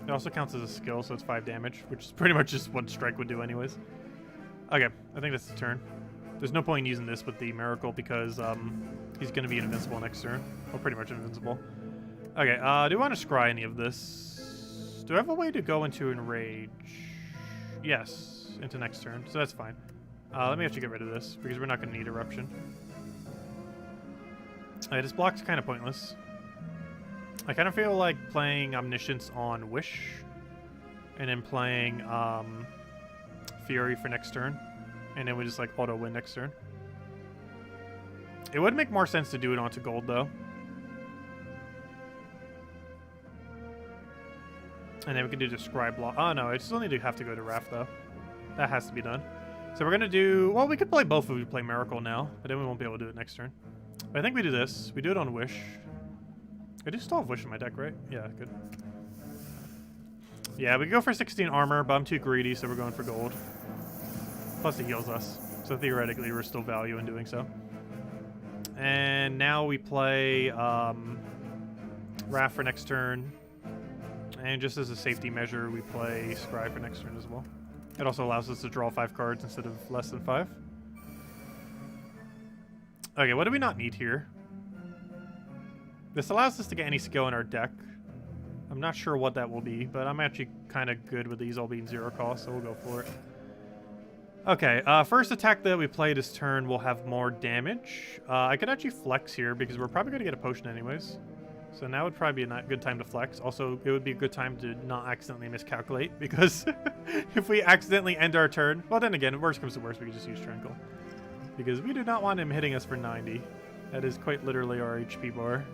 It also counts as a skill, so it's 5 damage, which is pretty much just what Strike would do anyways. Okay, I think that's the turn. There's no point in using this with the Miracle because he's going to be invincible next turn. Well, pretty much invincible. Okay, do I want to scry any of this? Do I have a way to go into Enrage? Yes, into next turn, so that's fine. Let me actually get rid of this because we're not going to need Eruption. This block's kind of pointless. I kind of feel like playing Omniscience on Wish and then playing Fury for next turn, and then we just like auto win next turn. It would make more sense to do it onto gold though. And then we can do the Scry block. Oh no, I still need to have to go to Wrath though. That has to be done. So we're gonna do, well, we could play both if we play Miracle now, but then we won't be able to do it next turn. But I think we do this. We do it on Wish. I do still have Wish in my deck, right? Yeah, good. Yeah, we go for 16 armor, but I'm too greedy, so we're going for gold. Plus it heals us. So theoretically, we're still value in doing so. And now we play Wrath for next turn. And just as a safety measure, we play Scry for next turn as well. It also allows us to draw 5 cards instead of less than 5. Okay, what do we not need here? This allows us to get any skill in our deck. I'm not sure what that will be, but I'm actually kind of good with these all being 0 cost, so we'll go for it. Okay, first attack that we play this turn will have more damage. I could actually flex here because we're probably going to get a potion anyways. So now would probably be a good time to flex. Also, it would be a good time to not accidentally miscalculate because if we accidentally end our turn, well then again, worst comes to worst, we can just use Tranquil. Because we do not want him hitting us for 90. That is quite literally our HP bar.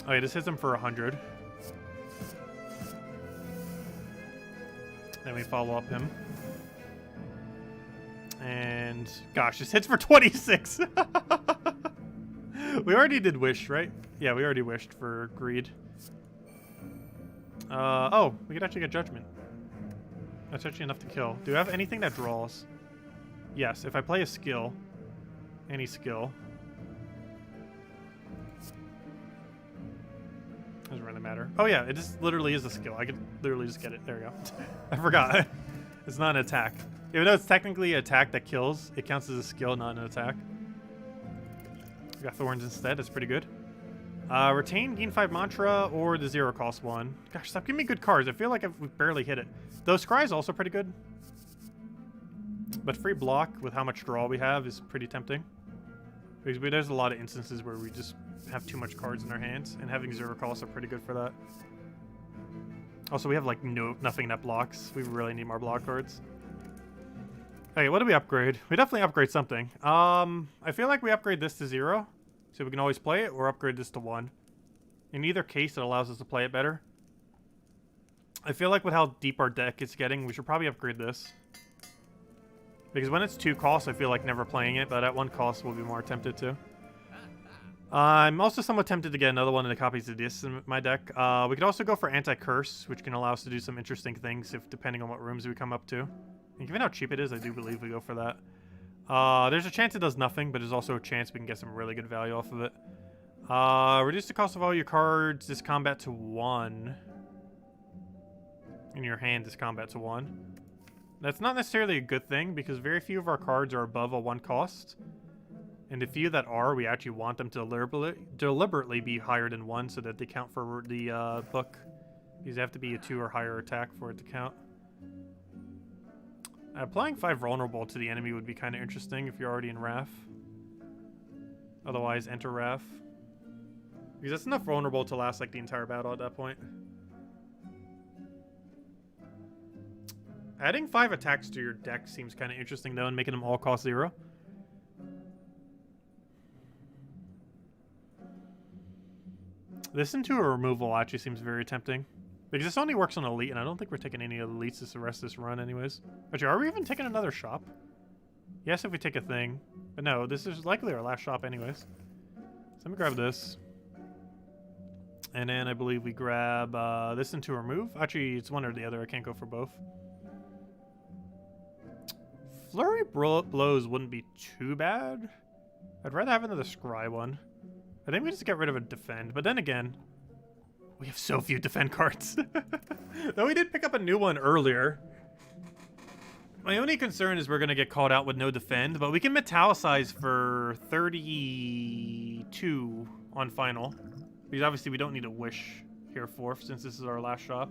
Okay, this hits him for 100. Then we follow up him. And gosh, this hits for 26. We already did Wish, right? Yeah, we already wished for Greed. Oh, we could actually get Judgment. That's actually enough to kill. Do I have anything that draws? Yes, if I play a skill, any skill. Doesn't really matter. Oh yeah, it just literally is a skill. I could literally just get it. There we go. I forgot. It's not an attack. Even though it's technically an attack that kills, it counts as a skill, not an attack. We got Thorns instead. That's pretty good. Retain, gain 5 mantra, or the 0 cost one. Gosh, stop giving me good cards. I feel like we've barely hit it. Though Scry is also pretty good. But free block with how much draw we have is pretty tempting. Because there's a lot of instances where we just have too much cards in our hands, and having 0 costs are pretty good for that. Also, we have like nothing that blocks. We really need more block cards. Okay, what do we upgrade? We definitely upgrade something. I feel like we upgrade this to 0, so we can always play it, or upgrade this to 1. In either case, it allows us to play it better. I feel like with how deep our deck is getting, we should probably upgrade this. Because when it's 2 costs, I feel like never playing it, but at 1 cost, we'll be more tempted to. I'm also somewhat tempted to get another one of the copies of this in my deck. We could also go for Anti-Curse, which can allow us to do some interesting things if depending on what rooms we come up to. And given how cheap it is, I do believe we go for that. There's a chance it does nothing, but there's also a chance we can get some really good value off of it. Reduce the cost of all your cards this combat to 1. In your hand this combat to 1. That's not necessarily a good thing, because very few of our cards are above a 1 cost. And the few that are, we actually want them to deliberately be higher than 1 so that they count for the book. These have to be a 2 or higher attack for it to count. Applying 5 vulnerable to the enemy would be kind of interesting if you're already in Wrath. Otherwise, enter Wrath. Because that's enough vulnerable to last like the entire battle at that point. Adding 5 attacks to your deck seems kind of interesting though, and making them all cost 0. This into a removal actually seems very tempting. Because this only works on Elite, and I don't think we're taking any of the Elites the rest of this run anyways. Actually, are we even taking another shop? Yes, if we take a thing. But no, this is likely our last shop anyways. So let me grab this. And then I believe we grab this into remove. Actually, it's one or the other. I can't go for both. Flurry Blows wouldn't be too bad. I'd rather have another Scry one. I think we just get rid of a Defend. But then again, we have so few Defend cards. Though we did pick up a new one earlier. My only concern is we're going to get called out with no defend, but we can metallicize for 32 on final. Because obviously we don't need a wish here fourth since this is our last shop.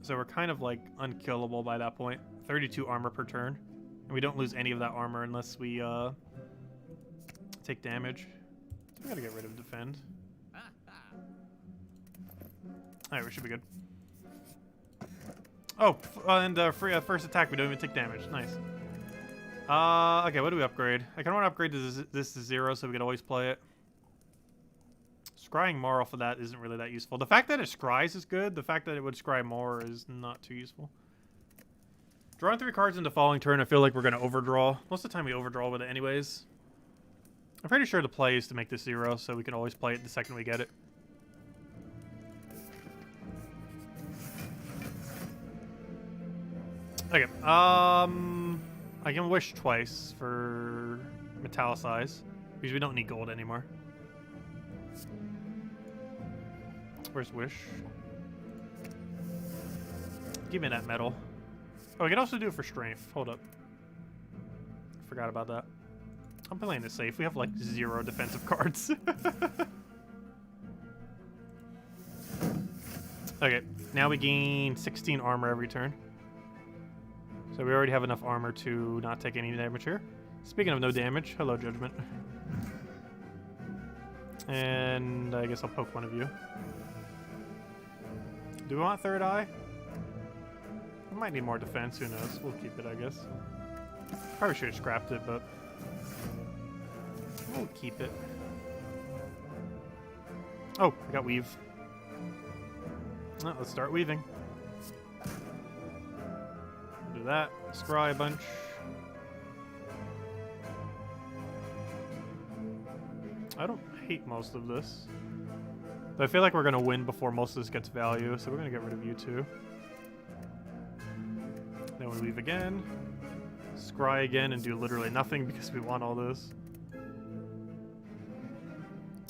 So we're kind of like unkillable by that point. 32 armor per turn. And we don't lose any of that armor unless we take damage. So we gotta get rid of defend. Alright, we should be good. Oh, and first attack, we don't even take damage. Nice. Okay, what do we upgrade? I kind of want to upgrade this to 0 so we can always play it. Scrying more off of that isn't really that useful. The fact that it scries is good. The fact that it would scry more is not too useful. Drawing 3 cards in the following turn, I feel like we're going to overdraw. Most of the time we overdraw with it anyways. I'm pretty sure the play is to make this 0 so we can always play it the second we get it. Okay, I can wish twice for metallicize because we don't need gold anymore. Where's wish? Give me that metal. Oh, we can also do it for strength. Hold up. Forgot about that. I'm playing it safe. We have like 0 defensive cards. Okay, now we gain 16 armor every turn. So we already have enough armor to not take any damage here. Speaking of no damage, hello Judgment. And I guess I'll poke one of you. Do we want third eye? We might need more defense, who knows? We'll keep it, I guess. Probably should have scrapped it, but we'll keep it. Oh, I got weave. Oh, let's start weaving. Do that. Scry a bunch. I don't hate most of this. But I feel like we're going to win before most of this gets value, so we're going to get rid of you too. Then we leave again. Scry again and do literally nothing because we want all this.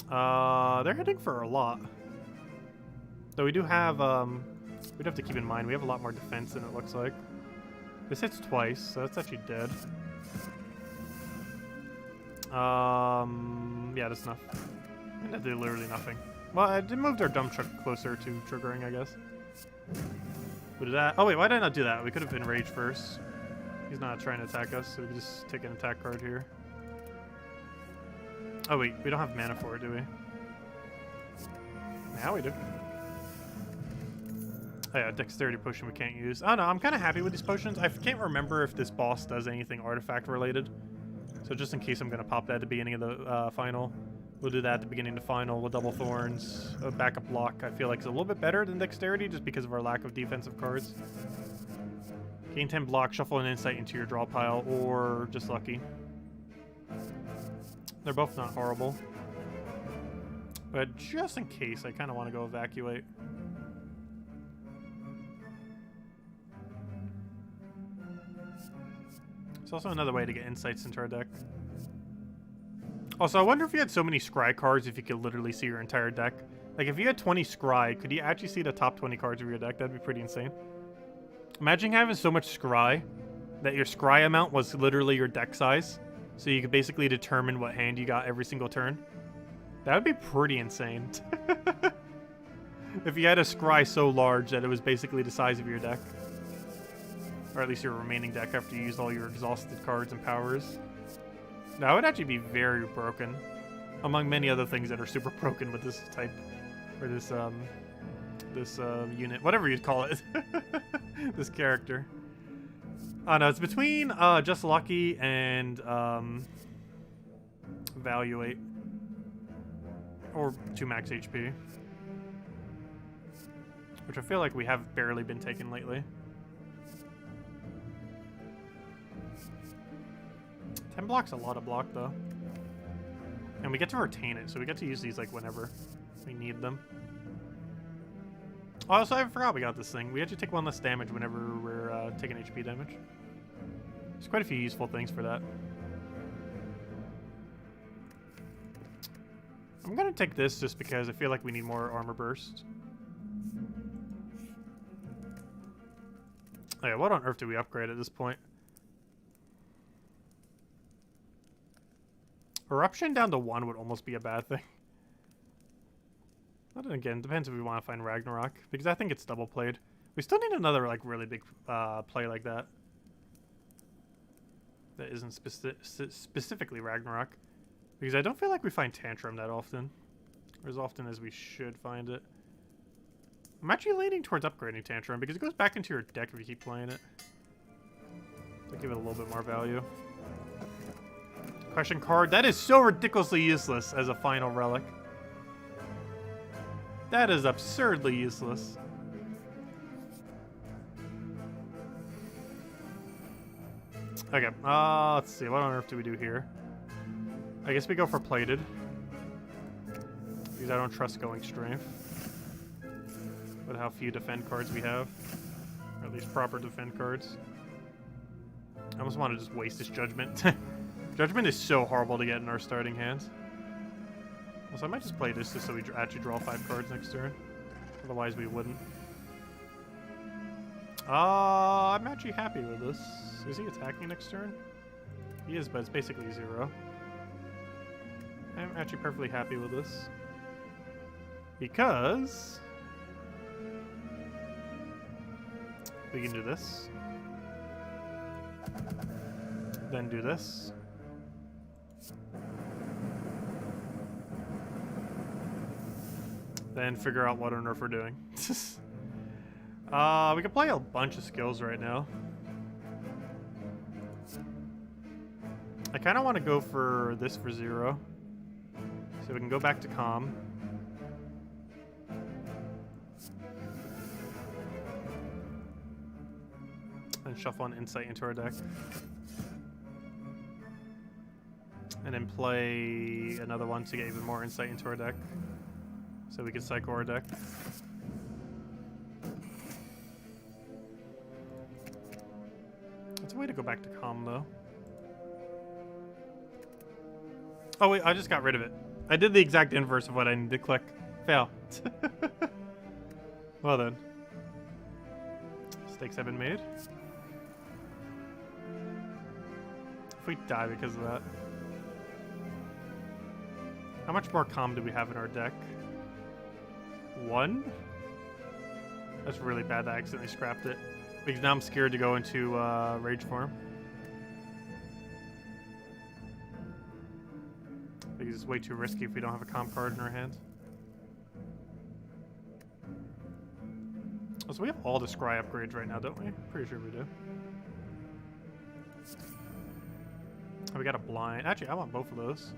They're hitting for a lot. Though we do have, we'd have to keep in mind, we have a lot more defense than it looks like. This hits twice, so that's actually dead. Yeah, that's enough. And that did literally nothing. Well, it moved our dump truck closer to triggering, I guess. What did that? Oh wait, why did I not do that? We could have enraged first. He's not trying to attack us, so we can just take an attack card here. Oh wait, we don't have mana for it, do we? Now we do. Oh yeah, dexterity potion we can't use. Oh no, I'm kind of happy with these potions. I can't remember if this boss does anything artifact related. So just in case I'm going to pop that at the beginning of the final, we'll do that at the beginning of the final with double thorns. A backup block I feel like is a little bit better than dexterity just because of our lack of defensive cards. Gain 10 block, shuffle an insight into your draw pile, or just lucky. They're both not horrible. But just in case, I kind of want to go evacuate. It's also another way to get insights into our deck. Also, I wonder if you had so many scry cards if you could literally see your entire deck. Like, if you had 20 scry, could you actually see the top 20 cards of your deck? That'd be pretty insane. Imagine having so much scry that your scry amount was literally your deck size. So you could basically determine what hand you got every single turn. That would be pretty insane. If you had a scry so large that it was basically the size of your deck. Or at least your remaining deck after you used all your exhausted cards and powers. That would actually be very broken. Among many other things that are super broken with this type. Or this unit. Whatever you'd call it. This character. Oh no, it's between Just Lucky and Evaluate. Or 2 max HP. Which I feel like we have barely been taken lately. 10 block's a lot of block though. And we get to retain it, so we get to use these like whenever we need them. Also, I forgot we got this thing. We actually take 1 less damage whenever we're taking HP damage. There's quite a few useful things for that. I'm gonna take this just because I feel like we need more armor burst. Okay, what on earth do we upgrade at this point? Eruption down to 1 would almost be a bad thing. But then again, depends if we want to find Ragnarok, because I think it's double played. We still need another like really big play like that. That isn't specifically Ragnarok, because I don't feel like we find Tantrum that often, or as often as we should find it. I'm actually leaning towards upgrading Tantrum because it goes back into your deck if you keep playing it. To give it a little bit more value. Question card. That is so ridiculously useless as a final relic. That is absurdly useless. Okay, let's see. What on earth do we do here? I guess we go for plated. Because I don't trust going strength. With how few defend cards we have. Or at least proper defend cards. I almost want to just waste this Judgment. Judgment is so horrible to get in our starting hands. So I might just play this just so we actually draw 5 cards next turn. Otherwise we wouldn't. I'm actually happy with this. Is he attacking next turn? He is, but it's basically 0. I'm actually perfectly happy with this. Because we can do this. Then do this. Then figure out what on earth we're doing. We can play a bunch of skills right now. I kind of want to go for this for 0. So we can go back to Calm. And shuffle an Insight into our deck. And then play another one to get even more Insight into our deck. So we can cycle our deck. That's a way to go back to Calm, though. Oh, wait, I just got rid of it. I did the exact inverse of what I need to click. Fail. Well then. Stakes have been made. If we die because of that. How much more Calm do we have in our deck? 1? That's really bad that I accidentally scrapped it. Because now I'm scared to go into Rage form. Because it's way too risky if we don't have a Calm card in our hand. Oh, so we have all the Scry upgrades right now, don't we? Pretty sure we do. Oh, we got a blind. Actually, I want both of those.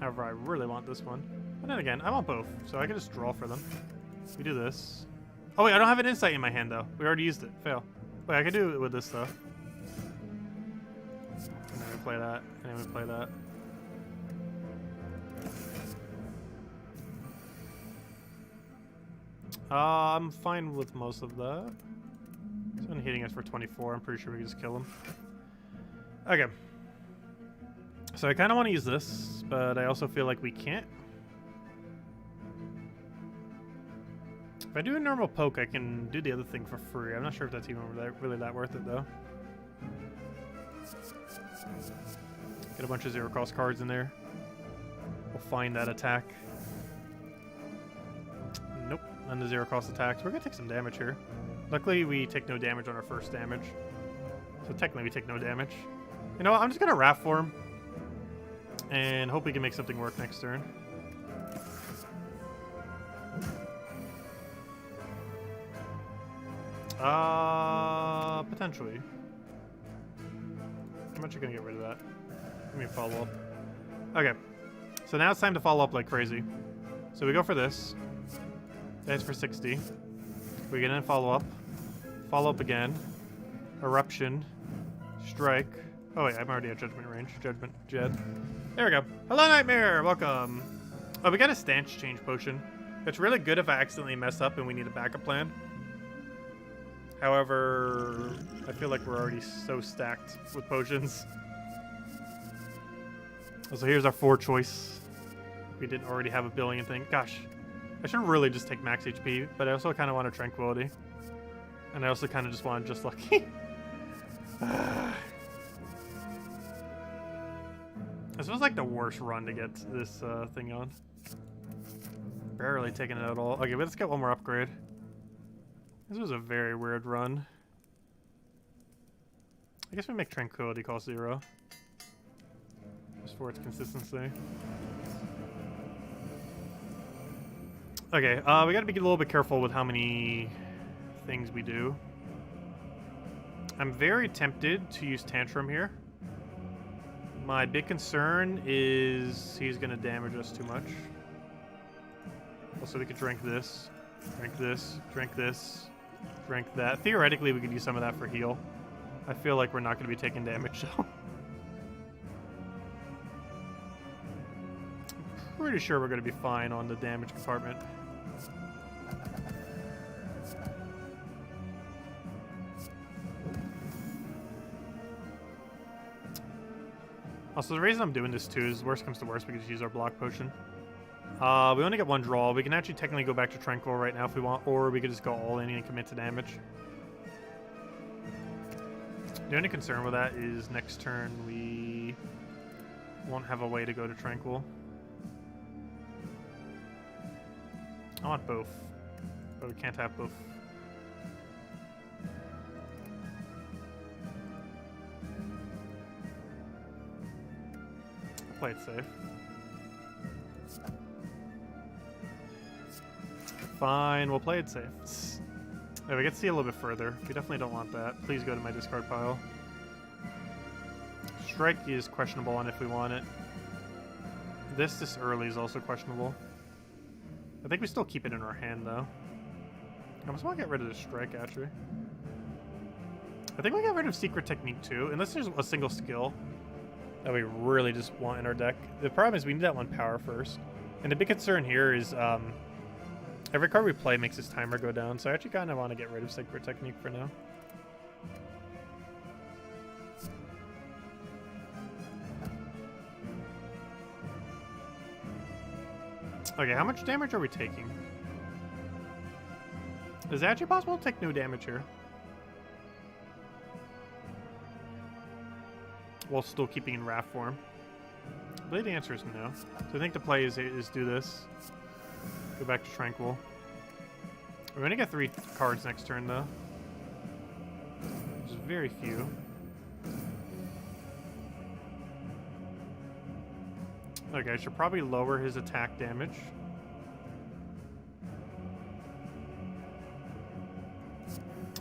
However, I really want this one. But then again, I want both, so I can just draw for them. We do this. Oh wait, I don't have an Insight in my hand though. We already used it. Fail. Wait, I can do it with this though. And then we play that. And then we play that. I'm fine with most of that. He's been hitting us for 24. I'm pretty sure we can just kill him. Okay. So I kind of want to use this, but I also feel like we can't. If I do a normal poke, I can do the other thing for free. I'm not sure if that's even really that worth it, though. Get a bunch of 0-cost cards in there. We'll find that attack. Nope, none of the 0-cost attacks. We're going to take some damage here. Luckily, we take no damage on our first damage. So technically, we take no damage. You know what? I'm just going to Wrath Form. And hope we can make something work next turn. Potentially. How much are you gonna get rid of that? Let me follow up. Okay. So now it's time to follow up like crazy. So we go for this. That's for 60. We can then follow up. Follow up again. Eruption. Strike. Oh wait, I'm already at Judgment range. Judgment. Jed. There we go. Hello, Nightmare! Welcome. Oh, we got a stance change potion. It's really good if I accidentally mess up and we need a backup plan. However, I feel like we're already so stacked with potions. So here's our 4 choice. We didn't already have a billion thing. Gosh. I should really just take max HP, but I also kind of want a Tranquility. And I also kind of just want Just Lucky. This was like the worst run to get this thing on. Barely taking it at all. Okay, let's get one more upgrade. This was a very weird run. I guess we make Tranquility cost 0. Just for its consistency. Okay, we gotta be a little bit careful with how many things we do. I'm very tempted to use Tantrum here. My big concern is he's gonna damage us too much. Also, we could drink this, drink this, drink this, drink that. Theoretically, we could use some of that for heal. I feel like we're not gonna be taking damage, though. Pretty sure we're gonna be fine on the damage compartment. Also, the reason I'm doing this too is worst comes to worst, we can just use our block potion. We only get one draw. We can actually technically go back to Tranquil right now if we want, or we could just go all in and commit to damage. The only concern with that is next turn we won't have a way to go to Tranquil. I want both, but we can't have both. I'll play it safe. Fine, we'll play it safe. Yeah, we get to see a little bit further. We definitely don't want that. Please go to my discard pile. Strike is questionable on if we want it. This early is also questionable. I think we still keep it in our hand, though. I just want to get rid of the strike, actually. I think we get rid of Secret Technique, too, unless there's a single skill that we really just want in our deck. The problem is we need that one power first. And the big concern here is every card we play makes his timer go down, so I actually kind of want to get rid of Secret Technique for now. Okay, how much damage are we taking? Is it actually possible to take no damage here? While still keeping in Wrath form? I believe the answer is no. So I think the play is do this. Go back to Tranquil. We're going to get 3 cards next turn, though. Which is very few. Okay, I should probably lower his attack damage.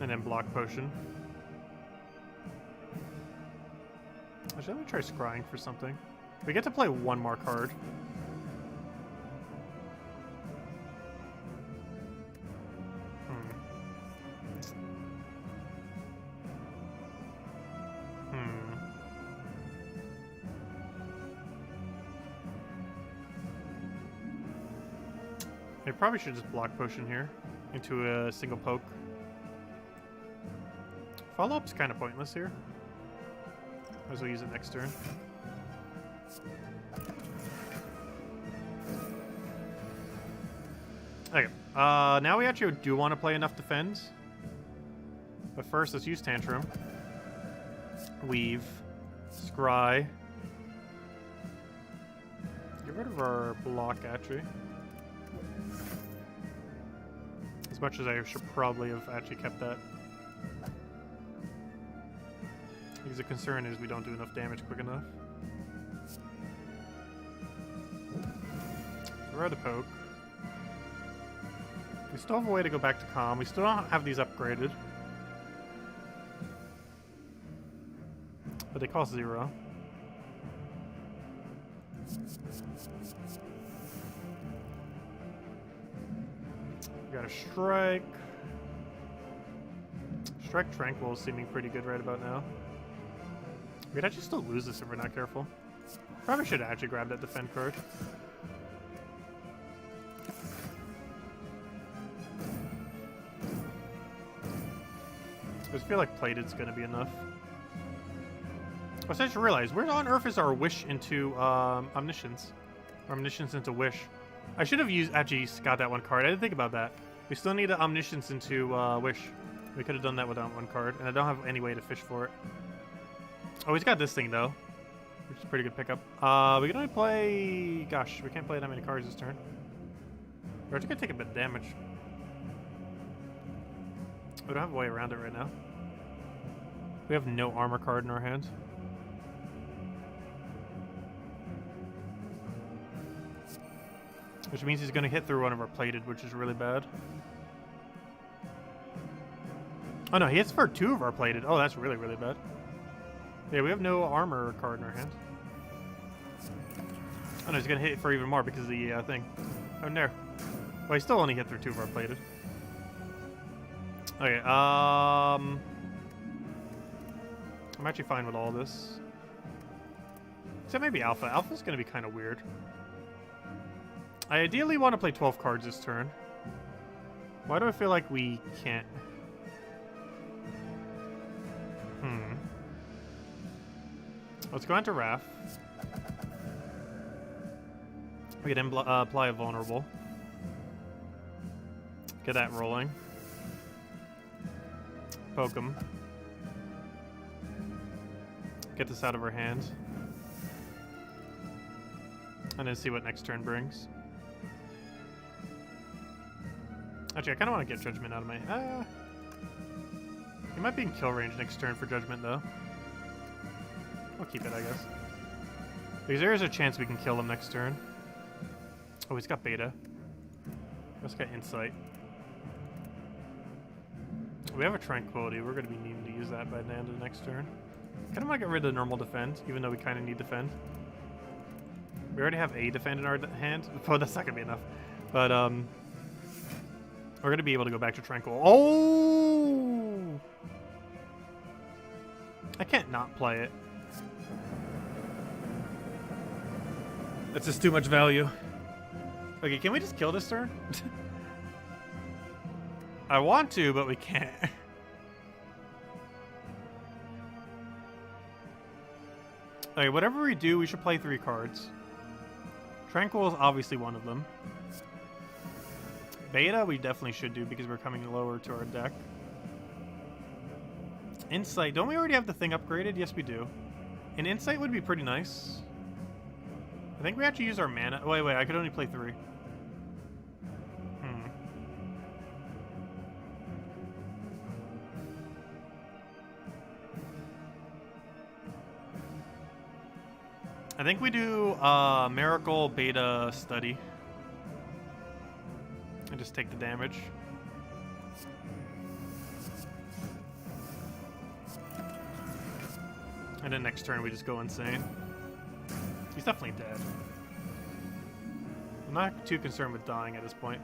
And then block potion. Actually, let me try scrying for something. We get to play one more card. I probably should just block potion here into a single poke. Follow-up's kind of pointless here. Might as well use it next turn. Okay, now we actually do want to play enough defense. But first, let's use Tantrum. Weave. Scry. Get rid of our block, actually. As much as I should probably have actually kept that. Because the concern is we don't do enough damage quick enough. Throw the poke. We still have a way to go back to Calm. We still don't have these upgraded. But they cost 0. We got a Strike. Strike Tranquil is seeming pretty good right about now. We'd actually still lose this if we're not careful. Probably should actually grab that defend card. I just feel like Plated's gonna be enough. I just realized, where on earth is our Wish into Omniscience? Or Omniscience into Wish? I should have actually got that one card. I didn't think about that. We still need an Omniscience into Wish. We could have done that without one card, and I don't have any way to fish for it. Oh, he's got this thing, though, which is a pretty good pickup. We can only play... Gosh, we can't play that many cards this turn. We're actually going to take a bit of damage. We don't have a way around it right now. We have no armor card in our hand. Which means he's going to hit through one of our plated, which is really bad. Oh no, he hits for 2 of our plated. Oh, that's really, really bad. Yeah, we have no armor card in our hand. Oh no, he's going to hit for even more because of the thing. Oh no. Well, he still only hit through 2 of our plated. Okay, I'm actually fine with all this. Except maybe Alpha. Alpha's going to be kind of weird. I ideally want to play 12 cards this turn. Why do I feel like we can't? Let's go into Wrath. We can apply a Vulnerable. Get that rolling. Poke him. Get this out of our hand. And then see what next turn brings. Actually, I kind of want to get Judgment out of my... He might be in kill range next turn for Judgment, though. I'll keep it, I guess. Because there is a chance we can kill him next turn. Oh, he's got Beta. He's got Insight. We have a Tranquility. We're going to be needing to use that by the end of the next turn. Kind of want to get rid of the normal Defend, even though we kind of need Defend. We already have a Defend in our hand. Oh, that's not going to be enough. But, we're going to be able to go back to Tranquil. Oh! I can't not play it. That's just too much value. Okay, can we just kill this turn? I want to, but we can't. Okay, whatever we do, we should play 3 cards. Tranquil is obviously one of them. Beta, we definitely should do because we're coming lower to our deck. Insight, don't we already have the thing upgraded? Yes, we do. And Insight would be pretty nice. I think we actually use our mana. Oh, wait, I could only play 3. I think we do Miracle Beta Study. And just take the damage. And then next turn we just go insane. He's definitely dead. I'm not too concerned with dying at this point.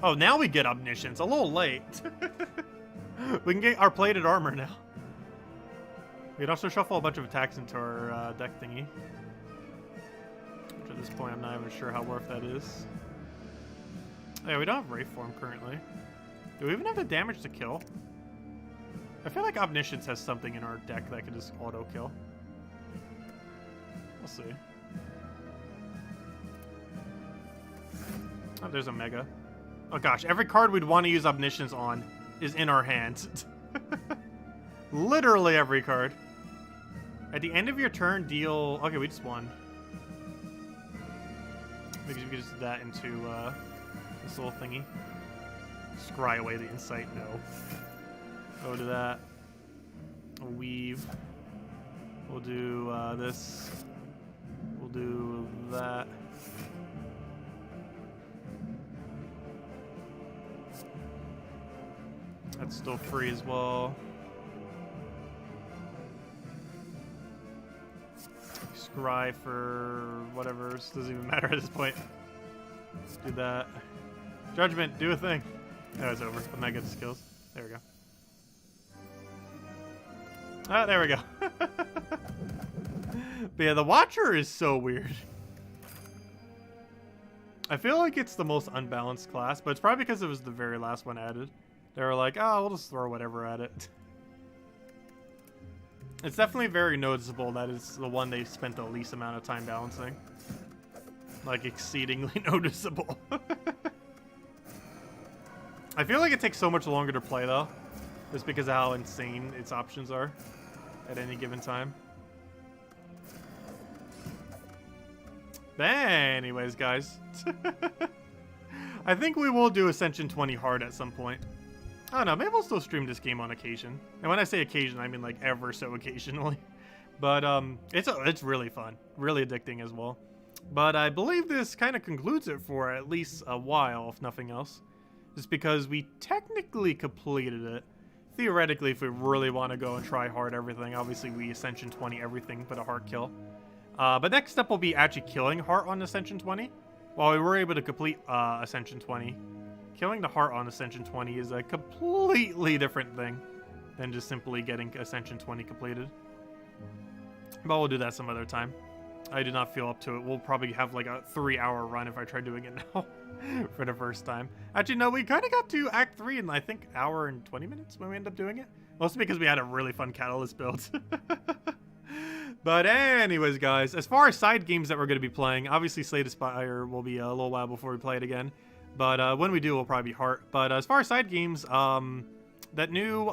Oh, now we get Omniscience. A little late. We can get our plated armor now. We can also shuffle a bunch of attacks into our deck thingy. Which at this point I'm not even sure how worth that is. Yeah, we don't have Wraith Form currently. Do we even have the damage to kill? I feel like Omniscience has something in our deck that can just auto-kill. We'll see. Oh, there's a Mega. Oh gosh, every card we'd want to use Omniscience on is in our hands. Literally every card. At the end of your turn, deal... Okay, we just won. Because we could just do that into this little thingy. Scry away the Insight, no. Go to that. We'll weave. We'll do this. We'll do that. That's still free as well. Scry for whatever. It doesn't even matter at this point. Let's do that. Judgment, do a thing. No, it's over. I'm not getting skills. There we go. Ah, there we go. But yeah, the Watcher is so weird. I feel like it's the most unbalanced class, but it's probably because it was the very last one added. They were like, oh, we'll just throw whatever at it. It's definitely very noticeable that it's the one they spent the least amount of time balancing. like exceedingly noticeable. I feel like it takes so much longer to play though, just because of how insane its options are at any given time. But anyways, guys, I think we will do Ascension 20 hard at some point. I don't know, maybe we'll still stream this game on occasion. And when I say occasion, I mean like ever so occasionally. But it's really fun, really addicting as well. But I believe this kind of concludes it for at least a while, if nothing else. Just because we technically completed it. Theoretically, if we really want to go and try hard everything, obviously we Ascension 20 everything but a heart kill. But next step will be actually killing heart on Ascension 20. While we were able to complete Ascension 20, killing the heart on Ascension 20 is a completely different thing than just simply getting Ascension 20 completed. But we'll do that some other time. I do not feel up to it. We'll probably have like a 3-hour run if I try doing it now for the first time. Actually, no, we kind of got to Act 3 in, I think, hour and 20 minutes when we end up doing it. Mostly because we had a really fun Catalyst build. But anyways, guys, as far as side games that we're going to be playing, obviously Slay the Spire will be a little while before we play it again. But when we do, we'll probably be Heart. But as far as side games, that new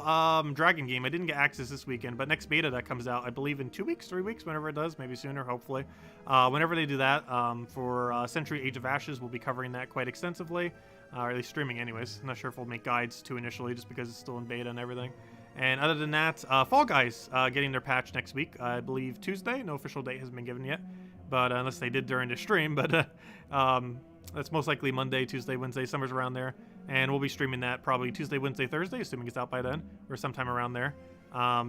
Dragon game, I didn't get access this weekend, but next beta that comes out, I believe in 2 weeks, 3 weeks, whenever it does, maybe sooner, hopefully. Whenever they do that, for Century Age of Ashes, we'll be covering that quite extensively, or at least streaming anyways. I'm not sure if we'll make guides too initially, just because it's still in beta and everything. And other than that, Fall Guys getting their patch next week, I believe Tuesday. No official date has been given yet, but unless they did during the stream, but that's most likely Monday, Tuesday, Wednesday, somewhere's around there. And we'll be streaming that probably Tuesday, Wednesday, Thursday, assuming it's out by then, or sometime around there,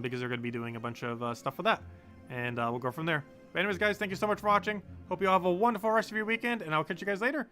because they're going to be doing a bunch of stuff with that. And we'll go from there. But anyways, guys, thank you so much for watching. Hope you all have a wonderful rest of your weekend, and I'll catch you guys later.